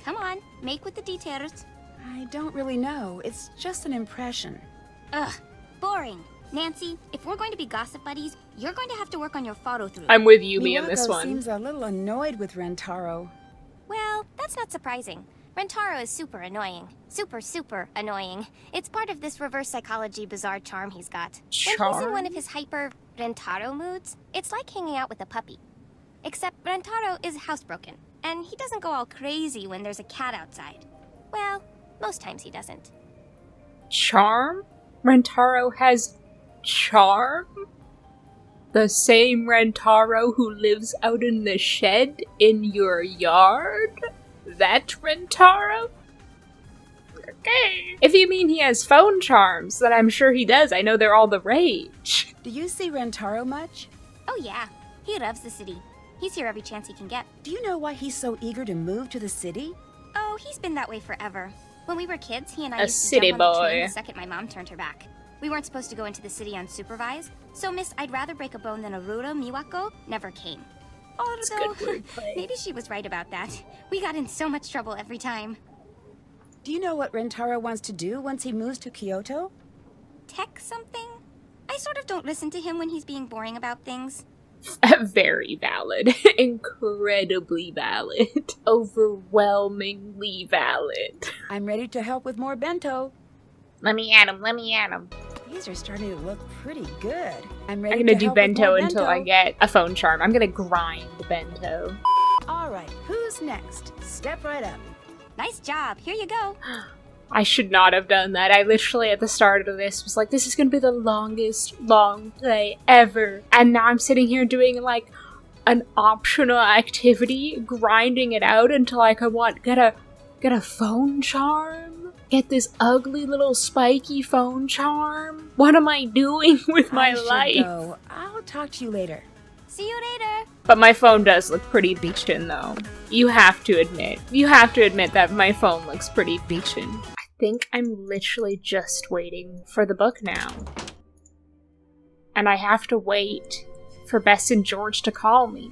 Come on, make with the details. I don't really know. It's just an impression. Ugh, boring. Nancy, if we're going to be gossip buddies, you're going to have to work on your follow-through. I'm with Yumi on this Miwako one. Seems a little annoyed with Rentaro. Well, that's not surprising. Rentaro is super annoying. Super annoying. It's part of this reverse psychology bizarre charm he's got. When he's in one of his hyper Rentaro moods, it's like hanging out with a puppy. Except Rentaro is housebroken, and he doesn't go all crazy when there's a cat outside. Well, most times he doesn't. Charm? Rentaro has charm? The same Rentaro who lives out in the shed in your yard? That Rentaro? Okay. If you mean he has phone charms, then I'm sure he does. I know they're all the rage. Do you see Rentaro much? Oh yeah, he loves the city. He's here every chance he can get. Do you know why he's so eager to move to the city? Oh, he's been that way forever. When we were kids, he and I A used to city jump on the boy. train the second my mom turned her back. We weren't supposed to go into the city unsupervised, so Miss I'd rather break a bone than Aurora Miwako never came. Although, good wordplay. maybe she was right about that. We got in so much trouble every time. Do you know what Rentaro wants to do once he moves to Kyoto? Tech something? I sort of don't listen to him when he's being boring about things. Very valid. Incredibly valid. Overwhelmingly valid. I'm ready to help with more bento. Let me at him. These are starting to look pretty good. I'm I'm ready gonna to do help with bento more until I get a phone charm. I'm gonna grind bento. All right, who's next? Step right up. Nice job. Here you go. I should not have done that. I literally at the start of this was like, this is gonna be the longest long play ever. And now I'm sitting here doing like an optional activity, grinding it out until I can get a phone charm? Get this ugly little spiky phone charm? What am I doing with my I should life? go. I'll talk to you later. See you later. But my phone does look pretty beachin' though. You have to admit that my phone looks pretty beachin'. I think I'm literally just waiting for the book now. And I have to wait for Bess and George to call me.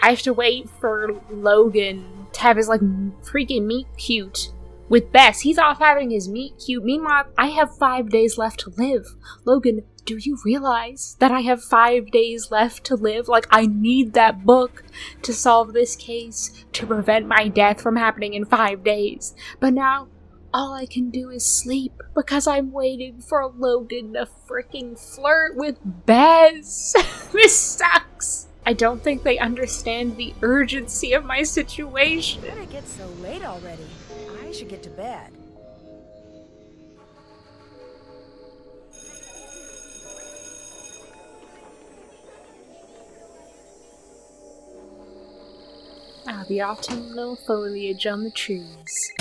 I have to wait for Logan to have his like freaking meet cute with Bess. He's off having his meet cute. Meanwhile, I have 5 days left to live. Logan, do you realize that I have 5 days left to live? Like, I need that book to solve this case, to prevent my death from happening in 5 days. But now, all I can do is sleep because I'm waiting for Logan to freaking flirt with Bess. This sucks. I don't think they understand the urgency of my situation. Better get so late already. I should get to bed. The autumnal foliage on the trees.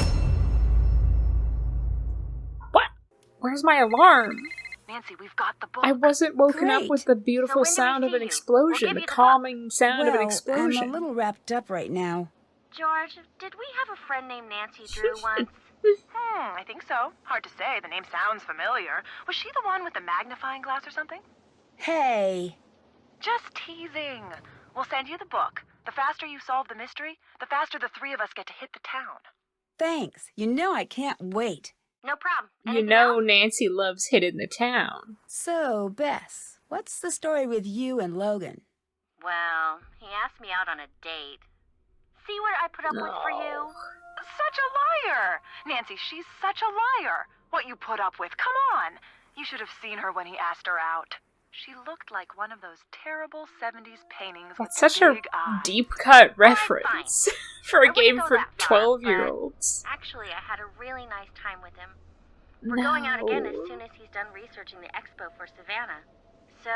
What? Where's my alarm? Nancy, we've got the book. I wasn't woken up Great. with the beautiful So when do we sound of see an you? explosion, We'll the give you the calming sound of an I'm explosion. a little wrapped up right now. George, did we have a friend named Nancy Drew once? I think so. Hard to say. The name sounds familiar. Was she the one with the magnifying glass or something? Hey. Just teasing. We'll send you the book. The faster you solve the mystery, the faster the three of us get to hit the town. Thanks. You know I can't wait. No problem. You Anything know else? Nancy loves hitting the town. So, Bess, what's the story with you and Logan? Well, he asked me out on a date. See what I put up with for you? Such a liar! Nancy, she's such a liar. What you put up with, come on. You should have seen her when he asked her out. She looked like one of those terrible 70s paintings with That's such the a big eyes. deep-cut reference for a I wouldn't game go for that far, 12-year-olds. Actually, I had a really nice time with him. We're going out again as soon as he's done researching the expo for Savannah. So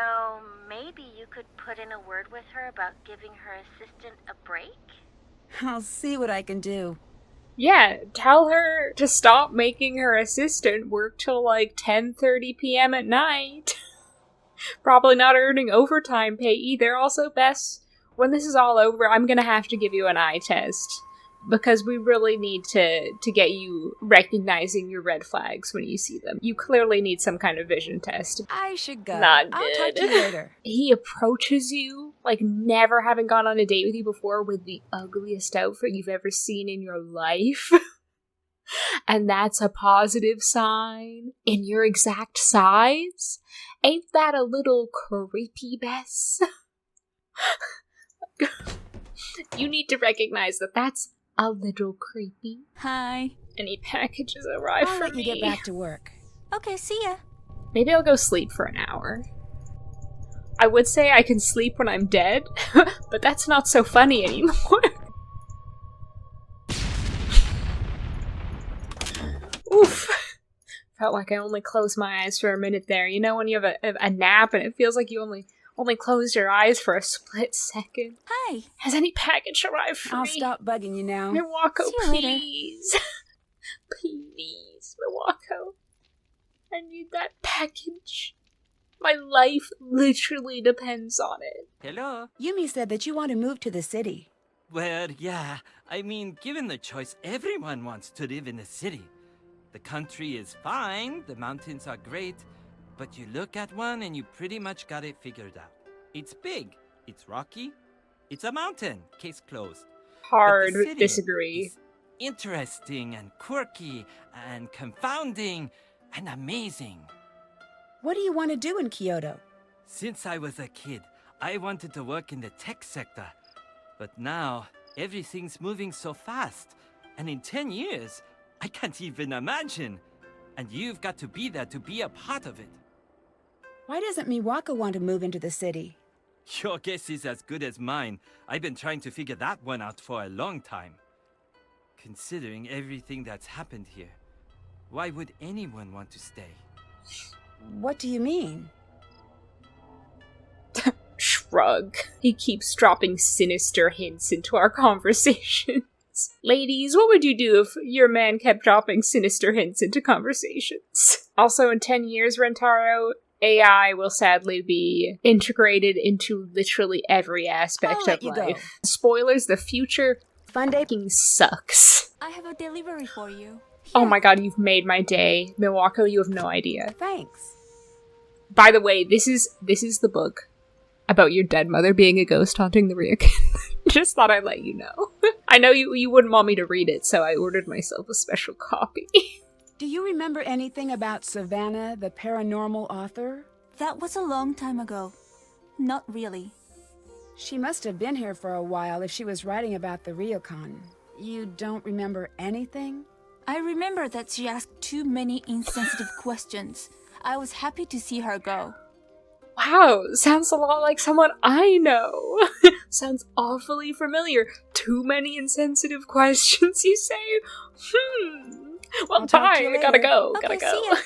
maybe you could put in a word with her about giving her assistant a break? I'll see what I can do. Yeah, tell her to stop making her assistant work till like 10:30 p.m. at night. Probably not earning overtime pay either. Also, Bess, when this is all over, I'm gonna have to give you an eye test. Because we really need to get you recognizing your red flags when you see them. You clearly need some kind of vision test. I should go. Not I'll good. talk to you later. He approaches you, like never having gone on a date with you before, with the ugliest outfit you've ever seen in your life. And that's a positive sign. In your exact size. Ain't that a little creepy, Bess? You need to recognize that that's a little creepy. Hi. Any packages arrive I'll for let me? you get back to work. Okay, see ya. Maybe I'll go sleep for an hour. I would say I can sleep when I'm dead, but that's not so funny anymore. Oof. Felt like I only closed my eyes for a minute there. You know when you have a nap and it feels like you only closed your eyes for a split second? Hi. Has any package arrived for I'll me? stop bugging you now. Milwaukee, See you later. please. Please, Milwaukee. I need that package. My life literally depends on it. Hello? Yumi said that you want to move to the city. Well, yeah. I mean, given the choice, everyone wants to live in the city. The country is fine, the mountains are great, but you look at one and you pretty much got it figured out. It's big, it's rocky, it's a mountain, case closed. Hard But the city disagree. is interesting and quirky and confounding and amazing. What do you want to do in Kyoto? Since I was a kid, I wanted to work in the tech sector. But now, everything's moving so fast. And in 10 years, I can't even imagine. And you've got to be there to be a part of it. Why doesn't Miwaka want to move into the city? Your guess is as good as mine. I've been trying to figure that one out for a long time. Considering everything that's happened here, why would anyone want to stay? What do you mean? Shrug. He keeps dropping sinister hints into our conversations. Ladies, what would you do if your man kept dropping sinister hints into conversations? Also, in 10 years, Rentaro, AI will sadly be integrated into literally every aspect I'll let of you life. go. Spoilers, the future Fun day. fucking sucks. I have a delivery for you. Oh my god, you've made my day. Milwaukee, you have no idea. Thanks. By the way, this is the book about your dead mother being a ghost haunting the Ryokan. Just thought I'd let you know. I know you wouldn't want me to read it, so I ordered myself a special copy. Do you remember anything about Savannah, the paranormal author? That was a long time ago. Not really. She must have been here for a while if she was writing about the Ryokan. You don't remember anything? I remember that she asked too many insensitive questions. I was happy to see her go. Wow, sounds a lot like someone I know. Sounds awfully familiar. Too many insensitive questions, you say? Well, I'll talk to bye. you I gotta later. go. Okay, Gotta see go. ya.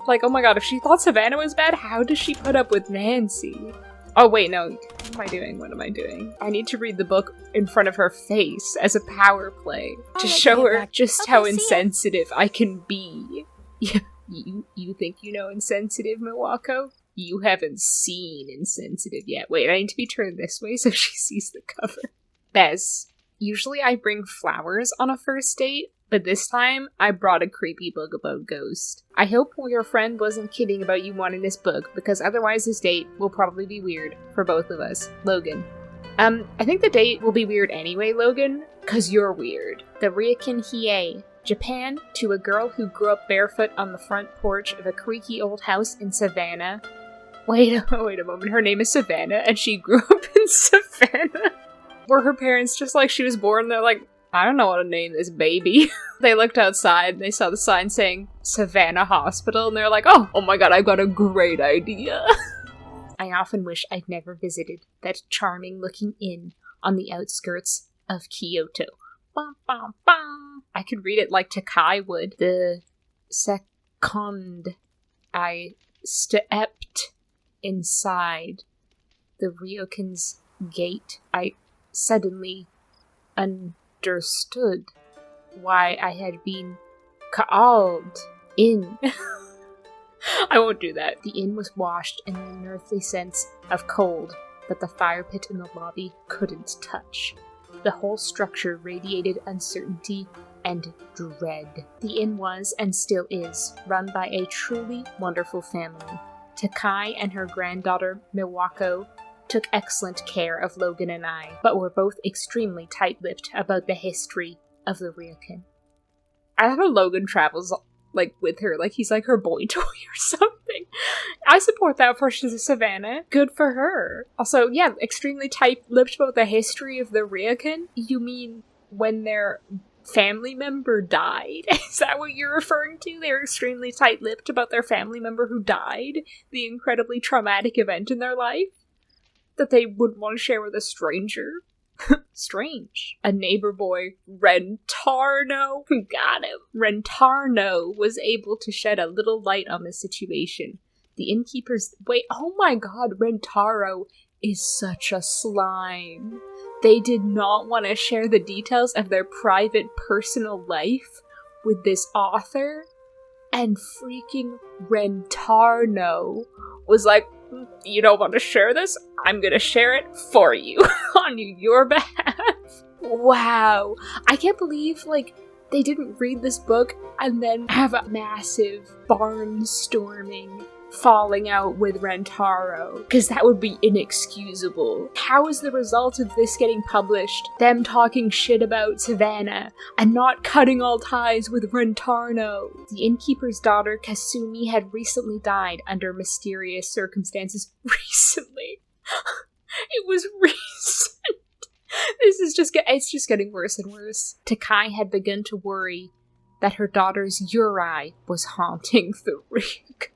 Like, oh my god, if she thought Savannah was bad, how does she put up with Nancy? Oh wait, no. What am I doing? What am I doing? I need to read the book in front of her face as a power play I'll to let you show get her back. just Okay, how see ya. insensitive I can be. You think you know insensitive, Milwaukee? You haven't seen insensitive yet. Wait, I need to be turned this way so she sees the cover. Bez, usually I bring flowers on a first date, but this time I brought a creepy book about ghosts. I hope your friend wasn't kidding about you wanting this book, because otherwise this date will probably be weird for both of us. Logan. I think the date will be weird anyway, Logan, because you're weird. The Ryokan Hiei Japan to a girl who grew up barefoot on the front porch of a creaky old house in Savannah. Wait a moment, her name is Savannah, and she grew up in Savannah? Were her parents just like she was born? They're like, I don't know what to name this baby. They looked outside and they saw the sign saying Savannah Hospital, and they're like, oh my god, I've got a great idea. I often wish I'd never visited that charming-looking inn on the outskirts of Kyoto. Bum, bum, bum. I could read it like Takai would. The second I stepped inside the ryokan's gate, I suddenly understood why I had been called in. I won't do that. The inn was washed in an unearthly sense of cold that the fire pit in the lobby couldn't touch. The whole structure radiated uncertainty and dread. The inn was, and still is, run by a truly wonderful family. Takai and her granddaughter, Miwako, took excellent care of Logan and I, but were both extremely tight-lipped about the history of the ryokan. I love how Logan travels, like, with her, like he's like her boy toy or something. I support that for Savannah. Good for her. Also, yeah, extremely tight-lipped about the history of the ryokan? You mean when their family member died? Is that what you're referring to? They're extremely tight-lipped about their family member who died? The incredibly traumatic event in their life? That they wouldn't want to share with a stranger? Strange. A neighbor boy, Rentarno, got him. Rentarno was able to shed a little light on the situation. The innkeeper's... Wait, oh my god, Rentaro is such a slime. They did not want to share the details of their private personal life with this author, and freaking Rentarno was like, you don't want to share this? I'm gonna share it for you on your behalf. Wow. I can't believe, like, they didn't read this book and then have a massive barnstorming falling out with Rentaro, because that would be inexcusable. How is the result of this getting published them talking shit about Savannah and not cutting all ties with Rentarno? The innkeeper's daughter, Kasumi, had recently died under mysterious circumstances. Recently? It was recent. This is it's just getting worse and worse. Takai had begun to worry that her daughter's Yuri was haunting the rig.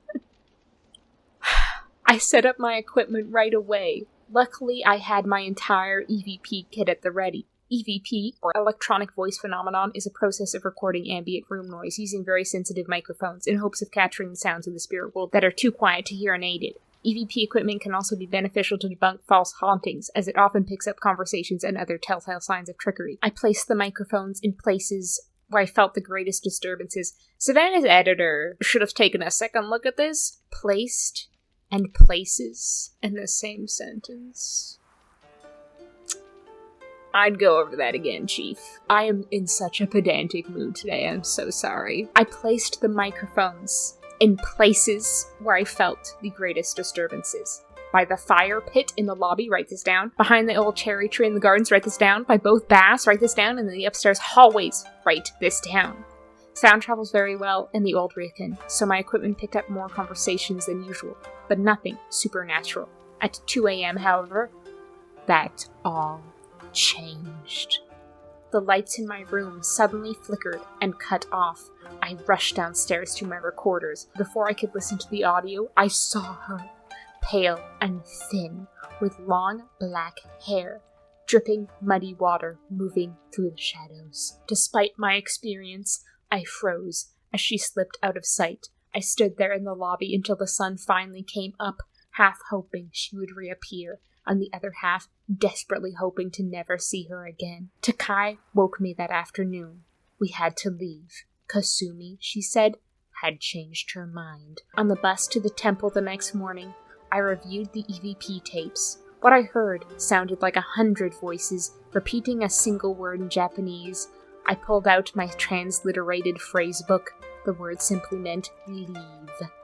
I set up my equipment right away. Luckily, I had my entire EVP kit at the ready. EVP, or Electronic Voice Phenomenon, is a process of recording ambient room noise using very sensitive microphones in hopes of capturing the sounds of the spirit world that are too quiet to hear unaided. EVP equipment can also be beneficial to debunk false hauntings, as it often picks up conversations and other telltale signs of trickery. I placed the microphones in places where I felt the greatest disturbances. Savannah's editor should have taken a second look at this. Placed and places in the same sentence. I'd go over that again, Chief. I am in such a pedantic mood today, I'm so sorry. I placed the microphones in places where I felt the greatest disturbances. By the fire pit in the lobby, write this down. Behind the old cherry tree in the gardens, write this down. By both baths, write this down. And in the upstairs hallways, write this down. Sound travels very well in the old ryokan, so my equipment picked up more conversations than usual, but nothing supernatural. At 2 a.m., however, that all changed. The lights in my room suddenly flickered and cut off. I rushed downstairs to my recorders. Before I could listen to the audio, I saw her, pale and thin, with long black hair, dripping muddy water moving through the shadows. Despite my experience, I froze as she slipped out of sight. I stood there in the lobby until the sun finally came up, half hoping she would reappear, on the other half desperately hoping to never see her again. Takai woke me that afternoon. We had to leave. Kasumi, she said, had changed her mind. On the bus to the temple the next morning, I reviewed the EVP tapes. What I heard sounded like 100 voices, repeating a single word in Japanese. I pulled out my transliterated phrase book. The word simply meant leave.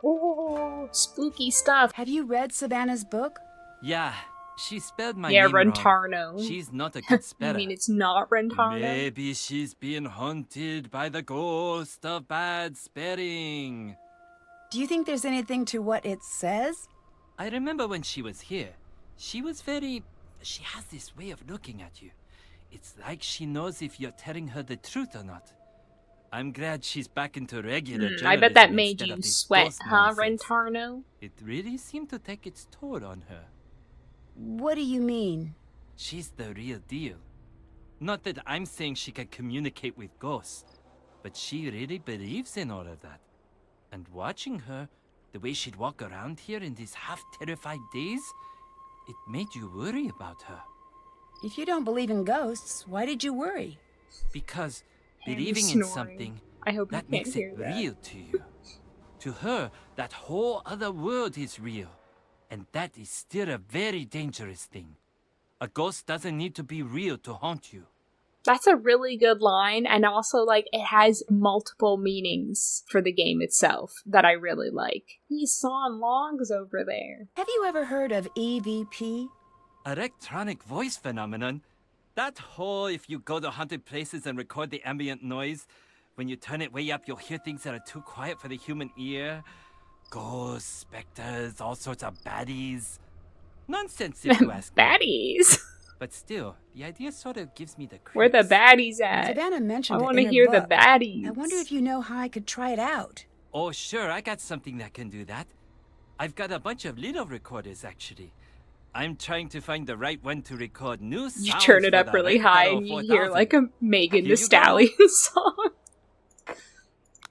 Oh, spooky stuff. Have you read Savannah's book? Yeah, She spelled my Yeah, name wrong. Rentarno. She's not a good speller. You mean it's not Rentarno? Maybe she's being haunted by the ghost of bad spelling. Do you think there's anything to what it says? I remember when she was here. She was very... She has this way of looking at you. It's like she knows if you're telling her the truth or not. I'm glad she's back into regular journalism. I bet that made instead you of this sweat, ghost huh, nonsense. Rentarno? It really seemed to take its toll on her. What do you mean? She's the real deal. Not that I'm saying she can communicate with ghosts, but she really believes in all of that. And watching her, the way she'd walk around here in these half-terrified days, it made you worry about her. If you don't believe in ghosts, why did you worry? Because Him believing in snoring. something, I hope that you makes can't hear it that. real to you. To her, that whole other world is real. And that is still a very dangerous thing. A ghost doesn't need to be real to haunt you. That's a really good line, and also, like, it has multiple meanings for the game itself that I really like. He's sawing logs over there. Have you ever heard of EVP? Electronic voice phenomenon? That whole if you go to haunted places and record the ambient noise, when you turn it way up, you'll hear things that are too quiet for the human ear. Ghosts, specters, all sorts of baddies. Nonsense if you ask me. Baddies? But still, the idea sort of gives me the creeps. Where the baddies at? Savannah mentioned I it want to in her hear book. the baddies. I wonder if you know how I could try it out. Oh, sure, I got something that can do that. I've got a bunch of little recorders, actually. I'm trying to find the right one to record new sounds. You turn it for up the really Red high Pedal and you 4000. hear like a Megan Here Thee you go. Stallion song.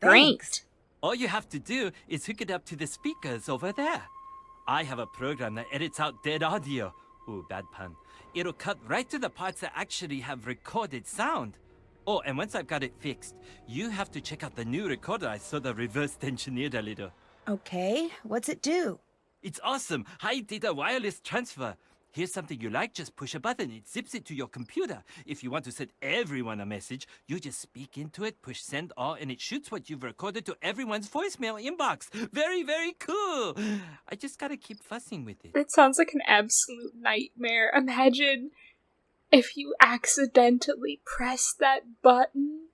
Great. Thanks. All you have to do is hook it up to the speakers over there. I have a program that edits out dead audio. Ooh, bad pun. It'll cut right to the parts that actually have recorded sound. Oh, and once I've got it fixed, you have to check out the new recorder I sort of reversed engineered a little. Okay, what's it do? It's awesome. High data wireless transfer. Here's something you like, just push a button. It zips it to your computer. If you want to send everyone a message, you just speak into it, push send all, and it shoots what you've recorded to everyone's voicemail inbox. Very, very cool. I just gotta keep fussing with it. It sounds like an absolute nightmare. Imagine if you accidentally pressed that button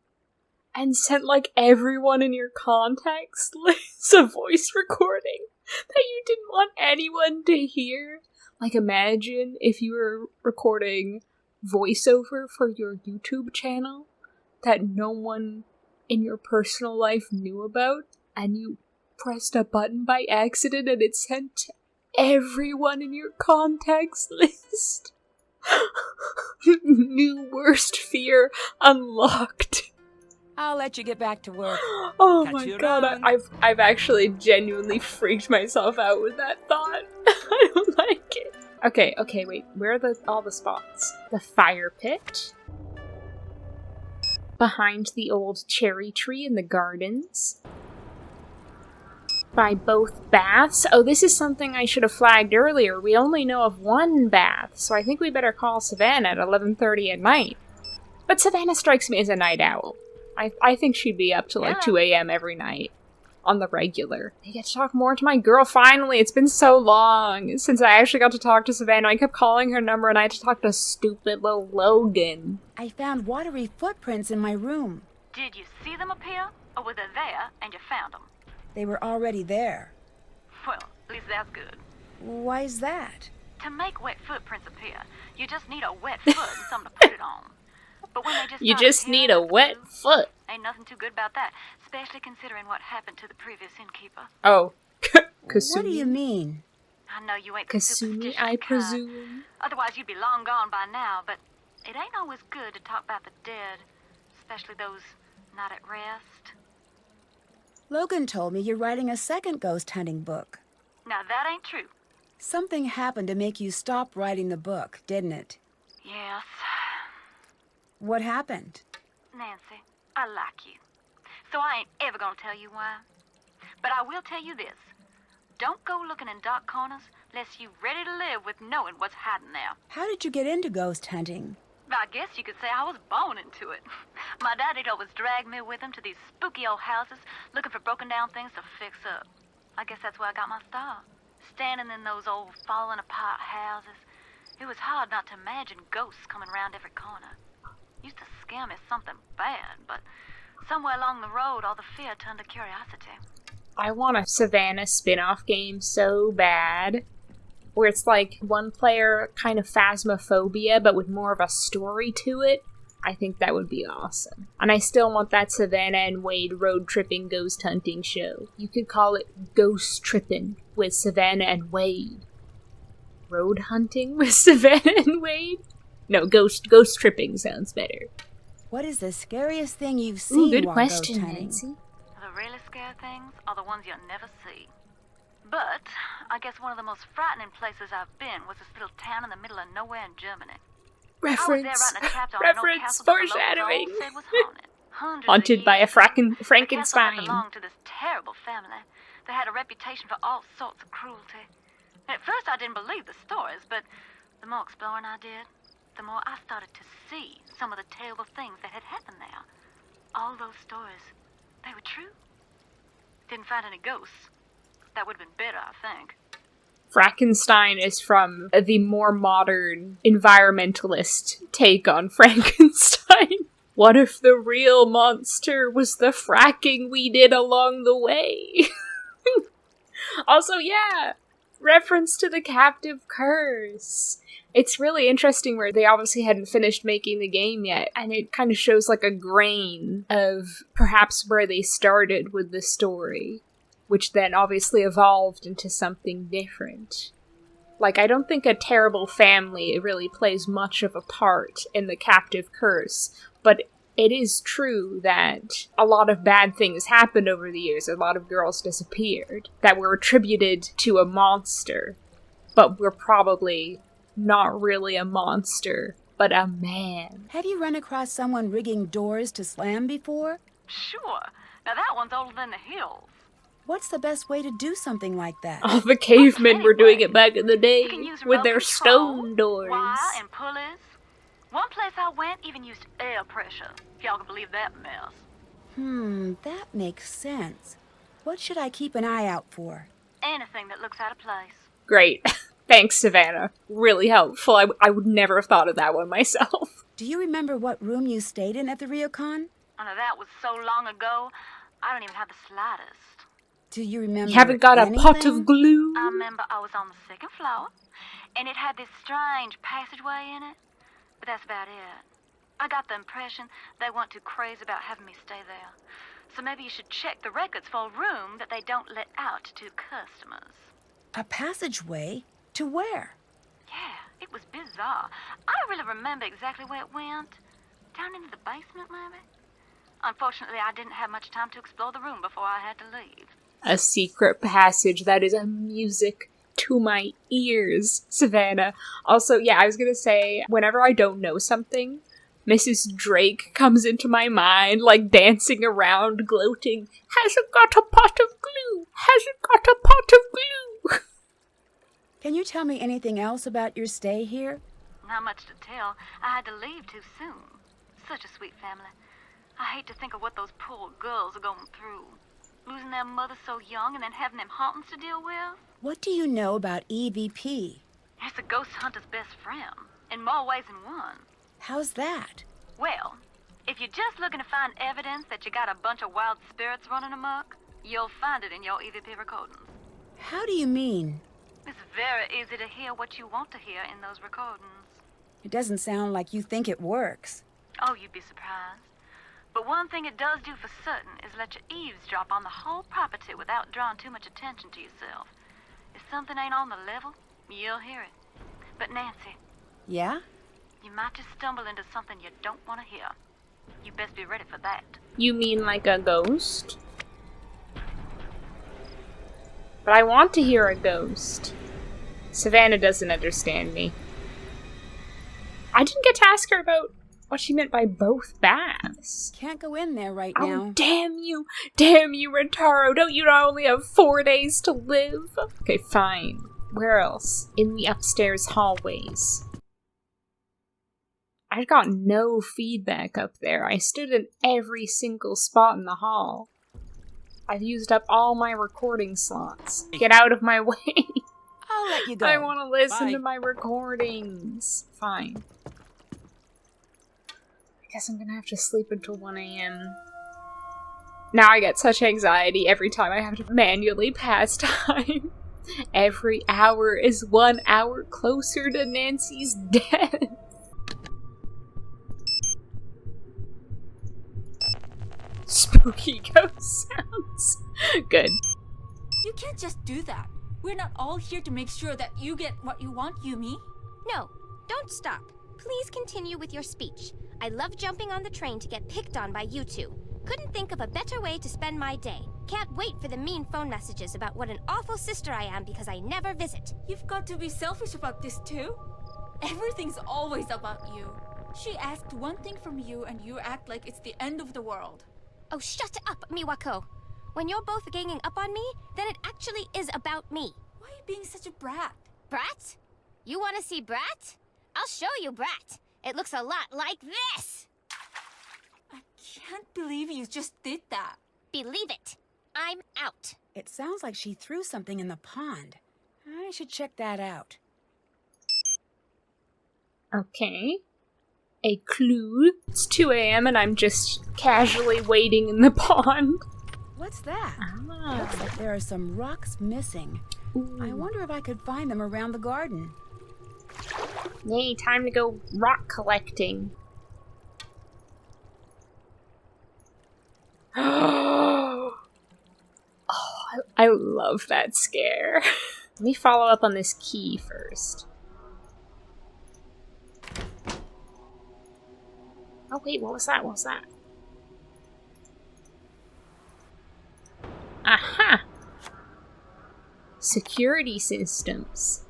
and sent like everyone in your contacts list a voice recording that you didn't want anyone to hear. Like, imagine if you were recording voiceover for your YouTube channel that no one in your personal life knew about, and you pressed a button by accident and it sent to everyone in your contacts list. New worst fear unlocked. I'll let you get back to work. Oh Catch my you god, around. I've actually genuinely freaked myself out with that thought. I don't like it. Okay, wait. Where are all the spots? The fire pit. Behind the old cherry tree in the gardens. By both baths. Oh, this is something I should have flagged earlier. We only know of one bath, so I think we better call Savannah at 11:30 at night. But Savannah strikes me as a night owl. I think she'd be up to like 2 a.m. every night. On the regular. I get to talk more to my girl, finally! It's been so long since I actually got to talk to Savannah. I kept calling her number and I had to talk to stupid little Logan. I found watery footprints in my room. Did you see them appear? Or were they there and you found them? They were already there. Well, at least that's good. Why's that? To make wet footprints appear, you just need a wet foot and something to put it on. But when they just You start just appearing need a out the wet blue, foot. Ain't nothing too good about that, especially considering what happened to the previous innkeeper. Oh. What do you mean? I know you ain't the Kasumi, superstitious I kind. presume. Otherwise you'd be long gone by now, but it ain't always good to talk about the dead, especially those not at rest. Logan told me you're writing a second ghost hunting book. Now that ain't true. Something happened to make you stop writing the book, didn't it? Yes. What happened? Nancy, I like you. So I ain't ever gonna tell you why. But I will tell you this. Don't go looking in dark corners unless you ready to live with knowing what's hiding there. How did you get into ghost hunting? I guess you could say I was born into it. My daddy'd always drag me with him to these spooky old houses looking for broken down things to fix up. I guess that's where I got my start. Standing in those old falling apart houses, It was hard not to imagine ghosts coming round every corner. Used to scare me something bad, but somewhere along the road, all the fear turned to curiosity. I want a Savannah spin-off game so bad, where it's like one player kind of phasmophobia, but with more of a story to it. I think that would be awesome. And I still want that Savannah and Wade road-tripping ghost hunting show. You could call it Ghost Trippin' with Savannah and Wade. Road hunting with Savannah and Wade? No, ghost tripping sounds better. What is the scariest thing you've seen good while question, ghost hunting? Nancy. The really scary things are the ones you'll never see. But I guess one of the most frightening places I've been was this little town in the middle of nowhere in Germany. Reference. I was there writing a chapter on an old Reference. castle that the locals Foreshadowing. all said was haunted. Hundreds Haunted of by a years. The castle had Frankenstein. belonged to this terrible family. They had a reputation for all sorts of cruelty. At first I didn't believe the stories, but the more exploring I did, the more I started to see some of the terrible things that had happened there. All those stories, they were true. Didn't find any ghosts. That would have been better, I think. Frankenstein is from the more modern environmentalist take on Frankenstein. What if the real monster was the fracking we did along the way? Also, yeah, reference to the captive curse. It's really interesting where they obviously hadn't finished making the game yet, and it kind of shows like a grain of perhaps where they started with the story, which then obviously evolved into something different. Like, I don't think a terrible family really plays much of a part in the captive curse, but it is true that a lot of bad things happened over the years. A lot of girls disappeared that were attributed to a monster, but were probably not really a monster, but a man. Have you run across someone rigging doors to slam before? Sure. Now that one's older than the hills. What's the best way to do something like that? All the cavemen were doing it back in the day You can use with remote their control, stone doors. wire and pulleys. One place I went even used air pressure, if y'all can believe that mess. That makes sense. What should I keep an eye out for? Anything that looks out of place. Great. Thanks, Savannah. Really helpful. I would never have thought of that one myself. Do you remember what room you stayed in at the Ryokon? Oh, now that was so long ago, I don't even have the slightest. Do you remember You haven't got a pot anything? of glue? I remember I was on the second floor, and it had this strange passageway in it, but that's about it. I got the impression they weren't too crazy about having me stay there. So maybe you should check the records for a room that they don't let out to customers. A passageway? To where? Yeah, it was bizarre. I don't really remember exactly where it went. Down into the basement, maybe? Unfortunately, I didn't have much time to explore the room before I had to leave. A secret passage that is a music to my ears, Savannah. Also, yeah, I was gonna say, whenever I don't know something, Mrs. Drake comes into my mind, like dancing around, gloating, "Hasn't got a pot of glue! Hasn't got a pot of glue!" Can you tell me anything else about your stay here? Not much to tell. I had to leave too soon. Such a sweet family. I hate to think of what those poor girls are going through. Losing their mother so young and then having them hauntings to deal with. What do you know about EVP? It's a ghost hunter's best friend, in more ways than one. How's that? Well, if you're just looking to find evidence that you got a bunch of wild spirits running amok, you'll find it in your EVP recordings. How do you mean? It's very easy to hear what you want to hear in those recordings. It doesn't sound like you think it works. Oh, you'd be surprised. But one thing it does do for certain is let you eavesdrop on the whole property without drawing too much attention to yourself. If something ain't on the level, you'll hear it. But Nancy, Yeah? you might just stumble into something you don't want to hear. You best be ready for that. You mean like a ghost? But I want to hear a ghost. Savannah doesn't understand me. I didn't get to ask her about what she meant by both baths. Can't go in there right Oh, now. damn you, Rentaro. Don't you not only have 4 days to live? Okay, fine. Where else? In the upstairs hallways. I got no feedback up there. I stood in every single spot in the hall. I've used up all my recording slots. Get out of my way. I'll let you go. I want to listen Bye. to my recordings. Fine. I guess I'm gonna have to sleep until 1 a.m. Now I get such anxiety every time I have to manually pass time. Every hour is 1 hour closer to Nancy's death. Spooky ghost sounds. Good. You can't just do that. We're not all here to make sure that you get what you want, Yumi. No, don't stop. Please continue with your speech. I love jumping on the train to get picked on by you two. Couldn't think of a better way to spend my day. Can't wait for the mean phone messages about what an awful sister I am because I never visit. You've got to be selfish about this too. Everything's always about you. She asked one thing from you and you act like it's the end of the world. Oh, shut up, Miwako. When you're both ganging up on me, then it actually is about me. Why are you being such a brat? Brat? You want to see Brat? I'll show you Brat. It looks a lot like this. I can't believe you just did that. Believe it. I'm out. It sounds like she threw something in the pond. I should check that out. Okay. A clue. It's 2 a.m. and I'm just casually waiting in the pond. What's that? Ah. Looks like there are some rocks missing. I wonder if I could find them around the garden. Yay, time to go rock collecting. Oh, I love that scare. Let me follow up on this key first. Oh wait, what was that? What was that? Aha! Security systems.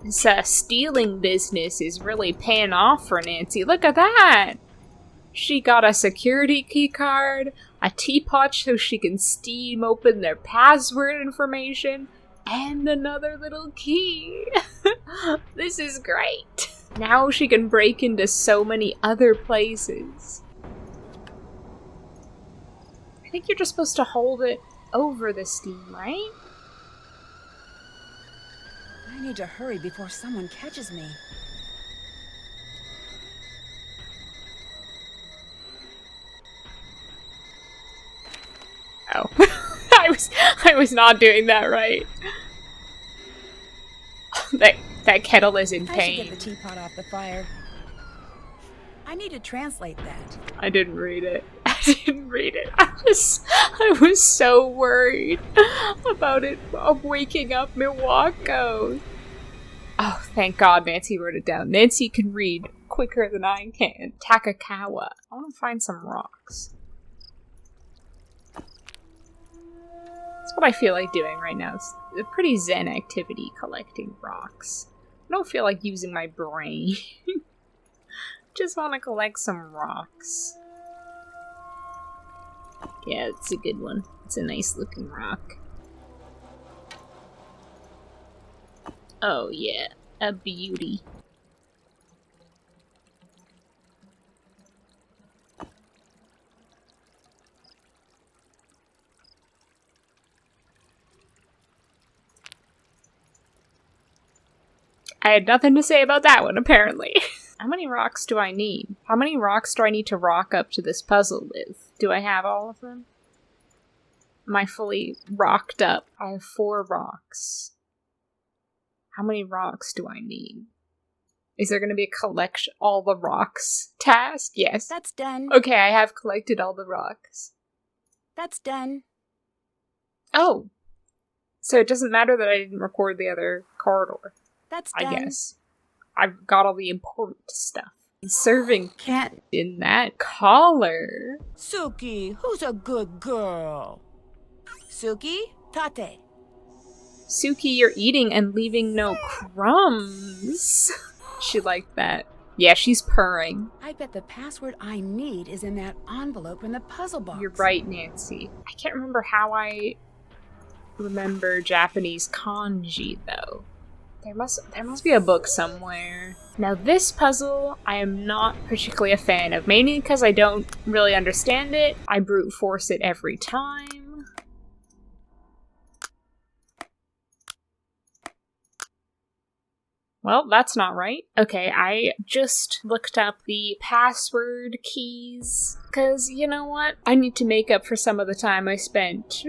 This stealing business is really paying off for Nancy. Look at that! She got a security key card, a teapot so she can steam open their password information, and another little key. This is great. Now she can break into so many other places. I think you're just supposed to hold it over the steam, right? I need to hurry before someone catches me. Oh. I was not doing that right. That kettle is in I should pain. get the teapot off the fire. I need to translate that. I didn't read it. I didn't read it. I was so worried about it of waking up Milwaukee. Oh, thank God Nancy wrote it down. Nancy can read quicker than I can. Takakawa. I want to find some rocks. That's what I feel like doing right now. It's a pretty zen activity, collecting rocks. I don't feel like using my brain. Just want to collect some rocks. Yeah, it's a good one. It's a nice looking rock. Oh yeah, a beauty. I had nothing to say about that one, apparently. How many rocks do I need? How many rocks do I need to rock up to this puzzle with? Do I have all of them? Am I fully rocked up? I have 4 rocks. How many rocks do I need? Is there going to be a collection all the rocks task? Yes. That's done. Okay, I have collected all the rocks. That's done. Oh. So it doesn't matter that I didn't record the other corridor. That's done. I guess. I've got all the important stuff. Serving Can't. in that collar. Suki, who's a good girl? Suki, Tate. Suki, you're eating and leaving no crumbs. She liked that. Yeah, she's purring. I bet the password I need is in that envelope in the puzzle box. You're right, Nancy. I can't remember how I remember Japanese kanji, though. There must be a book somewhere. Now this puzzle, I am not particularly a fan of, mainly because I don't really understand it. I brute force it every time. Well, that's not right. Okay, I just looked up the password keys, because you know what? I need to make up for some of the time I spent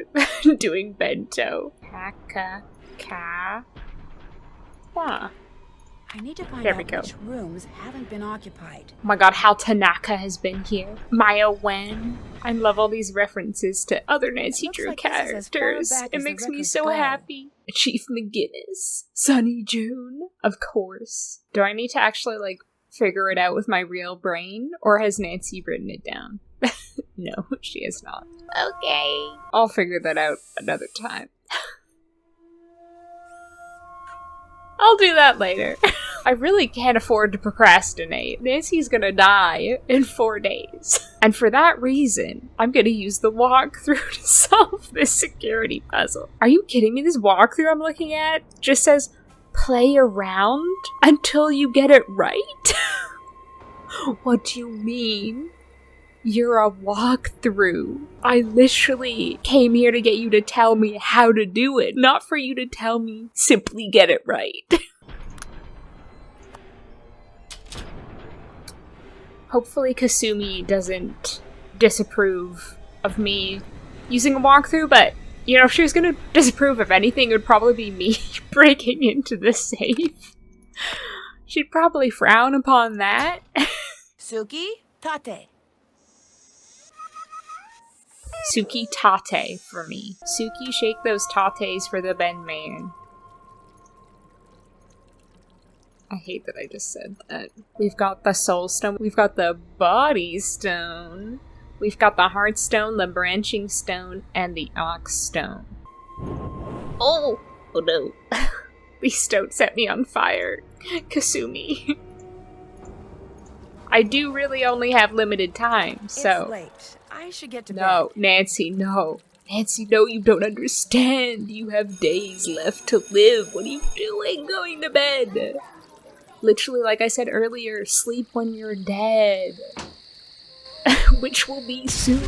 doing bento. Huh. I need to find There we out go. which rooms haven't been occupied. Oh my god, how Tanaka has been here. Maya Wen. I love all these references to other Nancy Looks Drew like this is as far characters. back It as the makes me records so go. happy. Chief McGinnis. Sunny June. Of course. Do I need to actually, like, figure it out with my real brain? Or has Nancy written it down? No, she has not. Okay. I'll figure that out another time. I'll do that later. I really can't afford to procrastinate. Nancy's gonna die in 4 days. And for that reason, I'm gonna use the walkthrough to solve this security puzzle. Are you kidding me? This walkthrough I'm looking at just says, play around until you get it right? What do you mean? You're a walkthrough. I literally came here to get you to tell me how to do it, not for you to tell me simply get it right. Hopefully Kasumi doesn't disapprove of me using a walkthrough, but, you know, if she was gonna disapprove of anything, it would probably be me breaking into the safe. She'd probably frown upon that. Suki, tate. Suki tate for me. Suki, shake those tates for the Ben Man. I hate that I just said that. We've got the soul stone. We've got the body stone. We've got the heart stone, the branching stone, and the ox stone. Oh no. Please don't set me on fire, Kasumi. I do really only have limited time, so... It's late. I should get to bed. No, Nancy, no. Nancy, no, you don't understand. You have days left to live. What are you doing going to bed? Literally, like I said earlier, sleep when you're dead. Which will be soon.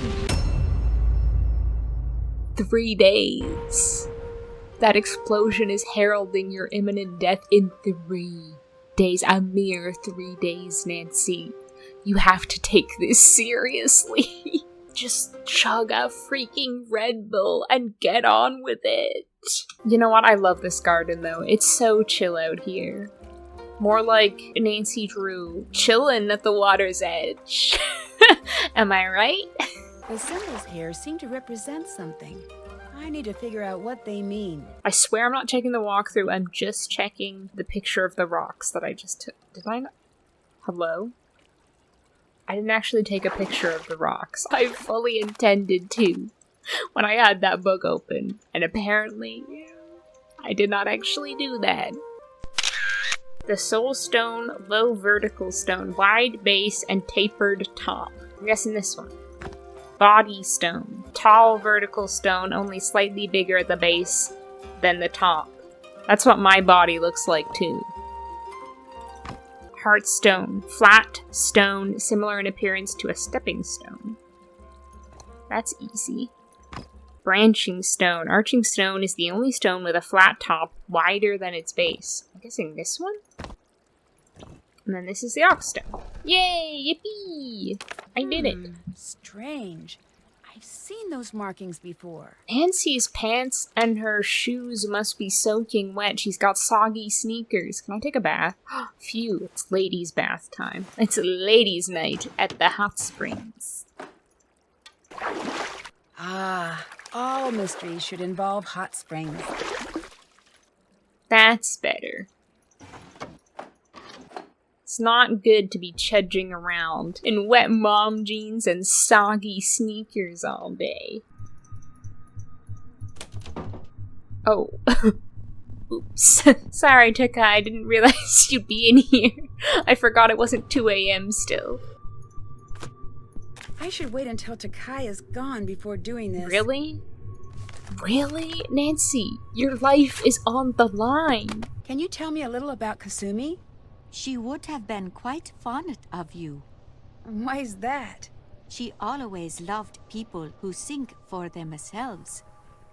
3 days. That explosion is heralding your imminent death in 3 days. A mere 3 days, Nancy. You have to take this seriously. Just chug a freaking Red Bull and get on with it. You know what? I love this garden, though. It's so chill out here. More like Nancy Drew chillin' at the water's edge. Am I right? The symbols here seem to represent something. I need to figure out what they mean. I swear I'm not checking the walkthrough. I'm just checking the picture of the rocks that I just took. Did I not? Hello? I didn't actually take a picture of the rocks. I fully intended to when I had that book open. And apparently, I did not actually do that. The soul stone, low vertical stone, wide base, and tapered top. I'm guessing this one. Body stone, tall vertical stone, only slightly bigger at the base than the top. That's what my body looks like too. Heart stone, flat stone, similar in appearance to a stepping stone. That's easy. Branching stone. Arching stone is the only stone with a flat top wider than its base. I'm guessing this one? And then this is the ox stone. Yay! Yippee! I did it. Strange. I've seen those markings before. Nancy's pants and her shoes must be soaking wet. She's got soggy sneakers. Can I take a bath? Phew, it's ladies' bath time. It's a ladies' night at the hot springs. Ah, all mysteries should involve hot springs. That's better. It's not good to be chudging around in wet mom jeans and soggy sneakers all day. Oh. Oops. Sorry, Tuka, I didn't realize you'd be in here. I forgot it wasn't 2 a.m. still. I should wait until Takai is gone before doing this. Really? Really? Nancy, your life is on the line. Can you tell me a little about Kasumi? She would have been quite fond of you. Why's that? She always loved people who think for themselves.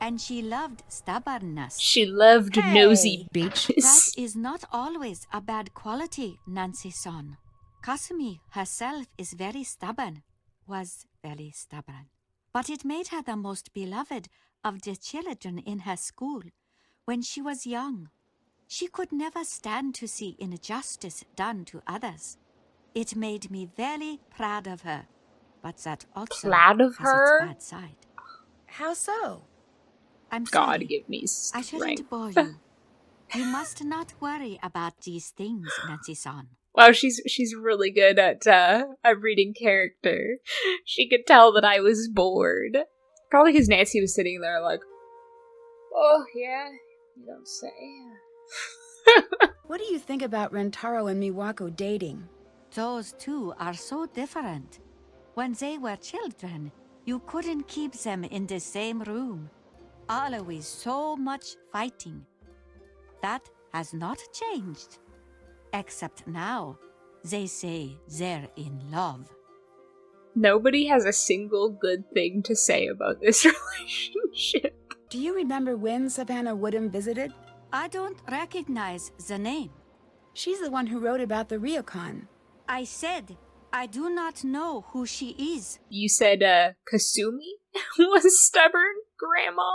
and she loved stubbornness. She loved nosy Beach. That is not always a bad quality, Nancy-san. Kasumi herself is very stubborn, was very stubborn. But it made her the most beloved of the children in her school when she was young. She could never stand to see injustice done to others. It made me very proud of her, but that also Proud of has her? its bad side. How so? I'm God sorry. give me I strength. shouldn't bore you. You must not worry about these things, Nancy-san. Wow, she's really good at reading character. She could tell that I was bored. Probably because Nancy was sitting there like, oh yeah, you don't say. What do you think about Rentaro and Miwako dating? Those two are so different. When they were children, you couldn't keep them in the same room. Always so much fighting. That has not changed. Except now, they say they're in love. Nobody has a single good thing to say about this relationship. Do you remember when Savannah Woodham visited? I don't recognize the name. She's the one who wrote about the ryokan. I said I do not know who she is. You said, Kasumi was stubborn, Grandma?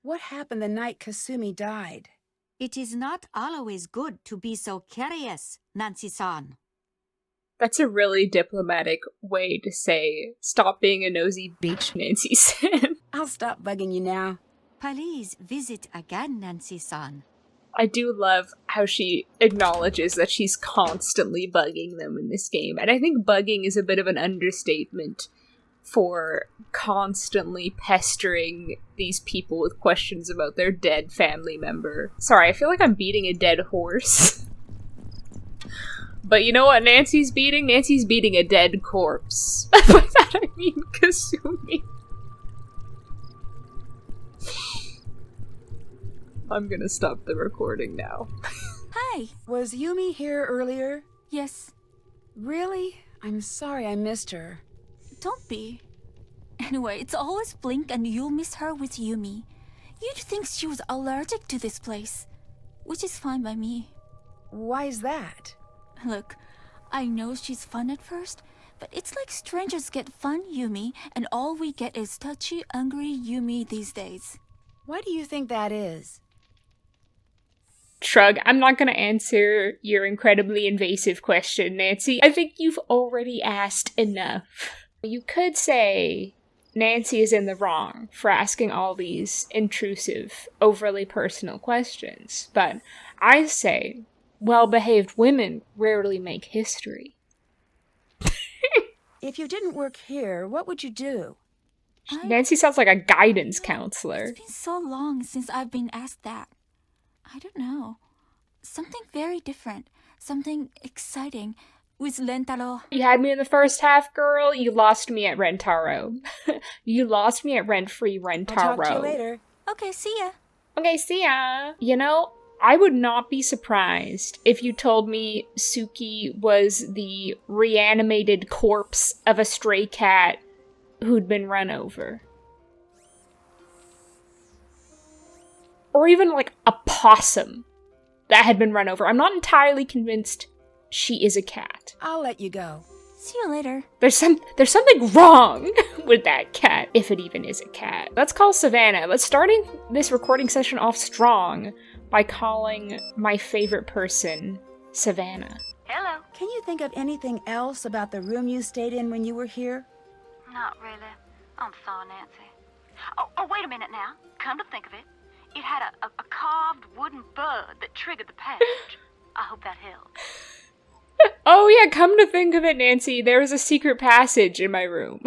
What happened the night Kasumi died? It is not always good to be so curious, Nancy-san. That's a really diplomatic way to say, stop being a nosy Beach. Nancy said. I'll stop bugging you now. Please visit again, Nancy-san. I do love how she acknowledges that she's constantly bugging them in this game. And I think bugging is a bit of an understatement for constantly pestering these people with questions about their dead family member. Sorry, I feel like I'm beating a dead horse. But you know what Nancy's beating? Nancy's beating a dead corpse. By that I mean Kasumi. I'm gonna stop the recording now. Hi. Was Yumi here earlier? Yes. Really? I'm sorry I missed her. Don't be. Anyway, it's always Blink and you'll miss her with Yumi. You'd think she was allergic to this place. Which is fine by me. Why's that? Look, I know she's fun at first, but it's like strangers get fun Yumi, and all we get is touchy, angry Yumi these days. Why do you think that is? Shrug, I'm not gonna answer your incredibly invasive question, Nancy. I think you've already asked enough. You could say Nancy is in the wrong for asking all these intrusive, overly personal questions, but I say well-behaved women rarely make history. If you didn't work here, what would you do? Nancy sounds like a guidance counselor. It's been so long since I've been asked that. I don't know. Something very different. Something exciting. With Rentaro. You had me in the first half, girl. You lost me at Rentaro. You lost me at Rent-Free Rentaro. I'll talk to you later. Okay, see ya. Okay, see ya. You know, I would not be surprised if you told me Suki was the reanimated corpse of a stray cat who'd been run over. Or even like a possum that had been run over. I'm not entirely convinced she is a cat. I'll let you go. See you later. There's something wrong with that cat, if it even is a cat. Let's call Savannah. Let's start this recording session off strong by calling my favorite person Savannah. Hello. Can you think of anything else about the room you stayed in when you were here? Not really. I'm sorry, Nancy. Oh, wait a minute now. Come to think of it, it had a carved wooden bird that triggered the passage. I hope that helps. Oh yeah, come to think of it, Nancy, there was a secret passage in my room.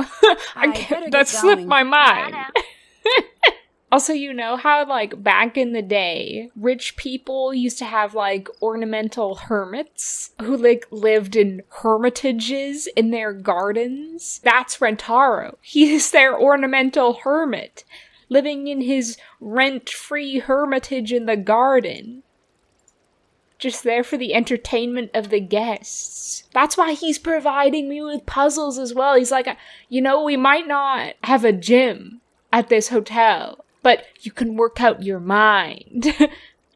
That slipped my mind. Also, you know how, like, back in the day, rich people used to have, like, ornamental hermits who, like, lived in hermitages in their gardens? That's Rentaro. He is their ornamental hermit, living in his rent-free hermitage in the garden. Just there for the entertainment of the guests. That's why he's providing me with puzzles as well. He's like, you know, we might not have a gym, at this hotel, but you can work out your mind.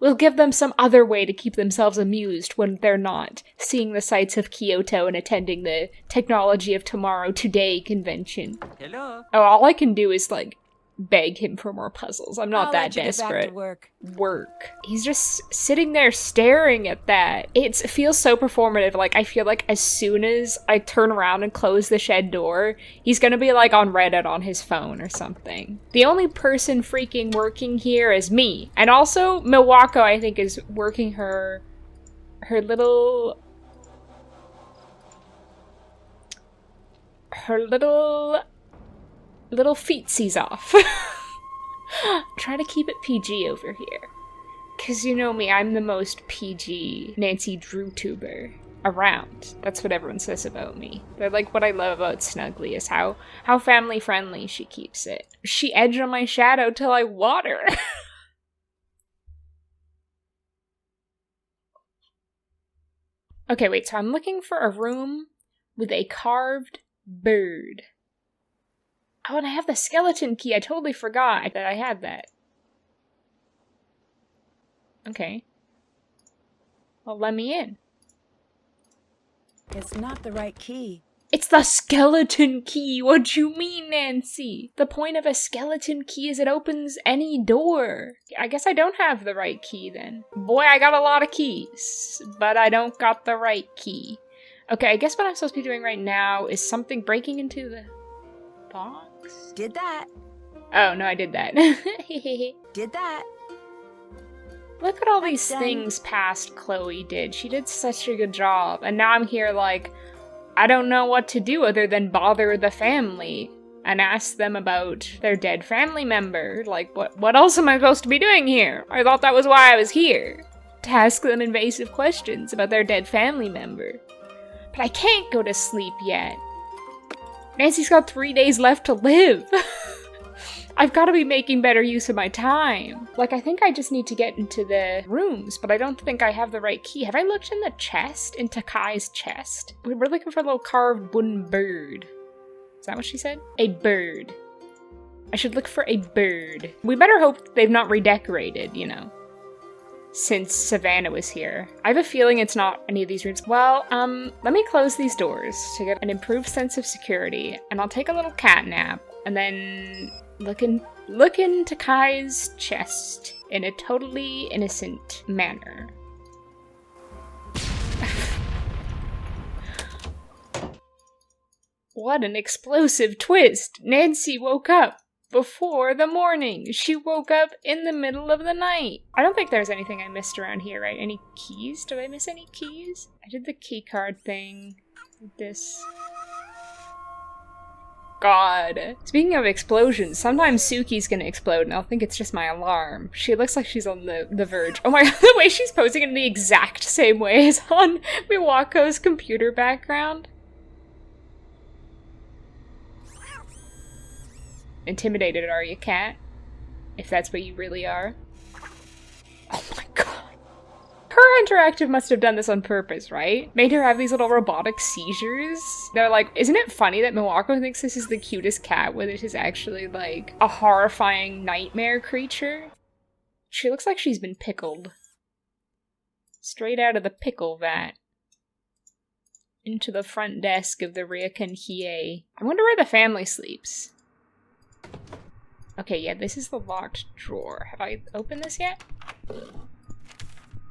We'll give them some other way to keep themselves amused when they're not seeing the sights of Kyoto and attending the Technology of Tomorrow Today convention. Hello? Oh, all I can do is, like, beg him for more puzzles. I'm not I'll that let you get back desperate. to work. Work. He's just sitting there staring at that. It feels so performative. Like, I feel like as soon as I turn around and close the shed door, he's gonna be, like, on Reddit on his phone or something. The only person freaking working here is me. And also, Milwaukee, I think, is working her little feetsies off. Try to keep it PG over here. Cause you know me, I'm the most PG Nancy Drew tuber around. That's what everyone says about me. They're like, what I love about Snuggly is how family friendly she keeps it. She edged on my shadow till I water. Okay, wait, so I'm looking for a room with a carved bird. Oh, and I have the skeleton key. I totally forgot that I had that. Okay. Well, let me in. It's not the right key. It's the skeleton key! What do you mean, Nancy? The point of a skeleton key is it opens any door. I guess I don't have the right key then. Boy, I got a lot of keys, but I don't got the right key. Okay, I guess what I'm supposed to be doing right now is something breaking into the box? Did that. Oh, no, I did that. Did that. Look at all these done. things past Chloe did. She did such a good job. And now I'm here like, I don't know what to do other than bother the family and ask them about their dead family member. Like, what else am I supposed to be doing here? I thought that was why I was here. To ask them invasive questions about their dead family member. But I can't go to sleep yet. Nancy's got 3 days left to live. I've got to be making better use of my time. Like, I think I just need to get into the rooms, but I don't think I have the right key. Have I looked in the chest? In Takai's chest? We're looking for a little carved wooden bird. Is that what she said? A bird. I should look for a bird. We better hope they've not redecorated, you know, since Savannah was here. I have a feeling it's not any of these rooms. Well, let me close these doors to get an improved sense of security, and I'll take a little cat nap, and then look into Kai's chest in a totally innocent manner. What an explosive twist! Nancy woke up before the morning. She woke up in the middle of the night. I don't think there's anything I missed around here, right? Any keys? Did I miss any keys? I did the key card thing. This. God. Speaking of explosions, sometimes Suki's gonna explode and I'll think it's just my alarm. She looks like she's on the verge. Oh my god, the way she's posing in the exact same way as on Miwako's computer background. Intimidated, are you, cat? If that's what you really are. Oh my god. Her Interactive must have done this on purpose, right? Made her have these little robotic seizures. They're like, isn't it funny that Milwaukee thinks this is the cutest cat when it is actually, like, a horrifying nightmare creature? She looks like she's been pickled. Straight out of the pickle vat. Into the front desk of the Ryokan Hiei. I wonder where the family sleeps. Okay, yeah, this is the locked drawer. Have I opened this yet?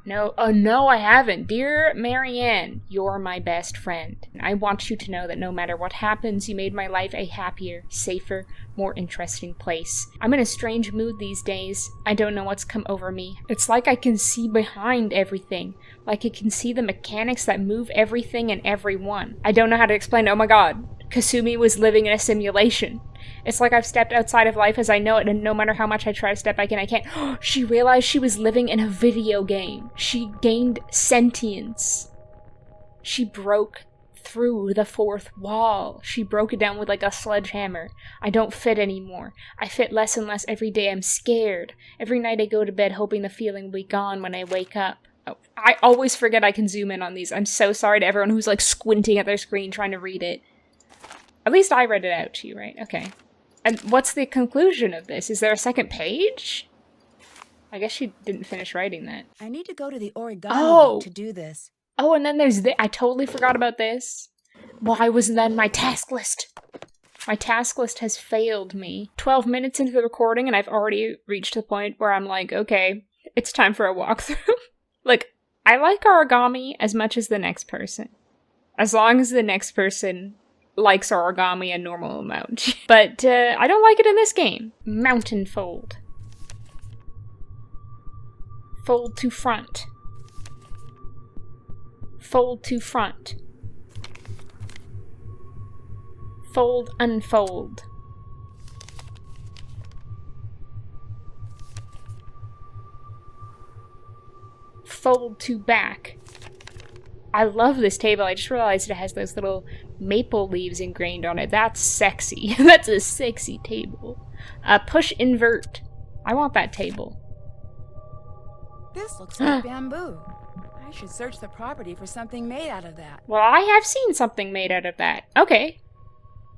No, oh no, I haven't. Dear Marianne, you're my best friend. I want you to know that no matter what happens, you made my life a happier, safer, more interesting place. I'm in a strange mood these days. I don't know what's come over me. It's like I can see behind everything. Like I can see the mechanics that move everything and everyone. I don't know how to explain. Oh my god. Kasumi was living in a simulation. It's like I've stepped outside of life as I know it, and no matter how much I try to step back in, I can't. She realized she was living in a video game. She gained sentience. She broke through the fourth wall. She broke it down with like a sledgehammer. I don't fit anymore. I fit less and less every day. I'm scared. Every night I go to bed hoping the feeling will be gone when I wake up. Oh, I always forget I can zoom in on these. I'm so sorry to everyone who's like squinting at their screen trying to read it. At least I read it out to you, right? Okay. And what's the conclusion of this? Is there a second page? I guess she didn't finish writing that. I need to go to the origami Oh! book to do this. Oh, and then there's I totally forgot about this. Why wasn't that in my task list? My task list has failed me. 12 minutes into the recording and I've already reached the point where I'm like, okay, it's time for a walkthrough. Like, I like origami as much as the next person. As long as the next person likes origami a normal amount. But I don't like it in this game. Mountain fold. Fold to front. Fold to front. Fold, unfold. Fold to back. I love this table. I just realized it has those little maple leaves ingrained on it. That's sexy. That's a sexy table. Push invert. I want that table. This looks like bamboo. I should search the property for something made out of that. Well, I have seen something made out of that. Okay.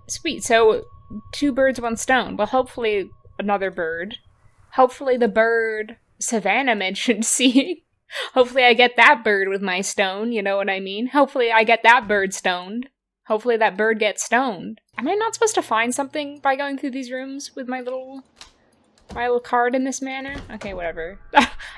Sweet. So, 2 birds, 1 stone. Well, hopefully another bird. Hopefully the bird Savannah mentioned seeing. Hopefully I get that bird with my stone, you know what I mean? Hopefully I get that bird stoned. Hopefully that bird gets stoned. Am I not supposed to find something by going through these rooms with my little card in this manner? Okay, whatever.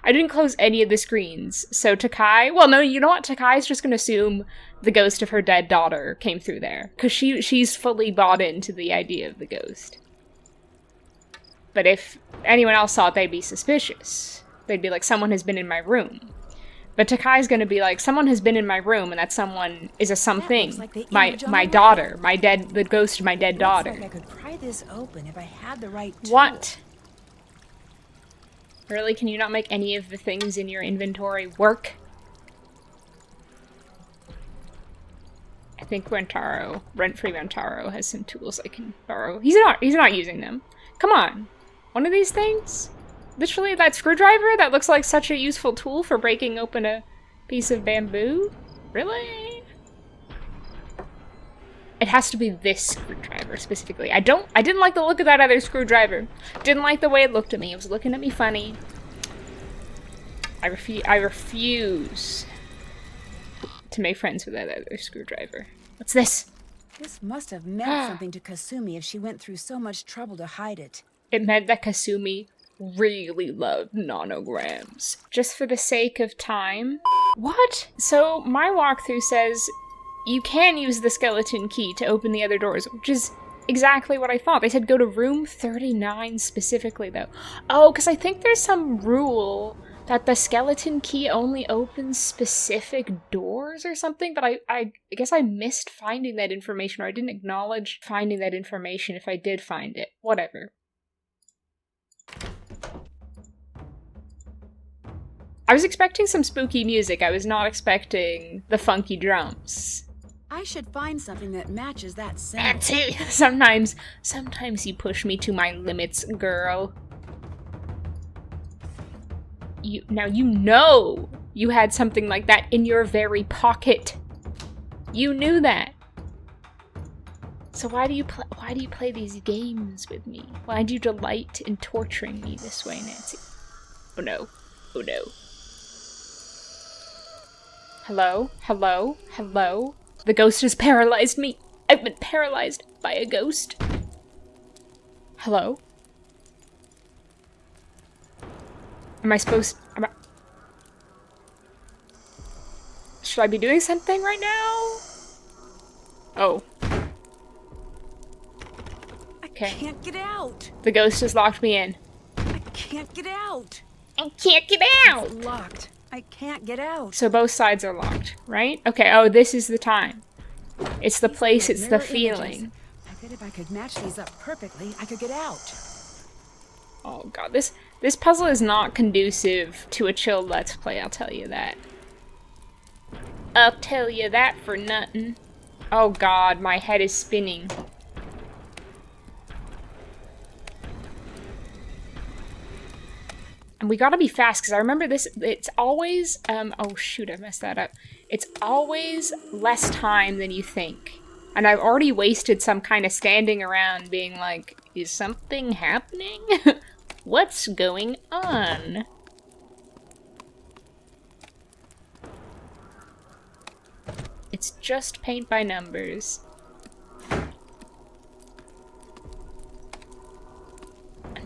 I didn't close any of the screens. So Takai, well no, you know what? Takai's just gonna assume the ghost of her dead daughter came through there. Because she's fully bought into the idea of the ghost. But if anyone else saw it, they'd be suspicious. They'd be like, someone has been in my room. But Takai's gonna be like, someone has been in my room, and that someone is a something. Like my daughter, the ghost of my dead daughter. Looks like I could pry this open if I had the right tool. What? Really? Can you not make any of the things in your inventory work? I think Rent-Free Rentaro has some tools I can borrow. He's not using them. Come on. One of these things? Literally, that screwdriver that looks like such a useful tool for breaking open a piece of bamboo? Really? It has to be this screwdriver specifically. I didn't like the look of that other screwdriver. Didn't like the way it looked at me. It was looking at me funny. I refuse to make friends with that other screwdriver. What's this? This must have meant something to Kasumi if she went through so much trouble to hide it. It meant that Kasumi really loved nonograms. Just for the sake of time. What? So my walkthrough says you can use the skeleton key to open the other doors, which is exactly what I thought. They said go to room 39 specifically, though. Oh, because I think there's some rule that the skeleton key only opens specific doors or something, but I guess I missed finding that information, or I didn't acknowledge finding that information if I did find it. Whatever. I was expecting some spooky music. I was not expecting the funky drums. I should find something that matches that sound. Sometimes you push me to my limits, girl. Now you know you had something like that in your very pocket. You knew that. So why do you play these games with me? Why do you delight in torturing me this way, Nancy? Oh no. Oh no. Hello? Hello? Hello? The ghost has paralyzed me. I've been paralyzed by a ghost. Hello? Should I be doing something right now? Oh. Okay. I can't get out. The ghost has locked me in. I can't get out. I can't get out. It's locked. I can't get out. So both sides are locked, right? Okay, oh, this is the time. It's the place, it's the feeling. I bet if I could match these up perfectly, I could get out. Oh god, this puzzle is not conducive to a chill Let's Play, I'll tell you that. I'll tell you that for nothing. Oh god, my head is spinning. And we gotta be fast, because I remember this, it's always, oh shoot, I messed that up. It's always less time than you think. And I've already wasted some kind of standing around being like, Is something happening? What's going on? It's just paint by numbers. And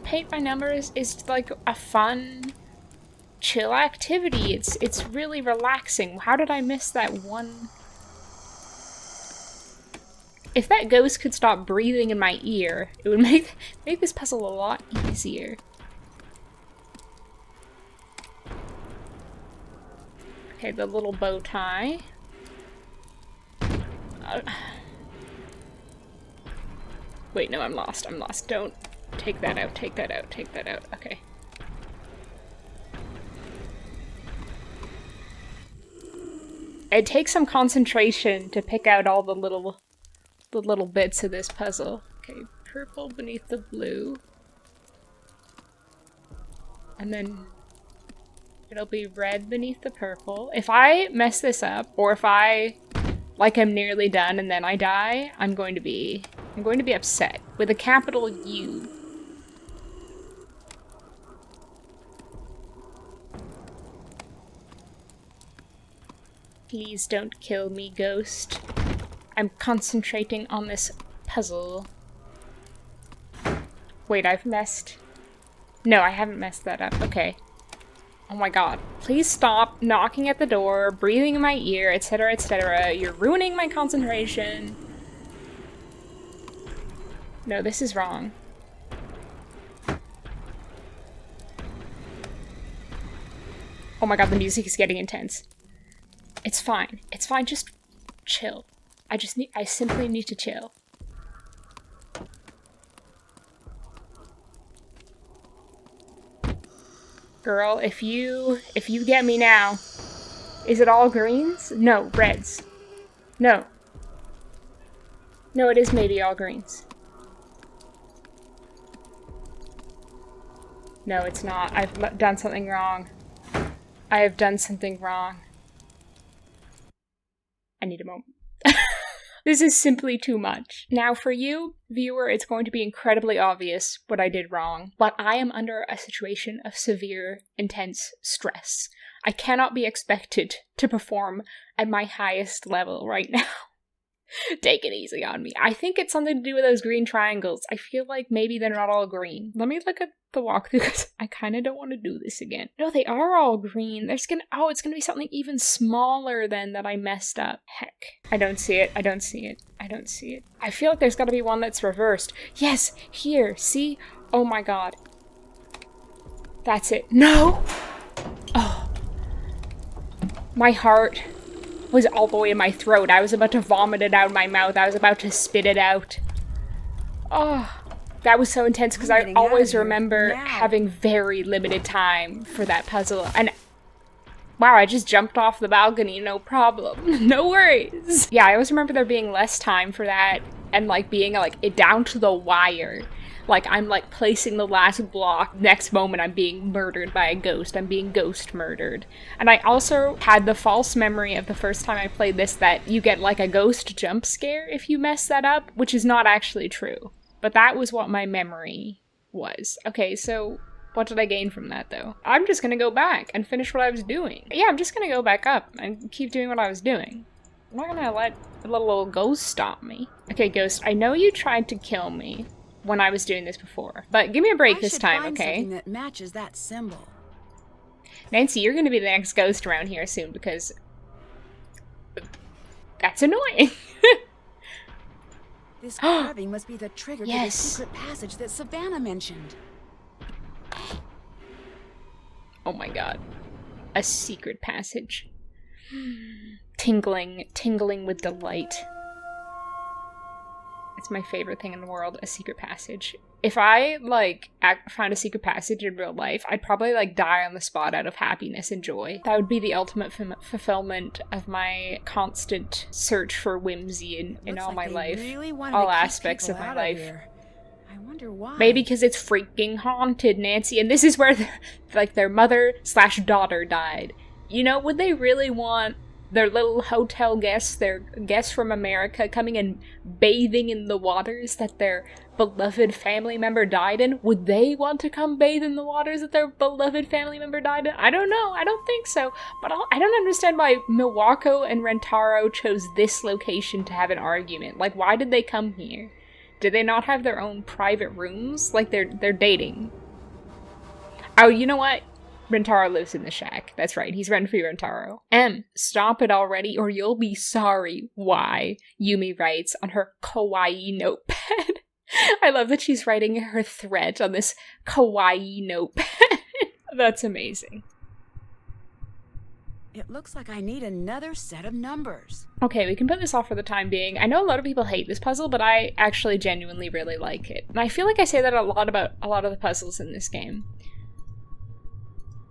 paint by numbers is like a fun, chill activity. It's really relaxing. How did I miss that one? If that ghost could stop breathing in my ear, it would make this puzzle a lot easier. Okay, the little bow tie. Wait, no, I'm lost. I'm lost. Don't take that out. Take that out. Take that out. Okay. It takes some concentration to pick out all the little bits of this puzzle. Okay, purple beneath the blue. And then it'll be red beneath the purple. If I mess this up, or if I, like, I'm nearly done and then I die, I'm going to be upset. With a capital U. Please don't kill me, ghost. I'm concentrating on this puzzle. Wait, I've messed... No, I haven't messed that up. Okay. Oh my god. Please stop knocking at the door, breathing in my ear, etc., etc. You're ruining my concentration. No, this is wrong. Oh my god, the music is getting intense. It's fine. It's fine, just chill. I simply need to chill. Girl, if you get me now, is it all greens? No, reds. No. No, it is maybe all greens. No, it's not. I've done something wrong. I have done something wrong. I need a moment. This is simply too much. Now for you, viewer, it's going to be incredibly obvious what I did wrong, but I am under a situation of severe, intense stress. I cannot be expected to perform at my highest level right now. Take it easy on me. I think it's something to do with those green triangles. I feel like maybe they're not all green. Let me look at the walkthrough because I kind of don't want to do this again. No, they are all green. It's gonna be something even smaller than that I messed up. Heck. I don't see it. I don't see it. I don't see it. I feel like there's gotta be one that's reversed. Yes, here, see? Oh my god. That's it. No! Oh. My heart was all the way in my throat. I was about to vomit it out of my mouth. I was about to spit it out. Oh, that was so intense because I always remember having very limited time for that puzzle. And wow, I just jumped off the balcony, no problem. No worries. Yeah, I always remember there being less time for that and like being like it down to the wire. Like, I'm, like, placing the last block. Next moment, I'm being murdered by a ghost. I'm being ghost murdered. And I also had the false memory of the first time I played this that you get, like, a ghost jump scare if you mess that up, which is not actually true. But that was what my memory was. Okay, so what did I gain from that, though? I'm just gonna go back and finish what I was doing. Yeah, I'm just gonna go back up and keep doing what I was doing. I'm not gonna let the little old ghost stop me. Okay, ghost, I know you tried to kill me when I was doing this before. But give me a break this time, okay? Something that matches that symbol. Nancy, you're gonna be the next ghost around here soon because that's annoying. This carving must be the trigger to the secret passage that Savannah mentioned. Oh my god. A secret passage. Tingling with delight. It's my favorite thing in the world, a secret passage. If I, like, found a secret passage in real life, I'd probably, like, die on the spot out of happiness and joy. That would be the ultimate fulfillment of my constant search for whimsy in all my life. All aspects of my life. I wonder why. Maybe because it's freaking haunted, Nancy, and this is where, their mother/daughter died. You know, would they really want their little hotel guests, their guests from America, coming and bathing in the waters that their beloved family member died in, would they want to come bathe in the waters that their beloved family member died in? I don't know. I don't think so. But I don't understand why Milwaukee and Rentaro chose this location to have an argument. Like, why did they come here? Did they not have their own private rooms? Like, they're dating. Oh, you know what? Rentaro lives in the shack. That's right. He's rent-free Rentaro. Stop it already or you'll be sorry. Why? Yumi writes on her kawaii notepad. I love that she's writing her threat on this kawaii notepad. That's amazing. It looks like I need another set of numbers. Okay, we can put this off for the time being. I know a lot of people hate this puzzle, but I actually genuinely really like it. And I feel like I say that a lot about a lot of the puzzles in this game.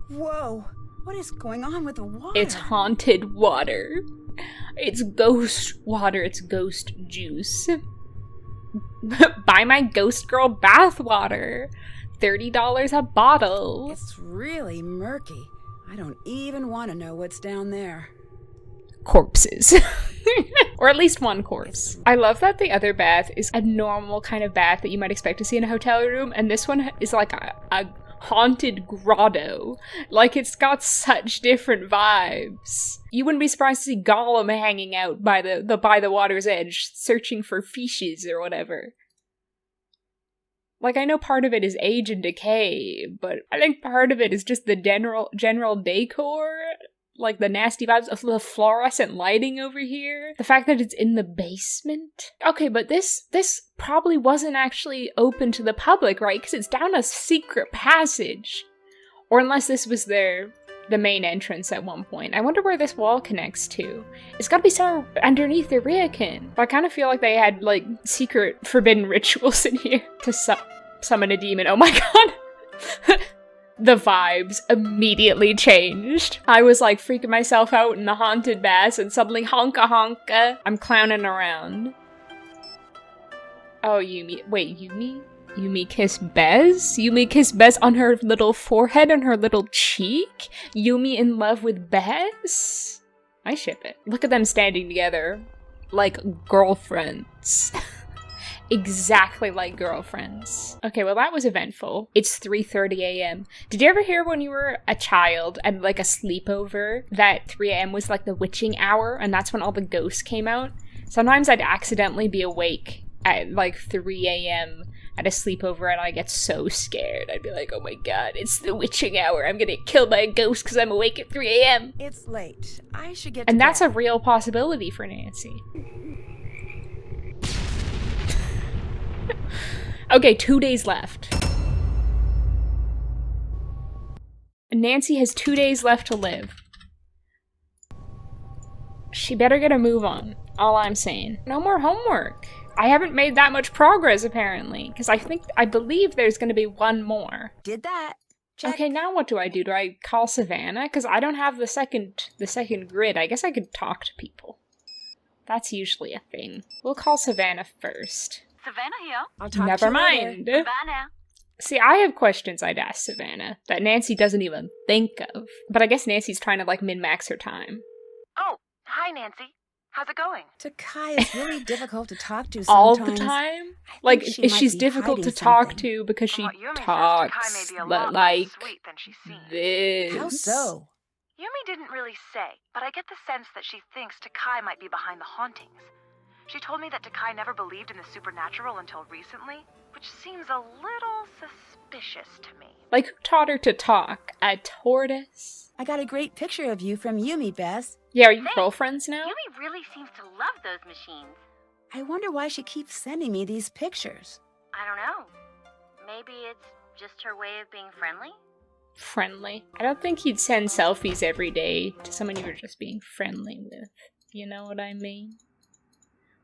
Whoa, what is going on with the water? It's haunted water. It's ghost water. It's ghost juice. Buy my ghost girl bath water. $30 a bottle. It's really murky. I don't even want to know what's down there. Corpses. Or at least one corpse. I love that the other bath is a normal kind of bath that you might expect to see in a hotel room, and this one is like a haunted grotto. Like, it's got such different vibes. You wouldn't be surprised to see Gollum hanging out by the water's edge, searching for fishes or whatever. Like, I know part of it is age and decay, but I think part of it is just the general decor. Like, the nasty vibes of the fluorescent lighting over here. The fact that it's in the basement. Okay, but this probably wasn't actually open to the public, right? Because it's down a secret passage. Or unless this was the main entrance at one point. I wonder where this wall connects to. It's gotta be somewhere underneath the Ryokan. But I kind of feel like they had, like, secret forbidden rituals in here to summon a demon. Oh my god! The vibes immediately changed. I was like freaking myself out in the haunted bath and suddenly honka honka. I'm clowning around. Oh, Yumi. Wait, Yumi? Yumi kiss Bez? Yumi kiss Bez on her little forehead and her little cheek? Yumi in love with Bez? I ship it. Look at them standing together like girlfriends. Exactly like girlfriends. Okay, well that was eventful. It's 3:30 a.m. Did you ever hear when you were a child and like a sleepover that 3 a.m. was like the witching hour and that's when all the ghosts came out? Sometimes I'd accidentally be awake at like 3 a.m. at a sleepover and I get so scared. I'd be like, oh my god, it's the witching hour. I'm gonna get killed by a ghost because I'm awake at 3 a.m. It's late. I should get to And that's bed. a real possibility for Nancy. Okay, 2 days left. Nancy has 2 days left to live. She better get a move on. All I'm saying. No more homework. I haven't made that much progress, apparently. Because I believe there's going to be one more. Did that. Check. Okay, now what do? Do I call Savannah? Because I don't have the second grid. I guess I could talk to people. That's usually a thing. We'll call Savannah first. Savannah here. I'll talk Never to you mind. later. Bye now. See, I have questions I'd ask Savannah that Nancy doesn't even think of. But I guess Nancy's trying to, like, min-max her time. Oh, hi, Nancy. How's it going? Takai is really difficult to talk to sometimes. All the time? Like, she if might she's be difficult to hiding talk something. to because she From what Yumi says, talks Takai may be a lot like less sweet than she seems. this. How so? Yumi didn't really say, but I get the sense that she thinks Takai might be behind the hauntings. She told me that Takai never believed in the supernatural until recently, which seems a little suspicious to me. Like, who taught her to talk? A tortoise? I got a great picture of you from Yumi, Bess. Yeah, are you Thanks. girlfriends now? Yumi really seems to love those machines. I wonder why she keeps sending me these pictures. I don't know. Maybe it's just her way of being friendly? Friendly. I don't think you'd send selfies every day to someone you were just being friendly with. You know what I mean?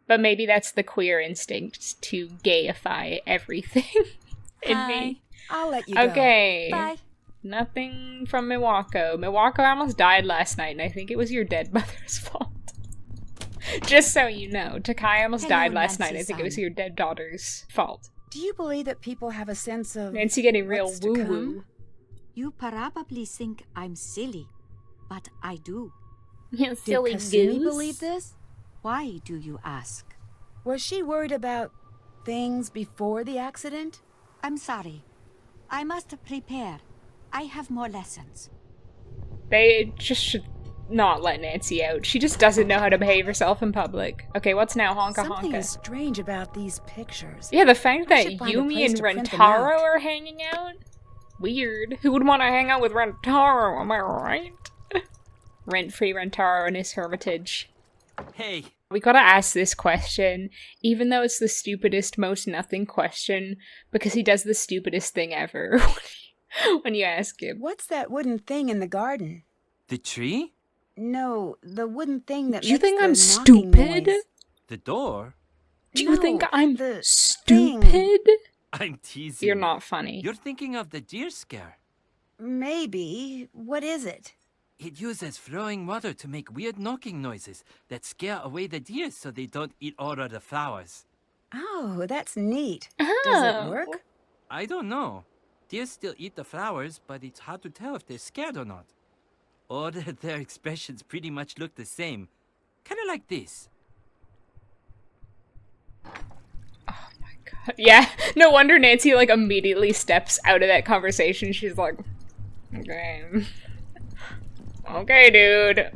But maybe that's the queer instinct to gayify everything in Hi. me. I'll let you go. Okay. Bye. Nothing from Milwaukee. Milwaukee almost died last night, and I think it was your dead mother's fault. Just so you know, Takai almost Hello, died last night. I Nancy-san. think it was your dead daughter's fault. Do you believe that people have a sense of Nancy getting real what's to woo-woo. come? You probably think I'm silly, but I do. You Did silly Kasumi goose. believe this? Why do you ask? Was she worried about things before the accident? I'm sorry. I must prepare. I have more lessons. They just should not let Nancy out. She just doesn't know how to behave herself in public. Okay, what's now? Honka Something honka. is strange about these pictures. Yeah, the fact that should find a Yumi place and to print them Rentaro out. are hanging out? Weird. Who would want to hang out with Rentaro? Am I right? Rent-free Rentaro and his hermitage. Hey, We gotta ask this question, even though it's the stupidest, most nothing question, because he does the stupidest thing ever when you ask him. What's that wooden thing in the garden? the tree? No, the wooden thing that Do you makes think the I'm knocking stupid? noise. The door? Do you think No, I'm the stupid? thing. I'm teasing. You're not funny. You're thinking of the deer scare. Maybe. What is it? It uses flowing water to make weird knocking noises that scare away the deer so they don't eat all of the flowers. Oh, that's neat. Oh. Does it work? I don't know. Deer still eat the flowers, but it's hard to tell if they're scared or not. All their expressions pretty much look the same. Kind of like this. Yeah, no wonder Nancy, like, immediately steps out of that conversation. She's like, okay. Okay, dude.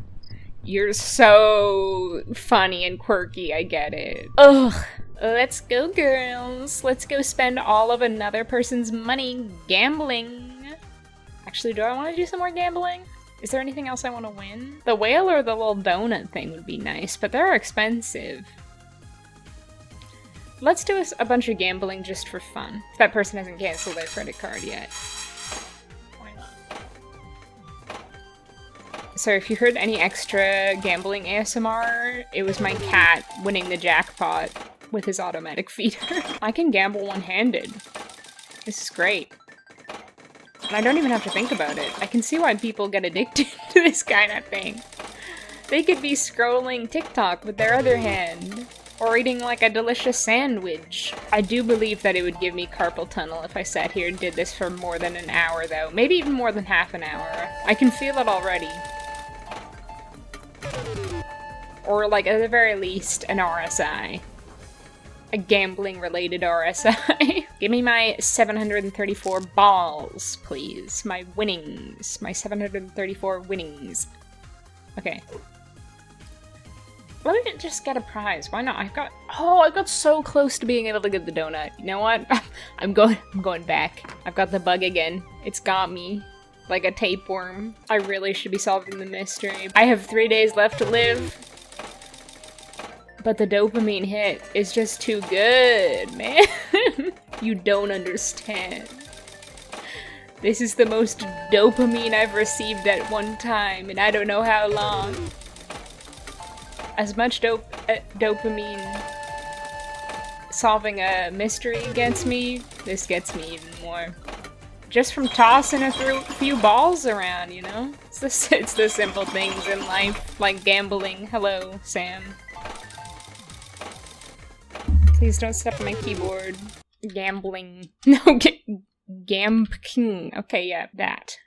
You're so funny and quirky, I get it. Ugh. Let's go, girls. Let's go spend all of another person's money gambling. Actually, do I want to do some more gambling? Is there anything else I want to win? The whale or the little donut thing would be nice, but they're expensive. Let's do a bunch of gambling just for fun. If that person hasn't canceled their credit card yet. Why not? So if you heard any extra gambling ASMR, it was my cat winning the jackpot with his automatic feeder. I can gamble one-handed. This is great. And I don't even have to think about it. I can see why people get addicted to this kind of thing. They could be scrolling TikTok with their other hand. Or eating like a delicious sandwich. I do believe that it would give me carpal tunnel if I sat here and did this for more than an hour though. Maybe even more than half an hour. I can feel it already. Or like at the very least an RSI. A gambling related RSI. Give me my 734 balls, please. My winnings. My 734 winnings. Okay. Let me just get a prize. Why not? I got so close to being able to get the donut. You know what? I'm going back. I've got the bug again. It's got me. Like a tapeworm. I really should be solving the mystery. I have 3 days left to live. But the dopamine hit is just too good, man. You don't understand. This is the most dopamine I've received at one time, and I don't know how long. As much dopamine solving a mystery gets me, this gets me even more. Just from tossing a few balls around, you know? It's the simple things in life, like gambling. Hello, Sam. Please don't step on my keyboard. Gambling. No, gambling. Okay, yeah, that.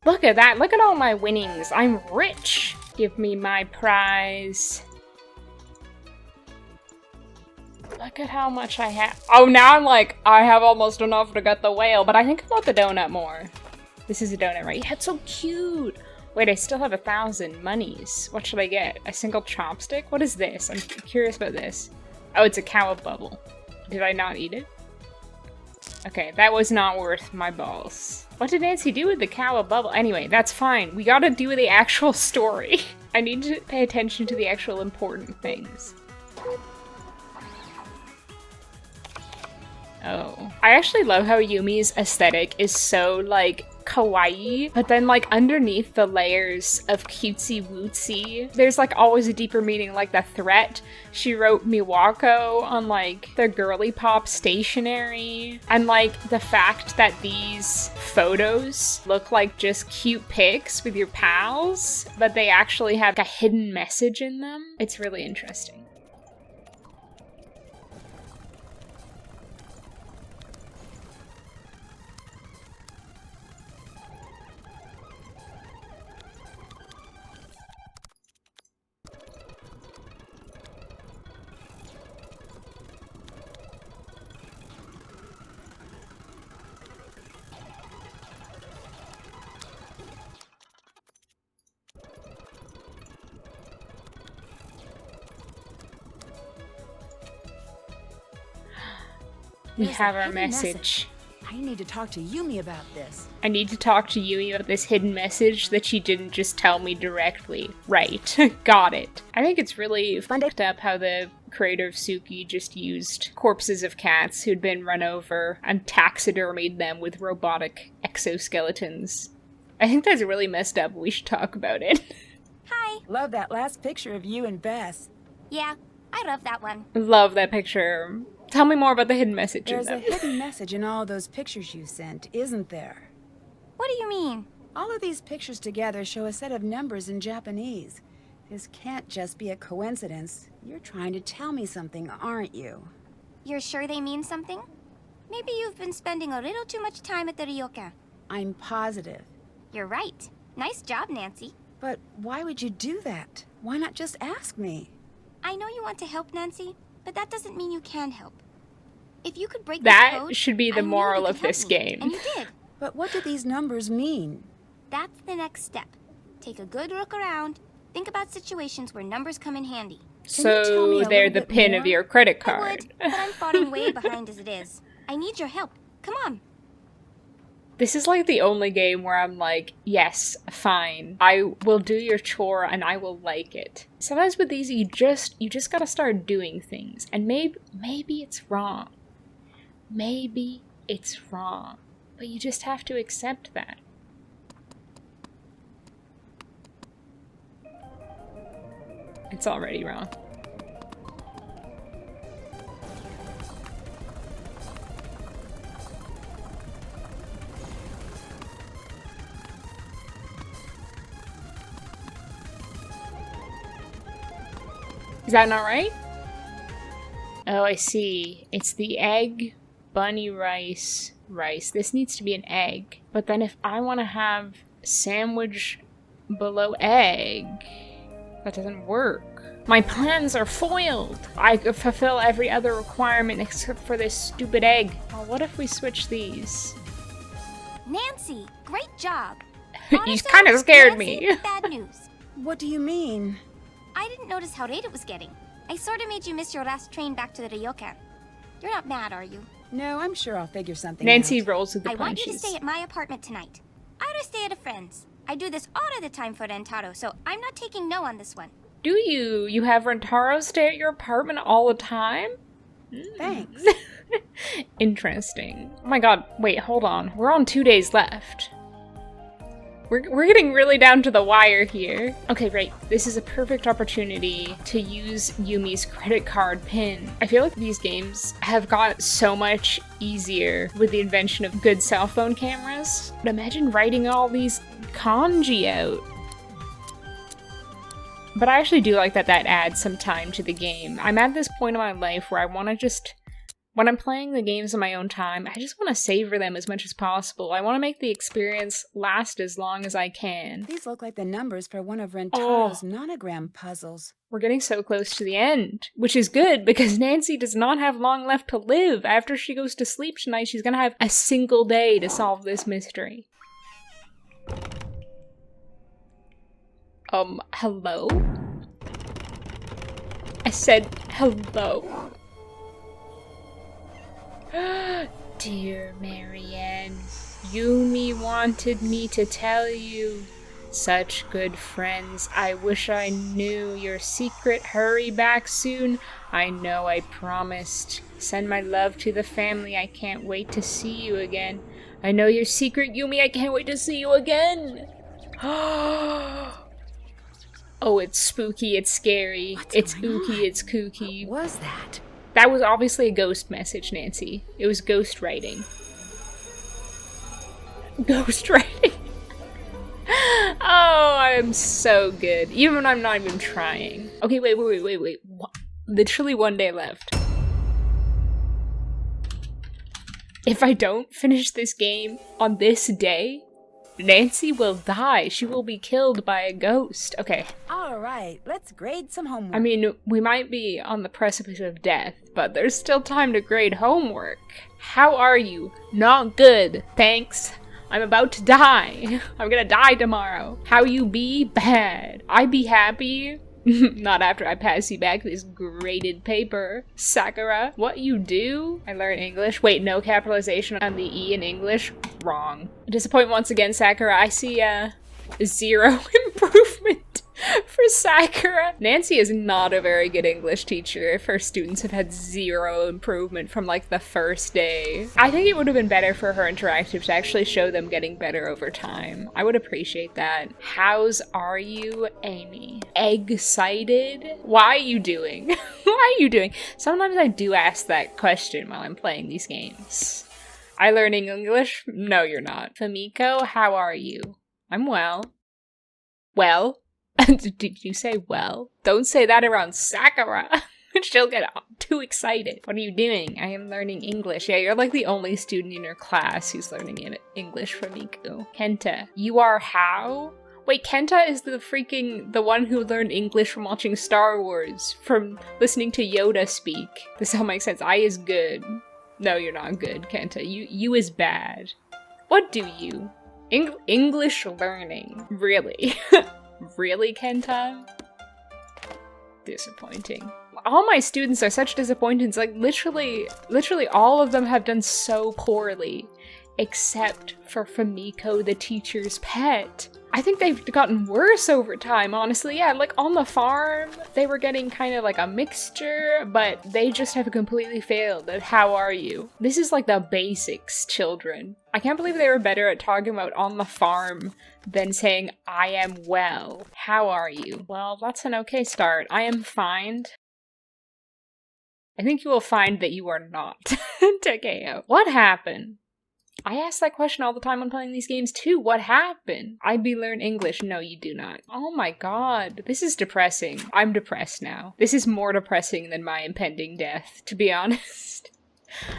Look at that. Look at all my winnings. I'm rich. Give me my prize. Look at how much I have. Oh, now I'm like, I have almost enough to get the whale, but I think I want the donut more. This is a donut, right? Yeah, it's so cute. Wait, I still have 1,000 monies. What should I get? A single chopstick? What is this? I'm curious about this. Oh, it's a cow bubble. Did I not eat it? Okay, that was not worth my balls. What did Nancy do with the cow bubble? Anyway, that's fine. We gotta do the actual story. I need to pay attention to the actual important things. Oh. I actually love how Yumi's aesthetic is so, like, kawaii, but then, like, underneath the layers of cutesy-wootsy, there's, like, always a deeper meaning, like the threat. She wrote Miwako on, like, the girly pop stationery, and, like, the fact that these photos look like just cute pics with your pals, but they actually have a hidden message in them. It's really interesting. We There's a have our hidden message. I need to talk to Yumi about this. I need to talk to Yumi about this hidden message that she didn't just tell me directly. Right. Got it. I think it's really fucked up how the creator of Suki just used corpses of cats who'd been run over and taxidermied them with robotic exoskeletons. I think that's really messed up. We should talk about it. Hi. Love that last picture of you and Bess. Yeah, I love that one. Love that picture. Tell me more about the hidden message in There's a them. hidden message in all those pictures you sent, isn't there? What do you mean? All of these pictures together show a set of numbers in Japanese. This can't just be a coincidence. You're trying to tell me something, aren't you? You're sure they mean something? Maybe you've been spending a little too much time at the ryokan. I'm positive. You're right. Nice job, Nancy. But why would you do that? Why not just ask me? I know you want to help, Nancy, but that doesn't mean you can help. If you could break That this code, should be the I knew moral you of could help this me, game. And you did. But what do these numbers mean? That's the next step. Take a good look around. Think about situations where numbers come in handy. Can you tell me So a they're little the bit pin more? of your credit I card. would, but I'm falling way behind as it is. I need your help. Come on. This is like the only game where I'm like, yes, fine. I will do your chore and I will like it. Sometimes with these you just gotta start doing things. And maybe it's wrong. Maybe it's wrong. But you just have to accept that. It's already wrong. Is that not right? Oh, I see. It's the egg, bunny rice, rice. This needs to be an egg. But then if I want to have sandwich below egg, that doesn't work. My plans are foiled. I fulfill every other requirement except for this stupid egg. Oh, what if we switch these? Nancy, great job. You Honestly, kind of scared Nancy, me. Bad news. What do you mean? I didn't notice how late it was getting. I sort of made you miss your last train back to the ryokan. You're not mad, are you? No, I'm sure I'll figure something Nancy out. rolls with the I want you to punches. stay at my apartment tonight. I ought to stay at a friend's. I do this all of the time for Rentaro, so I'm not taking no on this one. Do you? You have Rentaro stay at your apartment all the time? Thanks. Interesting. Oh my god, wait, hold on. We're on 2 days left. We're getting really down to the wire here. Okay, great. This is a perfect opportunity to use Yumi's credit card pin. I feel like these games have got so much easier with the invention of good cell phone cameras. But imagine writing all these kanji out. But I actually do like that adds some time to the game. I'm at this point in my life where I want to just... When I'm playing the games on my own time, I just want to savor them as much as possible. I want to make the experience last as long as I can. These look like the numbers for one of Rentaro's nonogram puzzles. We're getting so close to the end, which is good because Nancy does not have long left to live. After she goes to sleep tonight, she's gonna have a single day to solve this mystery. Hello? I said hello. Dear Marianne, Yumi wanted me to tell you. Such good friends. I wish I knew your secret. Hurry back soon. I know I promised. Send my love to the family. I can't wait to see you again. I know your secret, Yumi. I can't wait to see you again. Oh, it's spooky. It's scary. It's ooky. It's kooky. What was that? That was obviously a ghost message, Nancy. It was ghost writing. Ghost writing. Oh, I'm so good. Even when I'm not even trying. Okay, wait. Literally 1 day left. If I don't finish this game on this day, Nancy will die. She will be killed by a ghost. Okay. All right, let's grade some homework. I mean, we might be on the precipice of death, but there's still time to grade homework. How are you? Not good, thanks. I'm about to die. I'm gonna die tomorrow. How you be? Bad. I be happy? Not after I pass you back this graded paper. Sakura, what you do? I learn English. Wait, no capitalization on the E in English? Wrong. Disappoint once again, Sakura. I see, 0 improvement for Sakura. Nancy is not a very good English teacher if her students have had 0 improvement from like the first day. I think it would have been better for her interactive to actually show them getting better over time. I would appreciate that. How's are you, Amy? Excited? Why are you doing? Why are you doing? Sometimes I do ask that question while I'm playing these games. I learning English? No, you're not. Famiko, how are you? I'm well. Well? Did you say well? Don't say that around Sakura. She'll get too excited. What are you doing? I am learning English. Yeah, you're like the only student in your class who's learning English, Famiko. Kenta, you are how? Wait, Kenta is the one who learned English from watching Star Wars, from listening to Yoda speak. This all makes sense. I is good. No, you're not good, Kenta. You is bad. What do you? English learning. Really? Really, Kenta? Disappointing. All my students are such disappointments. Like, literally all of them have done so poorly. Except for Famiko, the teacher's pet. I think they've gotten worse over time, honestly. Yeah, like on the farm, they were getting kind of like a mixture, but they just have completely failed at how are you. This is like the basics, children. I can't believe they were better at talking about on the farm than saying, I am well. How are you? Well, that's an okay start. I am fine. I think you will find that you are not. Takeo. What happened? I ask that question all the time when playing these games too. What happened? I learn English. No, you do not. Oh my god. This is depressing. I'm depressed now. This is more depressing than my impending death, to be honest.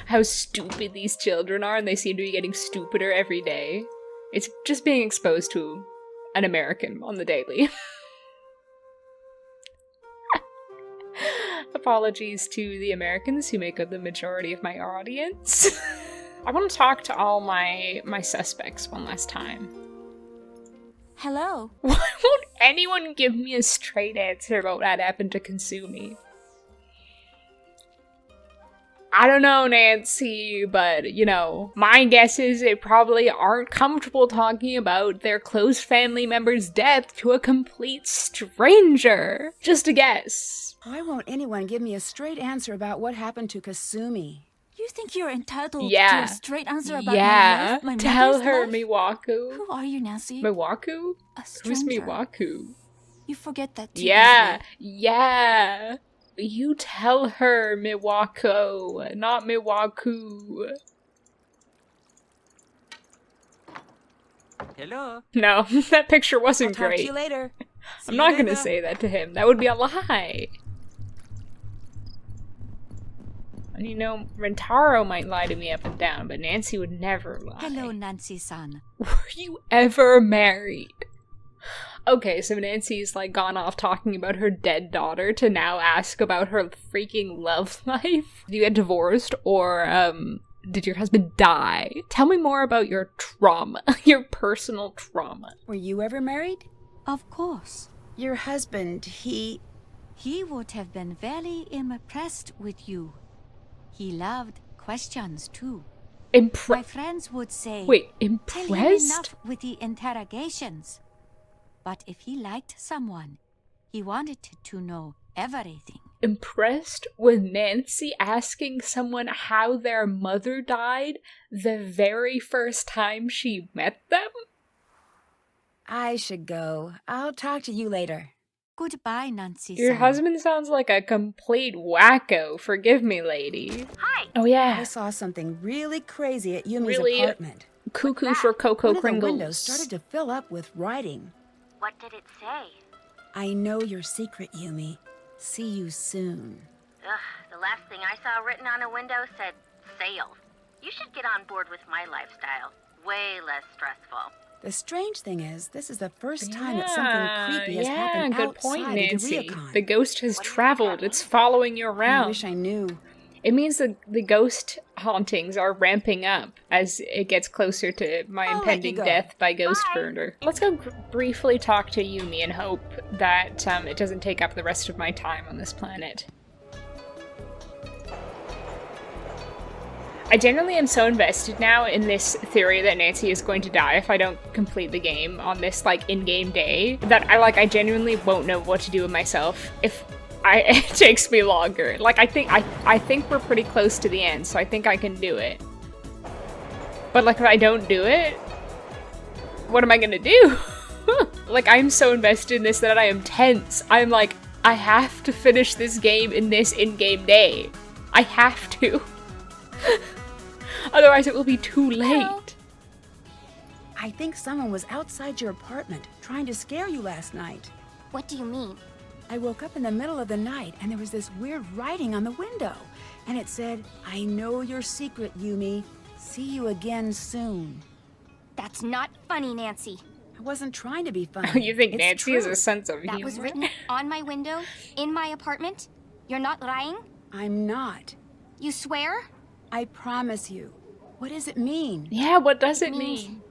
How stupid these children are, and they seem to be getting stupider every day. It's just being exposed to an American on the daily. Apologies to the Americans who make up the majority of my audience. I want to talk to all my suspects one last time. Hello. Why won't anyone give me a straight answer about what happened to Kasumi? I don't know, Nancy, but, you know, my guess is they probably aren't comfortable talking about their close family member's death to a complete stranger. Just a guess. Why won't anyone give me a straight answer about what happened to Kasumi? You think you're entitled to a straight answer about my life? My Tell her, life? Miwaku. Who are you, Nancy? Miwaku? A Who's stranger. Miwaku? You forget that too Yeah, easily. yeah. You tell her, Miwako, not Miwaku. Hello? No, that picture wasn't Talk to great. you later. I'm not gonna say that to him. That would be a lie. And you know, Rentaro might lie to me up and down, but Nancy would never lie. Hello, Nancy-san. Were you ever married? Okay, so Nancy's like gone off talking about her dead daughter to now ask about her freaking love life. Did you get divorced or did your husband die? Tell me more about your trauma, your personal trauma. Were you ever married? Of course. Your husband, He would have been very impressed with you. He loved questions too. My friends would say, Wait, tell him impressed? enough with the interrogations. But if he liked someone, he wanted to know everything. Impressed with Nancy asking someone how their mother died the very first time she met them? I should go. I'll talk to you later. Goodbye, Nancy-san. Your husband sounds like a complete wacko. Forgive me, lady. Hi. Oh yeah. I saw something really crazy at Yumi's Really apartment. Cuckoo for Cocoa One of the Kringles. windows started to fill up with writing. What did it say? I know your secret, Yumi. See you soon. Ugh, the last thing I saw written on a window said, sales. You should get on board with my lifestyle. Way less stressful. The strange thing is, this is the first time that something creepy has happened good outside point, of Nancy. the Ryukon. The ghost has traveled. It's following you I around. wish I knew. It means the ghost hauntings are ramping up as it gets closer to my impending death by ghost murder. Let's go briefly talk to Yumi and hope that it doesn't take up the rest of my time on this planet. I generally am so invested now in this theory that Nancy is going to die if I don't complete the game on this, like, in-game day, that I genuinely won't know what to do with myself if it takes me longer. Like, I think we're pretty close to the end, so I think I can do it. But, like, if I don't do it, what am I gonna do? Like, I'm so invested in this that I am tense. I'm like, I have to finish this game in this in-game day. I have to. Otherwise it will be too late. I think someone was outside your apartment trying to scare you last night. What do you mean? I woke up in the middle of the night and there was this weird writing on the window. And it said, "I know your secret, Yumi. See you again soon." That's not funny, Nancy. I wasn't trying to be funny. You think It's Nancy true. has a sense of humor? That was written on my window, in my apartment? You're not lying? I'm not. You swear? I promise you. What does it mean? Yeah, what does it mean?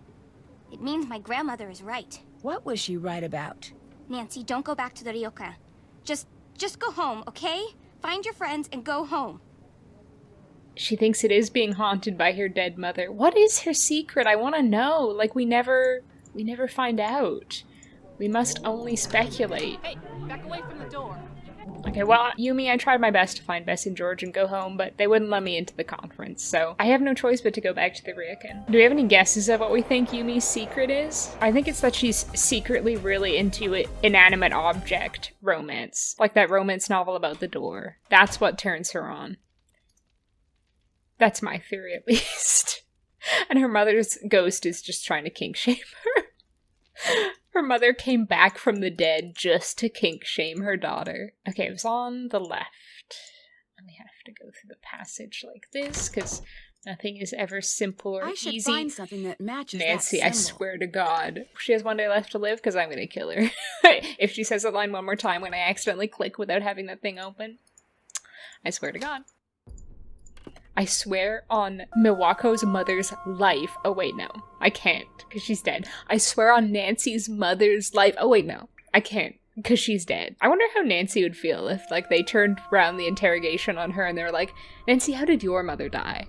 It means my grandmother is right. What was she right about? Nancy, don't go back to the ryokan. Just go home, okay? Find your friends and go home. She thinks it is being haunted by her dead mother. What is her secret? I want to know. Like, we never find out. We must only speculate. Hey, back away from the door. Okay, well, Yumi, I tried my best to find Bess and George and go home, but they wouldn't let me into the conference, so I have no choice but to go back to the ryokan. Do we have any guesses of what we think Yumi's secret is? I think it's that she's secretly really into inanimate object romance, like that romance novel about the door. That's what turns her on. That's my theory, at least. And her mother's ghost is just trying to kink shame her. Her mother came back from the dead just to kink shame her daughter. Okay, it was on the left. And we have to go through the passage like this, because nothing is ever simple or I should easy. find something that matches Nancy, that I symbol. swear to God. She has one day left to live, because I'm going to kill her. If she says that line one more time when I accidentally click without having that thing open. I swear to God. I swear on Miwako's mother's life. Oh wait, no. I can't, because she's dead. I swear on Nancy's mother's life. Oh wait, no. I can't, because she's dead. I wonder how Nancy would feel if, like, they turned around the interrogation on her and they were like, "Nancy, how did your mother die?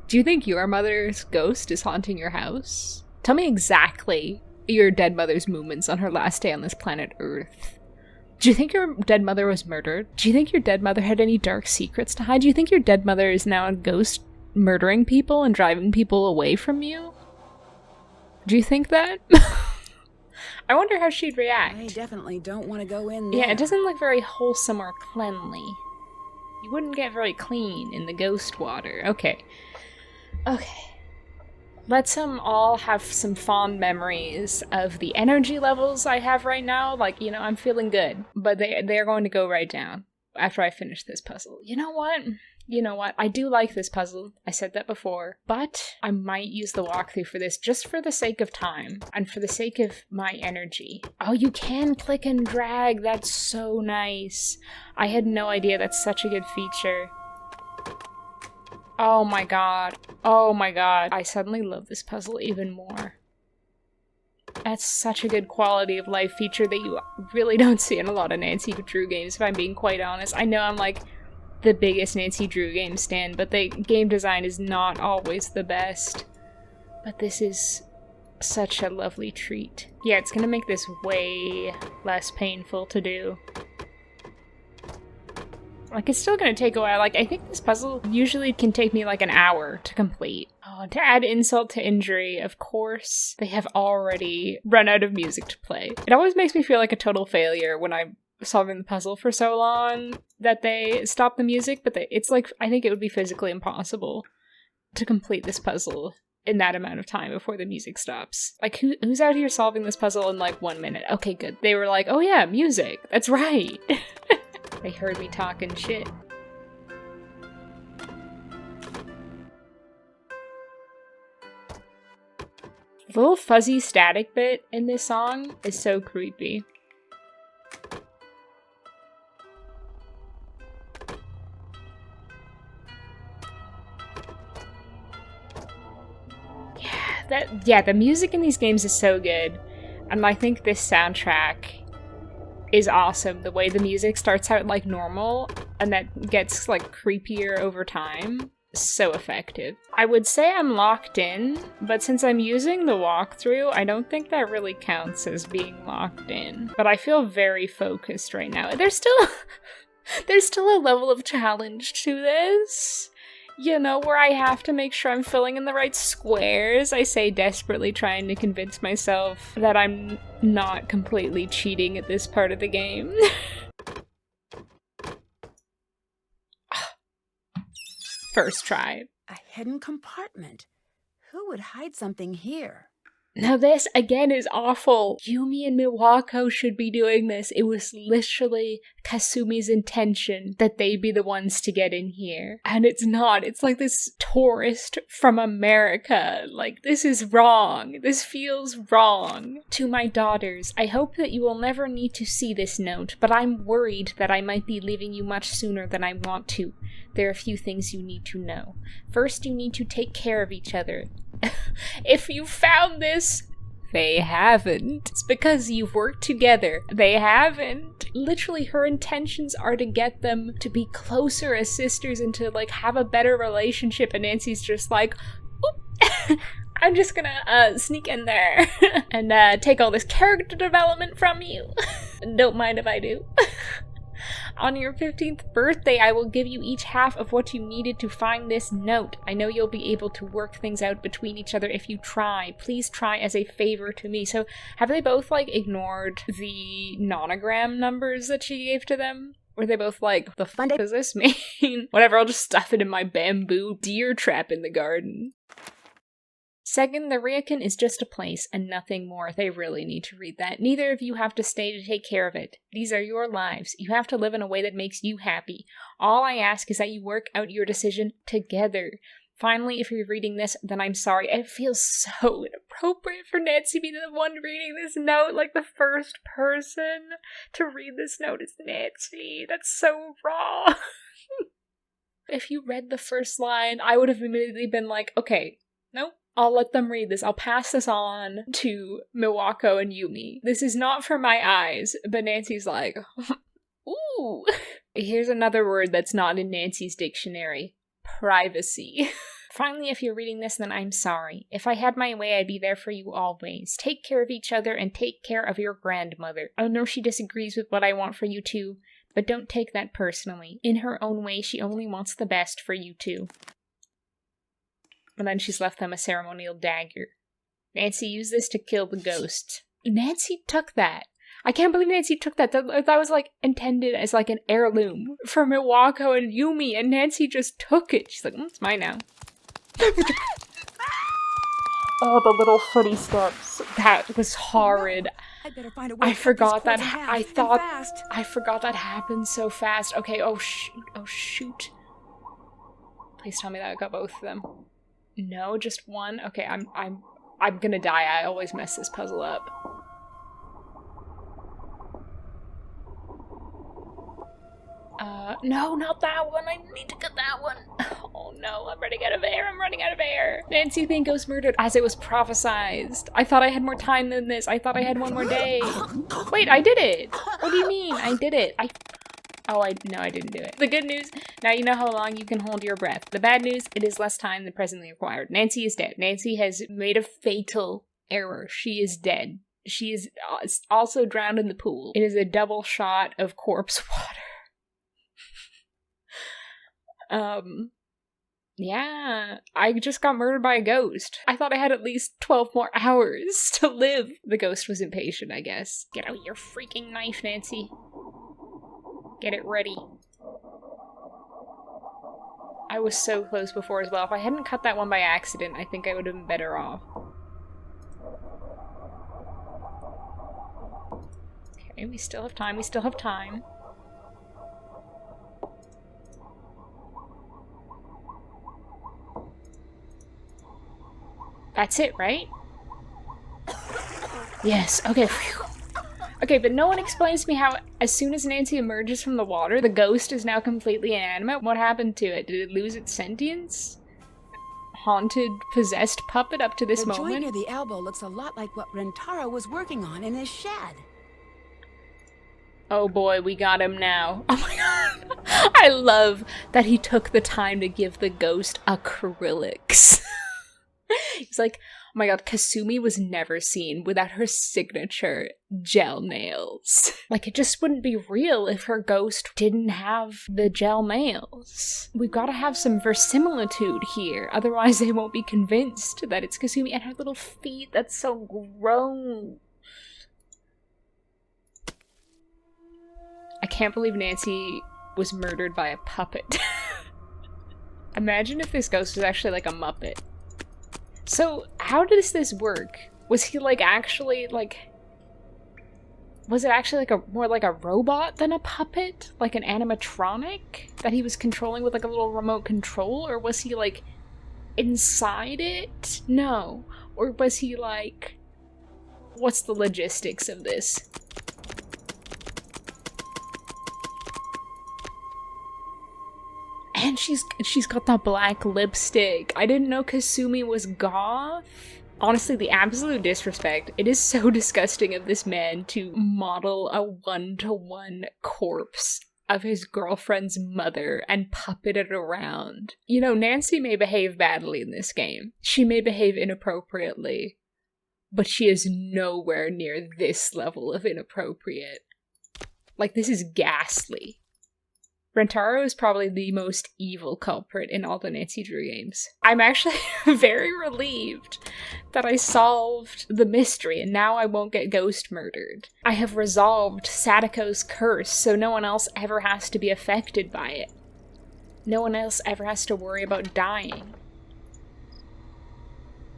Do you think your mother's ghost is haunting your house? Tell me exactly your dead mother's movements on her last day on this planet Earth. Do you think your dead mother was murdered? Do you think your dead mother had any dark secrets to hide? Do you think your dead mother is now a ghost murdering people and driving people away from you? Do you think that?" I wonder how she'd react. I definitely don't want to go in there. Yeah, it doesn't look very wholesome or cleanly. You wouldn't get very clean in the ghost water. Okay. Let's all have some fond memories of the energy levels I have right now. Like, you know, I'm feeling good. But they're going to go right down after I finish this puzzle. You know what? I do like this puzzle. I said that before. But I might use the walkthrough for this just for the sake of time. And for the sake of my energy. Oh, you can click and drag. That's so nice. I had no idea that's such a good feature. Oh my god. I suddenly love this puzzle even more. That's such a good quality of life feature that you really don't see in a lot of Nancy Drew games, if I'm being quite honest. I know I'm like the biggest Nancy Drew game stan, but the game design is not always the best. But this is such a lovely treat. Yeah, it's gonna make this way less painful to do. Like, it's still gonna take a while. Like, I think this puzzle usually can take me like an hour to complete. Oh, to add insult to injury, of course, they have already run out of music to play. It always makes me feel like a total failure when I'm solving the puzzle for so long that they stop the music, but it's like, I think it would be physically impossible to complete this puzzle in that amount of time before the music stops. Like, who's out here solving this puzzle in like 1 minute? Okay, good. They were like, oh yeah, music. That's right. They heard me talking shit. The little fuzzy static bit in this song is so creepy. The music in these games is so good. And I think this soundtrack is awesome. The way the music starts out like normal and that gets like creepier over time. So effective. I would say I'm locked in, but since I'm using the walkthrough, I don't think that really counts as being locked in. But I feel very focused right now. There's still a level of challenge to this. You know, where I have to make sure I'm filling in the right squares. I say desperately trying to convince myself that I'm not completely cheating at this part of the game. First try. A hidden compartment. Who would hide something here? Now this, again, is awful. Yumi and Miwako should be doing this. It was literally Kasumi's intention that they be the ones to get in here. And it's not. It's like this tourist from America. Like, this is wrong. This feels wrong. To my daughters, I hope that you will never need to see this note, but I'm worried that I might be leaving you much sooner than I want to. There are a few things you need to know. First, you need to take care of each other. If you found this, they haven't. It's because you've worked together. They haven't. Literally, her intentions are to get them to be closer as sisters and to, like, have a better relationship. And Nancy's just like, oop, I'm just gonna sneak in there and take all this character development from you. Don't mind if I do. On your 15th birthday, I will give you each half of what you needed to find this note. I know you'll be able to work things out between each other if you try. Please try as a favor to me. So, have they both, like, ignored the nonogram numbers that she gave to them? Were they both like, the fuck does this mean? Whatever, I'll just stuff it in my bamboo deer trap in the garden. Second, the Ryokan is just a place and nothing more. They really need to read that. Neither of you have to stay to take care of it. These are your lives. You have to live in a way that makes you happy. All I ask is that you work out your decision together. Finally, if you're reading this, then I'm sorry. It feels so inappropriate for Nancy to be the one reading this note. Like, the first person to read this note is Nancy. That's so wrong. If you read the first line, I would have immediately been like, okay, nope. I'll let them read this. I'll pass this on to Miwako and Yumi. This is not for my eyes, but Nancy's like, ooh. Here's another word that's not in Nancy's dictionary. Privacy. Finally, if you're reading this, then I'm sorry. If I had my way, I'd be there for you always. Take care of each other and take care of your grandmother. I know she disagrees with what I want for you too, but don't take that personally. In her own way, she only wants the best for you too. And then she's left them a ceremonial dagger. Nancy used this to kill the ghost. Nancy took that. I can't believe Nancy took that. That was, like, intended as, like, an heirloom for Miwako and Yumi, and Nancy just took it. She's like, it's mine now. Oh, the little footy steps. That was horrid. I better find a way I forgot that. I forgot that happened so fast. Okay, oh shoot. Please tell me that I got both of them. No, just one? Okay, I'm gonna die. I always mess this puzzle up. No, not that one. I need to get that one. Oh no, I'm running out of air. Nancy being ghost murdered as it was prophesized. I thought I had more time than this. I thought I had one more day. Wait, I did it. What do you mean? I did it. No, I didn't do it. The good news, now you know how long you can hold your breath. The bad news, it is less time than presently required. Nancy is dead. Nancy has made a fatal error. She is dead. She is also drowned in the pool. It is a double shot of corpse water. Yeah, I just got murdered by a ghost. I thought I had at least 12 more hours to live. The ghost was impatient, I guess. Get out your freaking knife, Nancy. Get it ready. I was so close before as well. If I hadn't cut that one by accident, I think I would have been better off. Okay, we still have time. That's it, right? Yes, okay. Phew. Okay, but no one explains to me how, as soon as Nancy emerges from the water, the ghost is now completely inanimate. What happened to it? Did it lose its sentience? haunted, possessed puppet up to this The joint moment. near the elbow looks a lot like what Rentaro was working on in his shed. Oh boy, we got him now. Oh my god. I love that he took the time to give the ghost acrylics. He's like, oh my god, Kasumi was never seen without her signature gel nails. Like, it just wouldn't be real if her ghost didn't have the gel nails. We've got to have some verisimilitude here, otherwise they won't be convinced that it's Kasumi. And her little feet, that's so gross. I can't believe Nancy was murdered by a puppet. Imagine if this ghost was actually like a Muppet. So, how does this work? Was he like actually like... Was it actually like more like a robot than a puppet? Like an animatronic that he was controlling with like a little remote control? Or was he like inside it? No. Or was he like... What's the logistics of this? And she's got the black lipstick. I didn't know Kasumi was goth. Honestly, the absolute disrespect. It is so disgusting of this man to model a one-to-one corpse of his girlfriend's mother and puppet it around. You know, Nancy may behave badly in this game. She may behave inappropriately. But she is nowhere near this level of inappropriate. Like, this is ghastly. Rentaro is probably the most evil culprit in all the Nancy Drew games. I'm actually very relieved that I solved the mystery and now I won't get ghost murdered. I have resolved Sadako's curse so no one else ever has to be affected by it. No one else ever has to worry about dying.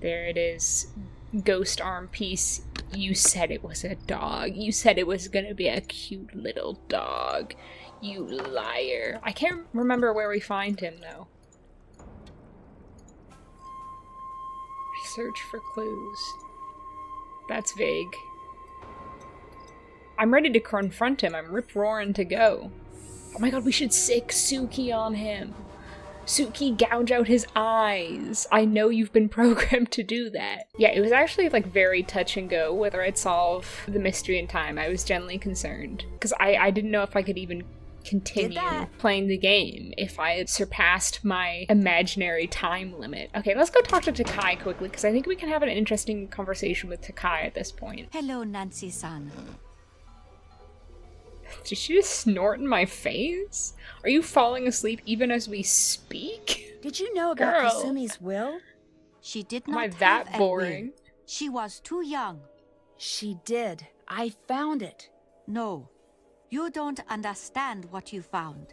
There it is. Ghost arm piece. You said it was a dog. You said it was gonna be a cute little dog. You liar. I can't remember where we find him, though. Search for clues. That's vague. I'm ready to confront him. I'm rip-roaring to go. Oh my god, we should sick Suki on him. Suki, gouge out his eyes. I know you've been programmed to do that. Yeah, it was actually like very touch and go whether I'd solve the mystery in time. I was genuinely concerned. Because I didn't know if I could even continue playing the game if I had surpassed my imaginary time limit. Okay, let's go talk to Takai quickly, because I think we can have an interesting conversation with Takai at this point. Hello, Nancy-san. Did she just snort in my face? Are you falling asleep even as we speak? Did you know about Kasumi's will? She did not Am I that have boring? a will. She was too young. She did. I found it. No. You don't understand what you found.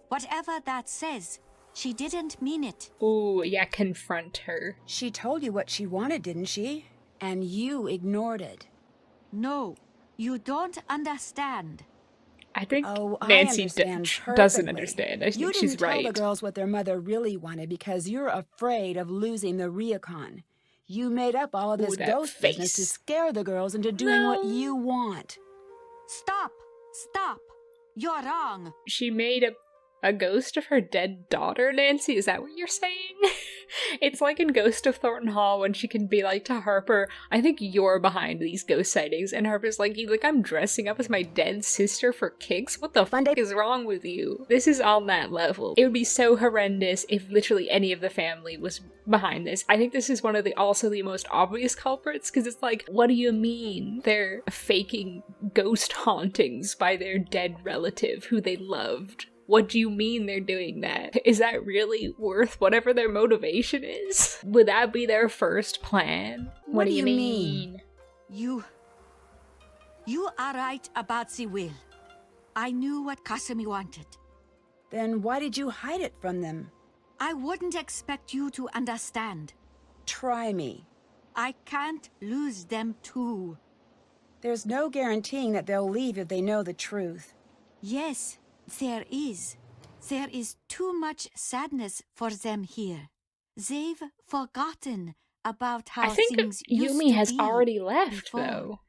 Whatever that says, she didn't mean it. Ooh, yeah, confront her. She told you what she wanted, didn't she? And you ignored it. No, you don't understand. I think I Nancy understand doesn't perfectly. understand. I think You she's didn't right. tell the girls what their mother really wanted because you're afraid of losing the Ryukon. You made up all of this that ghost business to face. scare the girls into doing what you want. Stop! Stop! You're wrong. She made a ghost of her dead daughter, Nancy? Is that what you're saying? It's like in Ghost of Thornton Hall when she can be like to Harper, I think you're behind these ghost sightings. And Harper's like, you think I'm dressing up as my dead sister for kicks? What the fuck is wrong with you? This is on that level. It would be so horrendous if literally any of the family was behind this. I think this is one of the also the most obvious culprits, because it's like, what do you mean they're faking ghost hauntings by their dead relative who they loved? What do you mean they're doing that? Is that really worth whatever their motivation is? Would that be their first plan? What do you mean? You are right about the will. I knew what Kasumi wanted. Then why did you hide it from them? I wouldn't expect you to understand. Try me. I can't lose them too. There's no guaranteeing that they'll leave if they know the truth. Yes, there is. There is too much sadness for them here. They've forgotten about how I think things used Yumi to has be already left, before, though.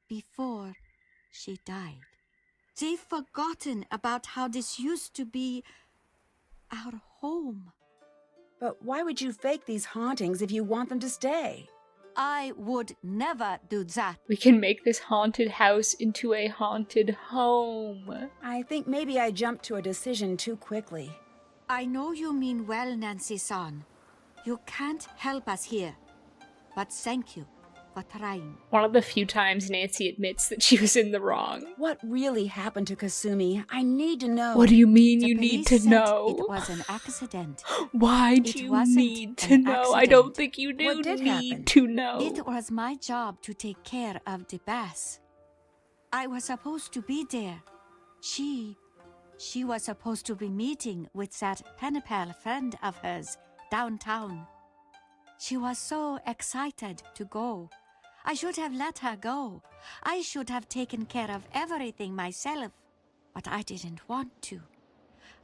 Before she died. They've forgotten about how this used to be our home. But why would you fake these hauntings if you want them to stay? I would never do that. We can make this haunted house into a haunted home. I think maybe I jumped to a decision too quickly. I know you mean well, Nancy-san. You can't help us here. But thank you for trying. One of the few times Nancy admits that she was in the wrong. What really happened to Kasumi? I need to know. What do you mean The you need police to said know? It was an accident. Why do It you wasn't need to an know? I accident. don't think you do What did need happen? to know. It was my job to take care of the bass. I was supposed to be there. She was supposed to be meeting with that pen pal friend of hers downtown. She was so excited to go. I should have let her go. I should have taken care of everything myself. But I didn't want to.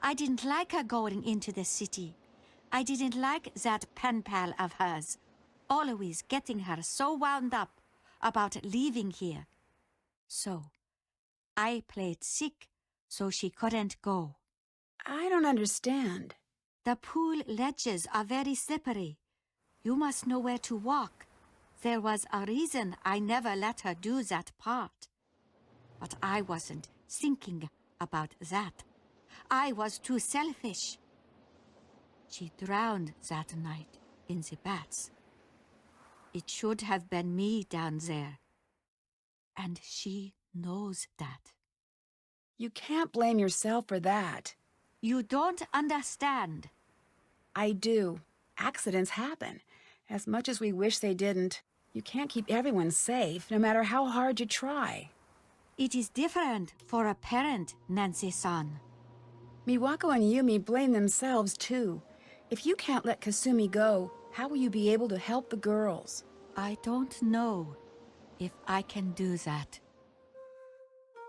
I didn't like her going into the city. I didn't like that pen pal of hers, always getting her so wound up about leaving here. So, I played sick so she couldn't go. I don't understand. The pool ledges are very slippery. You must know where to walk. There was a reason I never let her do that part. But I wasn't thinking about that. I was too selfish. She drowned that night in the baths. It should have been me down there. And she knows that. You can't blame yourself for that. You don't understand. I do. Accidents happen. As much as we wish they didn't, you can't keep everyone safe, no matter how hard you try. It is different for a parent, Nancy-san. Miwako and Yumi blame themselves, too. If you can't let Kasumi go, how will you be able to help the girls? I don't know if I can do that.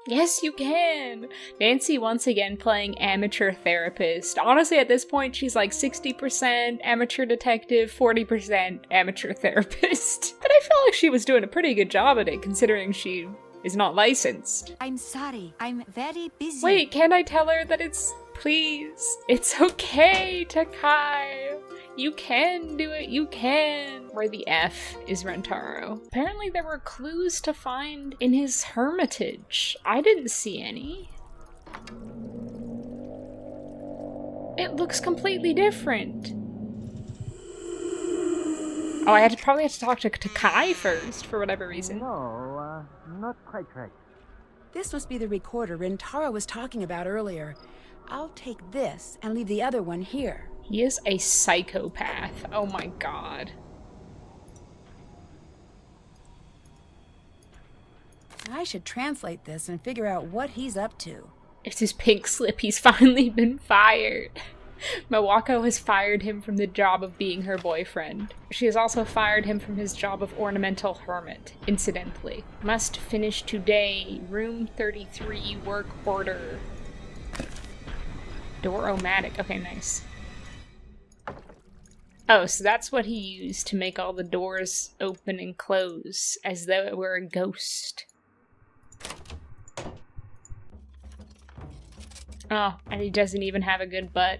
Yes, you can! Nancy once again playing amateur therapist. Honestly, at this point, she's like 60% amateur detective, 40% amateur therapist. But I felt like she was doing a pretty good job at it, considering she is not licensed. I'm sorry. I'm very busy. Wait, can't I tell her that it's... Please? It's okay, Takai. You can do it, you can. Where the F is Rentaro. Apparently there were clues to find in his hermitage. I didn't see any. It looks completely different. Oh, I probably had to talk to Takai first, for whatever reason. No, not quite right. This must be the recorder Rintaro was talking about earlier. I'll take this and leave the other one here. He is a psychopath. Oh my god. I should translate this and figure out what he's up to. It's his pink slip. He's finally been fired. Miwako has fired him from the job of being her boyfriend. She has also fired him from his job of ornamental hermit, incidentally. Must finish today. Room 33, work order. Door-o-matic. Okay, nice. Oh, so that's what he used to make all the doors open and close, as though it were a ghost. Oh, and he doesn't even have a good butt.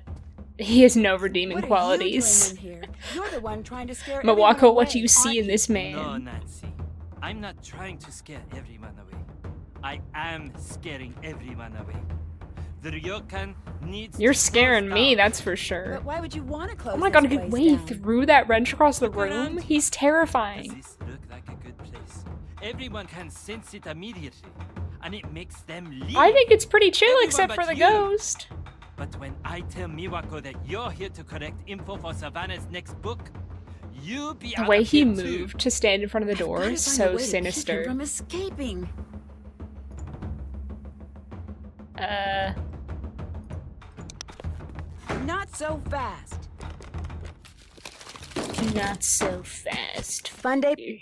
He has no redeeming qualities. What are you doing in here? You're the one trying to scare Miwako, everyone what away, do you see aren't in this man? No, Nancy. I'm not trying to scare everyone away. I am scaring everyone away. The ryokan needs You're to scaring close me, down. that's for sure. But why would you want to close Oh my this god, place wait, down? through that wrench across the Look room? around. He's Does terrifying. this look like a good place? Everyone can sense it immediately, and it makes them leave. I think it's pretty chill, Everyone except for but the you. ghost. But when I tell Miwako that you're here to correct info for Savannah's next book, you'll be The out way of he here too. moved to stand in front of the door Gotta is find a so way to keep him sinister. from escaping. Not so fast. Not so fast. Fun day.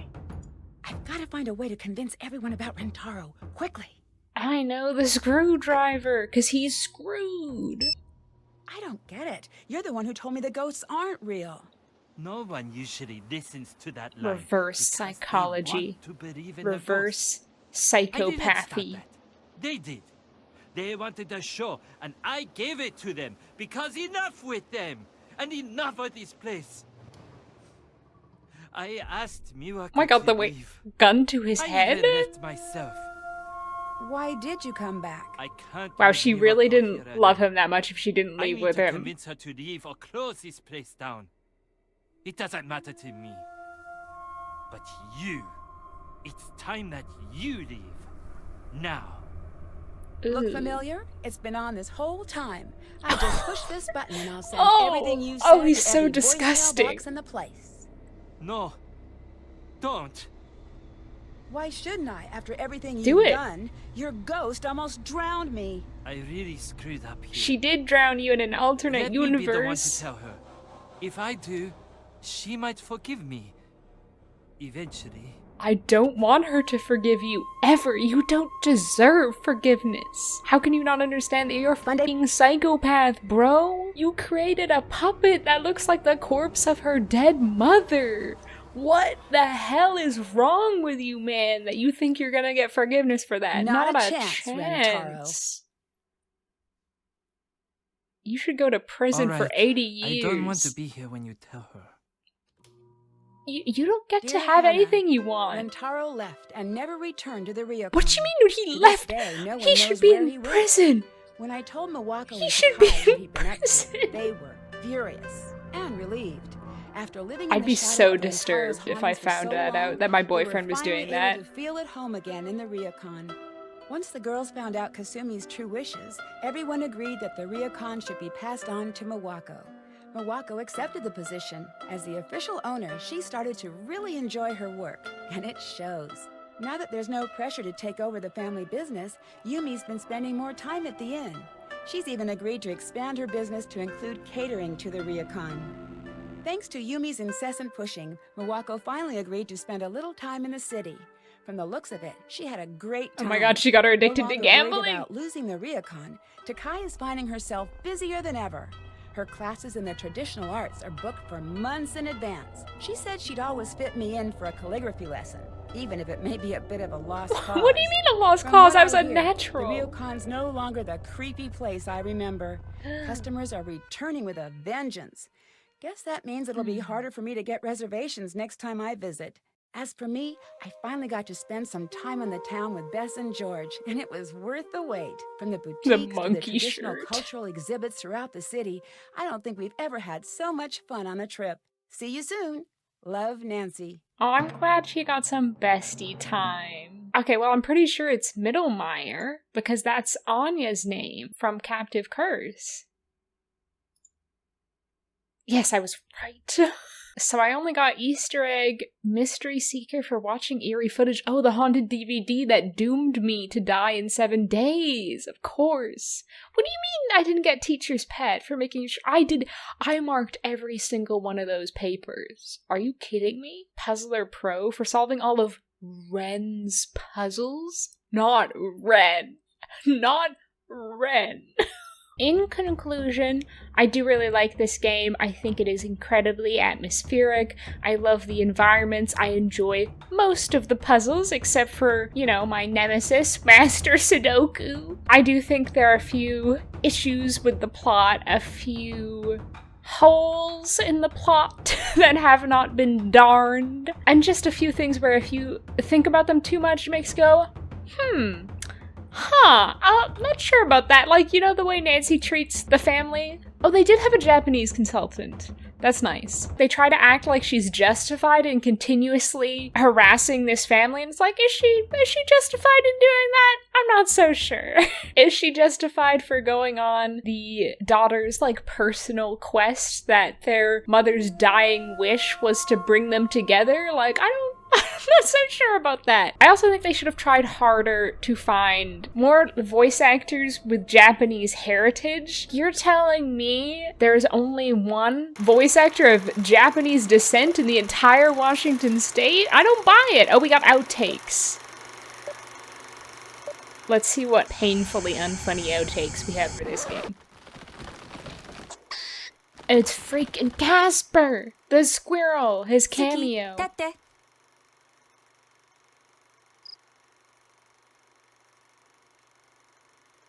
I've got to find a way to convince everyone about Rentaro quickly. I know the screwdriver, because he's screwed. I don't get it. You're the one who told me the ghosts aren't real. No one usually listens to that line. Reverse because they psychology. want to believe in the Reverse ghosts. I didn't stop psychopathy. that. They did. They wanted a show, and I gave it to them, because enough with them. and enough of this place. I asked Miwako Oh my god, to the way leave. gun to his I head? even left myself. Why did you come back? I can't. Wow, leave she really Miwako didn't here love alone. him that much if she didn't I leave need with to him. convince her to leave or close this place down. It doesn't matter to me. But you, it's time that you leave. Now. Look Ooh. familiar? It's been on this whole time. I just push this button and I'll send Oh! everything you said Oh, he's to so every disgusting. voicemail box in the place. No. Don't. Why shouldn't I? After everything Do you've it. done, your ghost almost drowned me. I really screwed up here. She did drown you in an alternate Let me be the one to universe. tell her. If I do, she might forgive me. Eventually. I don't want her to forgive you ever. You don't deserve forgiveness. How can you not understand that you're a fucking psychopath, bro? You created a puppet that looks like the corpse of her dead mother. What the hell is wrong with you, man, that you think you're gonna get forgiveness for that? Not a a chance, chance. You should go to prison for Alright, 80 years. I don't want to be here when you tell her. You don't get to Dear have Hannah, anything you want. Rentaro left and never returned to the Rio. What do you mean he To left? this day, no one He should knows be where in he went. prison. When I told Miwako He and should be Sakai what in he'd been up to, prison. they were furious and relieved. After living in I'd the be shadow so of Rentaro's disturbed if I hauntings for found so that out, long, that my they were boyfriend was finally doing that. able to feel at home again in the Ryukon. Once the girls found out Kasumi's true wishes, everyone agreed that the Ryukon should be passed on to Miwako. Miwako accepted the position. As the official owner, she started to really enjoy her work, and it shows. Now that there's no pressure to take over the family business, Yumi's been spending more time at the inn. She's even agreed to expand her business to include catering to the Ryukon. Thanks to Yumi's incessant pushing, Miwako finally agreed to spend a little time in the city. From the looks of it, she had a great Oh time. my god, she got her addicted No to longer worried gambling. about losing the Ryukon, Takai is finding herself busier than ever. Her classes in the traditional arts are booked for months in advance. She said she'd always fit me in for a calligraphy lesson, even if it may be a bit of a lost cause. What do you mean a lost From cause? what I was I a hear, natural. The Ryokon's no longer the creepy place I remember. Customers are returning with a vengeance. Guess that means it'll be harder for me to get reservations next time I visit. As for me, I finally got to spend some time in the town with Bess and George, and it was worth the wait. From the boutiques to the monkey traditional shirt. cultural exhibits throughout the city, I don't think we've ever had so much fun on a trip. See you soon. Love, Nancy. Oh, I'm glad she got some bestie time. Okay, well, I'm pretty sure it's Mittelmeyer, because that's Anya's name from Captive Curse. Yes, I was right. So I only got Easter egg Mystery Seeker for watching eerie footage. Oh, the haunted DVD that doomed me to die in 7 days. Of course. What do you mean I didn't get Teacher's Pet for making sure? I marked every single one of those papers. Are you kidding me? Puzzler Pro for solving all of Ren's puzzles? Not Ren. Not Ren. In conclusion, I do really like this game. I think it is incredibly atmospheric. I love the environments. I enjoy most of the puzzles, except for, my nemesis, Master Sudoku. I do think there are a few issues with the plot, a few holes in the plot that have not been darned, and just a few things where if you think about them too much, it makes you go, not sure about that. Like, the way Nancy treats the family? Oh, they did have a Japanese consultant. That's nice. They try to act like she's justified in continuously harassing this family, and it's like, is she justified in doing that? I'm not so sure. Is she justified for going on the daughter's, personal quest that their mother's dying wish was to bring them together? I'm not so sure about that. I also think they should have tried harder to find more voice actors with Japanese heritage. You're telling me there's only one voice actor of Japanese descent in the entire Washington state? I don't buy it. Oh, we got outtakes. Let's see what painfully unfunny outtakes we have for this game. It's freaking Casper, the squirrel, his cameo.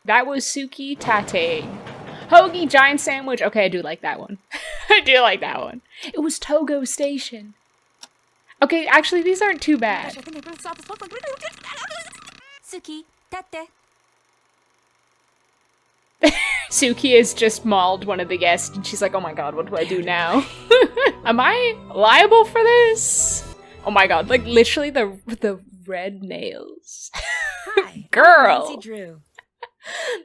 That was Suki Tate. Hoagie giant sandwich. Okay, I do like that one. I do like that one. It was Togo Station. Okay, actually, these aren't too bad. Suki, tate. Suki has just mauled one of the guests, and she's like, oh my god, what do I do now? Am I liable for this? Oh my god, like, literally the red nails. Hi, Girl! I'm Nancy Drew.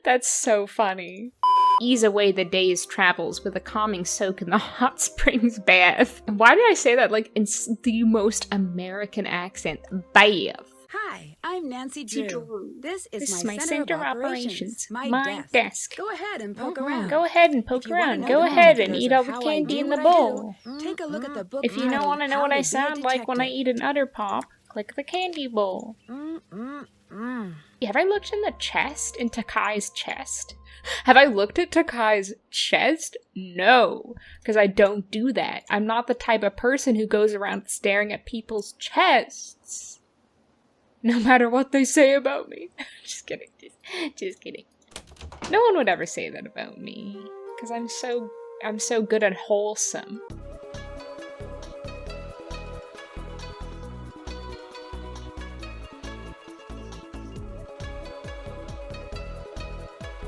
That's so funny. Ease away the day's travels with a calming soak in the hot springs bath. Why did I say that, like, in the most American accent? Bath. Hi, I'm Nancy Drew. This is my center of operations. My desk. Go ahead and poke around. Go ahead and poke If you wanna around. know Go the ahead and particulars eat of all the how I candy do in the what I bowl. Take a look at the book. If you don't want to know How what to I Be a sound like when I Detective. eat an udder pop, click the candy bowl. Have I looked in the chest? In Takai's chest? Have I looked at Takai's chest? No, because I don't do that. I'm not the type of person who goes around staring at people's chests. No matter what they say about me. Just kidding. Just kidding. No one would ever say that about me. Because I'm so good and wholesome.